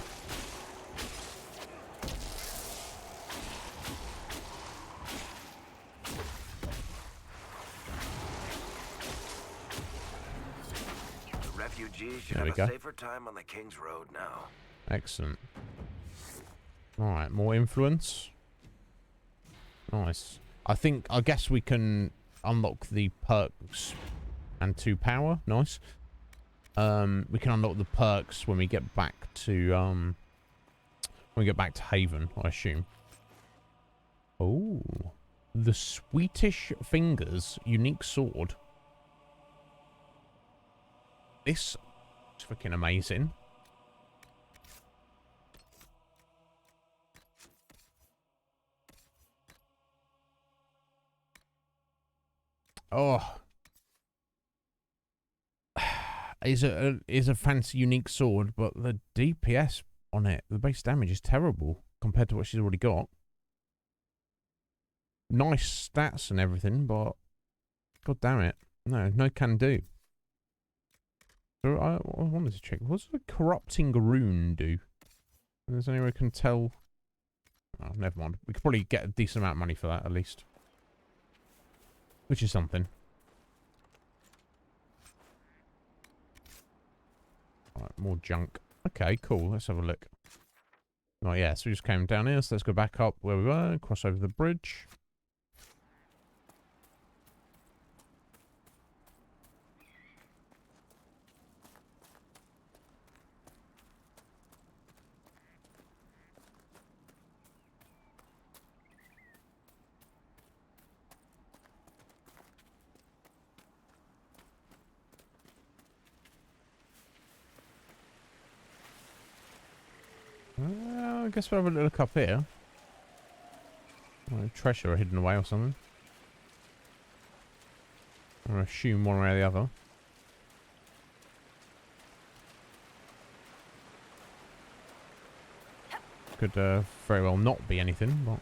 Should have a safer time on the King's Road now. Excellent. Alright, more influence. Nice. I guess we can unlock the perks and 2 power. Nice. We can unlock the perks when we get back to Haven, I assume. Oh. The Swedish Fingers unique sword. This is freaking amazing. Oh. Is a fancy unique sword, but the DPS on it, the base damage is terrible compared to what she's already got. Nice stats and everything, but god damn it. No can do. So I wanted to check. What does the corrupting rune do? There's any way I can tell. Oh, never mind. We could probably get a decent amount of money for that at least. Which is something. Alright, more junk. Okay, cool. Let's have a look. Oh yeah, so we just came down here, so let's go back up where we were, cross over the bridge. I guess we'll have a look up here. Treasure hidden away or something. I assume one way or the other. Could very well not be anything, but...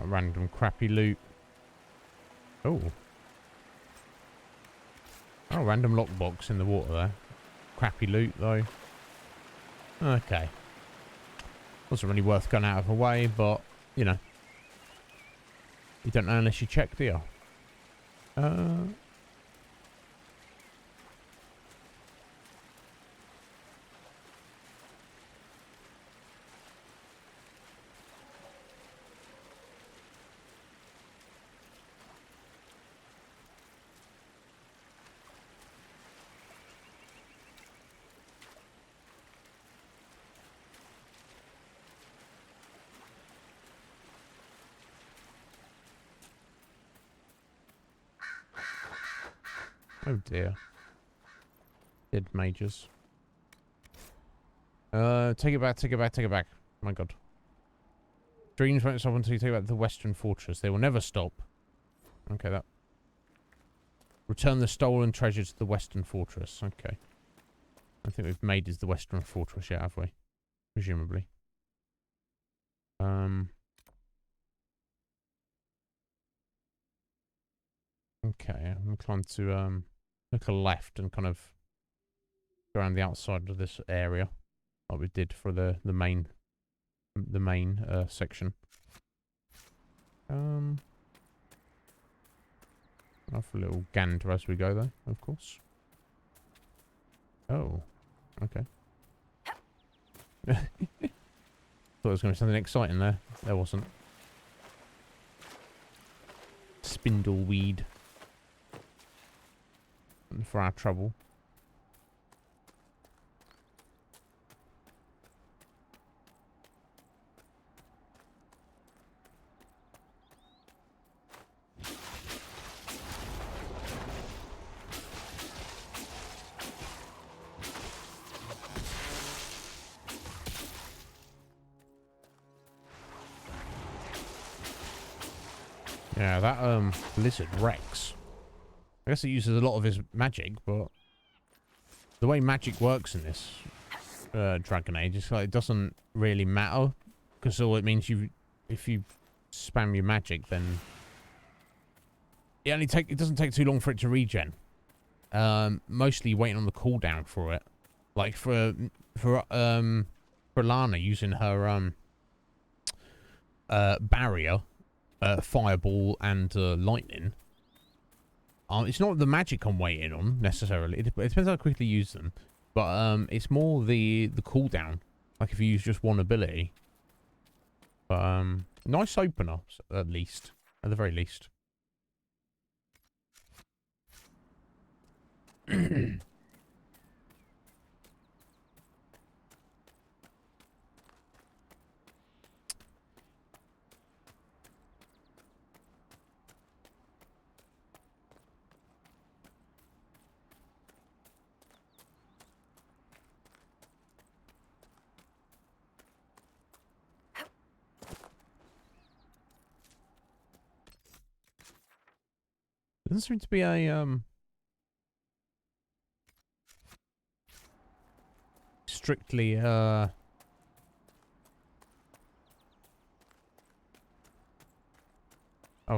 random crappy loot. Oh. Oh, random lockbox in the water there. Crappy loot, though. Okay. Wasn't really worth going out of the way, but, you know. You don't know unless you check, do you? Oh dear. Dead mages. Take it back, take it back, take it back. My god. Dreams won't stop until you take back the Western Fortress. They will never stop. Okay, that. Return the stolen treasure to the Western Fortress. Okay. I think we've made is the Western Fortress yet, have we? Presumably. Okay, I'm inclined to look a left and kind of go around the outside of this area, like we did for the main the main section. Off a little gander as we go, though, of course. Oh, okay. Thought there was going to be something exciting there. There wasn't. Spindleweed. For our trouble. Yeah, that lizard Rex. I guess it uses a lot of his magic, but the way magic works in this Dragon Age, it's like it doesn't really matter, because all it means if you spam your magic, then it doesn't take too long for it to regen. Mostly waiting on the cooldown for it, like for Lana using her barrier. Fireball and lightning. It's not the magic I'm waiting on necessarily. It depends how quickly you use them, but it's more the cooldown. Like if you use just one ability. But nice opener at least, at the very least. Doesn't seem to be a strictly oh,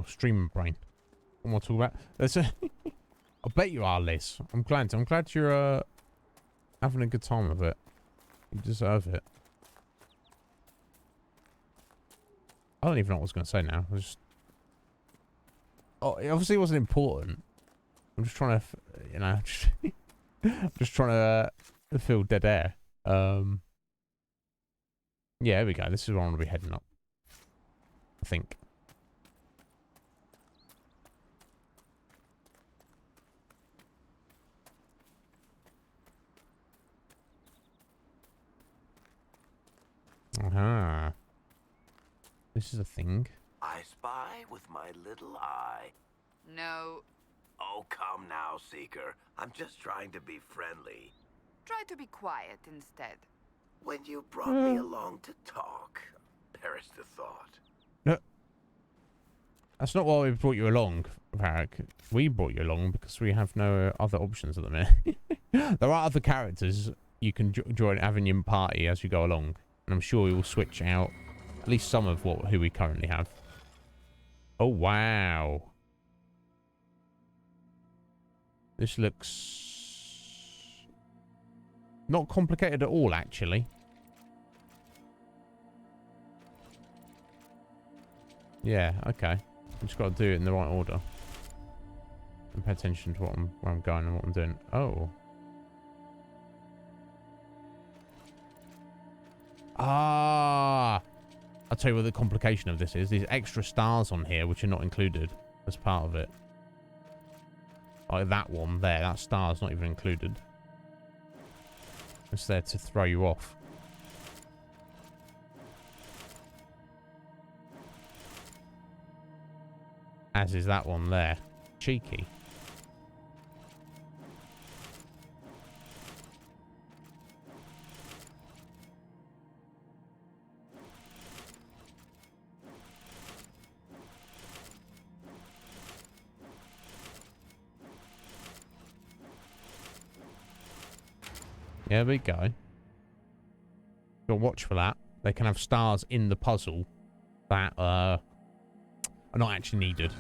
streamer brain. What am I talking about? There's a I bet you are, Liz. I'm glad you're having a good time with it. You deserve it. I don't even know what I was going to say now. I just... Oh, it obviously wasn't important. I'm just trying to, you know, just trying to fill dead air. Yeah, here we go. This is where I'm going to be heading up, I think. Aha. This is a thing. I spy with my little eye. No. Oh, come now, Seeker. I'm just trying to be friendly. Try to be quiet instead. When you brought me along to talk, perish the thought. No. That's not why we brought you along, Varric. We brought you along because we have no other options at the minute. There are other characters you can join having your party as you go along. And I'm sure we will switch out at least some of who we currently have. Oh, wow. This looks not complicated at all, actually. Yeah, okay. I just got to do it in the right order. And pay attention to where I'm going and what I'm doing. Oh. Ah. I'll tell you what the complication of this is. These extra stars on here, which are not included as part of it. Like that one there, that star's not even included. It's there to throw you off. As is that one there. Cheeky. There we go. You'll watch for that. They can have stars in the puzzle that are not actually needed.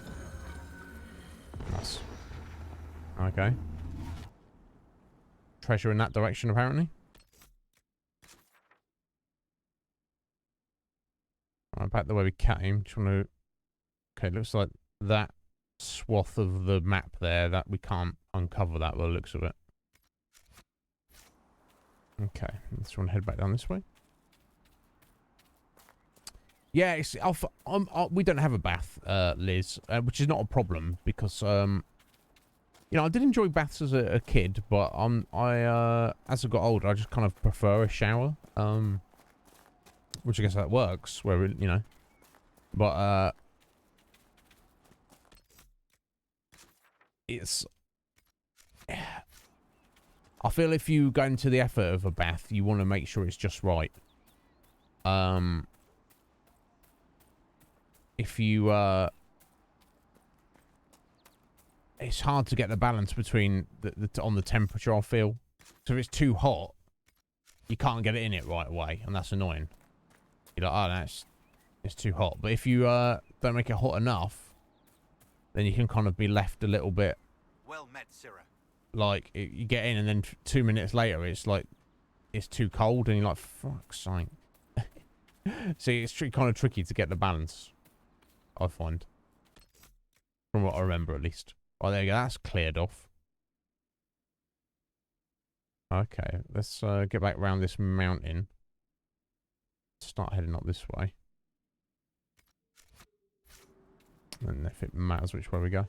Nice. Okay. Treasure in that direction, apparently. back the way we came. Just want to... Okay, looks like that swath of the map there, that we can't uncover that by the looks of it. Okay, let's want to head back down this way. Yeah, it's we don't have a bath, Liz, which is not a problem because you know, I did enjoy baths as a kid, but as I got older, I just kind of prefer a shower, which I guess that works, where you know, but it's. I feel if you go into the effort of a bath, you want to make sure it's just right. If you it's hard to get the balance between on the temperature, I feel. So if it's too hot, you can't get it in it right away, and that's annoying. You're like, oh, it's too hot. But if you don't make it hot enough, then you can kind of be left a little bit. Well met, Sirrah. Like you get in, and then 2 minutes later, it's like it's too cold, and you're like, fuck's sake. See, it's kind of tricky to get the balance, I find, from what I remember at least. Oh, there you go. That's cleared off. Okay, let's get back around this mountain. Start heading up this way. And if it matters which way we go.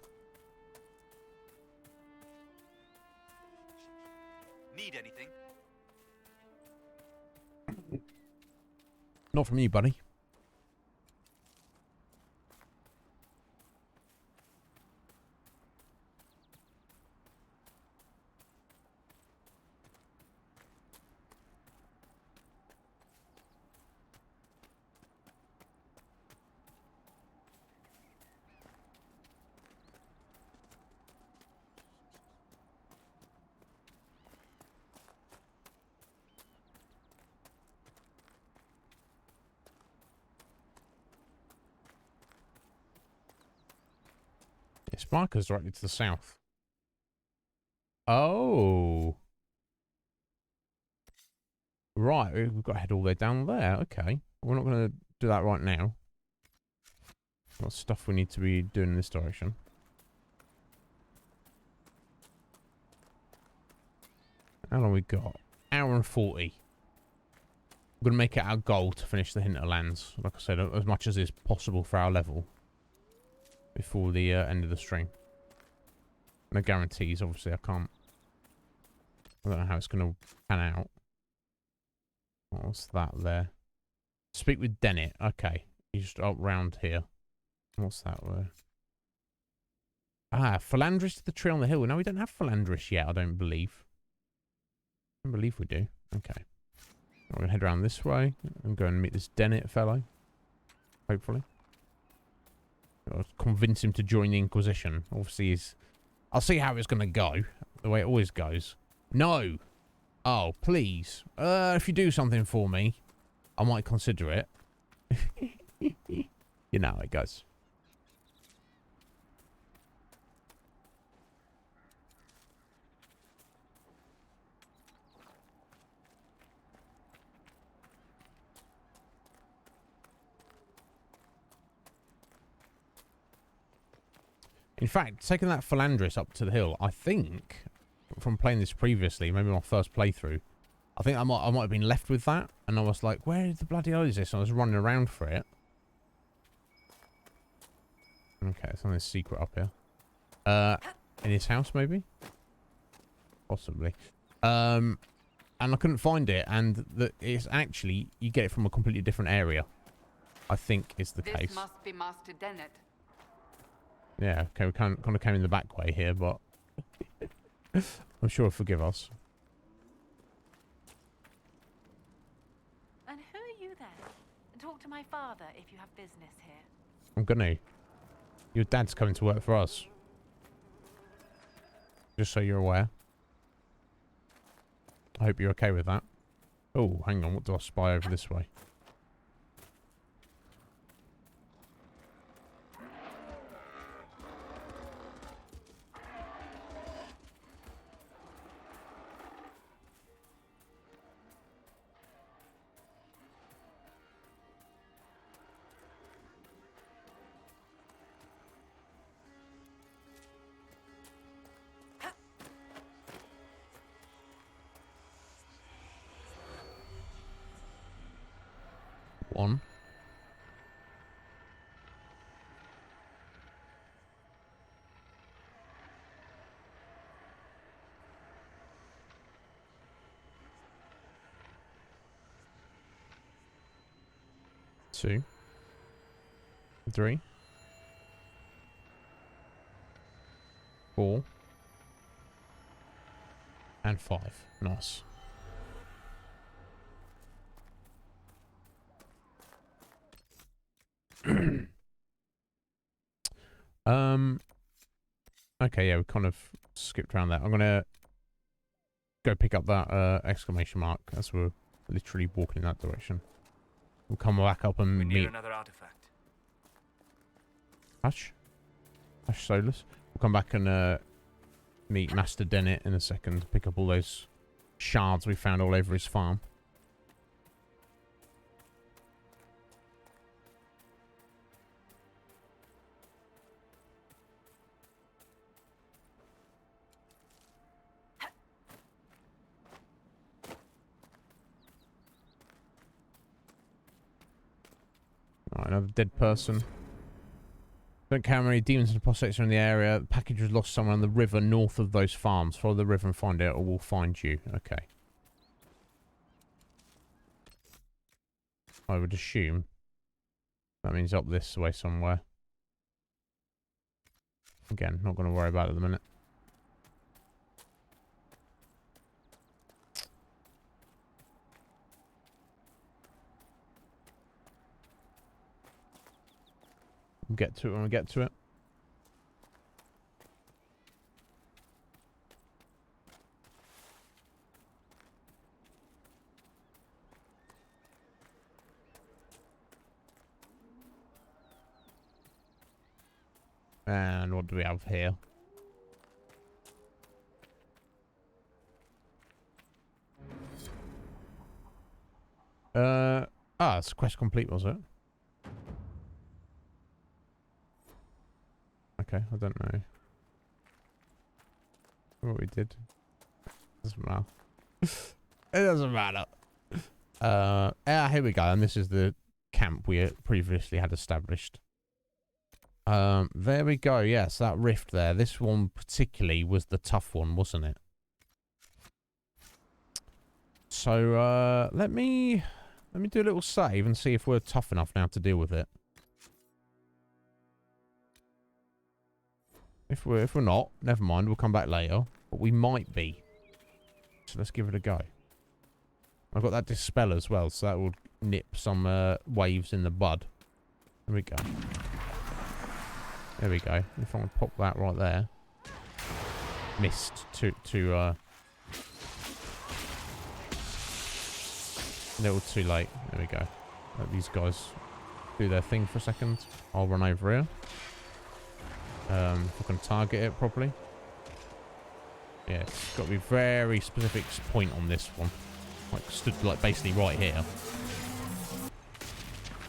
Need anything? Not from you, buddy. It's markers directly to the south. Oh. Right, we've got to head all the way down there. Okay. We're not going to do that right now. Got stuff we need to be doing in this direction. How long we got? Hour and 40. We're going to make it our goal to finish the Hinterlands. Like I said, as much as is possible for our level. Before the end of the stream. No guarantees, obviously. I don't know how it's going to pan out. What's that there? Speak with Dennett. Okay. He's just up round here. What's that there? Ah, Philandris to the tree on the hill. No, we don't have Philandris yet, I don't believe. I don't believe we do. Okay. We're going to head around this way and go and meet this Dennett fellow. Hopefully. I'll convince him to join the Inquisition. Obviously, I'll see how it's going to go. The way it always goes. No! Oh, please. If you do something for me, I might consider it. You know how it goes. In fact, taking that Philandris up to the hill, I think, from playing this previously, maybe my first playthrough, I think I might have been left with that, and I was like, where the bloody hell is this? And I was running around for it. Okay, something secret up here. In his house, maybe? Possibly. And I couldn't find it, and it's actually, you get it from a completely different area, I think is the case. This must be Master Dennett. Yeah, okay, we kind of came in the back way here, but I'm sure he'll forgive us. And who are you then? Talk to my father if you have business here. I'm gonna. Your dad's coming to work for us. Just so you're aware. I hope you're okay with that. Oh, hang on, what do I spy over this way? one. Two. 3. 4. And 5. Nice. Okay, yeah, we kind of skipped around that. I'm gonna go pick up that exclamation mark as we're literally walking in that direction. We'll come back up and meet another artifact. Hush Solus. We'll come back and meet Master Dennett in a second. Pick up all those shards we found all over his farm. Alright, another dead person. Don't care how many demons and apostates are in the area. The package was lost somewhere on the river north of those farms. Follow the river and find it, or we'll find you. Okay. I would assume that means up this way somewhere. Again, not going to worry about it at the minute. We'll get to it when we get to it. And what do we have here? It's quest complete, was it? Okay, I don't know what we did. Doesn't matter. It doesn't matter. Here we go, and this is the camp we previously had established. There we go. Yes, that rift there. This one particularly was the tough one, wasn't it? So let me do a little save and see if we're tough enough now to deal with it. If we're not, never mind. We'll come back later. But we might be. So let's give it a go. I've got that dispel as well, so that will nip some waves in the bud. There we go. There we go. If I want to pop that right there. Missed a little too late. There we go. Let these guys do their thing for a second. I'll run over here. If I can target it properly. Yeah, it's got to be very specific point on this one. Like stood like basically right here.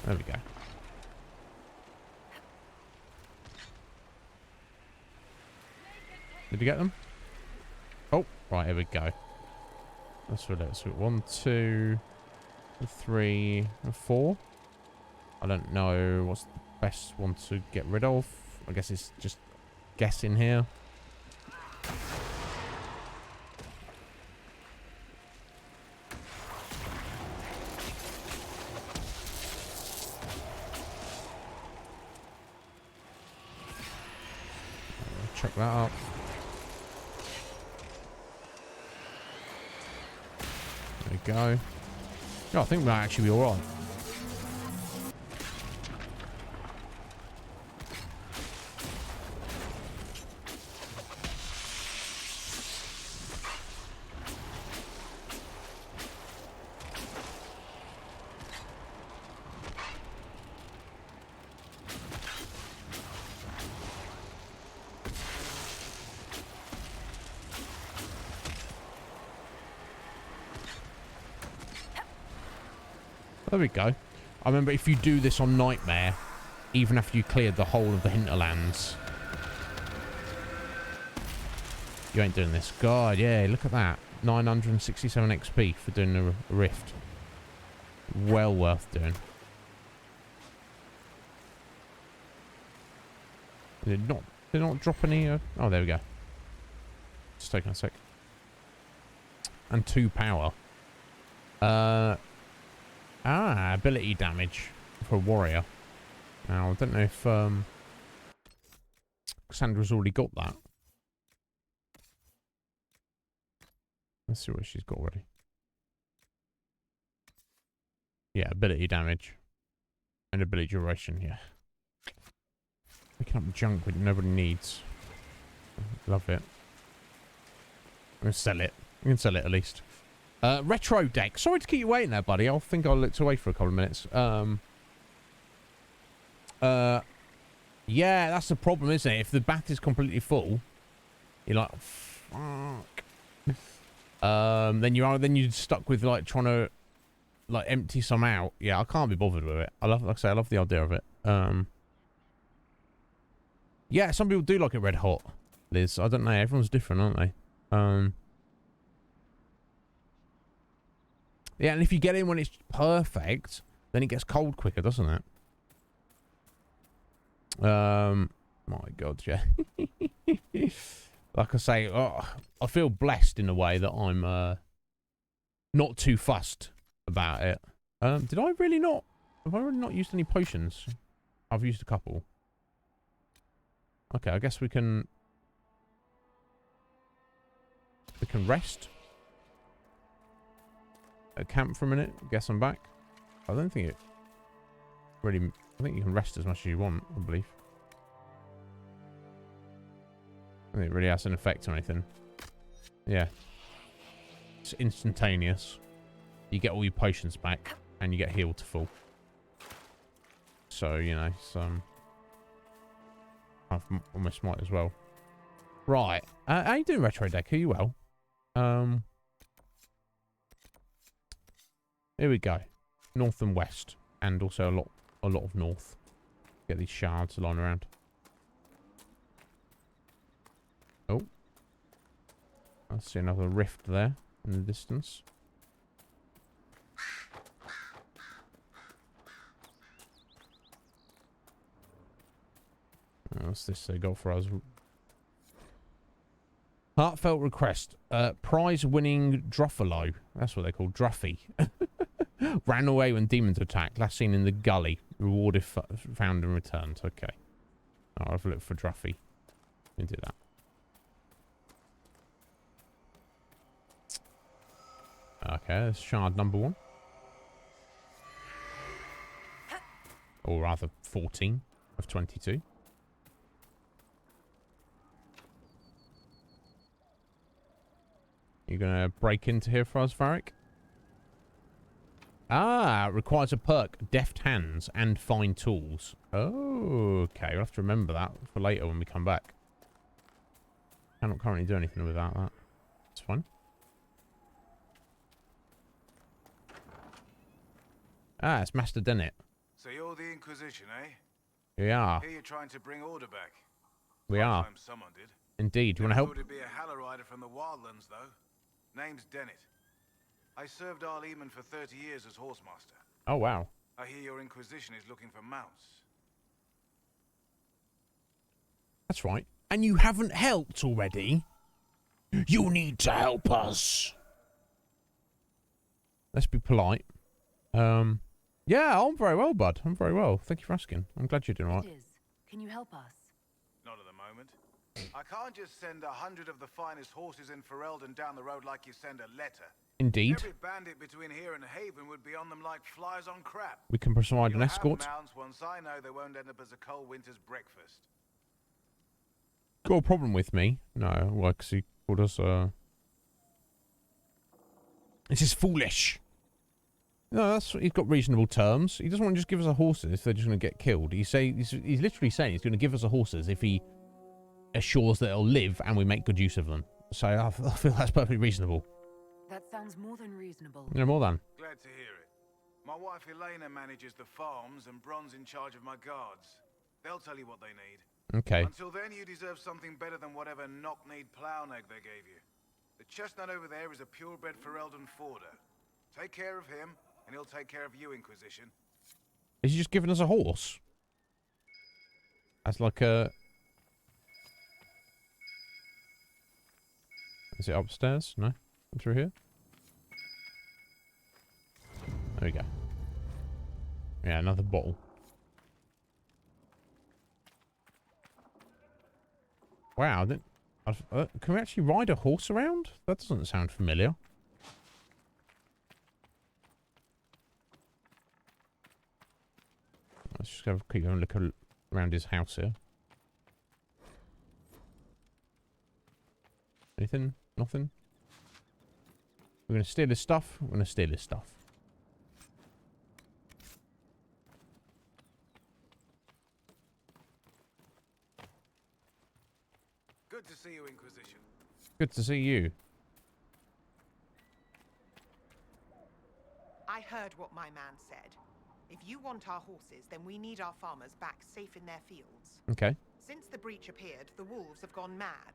There we go. Did you get them? Oh, right, here we go. That's what it is. 1, 2, 3, 4. I don't know what's the best one to get rid of. I guess it's just guessing here. Check that out. There we go. Oh, I think we might actually be alright. There we go. I remember if you do this on Nightmare, even after you cleared the whole of the hinterlands, you ain't doing this. God, yeah, look at that. 967 XP for doing the rift. Well worth doing. Did it not drop any? Oh, there we go. Just taking a sec. And 2 power. Ability damage for a warrior. Now, I don't know if Cassandra's already got that. Let's see what she's got already. Yeah, ability damage. And ability duration, yeah. Picking up junk that nobody needs. Love it. I'm going to sell it. I'm going to sell it at least. Retro deck. Sorry to keep you waiting there, buddy. I think I looked away for a couple of minutes. Yeah, that's the problem, isn't it? If the bath is completely full, you're like, fuck. Then you're stuck with like trying to like empty some out. Yeah, I can't be bothered with it. Like I say, I love the idea of it. Yeah, some people do like it red hot, Liz. I don't know. Everyone's different, aren't they? Yeah, and if you get in when it's perfect, then it gets cold quicker, doesn't it? My God, yeah. Like I say, I feel blessed in a way that I'm not too fussed about it. Did I really not? Have I really not used any potions? I've used a couple. Okay, I guess we can rest. Camp for a minute. Guess I'm back. I don't think it really. I think you can rest as much as you want, I believe. I think it really has an effect on anything. Yeah. It's instantaneous. You get all your potions back, and you get healed to full. So, you know, I almost might as well. Right. How you doing, Retro Deck? Are you well? Here we go. North and west. And also a lot of north. Get these shards lying around. Oh. I see another rift there in the distance. What's this they got for us? Heartfelt request. Prize-winning Druffalo. That's what they call Druffy. Ran away when demons attacked. Last seen in the gully. Reward if found and returned. Okay. I'll have a look for Druffy. We can do that. Okay, that's shard number 1. Or rather, 14 of 22. You gonna break into here for us, Varric? Ah, requires a perk, deft hands and fine tools. Oh, okay. We'll have to remember that for later when we come back. Cannot currently do anything without that. It's fine. Ah, it's Master Dennett. So you're the Inquisition, eh? We are. Here you're trying to bring order back. We are. Someone did. Indeed. Do you want to help? Thought it'd be a Hallow-Rider from the Wildlands, though. Name's Dennett. I served Arl Eamon for 30 years as horsemaster. Oh, wow. I hear your Inquisition is looking for mounts. That's right. And you haven't helped already? You need to help us. Let's be polite. Yeah, I'm very well, bud. I'm very well. Thank you for asking. I'm glad you're doing all right. Can you help us? Not at the moment. I can't just send 100 of the finest horses in Ferelden down the road like you send a letter. Indeed. Every bandit between here and Haven would be on them like flies on crap. We can provide an escort. Have mounts once I know they won't end up as a cold winter's breakfast. Got a problem with me? No, well, because he called us, This is foolish. No, he's got reasonable terms. He doesn't want to just give us the horses if they're just going to get killed. He's literally saying he's going to give us the horses if he assures that they'll live and we make good use of them. So I feel that's perfectly reasonable. That sounds more than reasonable. No, more than. Glad to hear it. My wife Elena manages the farms and Bron's in charge of my guards. They'll tell you what they need. Okay. Until then, you deserve something better than whatever knock-kneed plough egg they gave you. The chestnut over there is a purebred Ferelden forder. Take care of him, and he'll take care of you, Inquisition. Is he just giving us a horse? That's like a Is it upstairs? No? Through here? There we go. Yeah, another bottle. Wow, can we actually ride a horse around? That doesn't sound familiar. Let's just keep going look around his house here. Anything? Nothing? We're going to steal his stuff? We're going to steal his stuff. Good to see you, Inquisition. Good to see you. I heard what my man said. If you want our horses, then we need our farmers back safe in their fields. Okay. Since the breach appeared, the wolves have gone mad.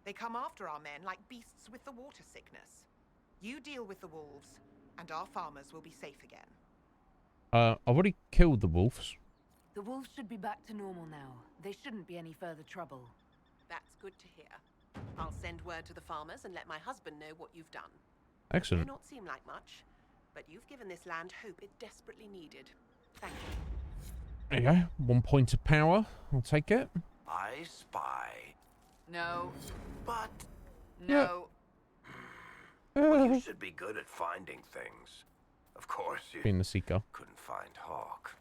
They come after our men like beasts with the water sickness. You deal with the wolves, and our farmers will be safe again. I've already killed the wolves. The wolves should be back to normal now. There shouldn't be any further trouble. That's good to hear. I'll send word to the farmers and let my husband know what you've done. Excellent. It may not seem like much, but you've given this land hope it desperately needed. Thank you. There you go. 1 point of power. I'll take it. I spy. No. But... No. Well, you should be good at finding things. Of course, you Being the seeker. couldn't find Hawk.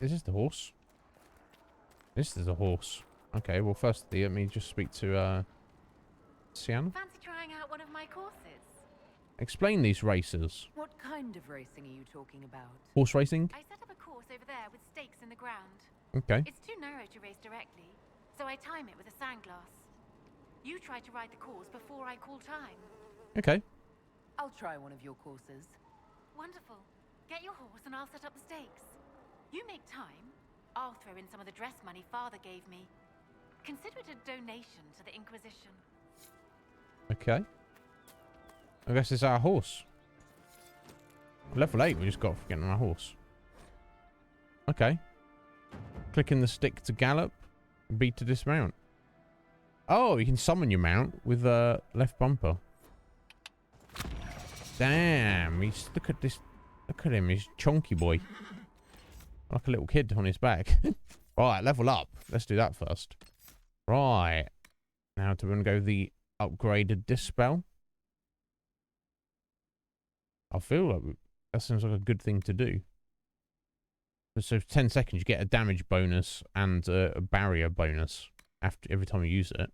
Is this the horse? This is a horse. Okay, well, firstly, let me just speak to, Sienna. Fancy trying out one of my courses? Explain these races. What kind of racing are you talking about? Horse racing? I set up a course over there with stakes in the ground. Okay. It's too narrow to race directly, so I time it with a sandglass. You try to ride the course before I call time. Okay. I'll try one of your courses. Wonderful. Get your horse and I'll set up the stakes. You make time, I'll throw in some of the dress money Father gave me. Consider it a donation to the Inquisition. Okay. I guess it's our horse. Level 8, we just got for getting on our horse. Okay. Clicking the stick to gallop, B to dismount. Oh, you can summon your mount with left bumper. Damn, look at this. Look at him, he's chunky boy. Like a little kid on his back. Right, level up. Let's do that first. Right. Now do we want to go the upgraded dispel? I feel like that seems like a good thing to do. So 10 seconds you get a damage bonus and a barrier bonus after every time you use it.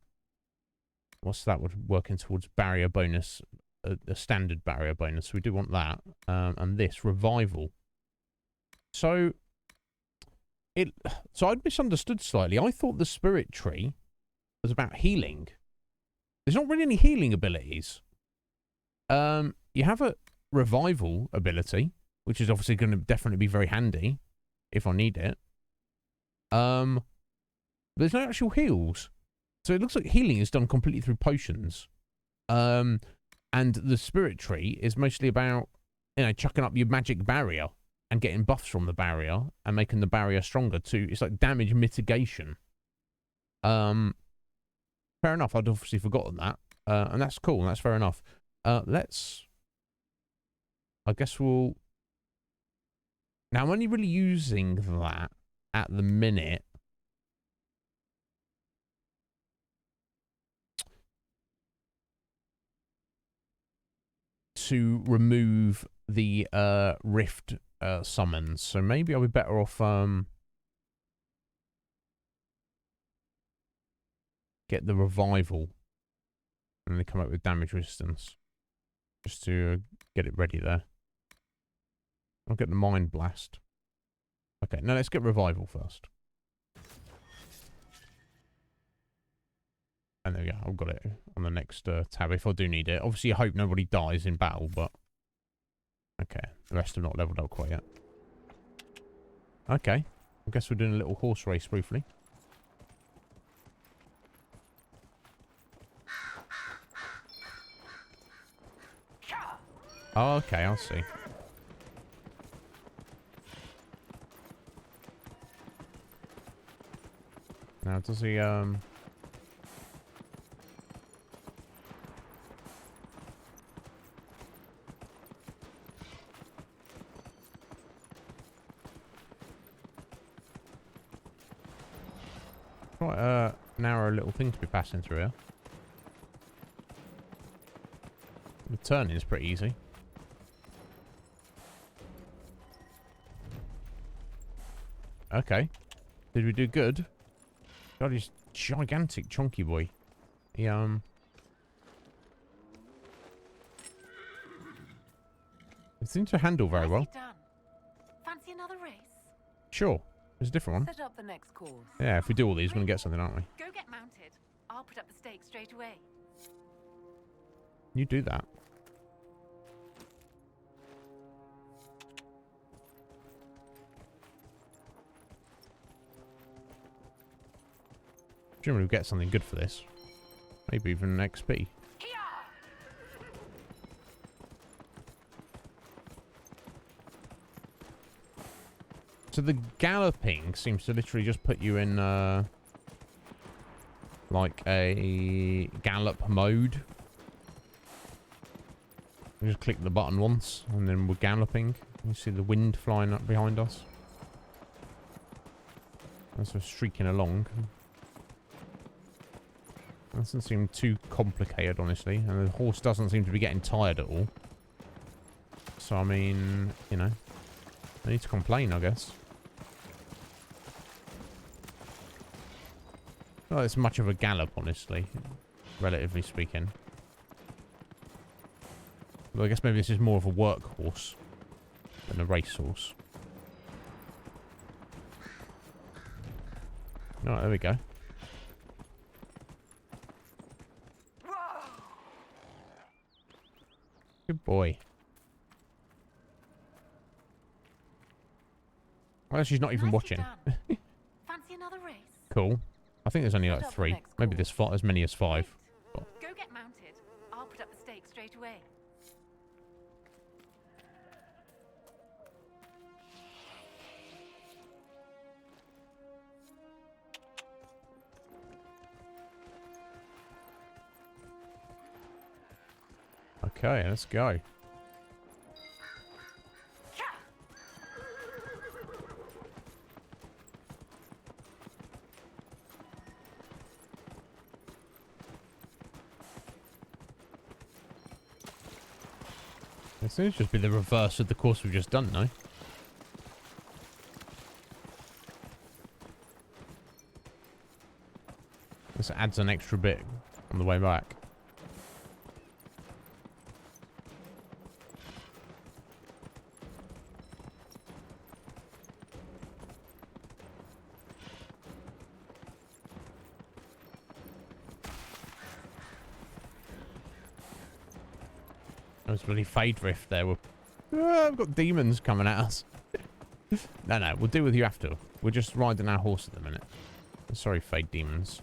What's that? Would working towards barrier bonus, a standard barrier bonus. So we do want that. And this revival. So I'd misunderstood slightly. I thought the spirit tree was about healing. There's not really any healing abilities. You have a revival ability, which is obviously going to definitely be very handy if I need it. There's no actual heals. So it looks like healing is done completely through potions. And the spirit tree is mostly about, chucking up your magic barrier and getting buffs from the barrier and making the barrier stronger too. It's like damage mitigation. Fair enough. I'd obviously forgotten that. And that's cool. That's fair enough. I guess we'll... Now, I'm only really using that at the minute. To remove the rift summons. So maybe I'll be better off... get the revival. And then come up with damage resistance. Just to get it ready there. I'll get the Mind Blast. Okay, now let's get revival first. And there we go, I've got it on the next tab if I do need it. Obviously, I hope nobody dies in battle, but... Okay, the rest have not leveled up quite yet. Okay, I guess we're doing a little horse race briefly. Oh, okay, I'll see. Now, does he, quite a narrow little thing to be passing through here. The turning is pretty easy. Okay. Did we do good? God, he's gigantic, chunky boy. He, it seems to handle very well. Done. Fancy another race? Sure. There's a different one. Set up the next course. Yeah, if we do all these, we're going to get something, aren't we? Go get mounted. I'll put up the stakes straight away. You do that. Presumably we'll get something good for this. Maybe even an XP. So the galloping seems to literally just put you in like a gallop mode. We just click the button once and then we're galloping. You see the wind flying up behind us. As we're streaking along. Doesn't seem too complicated, honestly. And the horse doesn't seem to be getting tired at all. So, I mean, you know, I need to complain, I guess. Not as much of a gallop, honestly, relatively speaking. Well, I guess maybe this is more of a workhorse than a racehorse. Alright, there we go. Good boy. Well, she's not even watching. Fancy another race? Cool. I think there's only like 3. Maybe there's as many as 5. Go get mounted. I'll put up the stakes straight away. Okay, let's go. It seems to just be the reverse of the course we've just done, no? This adds an extra bit on the way back. That was really fade rift there. I've got demons coming at us. No, we'll do with you after. We're just riding our horse at the minute. Sorry, fade demons.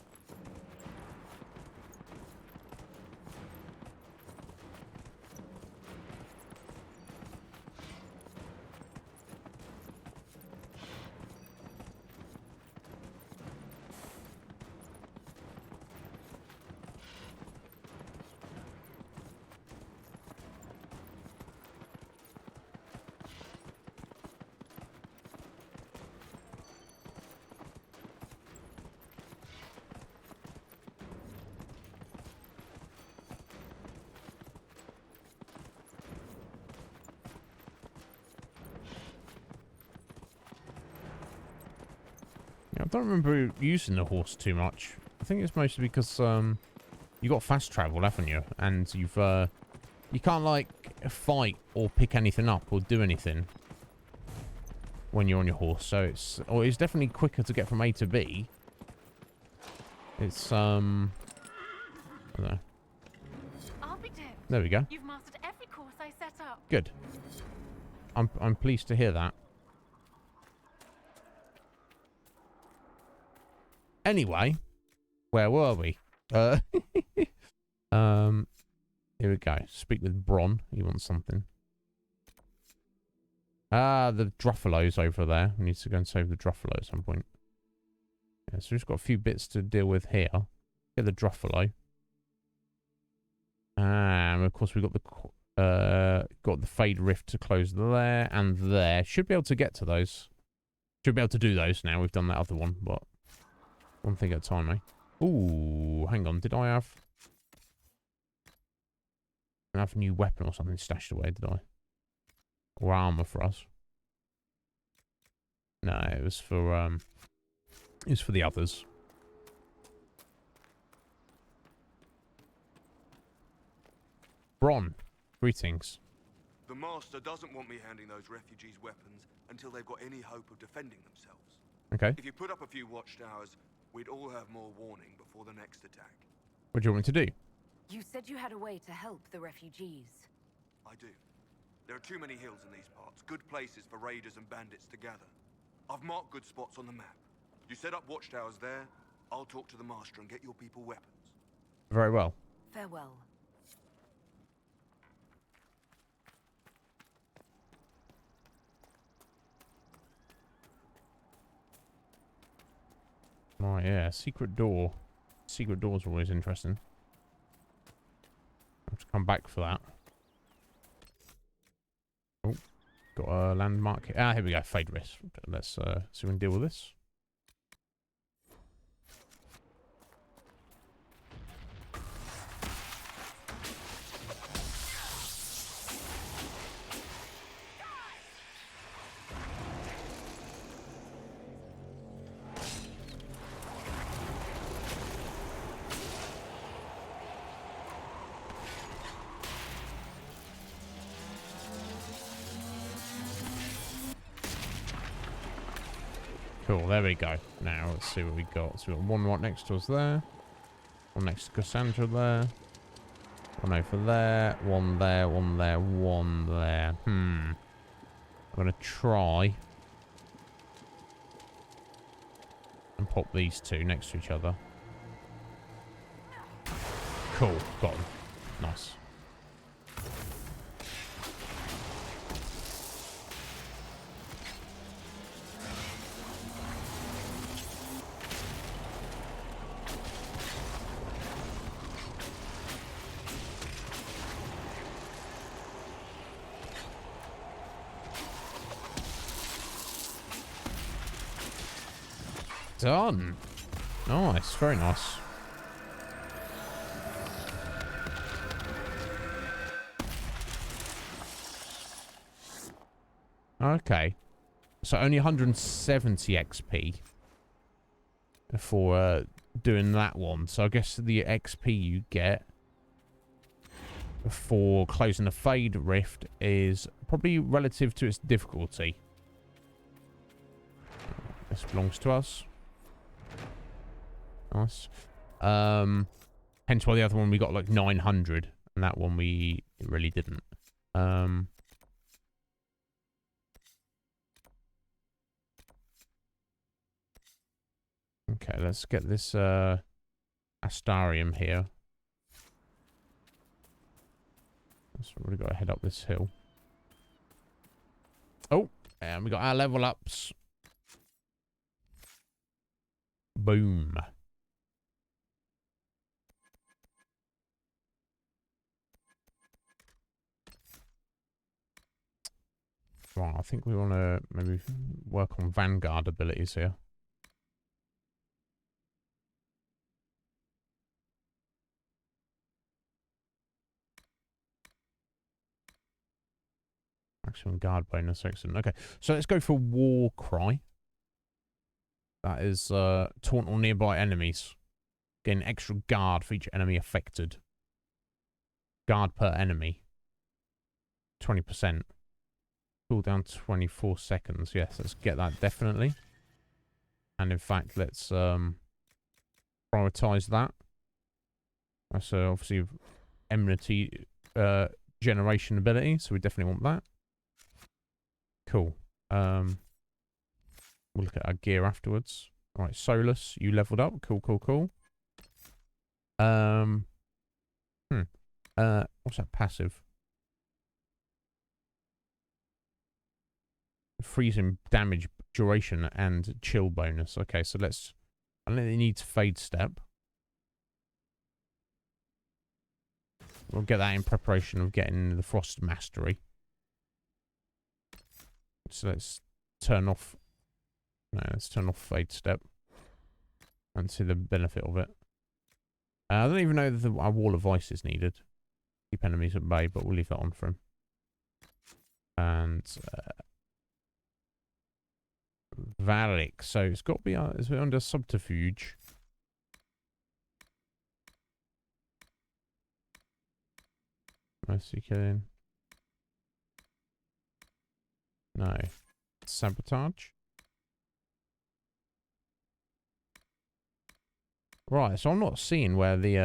I don't remember using the horse too much. I think it's mostly because you got fast travel, haven't you? And you've you can't like fight or pick anything up or do anything when you're on your horse. So it's definitely quicker to get from A to B. It's I don't know. I'll be damned. There we go. You've mastered every course I set up. Good. I'm pleased to hear that. Anyway, where were we? Here we go. Speak with Bron. He wants something. Ah, the Druffalos over there. We need to go and save the Druffalo at some point. Yeah, so we've got a few bits to deal with here. Get the Druffalo. And of course we've got the Fade Rift to close there and there. Should be able to get to those. Should be able to do those now. We've done that other one, but one thing at a time, eh? Ooh, hang on. Did I have a new weapon or something stashed away, did I? Or armor for us? No, it was for the others. Bron, greetings. The Master doesn't want me handing those refugees weapons until they've got any hope of defending themselves. Okay. If you put up a few watchtowers, we'd all have more warning before the next attack. What do you want me to do? You said you had a way to help the refugees. I do. There are too many hills in these parts, good places for raiders and bandits to gather. I've marked good spots on the map. You set up watchtowers there, I'll talk to the Master and get your people weapons. Very well. Farewell. Oh yeah, secret door. Secret doors are always interesting. I have to come back for that. Oh, got a landmark. Ah, here we go. Fade Rift. Let's see if we can deal with this. Cool, there we go. Now, let's see what we got. So we've got one right next to us there. One next to Cassandra there. One over there. One there, one there, one there. I'm going to try and pop these two next to each other. Cool, got them. Nice. Done. Nice, very nice. Okay. So only 170 XP for doing that one. So I guess the XP you get for closing the Fade Rift is probably relative to its difficulty. This belongs to us. Nice. Hence why the other one we got like 900, and that one we really didn't. Okay, let's get this Astarium here. So we've got to head up this hill. Oh, and we got our level ups. Boom. Right, I think we want to maybe work on Vanguard abilities here. Maximum guard bonus, excellent. Okay, so let's go for War Cry. That is taunt all nearby enemies. Getting extra guard for each enemy affected. Guard per enemy. 20%. Cooldown 24 seconds. Yes, let's get that definitely. And in fact, let's prioritize that. That's obviously enmity generation ability, so we definitely want that. Cool. We'll look at our gear afterwards. All right, Solus, you leveled up. Cool, cool, cool. What's that passive? Freezing damage duration and chill bonus. Okay, so let's I think it needs Fade Step. We'll get that in preparation of getting the Frost Mastery. So let's turn off... No, let's turn off Fade Step. And see the benefit of it. I don't even know that our Wall of Ice is needed. Keep enemies at bay, but we'll leave that on for him. And... Valak. So it's got to be under Subterfuge. Mercy killing. No. Sabotage. Right, so I'm not seeing where the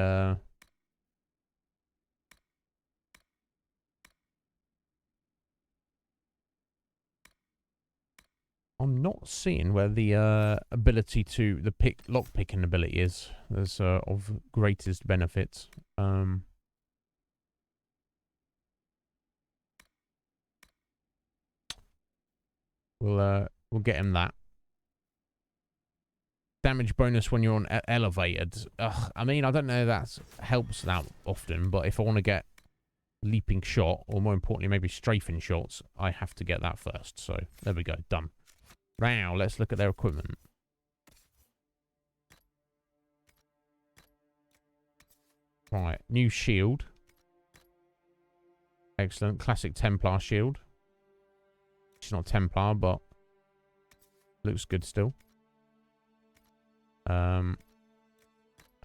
I'm not seeing where the ability to the lock picking ability is. There's of greatest benefit. We'll get him that. Damage bonus when you're on elevated. Ugh, I mean, I don't know if that helps that often, but if I want to get leaping shot, or more importantly, maybe strafing shots, I have to get that first. So there we go, done. Now let's look at their equipment. Right, new shield. Excellent, classic Templar shield. It's not Templar, but looks good still.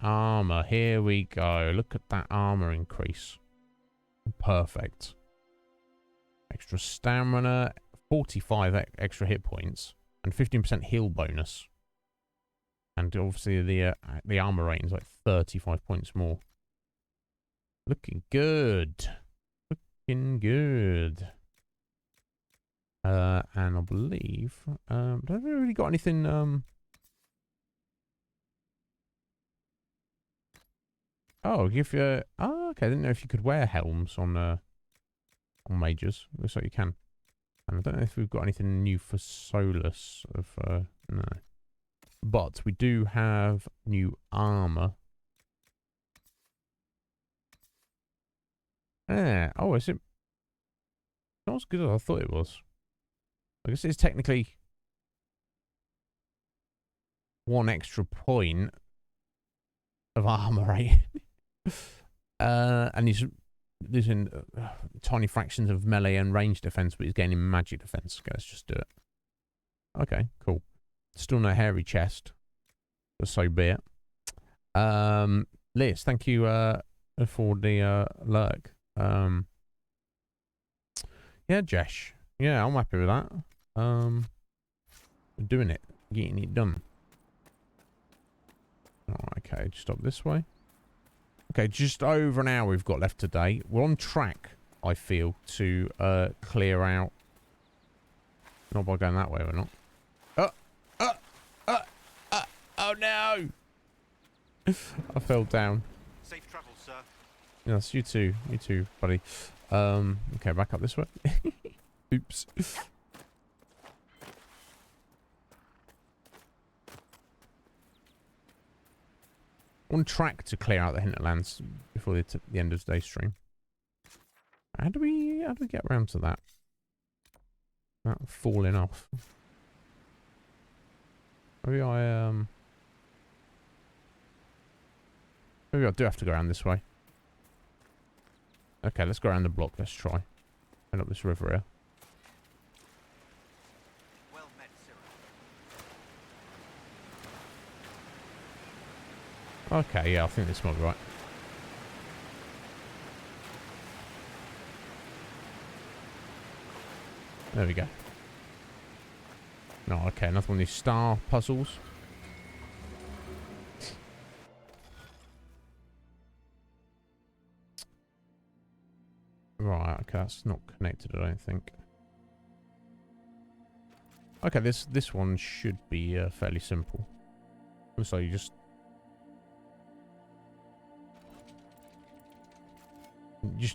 Armor, here we go. Look at that armor increase. Perfect. Extra stamina, 45 extra hit points, and 15% heal bonus. And obviously the armor rating is like 35 points more. Looking good. Looking good. And I believe don't we really got anything oh, if you oh, okay, I didn't know if you could wear helms on mages. Looks like you can. And I don't know if we've got anything new for Solus of no. But we do have new armor. Yeah. Oh, is it not as good as I thought it was? I guess it's technically one extra point of armor rate. And he's losing tiny fractions of melee and range defense, but he's gaining magic defense. Okay, let's just do it. Okay, cool. Still no hairy chest, but so be it. Liz, thank you for the lurk. Yeah, Jesh. Yeah, I'm happy with that. We're doing it, getting it done. Oh, okay, just up this way. Okay, just over an hour we've got left today. We're on track, I feel, to clear out. Not by going that way, we're not. Oh no! I fell down. Safe travel, sir. Yes, you too, buddy. Okay, back up this way. Oops. On track to clear out the hinterlands before the end of today's stream. How do we get around to that? That falling off. Maybe I do have to go around this way. Okay, let's go around the block. Let's try. Head up this river here. Well met, sir. Okay, yeah, I think this might be right. There we go. No, okay, another one of these star puzzles. Right, okay, that's not connected, I don't think. Okay, this one should be fairly simple. So you just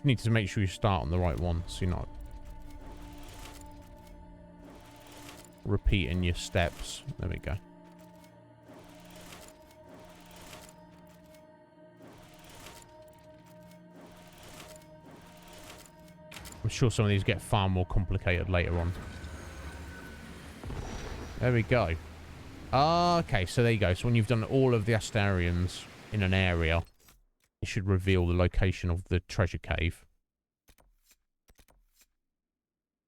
need to make sure you start on the right one, so you're not repeating your steps. There we go. sure some of these get far more complicated later on. There we go. Okay, so there you go. So when you've done all of the Astarians in an area, it should reveal the location of the treasure cave.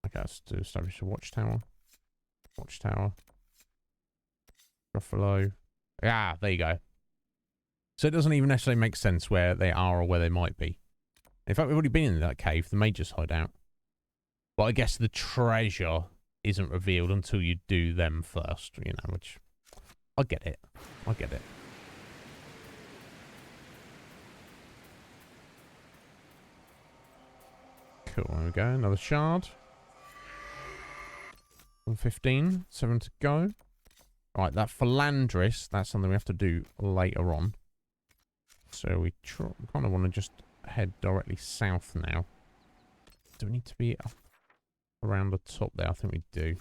Okay, let's establish a watchtower. Watchtower. Buffalo. Ah, there you go. So it doesn't even necessarily make sense where they are or where they might be. In fact, we've already been in that cave, the Mage's hideout. But I guess the treasure isn't revealed until you do them first, you know, which... I get it. I get it. Cool, there we go. Another shard. 115. 7 to go. Right, that Philandris, that's something we have to do later on. So we kind of want to just head directly south now. Do we need to be up around the top there? I think we do.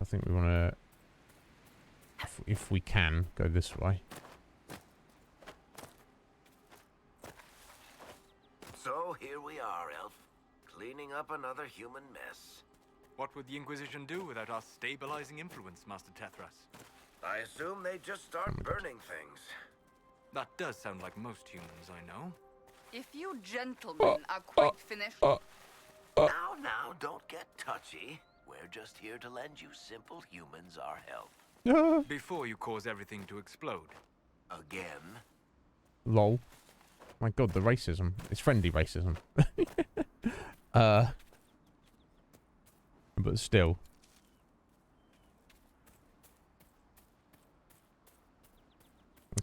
I think we want to, if we can, go this way. So here we are, Elf. Cleaning up another human mess. What would the Inquisition do without our stabilizing influence, Master Tethras? I assume they just start burning things. That does sound like most humans I know. If you gentlemen are quite finished... Now, don't get touchy. We're just here to lend you simple humans our help. Before you cause everything to explode. Again. Lol. My god, the racism. It's friendly racism. But still.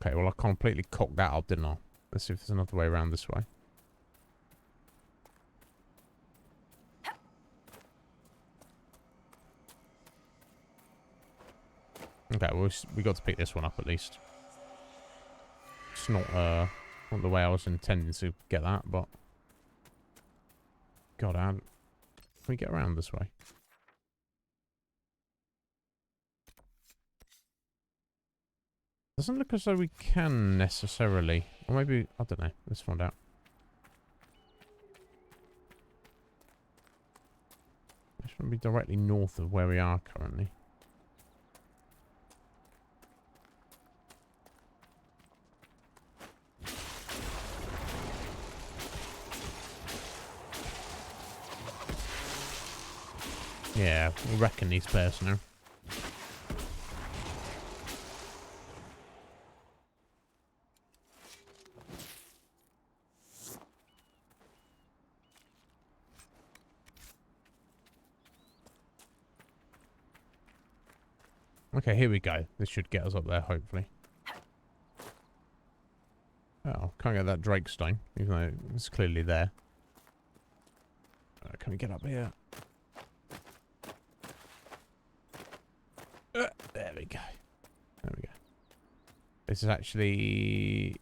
Okay, well, I completely cocked that up, didn't I? Let's see if there's another way around this way. Okay, well, we got to pick this one up at least. It's not the way I was intending to get that, but... God, how can we get around this way? Doesn't look as though we can necessarily. Or maybe, I don't know. Let's find out. This shouldn't be directly north of where we are currently. Yeah, we'll reckon these pairs now. Okay, here we go. This should get us up there, hopefully. Oh, can't get that Drake stone, even though it's clearly there. Can we get up here? There we go. There we go. This is actually...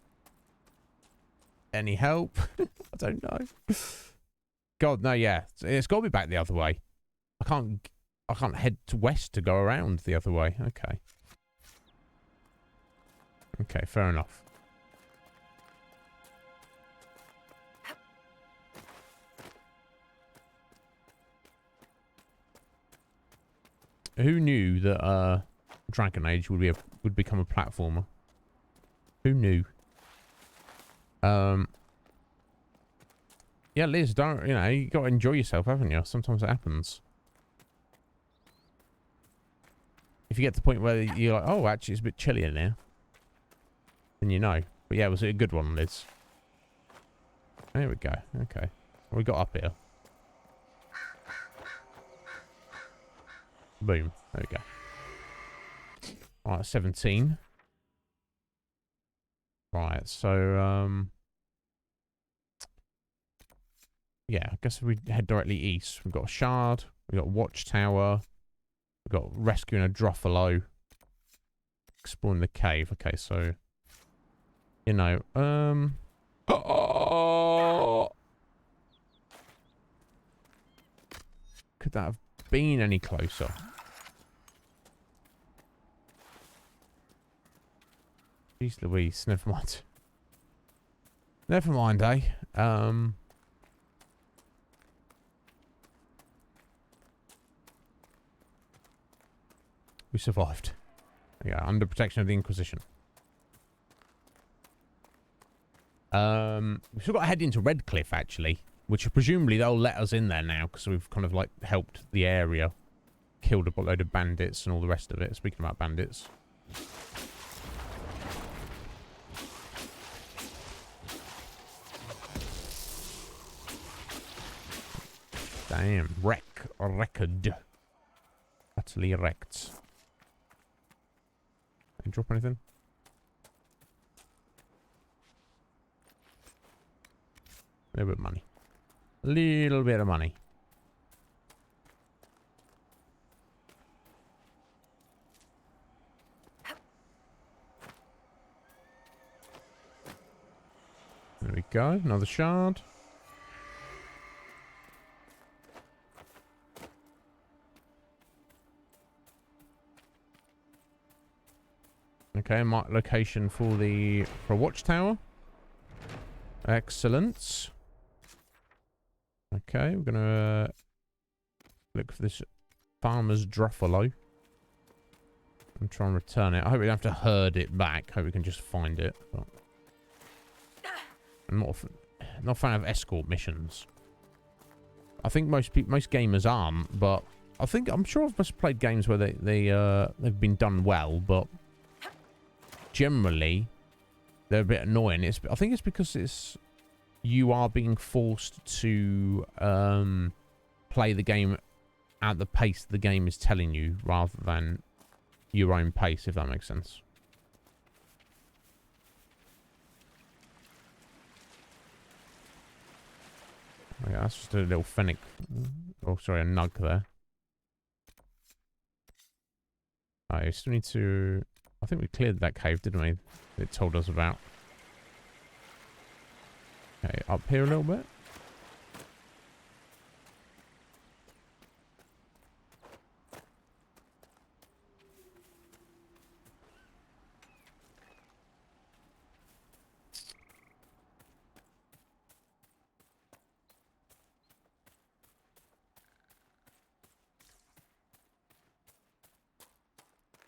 any help? I don't know. God, no, yeah. It's got to be back the other way. I can't head to west to go around the other way. Okay. Okay, fair enough. Who knew that Dragon Age would become a platformer? Who knew? Yeah, Liz, you got to enjoy yourself, haven't you? Sometimes it happens. If you get to the point where you're like, oh, actually, it's a bit chilly in there, then you know. But yeah, was it a good one, Liz? There we go. Okay. We got up here. Boom. There we go. Alright, 17. Right, so, yeah, I guess if we head directly east, we've got a shard, we've got a watchtower, we've got rescuing a Druffalo, exploring the cave. Okay, so, you know, could that have been any closer? Jeez Louise, never mind. Never mind, eh? We survived. Yeah, under protection of the Inquisition. We've still got to head into Redcliffe, actually. Which presumably they'll let us in there now, because we've kind of, like, helped the area. Killed a load of bandits and all the rest of it. Speaking about bandits. Damn. Record. Utterly wrecked. Didn't drop anything? A little bit of money. A little bit of money. There we go. Another shard. Okay, mark location for a watchtower. Excellent. Okay, we're gonna look for this farmer's druffalo and try and return it. I hope we don't have to herd it back. Hope we can just find it. But I'm not a fan of escort missions. I think most gamers aren't, but I'm sure I've just played games where they've been done well, but generally they're a bit annoying. I think it's because you are being forced to play the game at the pace the game is telling you, rather than your own pace, if that makes sense. Okay, that's just a little fennec. Oh, sorry, a nug there. I still need to... I think we cleared that cave, didn't we? It told us about. Okay, up here a little bit.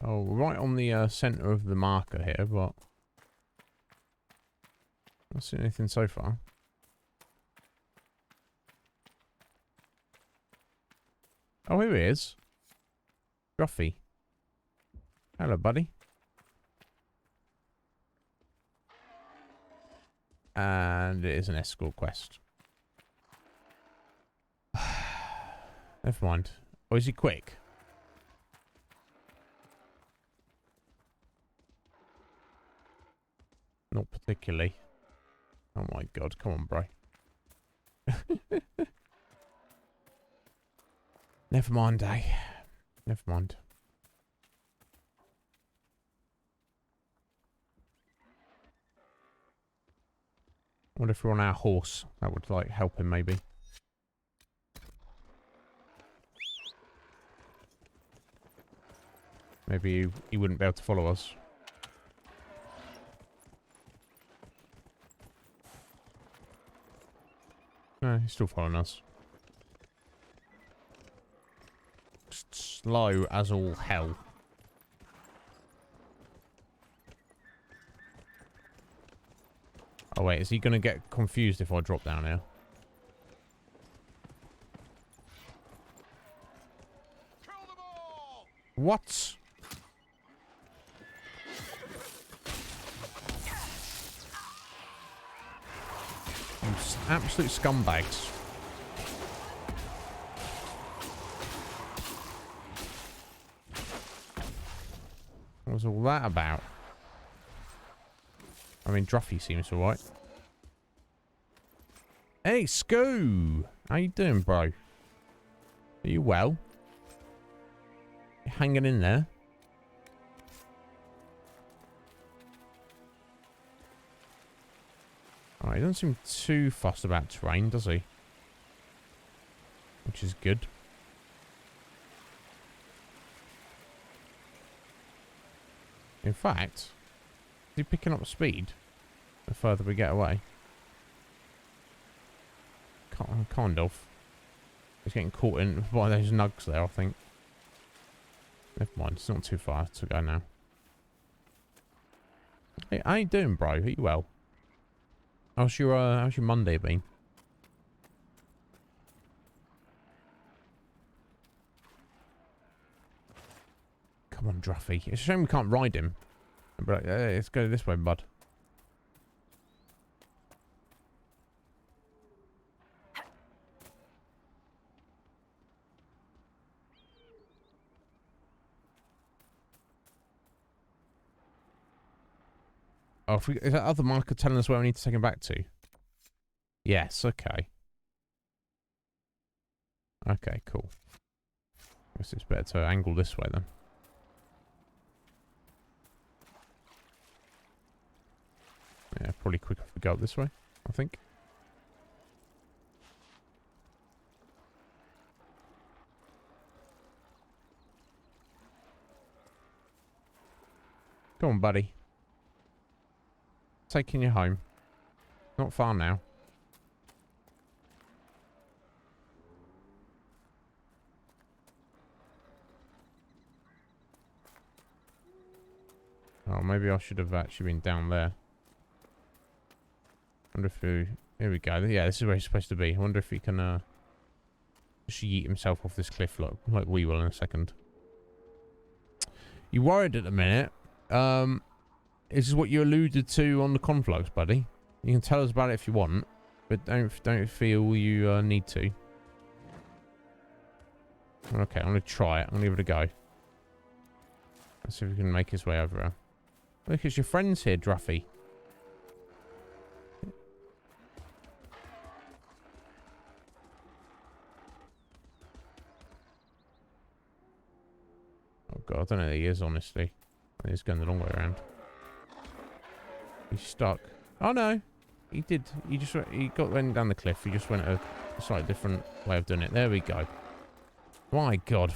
Oh, we're right on the centre of the marker here, but I don't see anything so far. Oh, here he is. Gruffy. Hello, buddy. And it is an escort quest. Never mind. Oh, is he quick? Not particularly. Oh my god, come on, bro. Never mind, eh? Never mind. I wonder if we're on our horse. That would, like, help him, maybe. Maybe he wouldn't be able to follow us. No, he's still following us. Just slow as all hell. Oh wait, is he going to get confused if I drop down here? What? Absolute scumbags. What was all that about? I mean, Druffy seems alright. Hey, Scoo! How you doing, bro? Are you well? You hanging in there? Alright, he doesn't seem too fussed about terrain, does he? Which is good. In fact, is he picking up speed the further we get away? Kind of. He's getting caught in by those nugs there, I think. Never mind, it's not too far to go now. Hey, how you doing, bro? Are you well? How's your Monday been? Come on, Druffy. It's a shame we can't ride him. But hey, let's go this way, bud. Oh, is that other marker telling us where we need to take him back to? Yes, okay. Okay, cool. Guess it's better to angle this way then. Yeah, probably quicker if we go up this way, I think. Come on, buddy. Taking you home. Not far now. Oh, maybe I should have actually been down there. Wonder if he... Here we go. Yeah, this is where he's supposed to be. I wonder if he can just yeet himself off this cliff like we will in a second. You worried at the minute? This is what you alluded to on the conflux, buddy. You can tell us about it if you want, but don't feel you need to. Okay, I'm gonna try it. I'm gonna give it a go. Let's see if we can make his way over here. Look, it's your friends here, Druffy. Oh god, I don't know who he is, honestly. I think he's going the long way around. He's stuck. Oh no, he did. He went down the cliff. He just went a slightly different way of doing it. There we go. My god,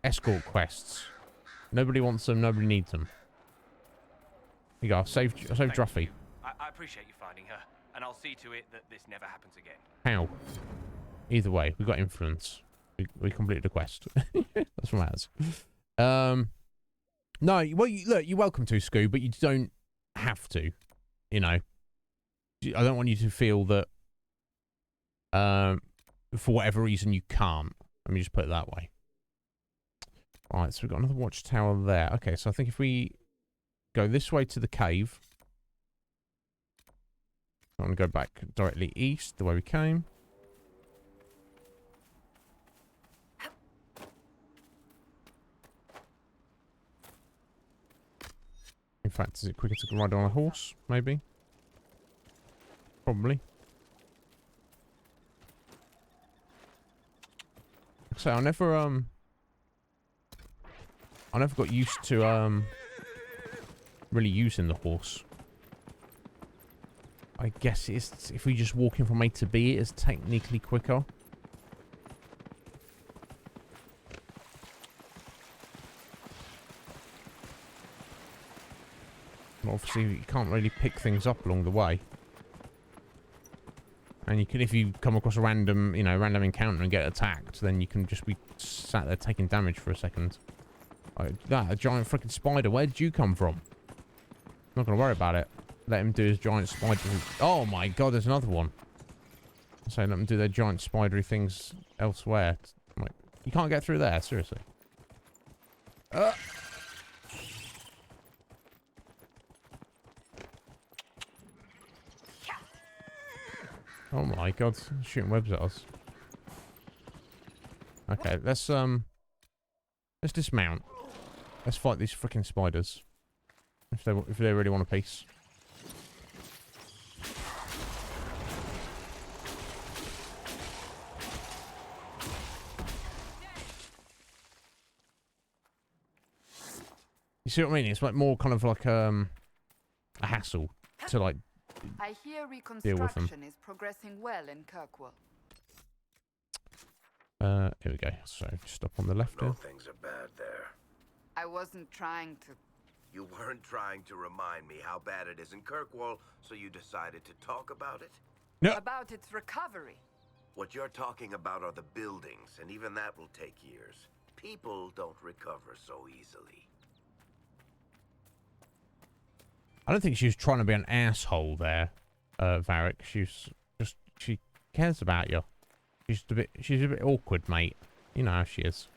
escort quests. Nobody wants them. Nobody needs them. Here you go. I'll save Druffy. I appreciate you finding her, and I'll see to it that this never happens again. How? Either way, we got influence. We completed the quest. That's what matters. No, well, look, you're welcome to, Scoo, but you don't have to, you know. I don't want you to feel that, for whatever reason, you can't. Let me just put it that way. Alright, so we've got another watchtower there. Okay, so I think if we go this way to the cave, I'm going to go back directly east, the way we came. In fact, is it quicker to ride on a horse? Maybe. Probably. So I never got used to really using the horse. I guess it's if we just walking from A to B, it's technically quicker. Obviously, you can't really pick things up along the way. And you can, if you come across a random encounter and get attacked, then you can just be sat there taking damage for a second. A giant freaking spider. Where did you come from? Not gonna worry about it. Let him do his giant spider. Oh my god, there's another one. So let them do their giant spidery things elsewhere. Like, you can't get through there, seriously. Oh my god, shooting webs at us. Okay, let's dismount. Let's fight these freaking spiders. If they really want a piece. You see what I mean? It's like more kind of like a hassle to like I hear deal with them. reconstruction is progressing well in Kirkwall. Here we go. So just up on the left here. Things are bad there. I wasn't trying to. You weren't trying to remind me how bad it is in Kirkwall, so you decided to talk about it? No. About its recovery. What you're talking about are the buildings, and even that will take years. People don't recover so easily. I don't think she was trying to be an asshole there, Varric. She cares about you. She's a bit awkward, mate. You know how she is.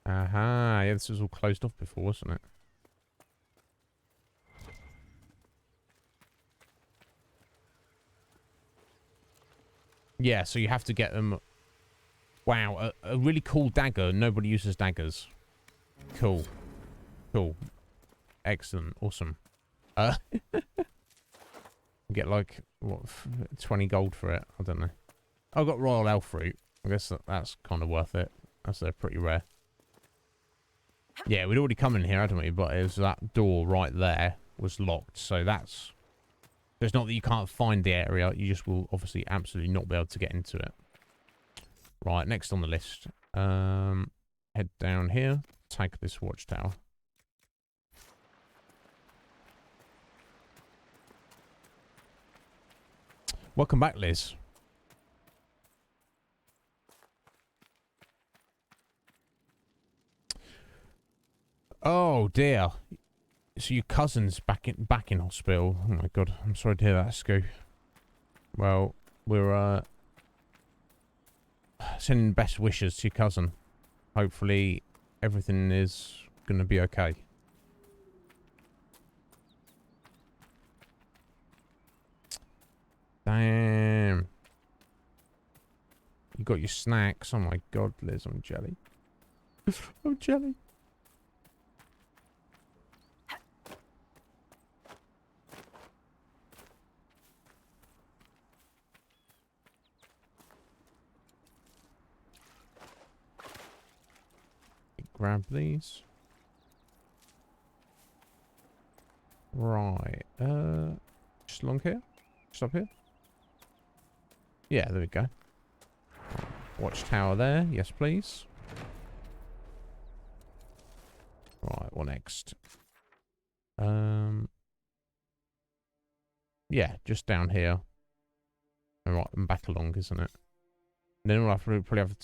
Aha, yeah, this was all closed off before, wasn't it? Yeah, so you have to get them. Wow, a really cool dagger. Nobody uses daggers. Cool. Cool. Excellent. Awesome. Get like, what, 20 gold for it? I don't know. I got Royal Elf Fruit. I guess that's kind of worth it. That's pretty rare. Yeah, we'd already come in here, hadn't we? But it was that door right there was locked. So that's... It's not that you can't find the area. You just will obviously absolutely not be able to get into it. Right, next on the list. Head down here. Take this watchtower. Welcome back, Liz. Oh dear. So your cousin's back in hospital. Oh my god, I'm sorry to hear that, Scoo. Well, we're sending best wishes to your cousin. Hopefully everything is gonna be okay. Damn. You got your snacks. Oh my god, Liz, I'm jelly. I'm jelly. Grab these. Right. Just along here? Just up here? Yeah, there we go. Watchtower there. Yes, please. Right, what next? Yeah, just down here. And right, and back along, isn't it? And then we'll probably have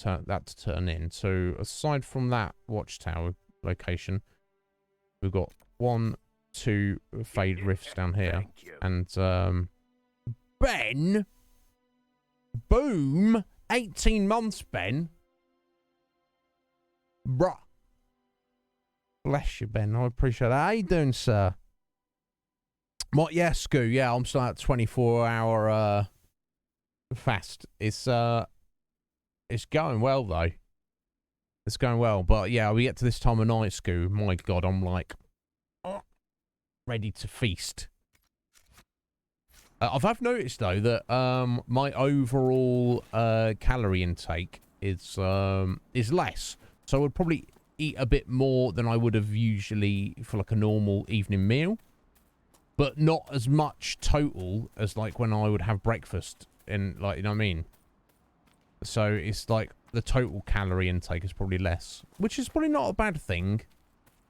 to turn in. So aside from that watchtower location, we've got 1, 2 fade rifts down here. And Ben, boom, 18 months, Ben. Bruh. Bless you, Ben. I appreciate that. How you doing, sir? What? Yeah, Scoo. Yeah, I'm still at 24-hour fast. It's going well, though. It's going well. But, yeah, we get to this time of night, Scoo. My God, I'm like, ready to feast. I've noticed, though, that my overall calorie intake is less. So I would probably eat a bit more than I would have usually for, like, a normal evening meal. But not as much total as, like, when I would have breakfast. And, like, you know what I mean? So it's like the total calorie intake is probably less, which is probably not a bad thing.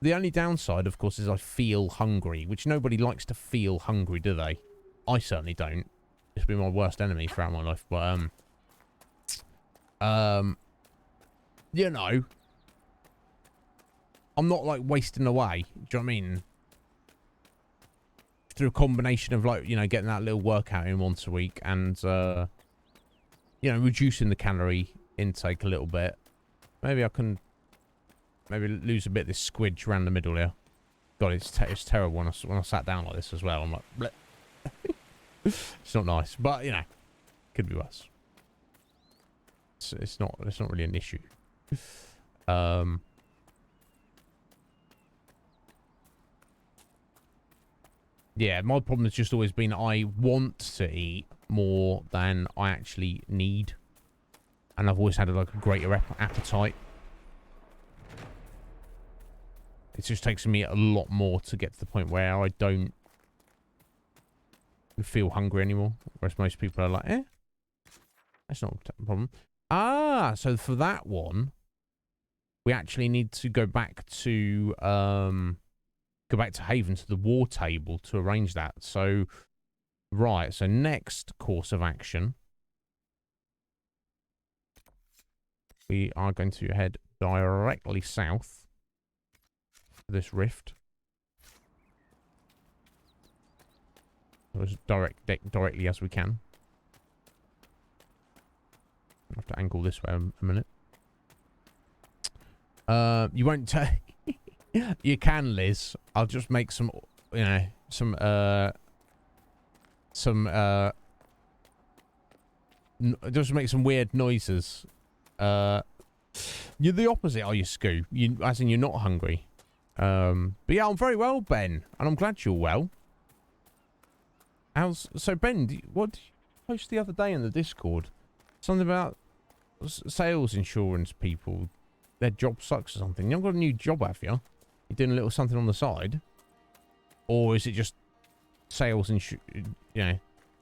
The only downside, of course, is I feel hungry, which nobody likes to feel hungry, do they? I certainly don't. It's been my worst enemy throughout my life, but you know, I'm not like wasting away. Do you know what I mean? Through a combination of, like, you know, getting that little workout in once a week and you know, reducing the calorie intake a little bit. Maybe I can lose a bit of this squidge around the middle here. God, it's terrible when I sat down like this as well. I'm like, bleh. It's not nice, but you know, could be worse. It's not really an issue. Yeah, my problem has just always been I want to eat more than I actually need. And I've always had like a greater appetite. It just takes me a lot more to get to the point where I don't feel hungry anymore. Whereas most people are like, that's not a problem. Ah, so for that one, we actually need to go back to go back to Haven to the war table to arrange that. So, right. So next course of action, we are going to head directly south to this rift. As directly as we can. I have to angle this way a minute. You won't take. You can, Liz. I'll just make some, you know, just make some weird noises. You're the opposite, are you, Scoo? As in, you're not hungry. But yeah, I'm very well, Ben, and I'm glad you're well. So, Ben? What did you post the other day in the Discord? Something about sales insurance people. Their job sucks or something. You haven't got a new job, have you? You're doing a little something on the side, or is it just sales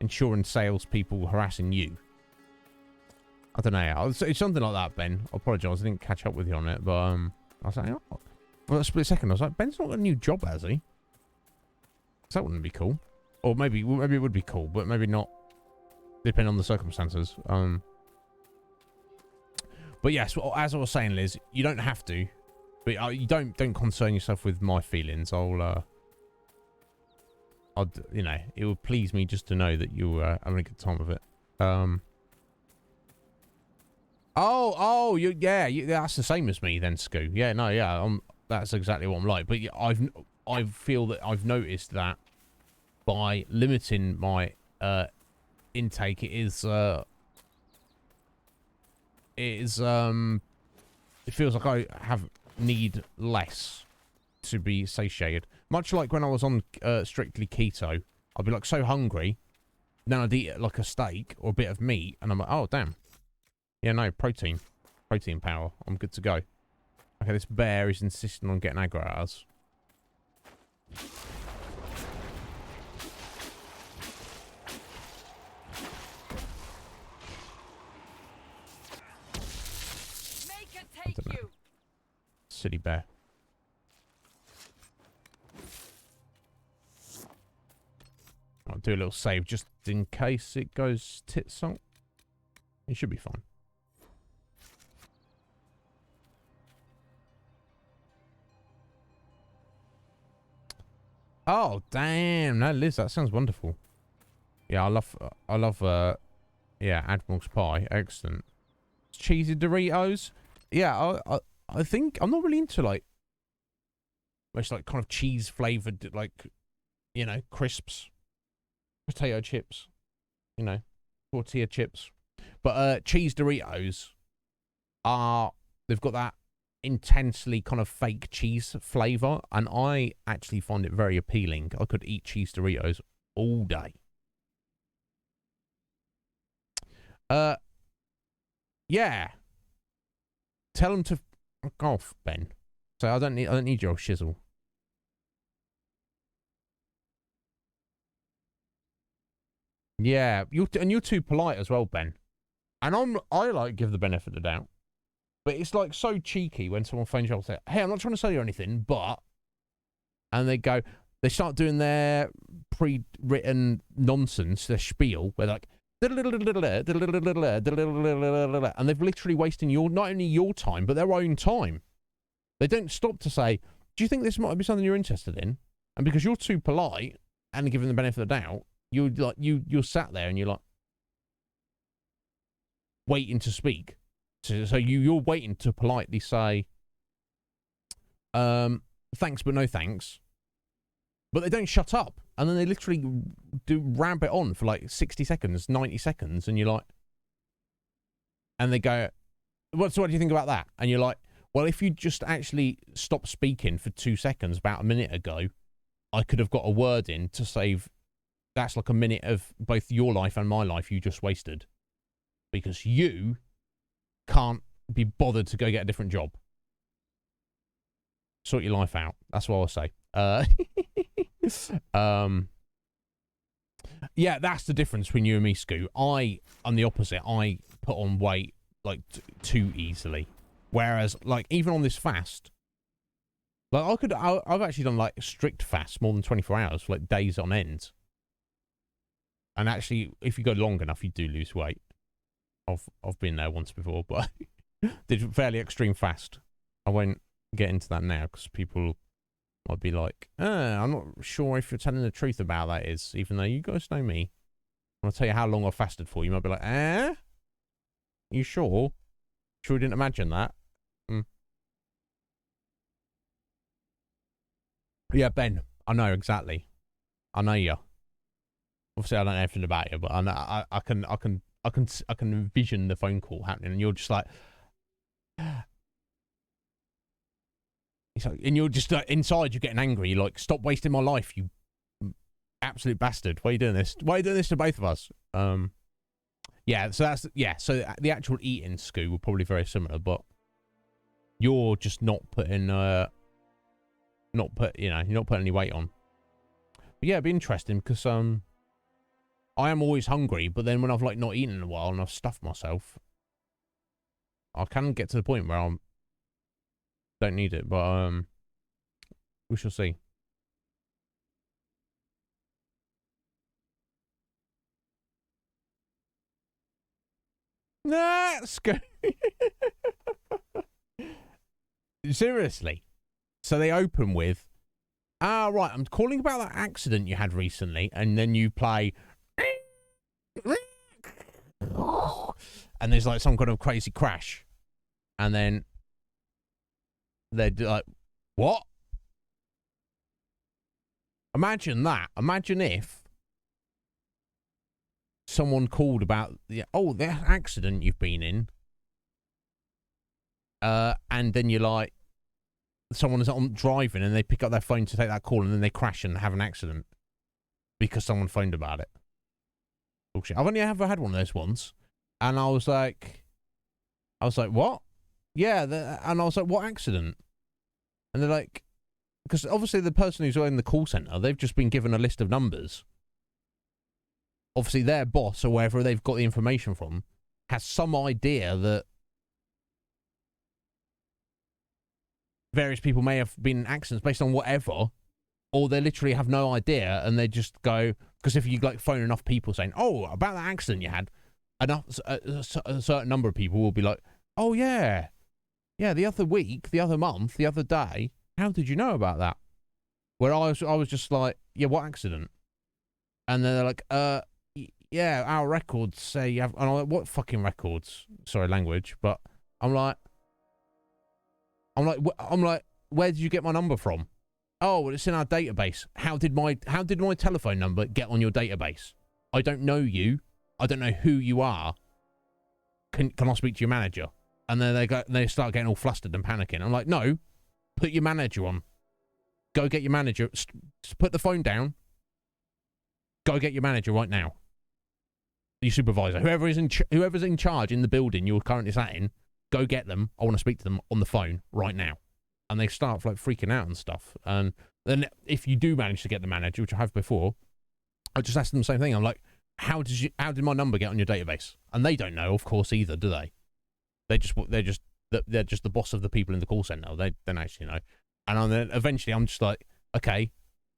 insurance sales people harassing you? I don't know. It's something like that, Ben. I apologise. I didn't catch up with you on it, but I was like, oh. For a split second, I was like, Ben's not got a new job, has he? So that wouldn't be cool. Or maybe it would be cool, but maybe not, depending on the circumstances. But yes, as I was saying, Liz, you don't have to, but you don't concern yourself with my feelings. I'll you know, it would please me just to know that you were having a good time with it. That's the same as me then, Scoo. Yeah, no, yeah, that's exactly what I'm like. But yeah, I feel that I've noticed that by limiting my intake, it feels like I need less to be satiated. Much like when I was on strictly keto, I'd be like so hungry, then I'd eat like a steak or a bit of meat, and I'm like, oh damn, yeah, no, protein power, I'm good to go. Okay, this bear is insisting on getting aggro at us. Silly bear. I'll do a little save just in case it goes tits up. It should be fine. Oh damn! No, Liz, that sounds wonderful. Yeah, I love. Yeah, Admiral's pie, excellent. Cheesy Doritos. Yeah, I think I'm not really into like most like kind of cheese flavored, like, you know, crisps, potato chips, you know, tortilla chips. But cheese Doritos they've got that intensely kind of fake cheese flavor, and I actually find it very appealing. I could eat cheese Doritos all day. Yeah. Tell them to fuck off, Ben. So I don't need your shizzle. Yeah, you're too polite as well, Ben. And I like give the benefit of the doubt. But it's like so cheeky when someone phones you up and says, hey, I'm not trying to sell you anything, but, and they start doing their pre-written nonsense, their spiel, where they're like, and they've literally wasted not only your time, but their own time. They don't stop to say, do you think this might be something you're interested in? And because you're too polite and giving the benefit of the doubt, you're sat there and you're like waiting to speak. So you're waiting to politely say, thanks, but no thanks. But they don't shut up. And then they literally ramp it on for like 60 seconds, 90 seconds. And you're like, and they go, so what do you think about that? And you're like, well, if you just actually stopped speaking for 2 seconds about a minute ago, I could have got a word in to save. That's like a minute of both your life and my life you just wasted. Because you can't be bothered to go get a different job. Sort your life out. That's what I'll say. Yeah, that's the difference between you and me, Scoo. I'm the opposite. I put on weight like too easily. Whereas, like, even on this fast, Like I've actually done like strict fasts more than 24 hours for like days on end. And actually, if you go long enough, you do lose weight. I've been there once before, but I did fairly extreme fast. I won't get into that now because people might be like, I'm not sure if you're telling the truth about that is, even though you guys know me. I'll tell you how long I fasted for. You might be like, You sure? Sure you didn't imagine that? Yeah, Ben. I know exactly. I know you. Obviously, I don't know anything about you, but I know I can envision the phone call happening, and you're just like, and you're just like, inside, you're getting angry. You're like, stop wasting my life, you absolute bastard. Why are you doing this? Why are you doing this to both of us? Yeah. So So the actual eating Scoo were probably very similar, but you're just not putting you're not putting any weight on. But yeah, it'd be interesting because I am always hungry, but then when I've like not eaten in a while and I've stuffed myself, I can get to the point where I don't need it. But we shall see. Nah, Scoo. Seriously. So they open with, right, I'm calling about that accident you had recently, and then you play, and there's like some kind of crazy crash, and then they're like, what? Imagine that. Imagine if someone called about the accident you've been in, and then you're like, someone is on driving and they pick up their phone to take that call and then they crash and have an accident because someone phoned about it. Bullshit. I've only ever had one of those once, and I was like, what? Yeah, and I was like, what accident? And they're like, because obviously the person who's in the call center, they've just been given a list of numbers. Obviously their boss or wherever they've got the information from has some idea that various people may have been in accidents based on whatever, or they literally have no idea and they just go, because if you like phone enough people saying, oh, about that accident you had, enough a certain number of people will be like, oh yeah, the other week, the other month, the other day, how did you know about that? Where I was just like, yeah, what accident? And then they're like, yeah, our records say you have, and I'm like, what fucking records? Sorry, language, but I'm like, where did you get my number from? Oh, well, it's in our database. How did my telephone number get on your database? I don't know you. I don't know who you are. Can I speak to your manager? And then they start getting all flustered and panicking. I'm like, no, put your manager on. Go get your manager. Put the phone down. Go get your manager right now. Your supervisor, whoever's in charge in the building you're currently sat in. Go get them. I want to speak to them on the phone right now. And they start like freaking out and stuff. And then if you do manage to get the manager, which I have before, I just ask them the same thing. I'm like, how did my number get on your database? And they don't know, of course, either, do they? They're just the boss of the people in the call center. They don't actually know. And then eventually I'm just like, okay,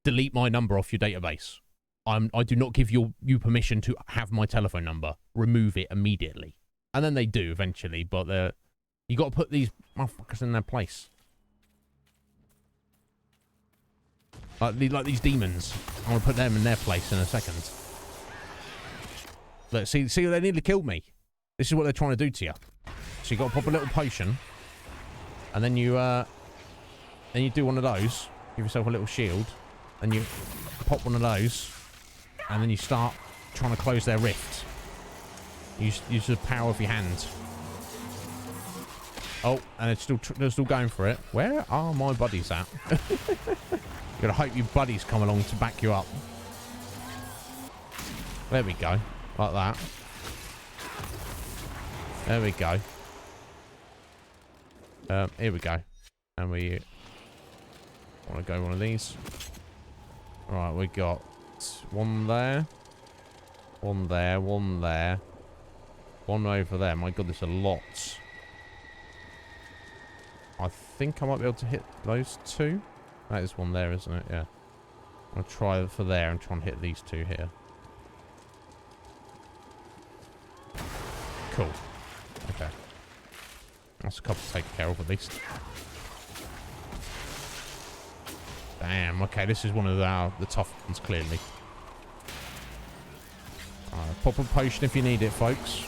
delete my number off your database. I do not give you permission to have my telephone number. Remove it immediately. And then they do eventually, but you got to put these motherfuckers in their place. Like these demons. I'm going to put them in their place in a second. Look, see, they nearly killed me. This is what they're trying to do to you. So you got to pop a little potion. And then you do one of those. Give yourself a little shield. And you pop one of those. And then you start trying to close their rift. Use the power of your hand. Oh, and they're still going for it. Where are my buddies at? You gotta hope your buddies come along to back you up. There we go. Like that. There we go. Here we go. And we want to go one of these. Right, we got one there. One there. One there. One over there. My god, there's a lot. I think I might be able to hit those two. That is one there, isn't it? Yeah. I'll try for there and try and hit these two here. Cool. Okay. That's a couple to take care of at least. Damn, okay, this is one of the tough ones, clearly. Pop a potion if you need it, folks.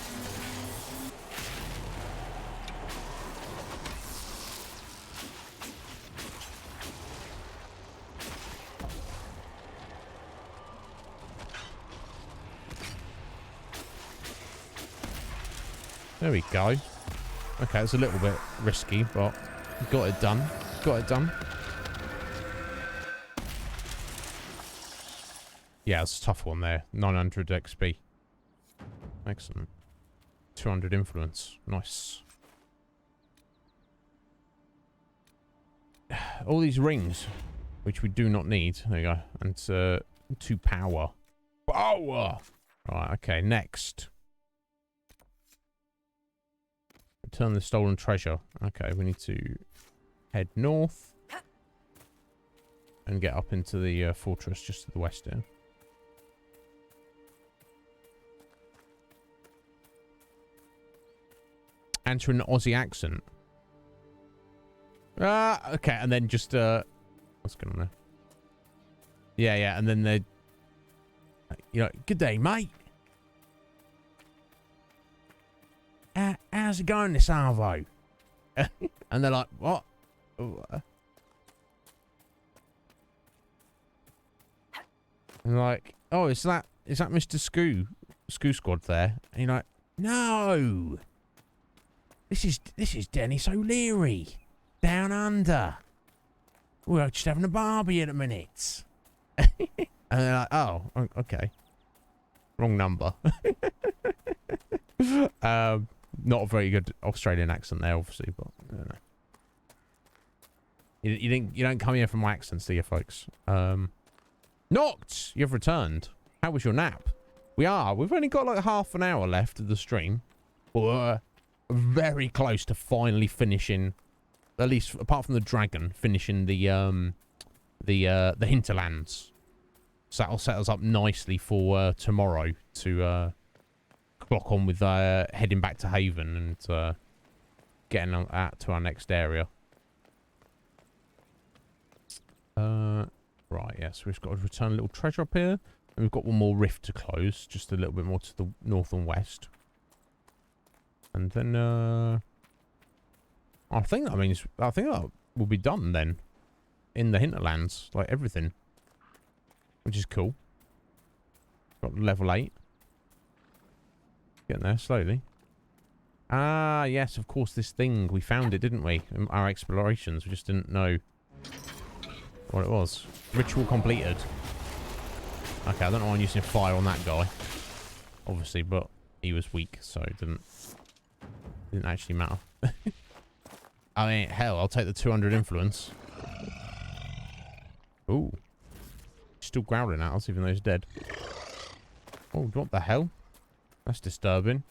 There we go. Okay, it's a little bit risky, but got it done. Got it done. Yeah, it's a tough one there. 900 XP. Excellent. 200 influence. Nice. All these rings, which we do not need. There you go. And 2 power. Power! Right, okay, next. Return the stolen treasure. Okay, we need to head north. And get up into the fortress just to the west here. Answer an Aussie accent. Okay, and then just what's going on there? Yeah, and then they, you know, good day, mate. How's it going, this Arvo? And they're like, what? And like, oh, is that Mr. Scoo Squad there? And you're like, no. This is Dennis O'Leary, down under. We're just having a barbie at a minute. And they're like, oh, okay. Wrong number. Not a very good Australian accent there, obviously, but I don't know. You don't come here from my accents, do you, folks? Noct, you've returned. How was your nap? We've only got like half an hour left of the stream. We're very close to finally finishing, at least apart from the dragon, finishing the hinterlands. So that'll set us up nicely for tomorrow to clock on with heading back to Haven and getting out to our next area. Right, yes, we've got to return a little treasure up here. And we've got one more rift to close, just a little bit more to the north and west. And then, I think that will be done then. In the hinterlands, like everything. Which is cool. Got level 8. Getting there slowly. Ah, yes, of course, this thing. We found it, didn't we? In our explorations. We just didn't know what it was. Ritual completed. Okay, I don't know why I'm using fire on that guy. Obviously, but he was weak, so it didn't actually matter. I mean, hell, I'll take the 200 influence. Ooh. Still growling at us, even though he's dead. Oh, what the hell? That's disturbing.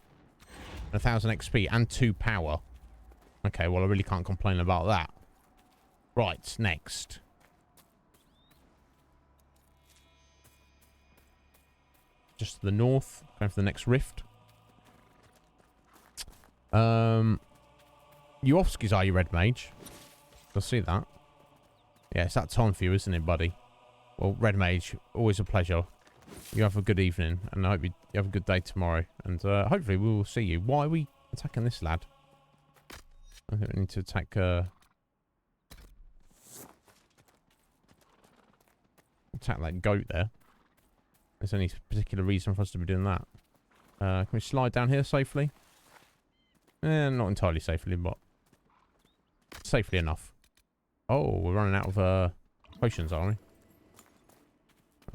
1000 XP and 2 power. Okay, well, I really can't complain about that. Right, next. Just to the north. Going for the next rift. You off skis, are you, Red Mage? I'll see that. Yeah, it's that time for you, isn't it, buddy? Well, Red Mage, always a pleasure. You have a good evening, and I hope you have a good day tomorrow. And hopefully we will see you. Why are we attacking this lad? I think we need to attack... attack that goat there. There's any particular reason for us to be doing that. Can we slide down here safely? Not entirely safely, but safely enough. Oh, we're running out of potions, aren't we?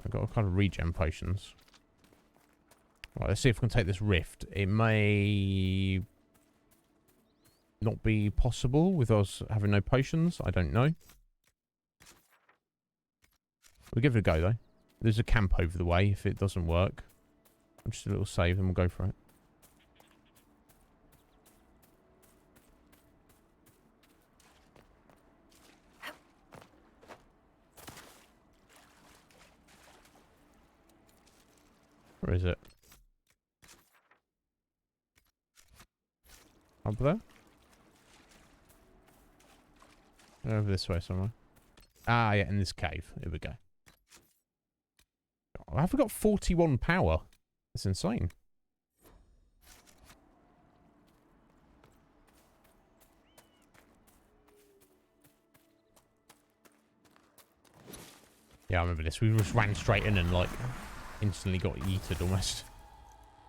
I've got a kind of regen potions. Right, let's see if we can take this rift. It may not be possible with us having no potions. I don't know. We'll give it a go, though. There's a camp over the way if it doesn't work. Just a little save and we'll go for it. Where is it? Up there? Over this way somewhere. Ah, yeah, in this cave. Here we go. Oh, have we got 41 power? That's insane. Yeah, I remember this. We just ran straight in and, like, instantly got yeeted almost.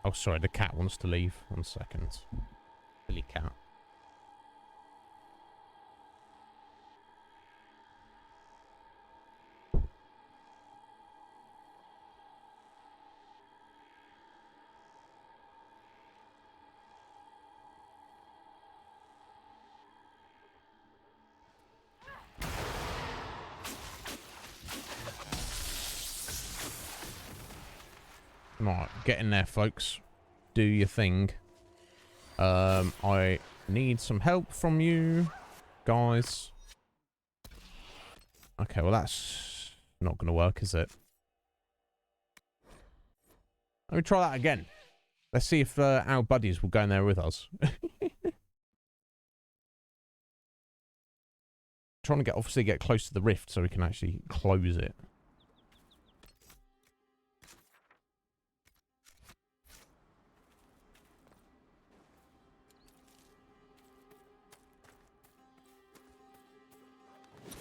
Oh, sorry, the cat wants to leave. 1 second. Silly cat. Right, get in there, folks. Do your thing. I need some help from you, guys. Okay, well, that's not going to work, is it? Let me try that again. Let's see if our buddies will go in there with us. Trying to obviously get close to the rift so we can actually close it.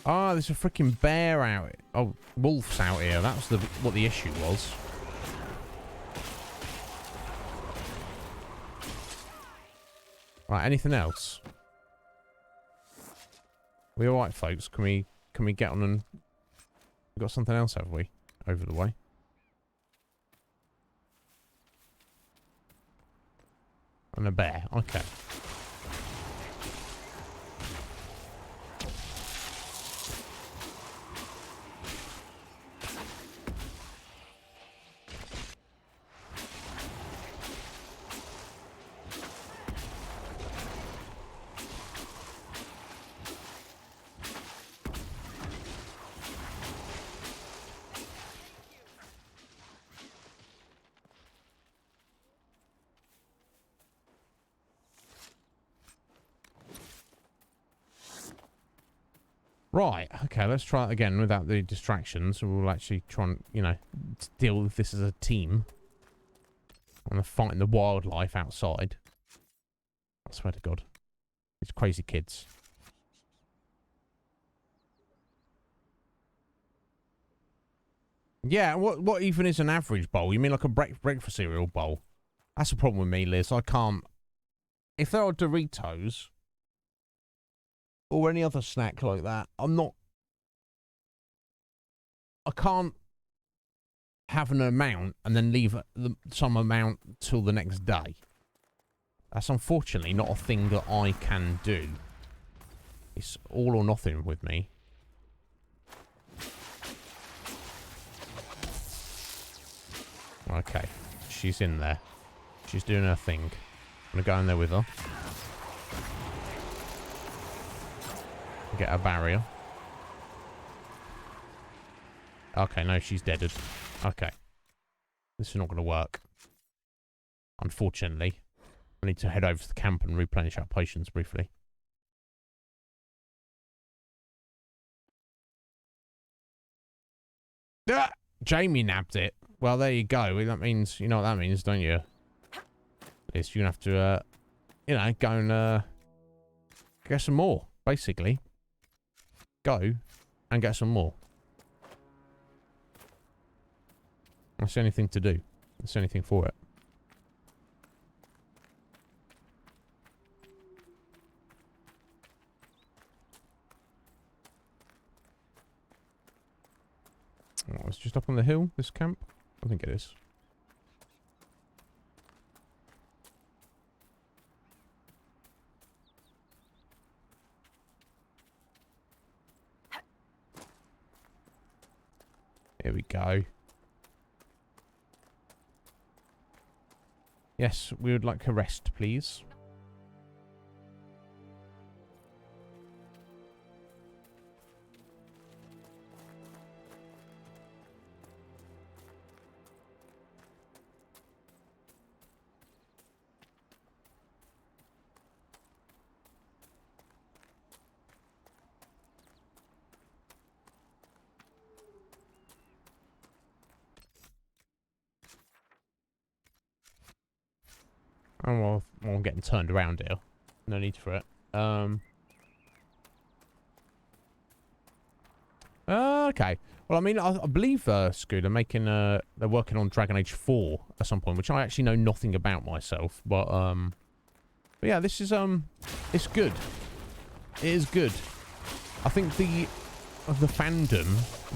Ah, there's a freaking bear out. Oh, wolves out here. That's what the issue was. Right, anything else? We all right, folks? Can we get on and... We've got something else, have we? Over the way. And a bear. Okay. Right, okay, let's try it again without the distractions. We'll actually try and, you know, deal with this as a team. And fighting the wildlife outside. I swear to God. These crazy kids. Yeah, what even is an average bowl? You mean like a breakfast cereal bowl? That's the problem with me, Liz. I can't... If there are Doritos... or any other snack like that, I can't have an amount and then leave some amount till the next day. That's unfortunately not a thing that I can do. It's all or nothing with me. Okay, she's in there. She's doing her thing. I'm gonna go in there with her. Get a barrier. Okay, no, she's deaded. Okay. This is not going to work. Unfortunately. I need to head over to the camp and replenish our potions briefly. Ah! Jamie nabbed it. Well, there you go. That means, you know what that means, don't you? At least you're going to have to, you know, go and get some more, basically. Go and get some more. That's the only thing to do. That's the only thing for it. Oh, it's just up on the hill, this camp? I think it is. Here we go. Yes, we would like a rest, please. Oh, well, I'm getting turned around here. No need for it. Okay. Well, I mean, I believe, Scoot, they're working on Dragon Age 4 at some point, which I actually know nothing about myself. But yeah, this is, it's good. It is good. I think the fandom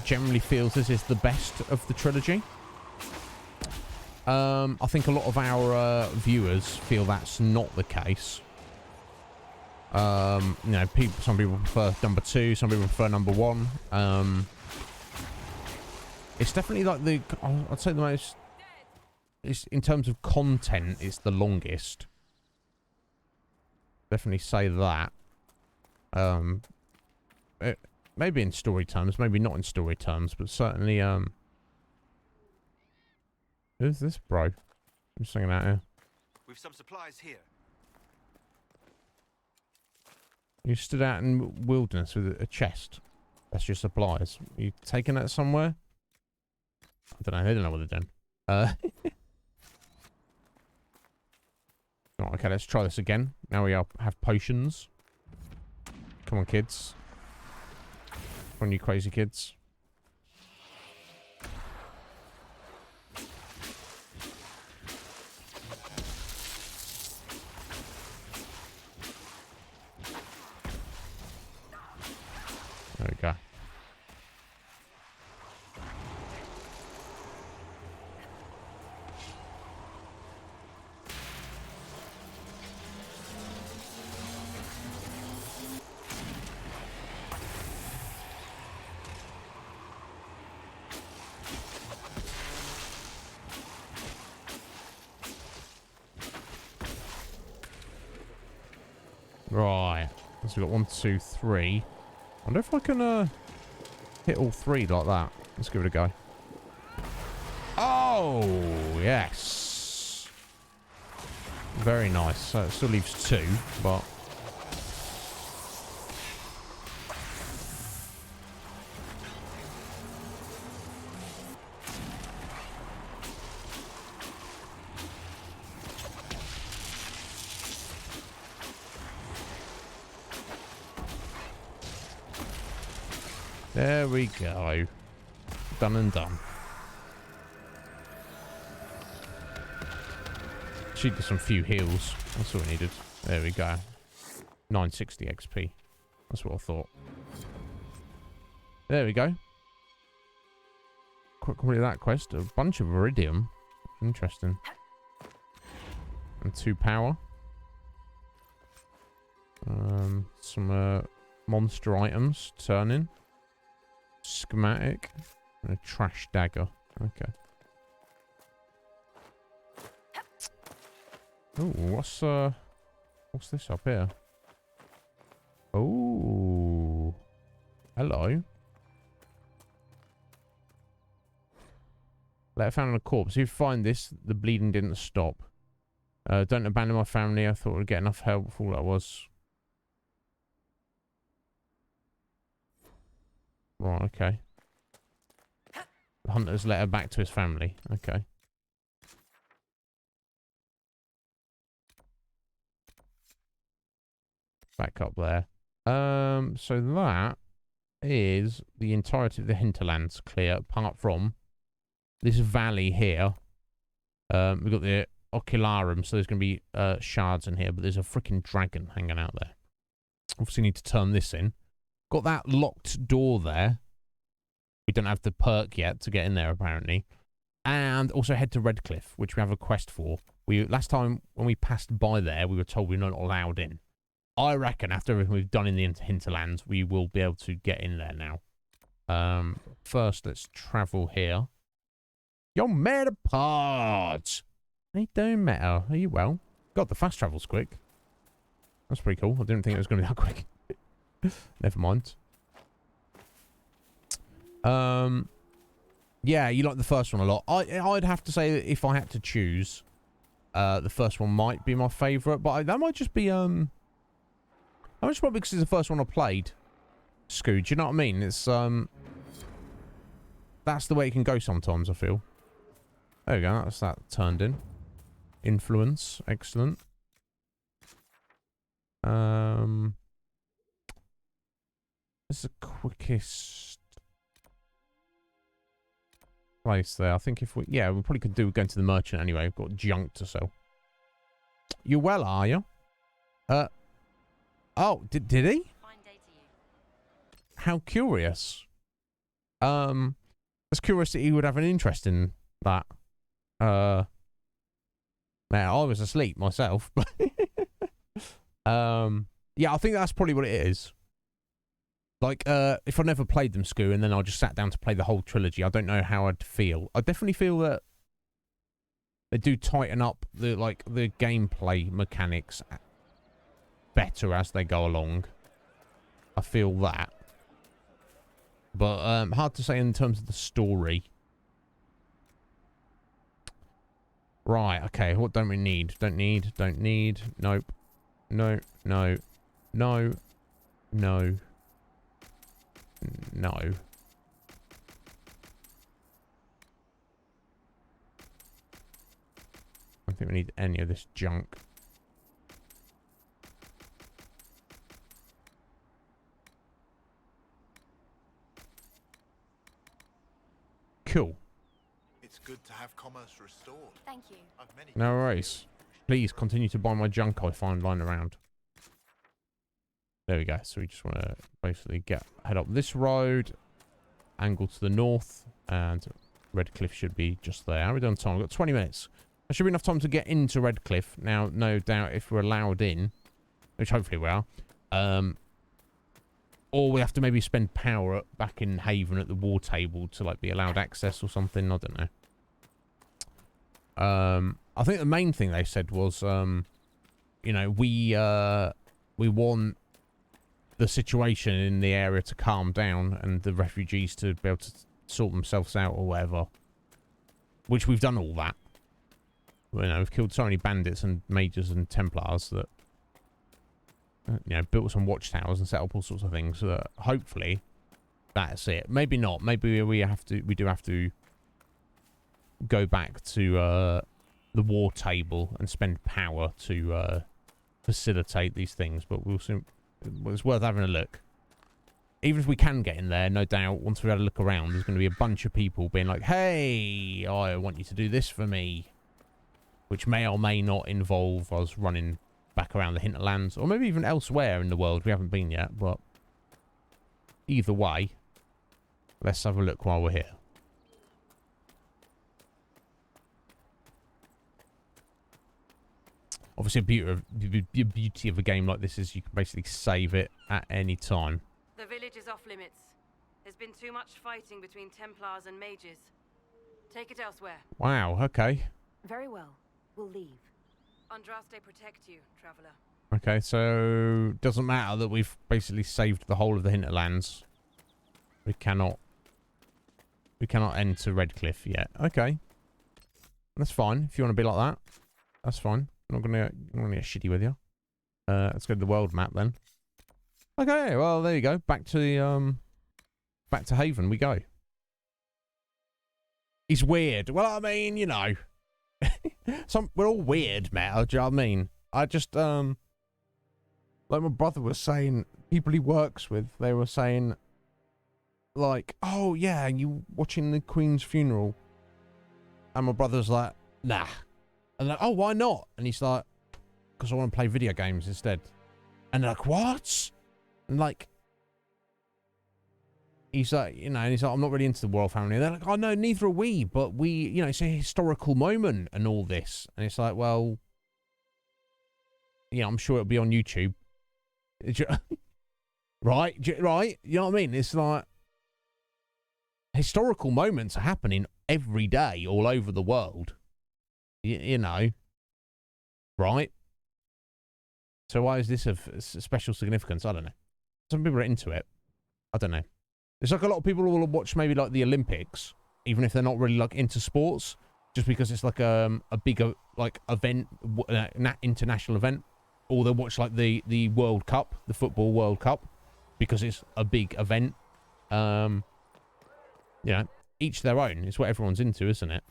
generally feels this is the best of the trilogy. I think a lot of our viewers feel that's not the case. You know, some people prefer number 2, some people prefer number 1. It's definitely like I'd say the most, in terms of content, it's the longest. Definitely say that. Maybe in story terms, maybe not in story terms, but certainly, who's this bro? I'm just hanging out here. We've some supplies here. You stood out in wilderness with a chest. That's your supplies. You taking that somewhere? I don't know. They don't know what they're doing. Right, okay, let's try this again. Now we have potions. Come on, kids. Come on, you crazy kids. There we go. Right. So we've got 1, 2, 3. I wonder if I can hit all 3 like that. Let's give it a go. Oh, yes. Very nice. So it still leaves 2, but... There we go. Done and done. She did some few heals. That's all we needed. There we go. 960 XP. That's what I thought. There we go. Quick complete that quest. A bunch of iridium. Interesting. And 2 power. Some monster items. Turning. Schematic. And a trash dagger. Okay. Oh, what's this up here? Oh, hello. Letter found on a corpse. If you find this, the bleeding didn't stop. Don't abandon my family. I thought I'd get enough help for all that was. Right, okay. The hunter's letter back to his family. Okay. Back up there. So that is the entirety of the hinterlands clear, apart from this valley here. We've got the Ocularum, so there's going to be shards in here, but there's a freaking dragon hanging out there. Obviously need to turn this in. Got that locked door there. We don't have the perk yet to get in there, apparently. And also head to Redcliffe, which we have a quest for. Last time when we passed by there, we were told we're not allowed in. I reckon after everything we've done in the hinterlands, we will be able to get in there now. First, let's travel here. Your Metapod! How you doing, Meta? Are you well? God, the fast travel's quick. That's pretty cool. I didn't think it was going to be that quick. Never mind. Yeah, you like the first one a lot. I'd have to say that if I had to choose, the first one might be my favourite, but that might just be that might just probably because it's the first one I played. Scooge, do you know what I mean? It's that's the way it can go sometimes, I feel. There we go, that's that turned in. influence. Excellent. This is the quickest place there. I think if we... Yeah, we probably could do going to the merchant anyway. We've got junk to sell. You well, are you? Oh, did he? How curious. It's curious that he would have an interest in that. Now, I was asleep myself. Yeah, I think that's probably what it is. Like, if I never played them, Scoo, and then I just sat down to play the whole trilogy, I don't know how I'd feel. I definitely feel that they do tighten up the gameplay mechanics better as they go along. I feel that. But hard to say in terms of the story. Right, okay, what don't we need? Don't need. Nope. No. I don't think we need any of this junk. Cool. It's good to have commerce restored. Thank you. No worries. Please continue to buy my junk I find lying around. There we go. So we just want to basically head up this road, angle to the north, and Redcliffe should be just there. How are we doing time? We've got 20 minutes. There should be enough time to get into Redcliffe. Now, no doubt if we're allowed in, which hopefully we are, or we have to maybe spend power back in Haven at the war table to be allowed access or something. I don't know. I think the main thing they said was, you know, we want the situation in the area to calm down and the refugees to be able to sort themselves out or whatever. Which we've done all that. You know, we've killed so many bandits and mages and Templars that, you know, built some watchtowers and set up all sorts of things. So that hopefully that's it. Maybe not. Maybe we do have to go back to the war table and spend power to facilitate these things. But we'll see. It's worth having a look. Even if we can get in there, no doubt, once we've had a look around, there's going to be a bunch of people being like, hey, I want you to do this for me. Which may or may not involve us running back around the hinterlands. Or maybe even elsewhere in the world we haven't been yet. But either way, let's have a look while we're here. Obviously, the beauty of a game like this is you can basically save it at any time. The village is off limits. There's been too much fighting between Templars and mages. Take it elsewhere. Wow, okay. Very well. We'll leave. Andraste protect you, traveler. Okay, so doesn't matter that we've basically saved the whole of the hinterlands. We cannot enter Redcliffe yet. Okay. That's fine. If you want to be like that, that's fine. I'm not gonna get shitty with you. Let's go to the world map then. Okay, well there you go. Back to the back to Haven we go. He's weird. Well, I mean, you know, we're all weird, Matt. Do you know what I mean? I just like my brother was saying, people he works with, they were saying, like, oh yeah, you watching the Queen's funeral? And my brother's like, nah. And like, oh, why not? And he's like, because I want to play video games instead. And they're like, what? And like, he's like, you know, and he's like, I'm not really into the royal family. And they're like, oh no, neither are we. But we, you know, it's a historical moment and all this. And it's like, well, yeah, I'm sure it'll be on YouTube. Right? Right? You know what I mean? It's like, historical moments are happening every day all over the world. You know, right? So why is this of special significance? I don't know. Some people are into it. I don't know. It's like a lot of people will watch maybe like the Olympics, even if they're not really like into sports, just because it's like a bigger like event, international event, or they'll watch like the World Cup, the Football World Cup, because it's a big event. You know, each their own. It's what everyone's into, isn't it?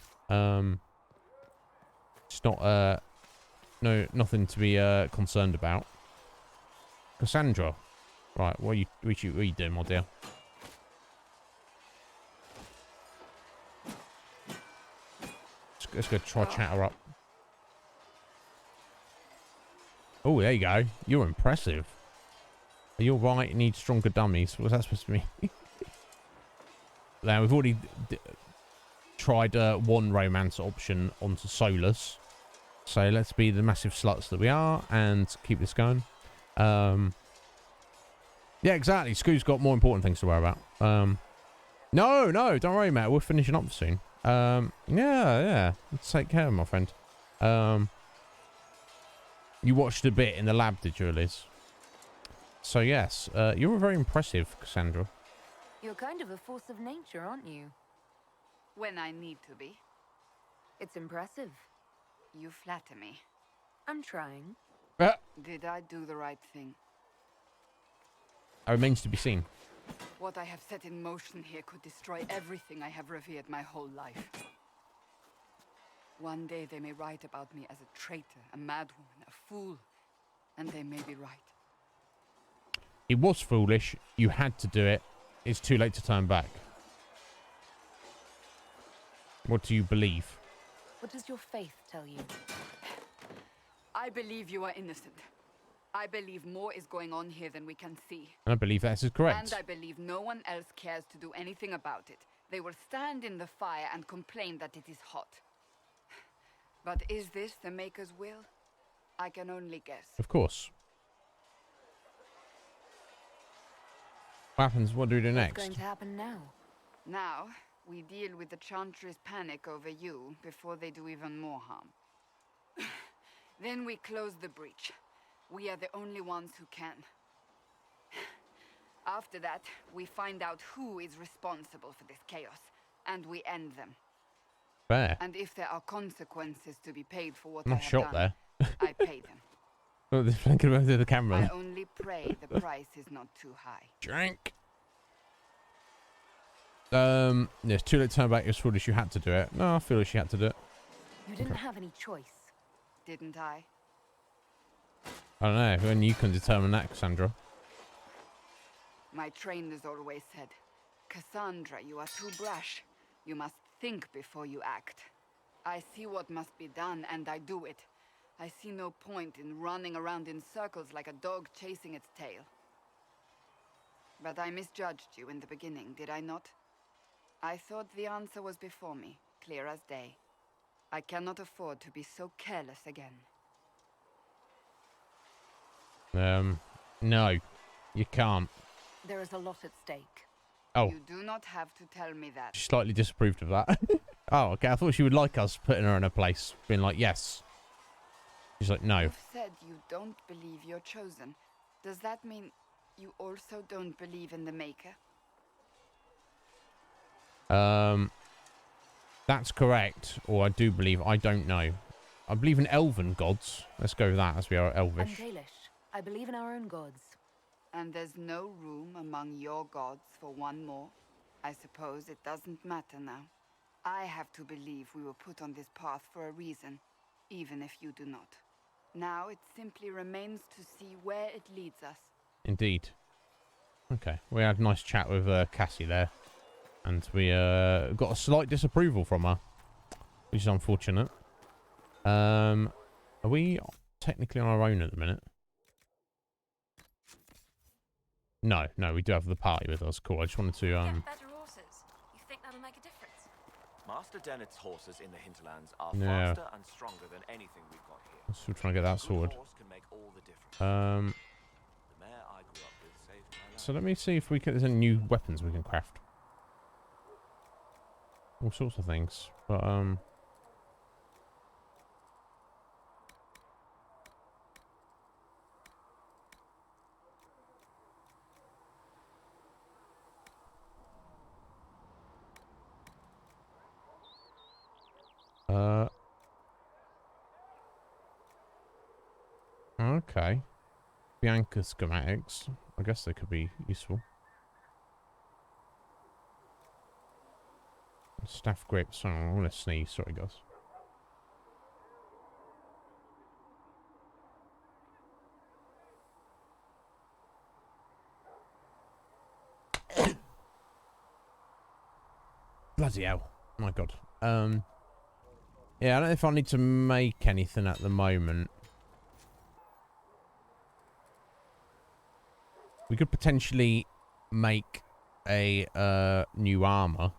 It's not, no, nothing to be concerned about. Cassandra. Right, what are you doing, my dear? Let's go try chat her up. Oh, there you go. You're impressive. You're right, you need stronger dummies. What's that supposed to mean? Now, we've already tried one romance option onto Solus. So let's be the massive sluts that we are and keep this going. Yeah, exactly. Scoo's got more important things to worry about. No, don't worry, Matt. We're finishing up soon. Yeah. Take care, my friend. You watched a bit in the lab, did you, Liz? So, yes. You're very impressive, Cassandra. You're kind of a force of nature, aren't you? When I need to be. It's impressive. You flatter me. I'm trying. Did I do the right thing? It remains to be seen. What I have set in motion here could destroy everything I have revered my whole life. One day they may write about me as a traitor, a madwoman, a fool, and they may be right. It was foolish. You had to do it. It's too late to turn back. What do you believe? What does your faith tell you? I believe you are innocent. I believe more is going on here than we can see. And I believe that is correct. And I believe no one else cares to do anything about it. They will stand in the fire and complain that it is hot. But is this the Maker's will? I can only guess. Of course. What happens? What do we do next? What's going to happen now? Now, we deal with the Chantry's panic over you before they do even more harm. Then we close the breach. We are the only ones who can. After that, we find out who is responsible for this chaos, and we end them. Fair. And if there are consequences to be paid for what I'm I not have shot done, there. I pay them. Oh, they're flanking around through the camera. I only pray the price is not too high. Drink. Yeah, it's too late to turn back. It was foolish. You had to do it. No, I feel like you had to do it. You didn't have any choice. Didn't I? I don't know. When you can determine that, Cassandra. My trainers always said, Cassandra, you are too brash. You must think before you act. I see what must be done, and I do it. I see no point in running around in circles like a dog chasing its tail. But I misjudged you in the beginning, did I not? I thought the answer was before me, clear as day. I cannot afford to be so careless again. No, you can't. There is a lot at stake. Oh. You do not have to tell me that. She slightly disapproved of that. Oh, okay. I thought she would like us putting her in a place, being like, yes. She's like, no. You've said you don't believe you're chosen. Does that mean you also don't believe in the Maker? That's correct. Or I do believe. I don't know. I believe in elven gods. Let's go with that, as we are elvish. I'm Dalish. I believe in our own gods. And there's no room among your gods for one more? I suppose it doesn't matter now. I have to believe we were put on this path for a reason, even if you do not. Now it simply remains to see where it leads us. Indeed. Okay. We had a nice chat with Cassie there. And we got a slight disapproval from her, which is unfortunate. Are we technically on our own at the minute? No, we do have the party with us. Cool. I just wanted to Get better horses. You think that'll make a difference? Master Dennett's horses in the hinterlands are Yeah. faster and stronger than anything we've got here. Still trying to get that A good sorted. horse can make all the difference. The mare I grew up with saved my life. So let me see if we can. There's any new weapons we can craft. All sorts of things, but okay. Bianca schematics. I guess they could be useful. Staff grips. Oh, I'm gonna sneeze. Sorry, guys. Bloody hell. My God. Yeah, I don't know if I need to make anything at the moment. We could potentially make a new armor.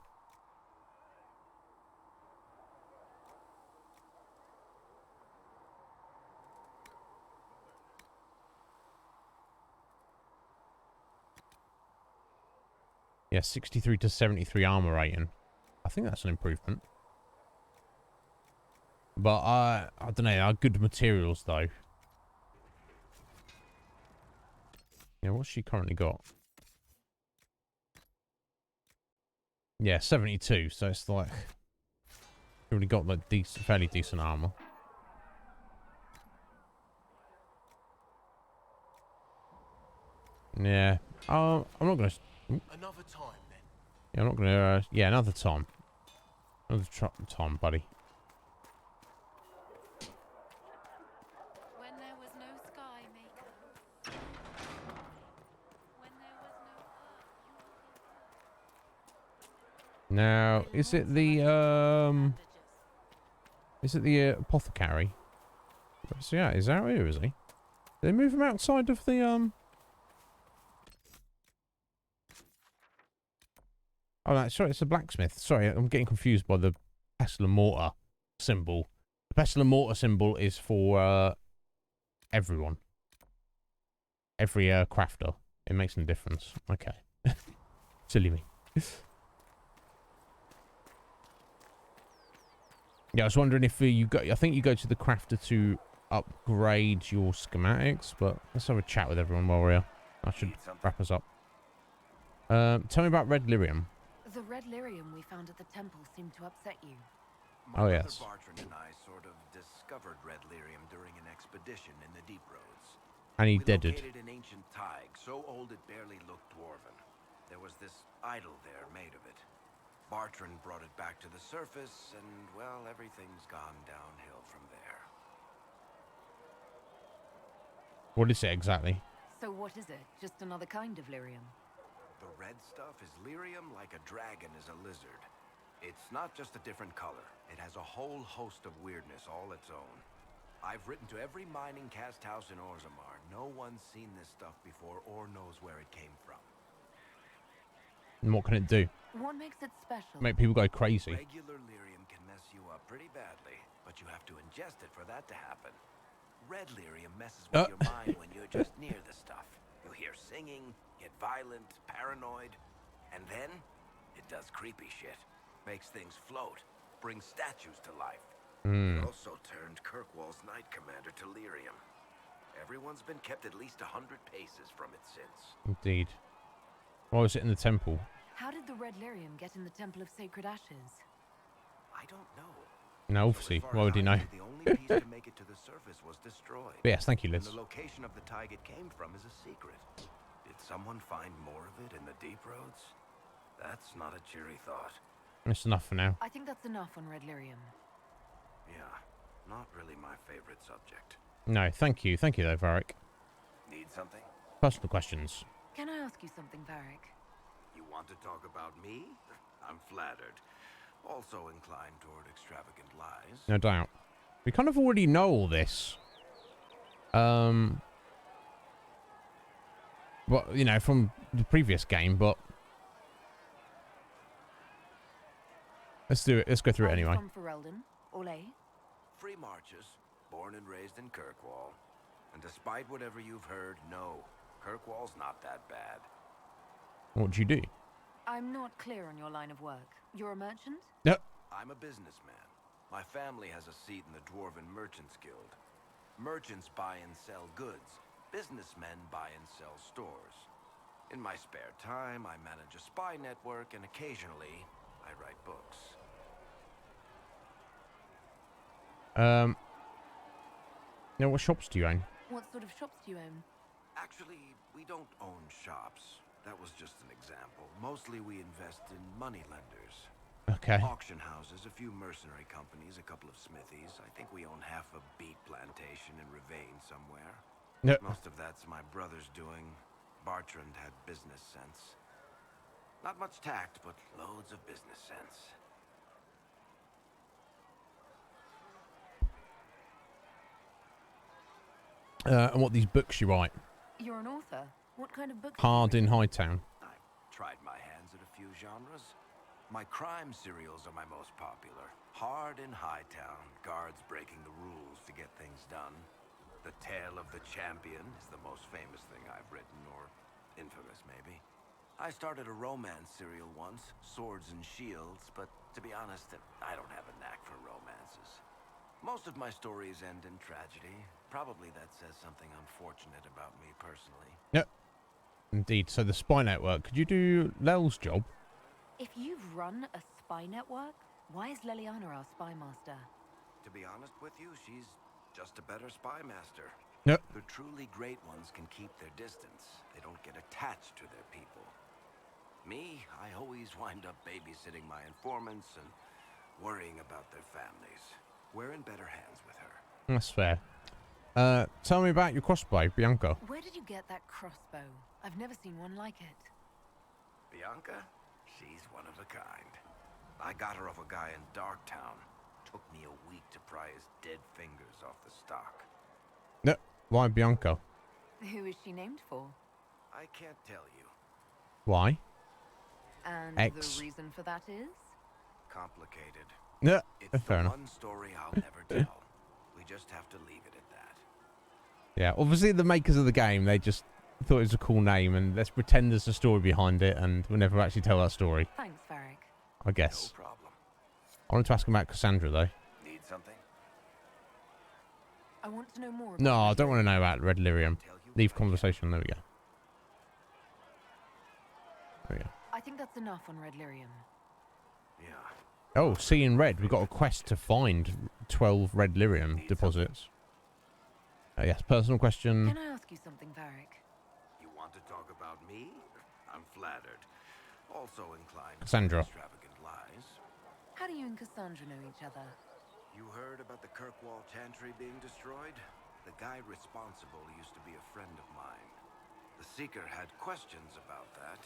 Yeah, 63 to 73 armor rating. I think that's an improvement. But I don't know, are good materials though. Yeah, what's she currently got? Yeah, 72, so it's like already got like decent, fairly decent armor. Yeah. I'm not gonna. Another time then. Yeah, I'm not gonna. Yeah, another time. Another time, buddy. When there was no sky maker. When there was no Now, is it the apothecary? So yeah, is that here? Is he? Did they move him outside of the Oh, no, sorry, it's a blacksmith. Sorry, I'm getting confused by the pestle and mortar symbol. The pestle and mortar symbol is for everyone. Every crafter. It makes no difference. Okay. Silly me. Yeah, I was wondering if you go. I think you go to the crafter to upgrade your schematics, but let's have a chat with everyone while we're here. I should wrap us up. Tell me about red lyrium. The red lyrium we found at the temple seemed to upset you. Oh, yes. Bartrand and I sort of discovered red lyrium during an expedition in the deep roads. And he We deaded. located an ancient thaig, so old it barely looked dwarven. There was this idol there made of it. Bartrand brought it back to the surface, and, well, everything's gone downhill from there. What is it exactly? So what is it? Just another kind of lyrium? The red stuff is lyrium like a dragon is a lizard. It's not just a different color. It has a whole host of weirdness all its own. I've written to every mining cast house in Orzammar. No one's seen this stuff before or knows where it came from. And what can it do? What makes it special? Make people go crazy. Regular lyrium can mess you up pretty badly, but you have to ingest it for that to happen. Red lyrium messes with your mind when you're just near the stuff. You hear singing, get violent, paranoid, and then it does creepy shit. Makes things float, brings statues to life. It also turned Kirkwall's Knight Commander to lyrium. Everyone's been kept at least 100 paces from it since. Indeed. Why was it in the temple? How did the red lyrium get in the Temple of Sacred Ashes? I don't know. No, obviously. Why would he know? The only piece to make it to the surface was destroyed. Yes, thank you, Liz. And the location of the thaig it came from is a secret. Did someone find more of it in the deep roads? That's not a cheery thought. That's enough for now. I think that's enough on red lyrium. Yeah, not really my favorite subject. No, thank you. Thank you, though, Varric. Need something? Personal questions. Can I ask you something, Varric? You want to talk about me? I'm flattered. Also inclined toward extravagant lies. No doubt. We kind of already know all this. Well, you know, from the previous game, but let's do it. Let's go through it anyway. From Ferelden, Ole? Free marches, born and raised in Kirkwall. And despite whatever you've heard, no, Kirkwall's not that bad. What do you do? I'm not clear on your line of work. You're a merchant? Yep. I'm a businessman. My family has a seat in the Dwarven Merchants Guild. Merchants buy and sell goods. Businessmen buy and sell stores. In my spare time, I manage a spy network, and occasionally, I write books. Now, what shops do you own? What sort of shops do you own? Actually, we don't own shops. That was just an example. Mostly we invest in money lenders. Okay. Auction houses, a few mercenary companies, a couple of smithies. I think we own half a beet plantation in Ravane somewhere. Yep. Most of that's my brother's doing. Bartrand had business sense. Not much tact, but loads of business sense. and what these books you write. You're an author. What kind of books? Hard in Hightown. I've tried my hands at a few genres. My crime serials are my most popular. Hard in Hightown, guards breaking the rules to get things done. The Tale of the Champion is the most famous thing I've written, or infamous maybe. I started a romance serial once, Swords and Shields, but to be honest, I don't have a knack for romances. Most of my stories end in tragedy. Probably that says something unfortunate about me personally. Yep. Indeed. So the spy network. Could you do Lel's job? If you've run a spy network, why is Leliana our spy master? To be honest with you, she's just a better spy master. Yep. The truly great ones can keep their distance. They don't get attached to their people. Me, I always wind up babysitting my informants and worrying about their families. We're in better hands with her. That's fair. Tell me about your crossbow, Bianca. Where did you get that crossbow? I've never seen one like it. Bianca? She's one of a kind. I got her off a guy in Darktown. Took me a week to pry his dead fingers off the stock. No, why Bianca? Who is she named for? I can't tell you. Why? And X. the reason for that is? Complicated. Yeah, It's fair the enough. one story I'll never tell. We just have to leave it at that. Yeah, obviously the makers of the game, they just thought it was a cool name, and let's pretend there's a story behind it, and we'll never actually tell that story. Thanks, Varric. I guess. No problem. I wanted to ask him about Cassandra, though. Need something? I want to know more about No, I don't want to know about Red Lyrium. Leave conversation. There we go. There we go. I think that's enough on Red Lyrium. Yeah. Oh, seeing red. We've got a quest to find 12 Red Lyrium deposits. Yes, personal question. Can I ask you something, Varric? You want to talk about me? I'm flattered. Also inclined Cassandra. to extravagant lies. How do you and Cassandra know each other? You heard about the Kirkwall Chantry being destroyed? The guy responsible used to be a friend of mine. The Seeker had questions about that,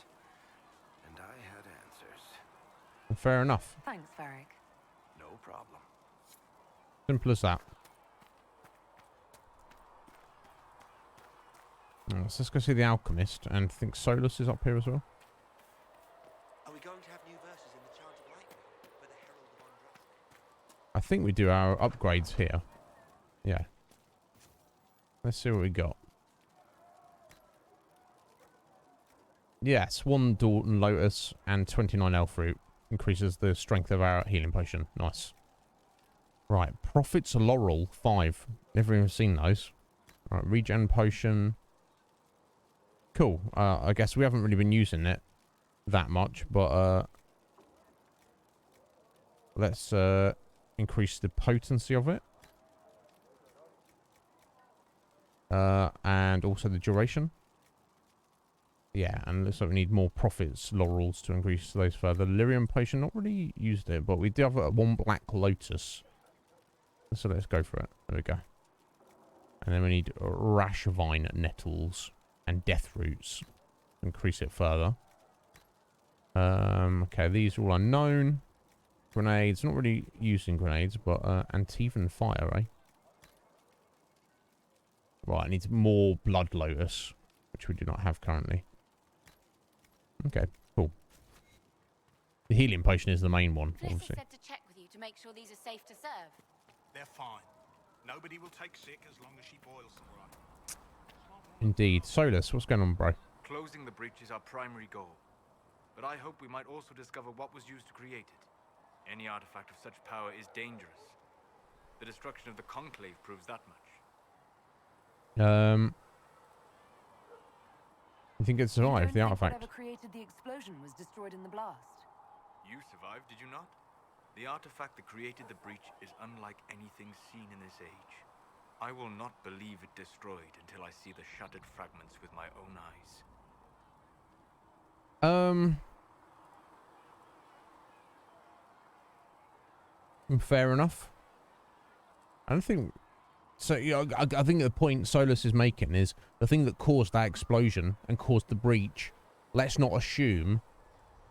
and I had answers. Fair enough. Thanks, Varric. No problem. Simple as that. So let's go see the Alchemist, and I think Solus is up here as well. Are we going to have new verses in the Chant of Lightning for the Herald of Andraste? I think we do our upgrades here. Yeah. Let's see what we got. Yes, 1 Dalton Lotus and 29 Elf Fruit. Increases the strength of our healing potion. Nice. Right, Prophet's Laurel 5. Never even seen those. Right, Regen Potion. Cool. I guess we haven't really been using it that much, but let's increase the potency of it. And also the duration. Yeah, and looks like we need more Prophet's Laurels to increase those further. Lyrium Potion, not really used it, but we do have 1 Black Lotus. So let's go for it. There we go. And then we need Rash Vine Nettles and Death Roots. Increase it further. Okay, these are all unknown. Grenades, not really using grenades, but Antivan Fire, eh? Right, I need more Blood Lotus, which we do not have currently. Okay, cool. The healing potion is the main one, obviously. said to check with you to make sure these are safe to serve. They're fine. Nobody will take sick as long as she boils them right. Indeed. Solus, what's going on, bro? Closing the breach is our primary goal. But I hope we might also discover what was used to create it. Any artifact of such power is dangerous. The destruction of the Conclave proves that much. You think it survived, the artifact? Whatever created the explosion was destroyed in the blast. You survived, did you not? The artifact that created the breach is unlike anything seen in this age. I will not believe it destroyed until I see the shattered fragments with my own eyes. Fair enough. I don't think... So, you know, I think the point Solus is making is the thing that caused that explosion and caused the breach, let's not assume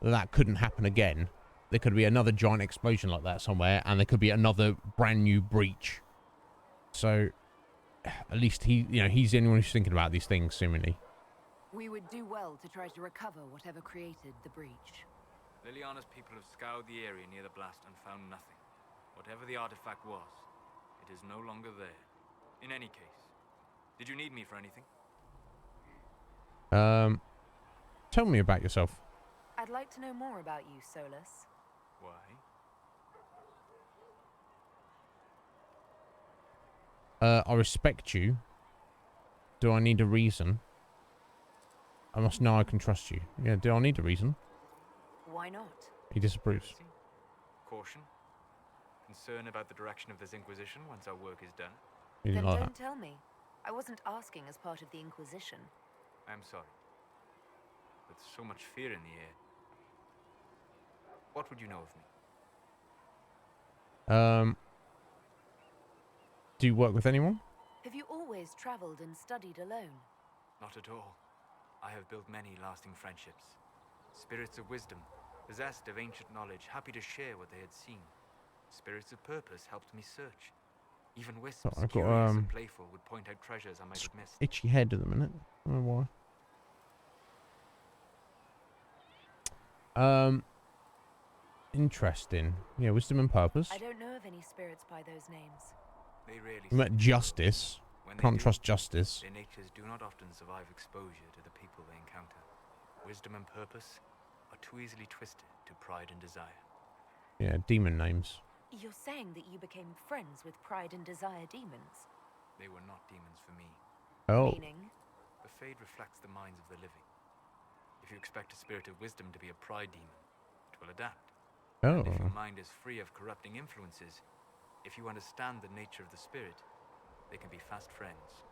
that couldn't happen again. There could be another giant explosion like that somewhere, and there could be another brand new breach. So, at least he's the only one who's thinking about these things, seemingly. We would do well to try to recover whatever created the breach. Liliana's people have scoured the area near the blast and found nothing. Whatever the artifact was, it is no longer there. In any case, did you need me for anything? Tell me about yourself. I'd like to know more about you, Solus. Why? I respect you. Do I need a reason? I must know I can trust you. Yeah, do I need a reason? Why not? He disapproves. Caution? Concern about the direction of this Inquisition once our work is done? He Then didn't like don't that. tell me. I wasn't asking as part of the Inquisition. I'm sorry. With so much fear in the air. What would you know of me? Do you work with anyone? Have you always traveled and studied alone? Not at all. I have built many lasting friendships. Spirits of wisdom, possessed of ancient knowledge, happy to share what they had seen. Spirits of purpose helped me search. Even wisps, I've got, curious and playful, would point out treasures I might have missed. Itchy head at the minute. I don't know why. Interesting. Yeah, wisdom and purpose. I don't know of any spirits by those names. They rarely We met Justice. When they Can't do, trust Justice. their natures do not often survive exposure to the people they encounter. Wisdom and purpose are too easily twisted to pride and desire. Yeah, demon names. You're saying that you became friends with Pride and Desire demons? They were not demons for me. Oh. Meaning? The Fade reflects the minds of the living. If you expect a spirit of wisdom to be a pride demon, it will adapt. Oh. And if your mind is free of corrupting influences, if you understand the nature of the spirit, they can be fast friends.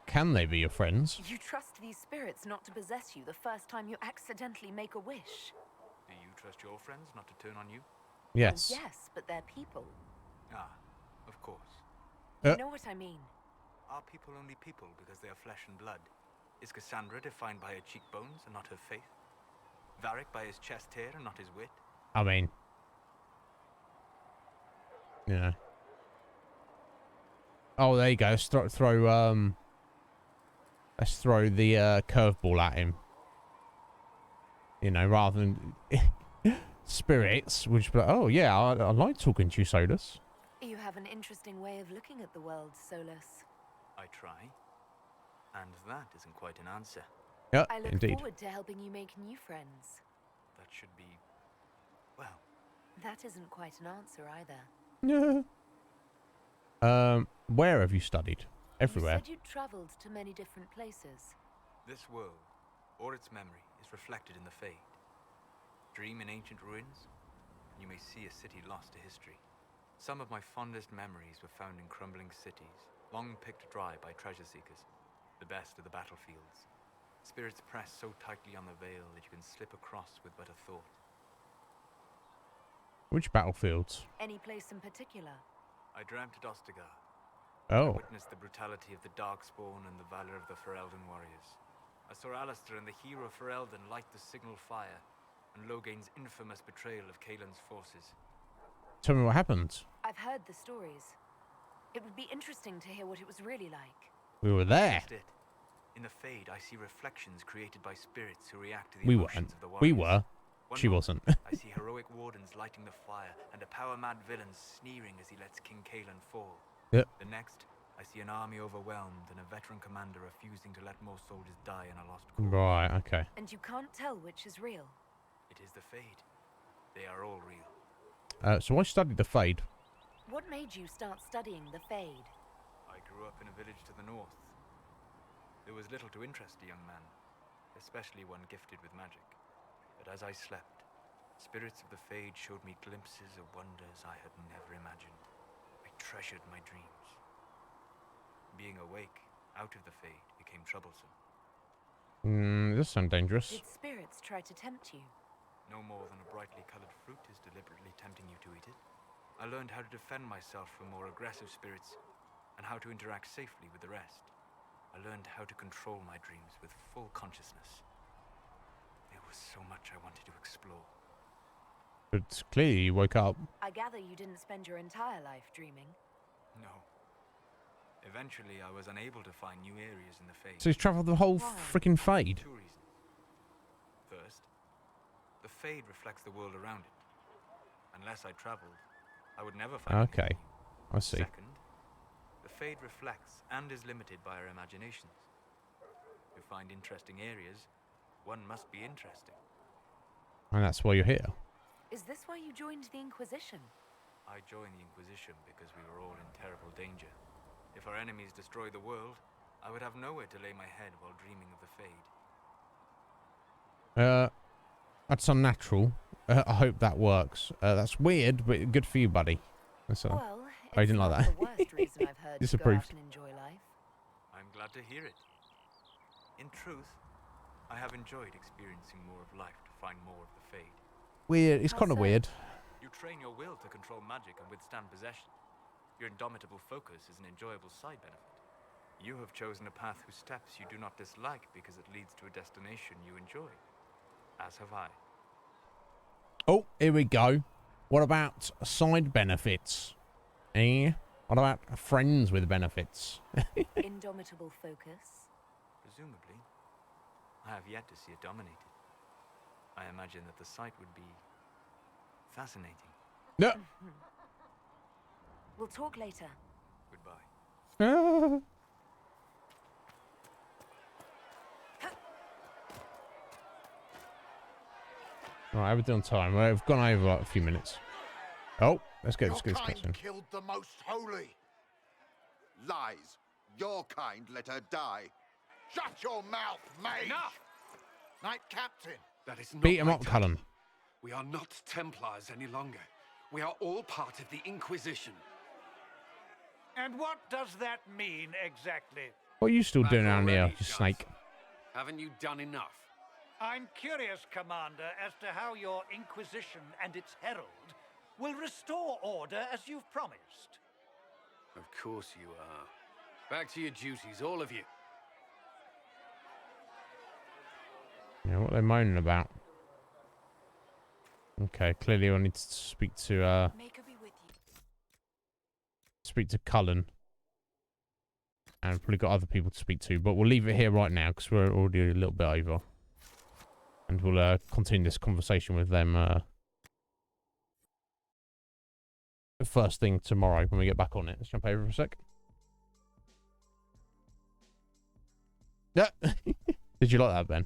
Can they be your friends? You trust these spirits not to possess you the first time you accidentally make a wish? Do you trust your friends not to turn on you? Yes. Well, yes, but they're people. Ah, of course. You know what I mean? Are people only people because they are flesh and blood? Is Cassandra defined by her cheekbones and not her faith? Varric by his chest hair and not his wit? I mean, yeah. Oh, there you go. Let's let's throw the curveball at him. You know, rather than spirits, which be like, oh yeah, I like talking to you, Solus. You have an interesting way of looking at the world, Solus. I try. And that isn't quite an answer. Yeah, I look indeed. forward to helping you make new friends. That should be, well... That isn't quite an answer either. Yeah. Where have you studied? Everywhere. You said you'd traveled to many different places. This world, or its memory, is reflected in the Fade. Dream in ancient ruins, and you may see a city lost to history. Some of my fondest memories were found in crumbling cities, long picked dry by treasure seekers, the best of the battlefields. Spirits press so tightly on the veil that you can slip across with but a thought. Which battlefields? Any place in particular? I dreamt at Ostagar. Oh. I witnessed the brutality of the Darkspawn and the valor of the Ferelden warriors. I saw Alistair and the hero Ferelden light the signal fire, and Logain's infamous betrayal of Kaelin's forces. Tell me what happened. I've heard the stories. It would be interesting to hear what it was really like. We were there. That's it. In the Fade, I see reflections created by spirits who react to the We emotions weren't. of the warriors. We were. One She moment, wasn't. I see heroic wardens lighting the fire, and a power-mad villain sneering as he lets King Kaelin fall. Yep. The next, I see an army overwhelmed and a veteran commander refusing to let more soldiers die in a lost cause. Right, okay. And you can't tell which is real. It is the Fade. They are all real. So I studied the Fade. What made you start studying the Fade? I grew up in a village to the north. There was little to interest a young man, especially one gifted with magic. But as I slept, spirits of the Fade showed me glimpses of wonders I had never imagined. I treasured my dreams. Being awake, out of the Fade, became troublesome. This sounds dangerous. Did spirits try to tempt you? No more than a brightly colored fruit is deliberately tempting you to eat it. I learned how to defend myself from more aggressive spirits, and how to interact safely with the rest. I learned how to control my dreams with full consciousness. There was so much I wanted to explore. But clearly you woke up. I gather you didn't spend your entire life dreaming. No. Eventually, I was unable to find new areas in the Fade. So he's travelled the whole freaking Fade. Two reasons. First, the Fade reflects the world around it. Unless I travelled, I would never find Okay, I see. Second, the Fade reflects and is limited by our imaginations. To find interesting areas, one must be interesting. And that's why you're here. Is this why you joined the Inquisition? I joined the Inquisition because we were all in terrible danger. If our enemies destroy the world, I would have nowhere to lay my head while dreaming of the Fade. That's unnatural. I hope that works. That's weird, but good for you, buddy. That's all. Well, I didn't like that. the worst reason I've heard to go Disapproved. out and enjoy life. I'm glad to hear it. In truth, I have enjoyed experiencing more of life to find more of the Fade. Weird. It's kind of weird. You train your will to control magic and withstand possession. Your indomitable focus is an enjoyable side benefit. You have chosen a path whose steps you do not dislike because it leads to a destination you enjoy. As have I. Oh, here we go. What about side benefits? What about friends with benefits? Indomitable focus. Presumably. I have yet to see it dominated. I imagine that the sight would be fascinating. No. We'll talk later. Goodbye. Right, everything on time. We've gone over like a few minutes. Oh, let's get this discussion. Killed the most holy. Lies. Your kind let her die. Shut your mouth, mage! Enough! Knight Captain. That is not Beat him my up, title. Cullen. We are not Templars any longer. We are all part of the Inquisition. And what does that mean exactly? What are you still doing Back down here, already, you Gus. snake? Haven't you done enough? I'm curious, Commander, as to how your Inquisition and its herald will restore order as you've promised. Of course you are. Back to your duties, all of you. Yeah, what are they moaning about? Okay, clearly I need to speak to Cullen. And probably got other people to speak to, but we'll leave it here right now because we're already a little bit over. And we'll continue this conversation with them the first thing tomorrow when we get back on it. Let's jump over for a sec. Yeah. Did you like that, Ben?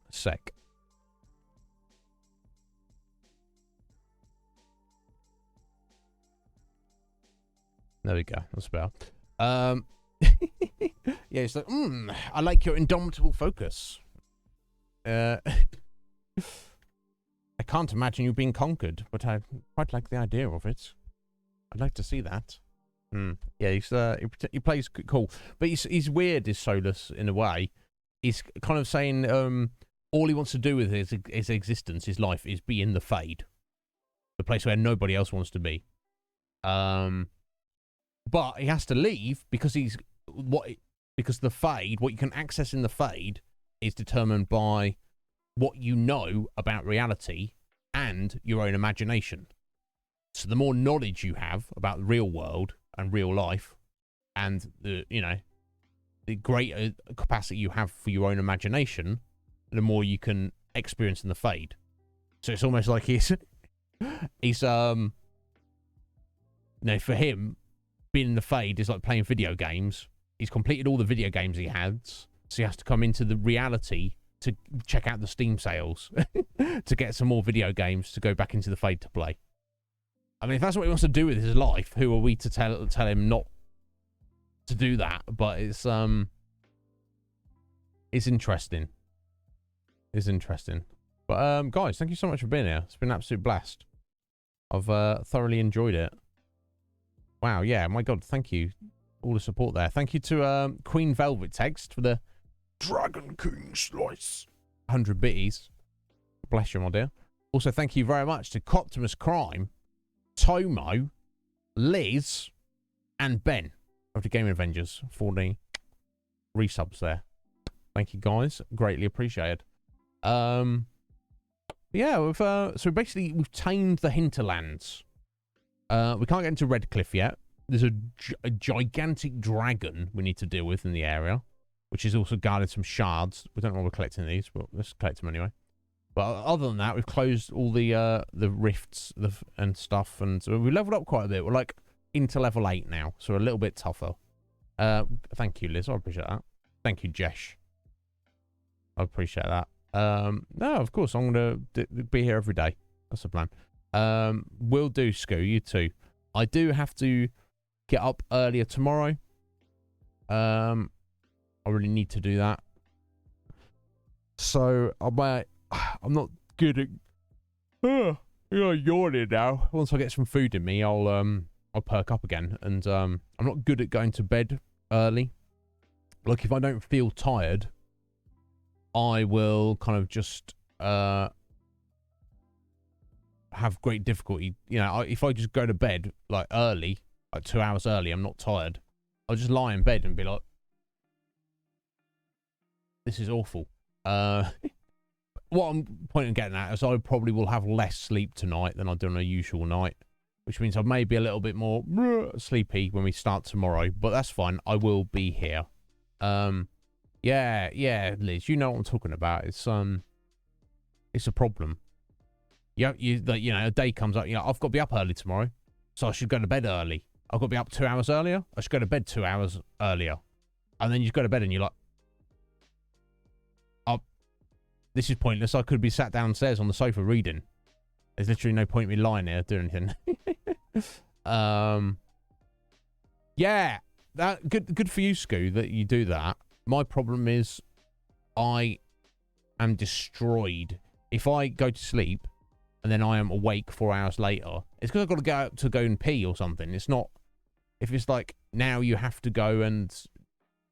Sec. There we go. That's better. Yeah, it's like, I like your indomitable focus. I can't imagine you being conquered, but I quite like the idea of it. I'd like to see that. Yeah, he plays cool, but he's weird. Is Solus in a way? He's kind of saying all he wants to do with his existence, his life, is be in the Fade, the place where nobody else wants to be. But he has to leave because the Fade, what you can access in the Fade, is determined by what you know about reality and your own imagination. So the more knowledge you have about the real world and real life, and the greater capacity you have for your own imagination, the more you can experience in the Fade. So it's almost like he's for him, being in the Fade is like playing video games. He's completed all the video games he has, so he has to come into the reality to check out the Steam sales to get some more video games to go back into the Fade to play. I mean, if that's what he wants to do with his life, who are we to tell him not to do that? But it's interesting. It's interesting. But guys, thank you so much for being here. It's been an absolute blast. I've thoroughly enjoyed it. Wow, yeah, my God, thank you. All the support there. Thank you to Queen Velvet Text for the Dragon King Slice. 100 bitties. Bless you, my dear. Also, thank you very much to Coptimus Crime, Tomo, Liz, and Ben of the Gaming Avengers for the resubs there. Thank you, guys. Greatly appreciated. Yeah, so basically we've tamed the hinterlands. We can't get into Redcliffe yet. There's a gigantic dragon we need to deal with in the area, which is also guarded some shards. We don't know why we're collecting these, but let's collect them anyway. But other than that, we've closed all the rifts and stuff, and so we leveled up quite a bit. We're like into level 8 now, so we're a little bit tougher. Thank you, Liz. I appreciate that. Thank you, Jesh. I appreciate that. No, of course, I'm going to be here every day. That's the plan. Will do, Scoo. You too. I do have to get up earlier tomorrow. I really need to do that. So, I'm not good at... I'm yawning now. Once I get some food in me, I'll perk up again. And I'm not good at going to bed early. Like, if I don't feel tired, I will kind of just have great difficulty. You know, if I just go to bed like early, like 2 hours early, I'm not tired. I'll just lie in bed and be like, this is awful. What I'm pointing getting at is I probably will have less sleep tonight than I do on a usual night, which means I may be a little bit more sleepy when we start tomorrow, but that's fine. I will be here. Yeah, Liz, you know what I'm talking about. It's a problem. You know, a day comes up, you know, I've got to be up early tomorrow, so I should go to bed early. I've got to be up 2 hours earlier. I should go to bed 2 hours earlier. And then you go to bed and you're like, oh, this is pointless. I could be sat downstairs on the sofa reading. There's literally no point in me lying here doing anything. Yeah, that good for you, Scoo, that you do that. My problem is I am destroyed. If I go to sleep and then I am awake 4 hours later, it's because I've got to go out to go and pee or something. It's not, if it's like now you have to go and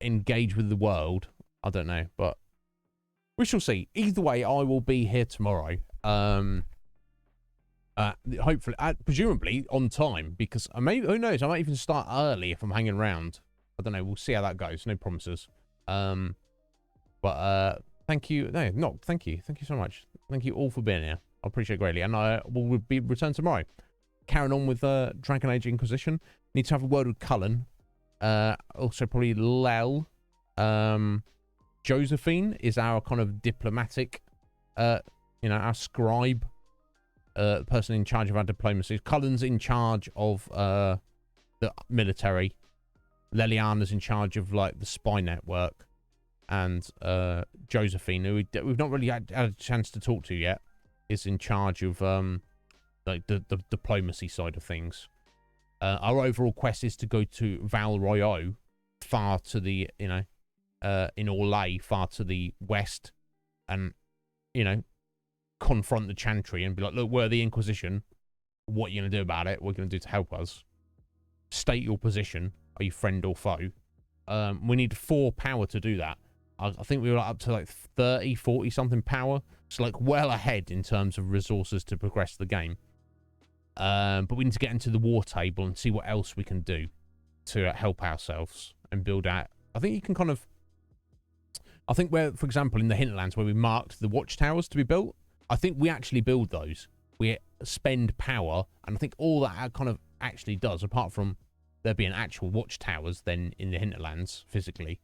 engage with the world, I don't know, but we shall see. Either way, I will be here tomorrow. Hopefully, presumably on time, because who knows, I might even start early if I'm hanging around. I don't know, we'll see how that goes. No promises. But thank you. No, thank you. Thank you so much. Thank you all for being here. I appreciate it greatly. And I will be returned tomorrow. Carrying on with Dragon Age Inquisition. Need to have a word with Cullen. Also probably Lel. Josephine is our kind of diplomatic, our scribe. The person in charge of our diplomacy. Cullen's in charge of the military. Leliana's in charge of like the spy network, and Josephine, who we've not really had a chance to talk to yet, is in charge of like the diplomacy side of things. Our overall quest is to go to Val Royeaux, far to the in Orlais, far to the west, and confront the Chantry and be like, look, we're the Inquisition. What are you gonna do about it? What are you gonna do to help us? State your position. Are you friend or foe? We need 4 power to do that. I think we were up to like 30, 40 something power. So like well ahead in terms of resources to progress the game. But we need to get into the war table and see what else we can do to help ourselves and build out. I think you can kind of... I think where, for example, in the Hinterlands where we marked the watchtowers to be built, I think we actually build those. We spend power, and I think all that kind of actually does, apart from there being actual watchtowers then in the Hinterlands physically,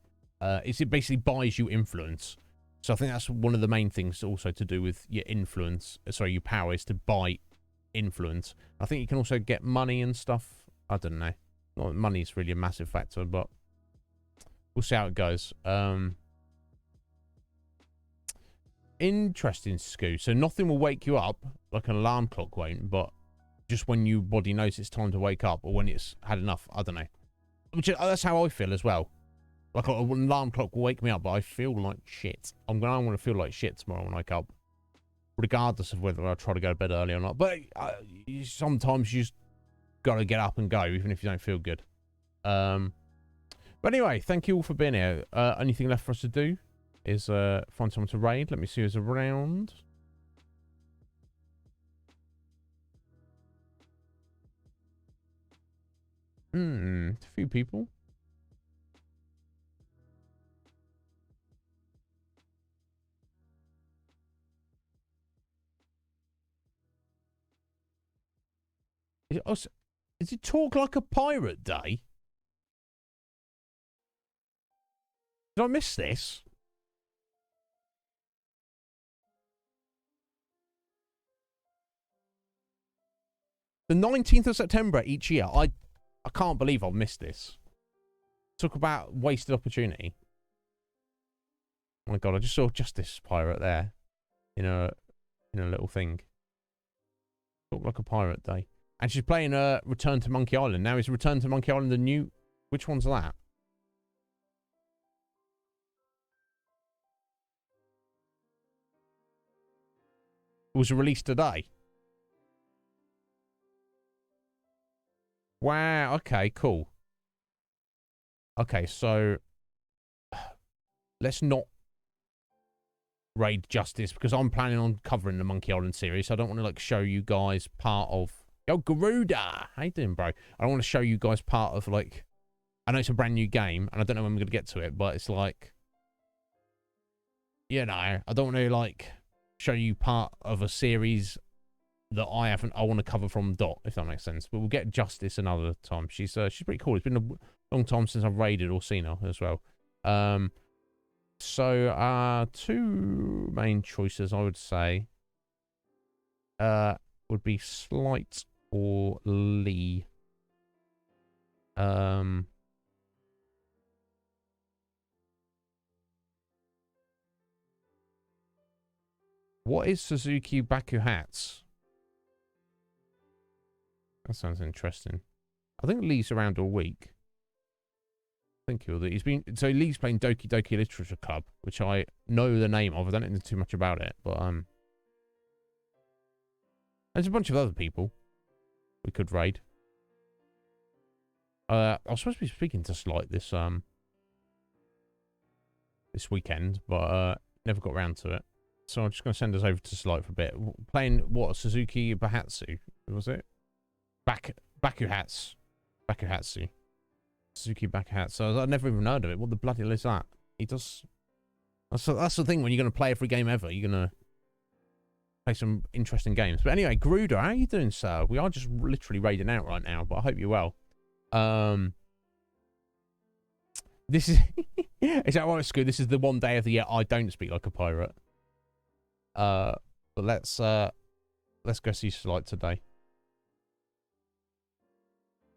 is it basically buys you influence. So I think that's one of the main things also to do with your influence. Sorry, your power is to buy influence. I think you can also get money and stuff. I don't know. Not that money's really a massive factor, but we'll see how it goes. Interesting, Scoo. So nothing will wake you up, like an alarm clock won't, but just when your body knows it's time to wake up, or when it's had enough. I don't know. That's how I feel as well. Like an alarm clock will wake me up, but I feel like shit. I'm going to feel like shit tomorrow when I wake up, regardless of whether I try to go to bed early or not. But sometimes you just got to get up and go, even if you don't feel good. But anyway, thank you all for being here. Only thing left for us to do is find someone to raid. Let me see who's around. A few people. Is it Talk Like a Pirate Day? Did I miss this? The 19th of September each year. I can't believe I've missed this. Talk about wasted opportunity. Oh my god, I just saw Justice Pirate there. In a little thing. Talk Like a Pirate Day. And she's playing Return to Monkey Island. Now, is Return to Monkey Island the new... Which one's that? It was released today. Wow, okay, cool. Okay, so... Let's not raid Justice, because I'm planning on covering the Monkey Island series, so I don't want to, like, show you guys part of... Yo, Garuda! How you doing, bro? I don't want to show you guys part of, like... I know it's a brand new game, and I don't know when we're going to get to it, but it's like... You know, I don't want to, like, show you part of a series that I want to cover from Dot, if that makes sense. But we'll get Justice another time. She's pretty cool. It's been a long time since I've raided or seen her as well. So, two main choices, I would say, would be Slight or Lee. What is Suzuki Bakuhatsu? That sounds interesting. I think Lee's around all week. I think he's been... So Lee's playing Doki Doki Literature Club, which I know the name of. I don't know too much about it, but there's a bunch of other people we could raid. I was supposed to be speaking to Slight this weekend, but never got around to it. So I'm just going to send us over to Slight for a bit. Playing what? Suzuki Bahatsu, was it? Bakuhatsu. Suzuki Bakuhatsu. I've never even heard of it. What the bloody hell is that? He does... That's the thing when you're going to play every game ever. You're going to play some interesting games. But anyway, Garuda, how are you doing, sir? We are just literally raiding out right now, but I hope you're well. This is... Is that right, Scoot? This is the one day of the year I don't speak like a pirate. But let's go see Slight today.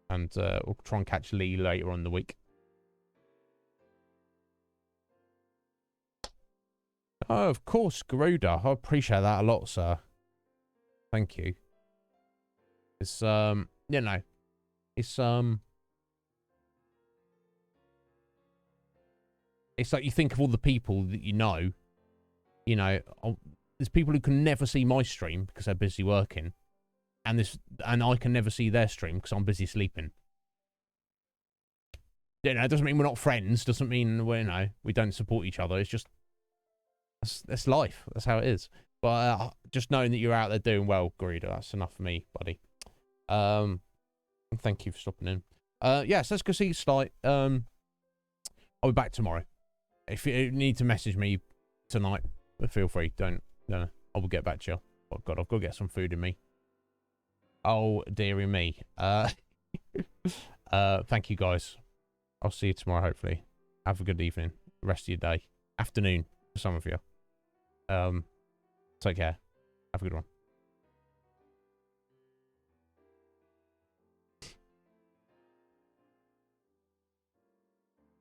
And we'll try and catch Lee later on in the week. Oh, of course, Garuda. I appreciate that a lot, sir. Thank you. It's, you know, it's like you think of all the people that you know, there's people who can never see my stream because they're busy working. And I can never see their stream because I'm busy sleeping. You know, it doesn't mean we're not friends. Doesn't mean we don't support each other. It's just that's life. That's how it is. But just knowing that you're out there doing well, Garuda, that's enough for me, buddy. Thank you for stopping in. Yes, let's go see Slight. I'll be back tomorrow. If you need to message me tonight, feel free. I will get back to you. Oh God, I've got to get some food in me. Oh, dearie me. Thank you, guys. I'll see you tomorrow, hopefully. Have a good evening. Rest of your day. Afternoon for some of you. Take care. Have a good one.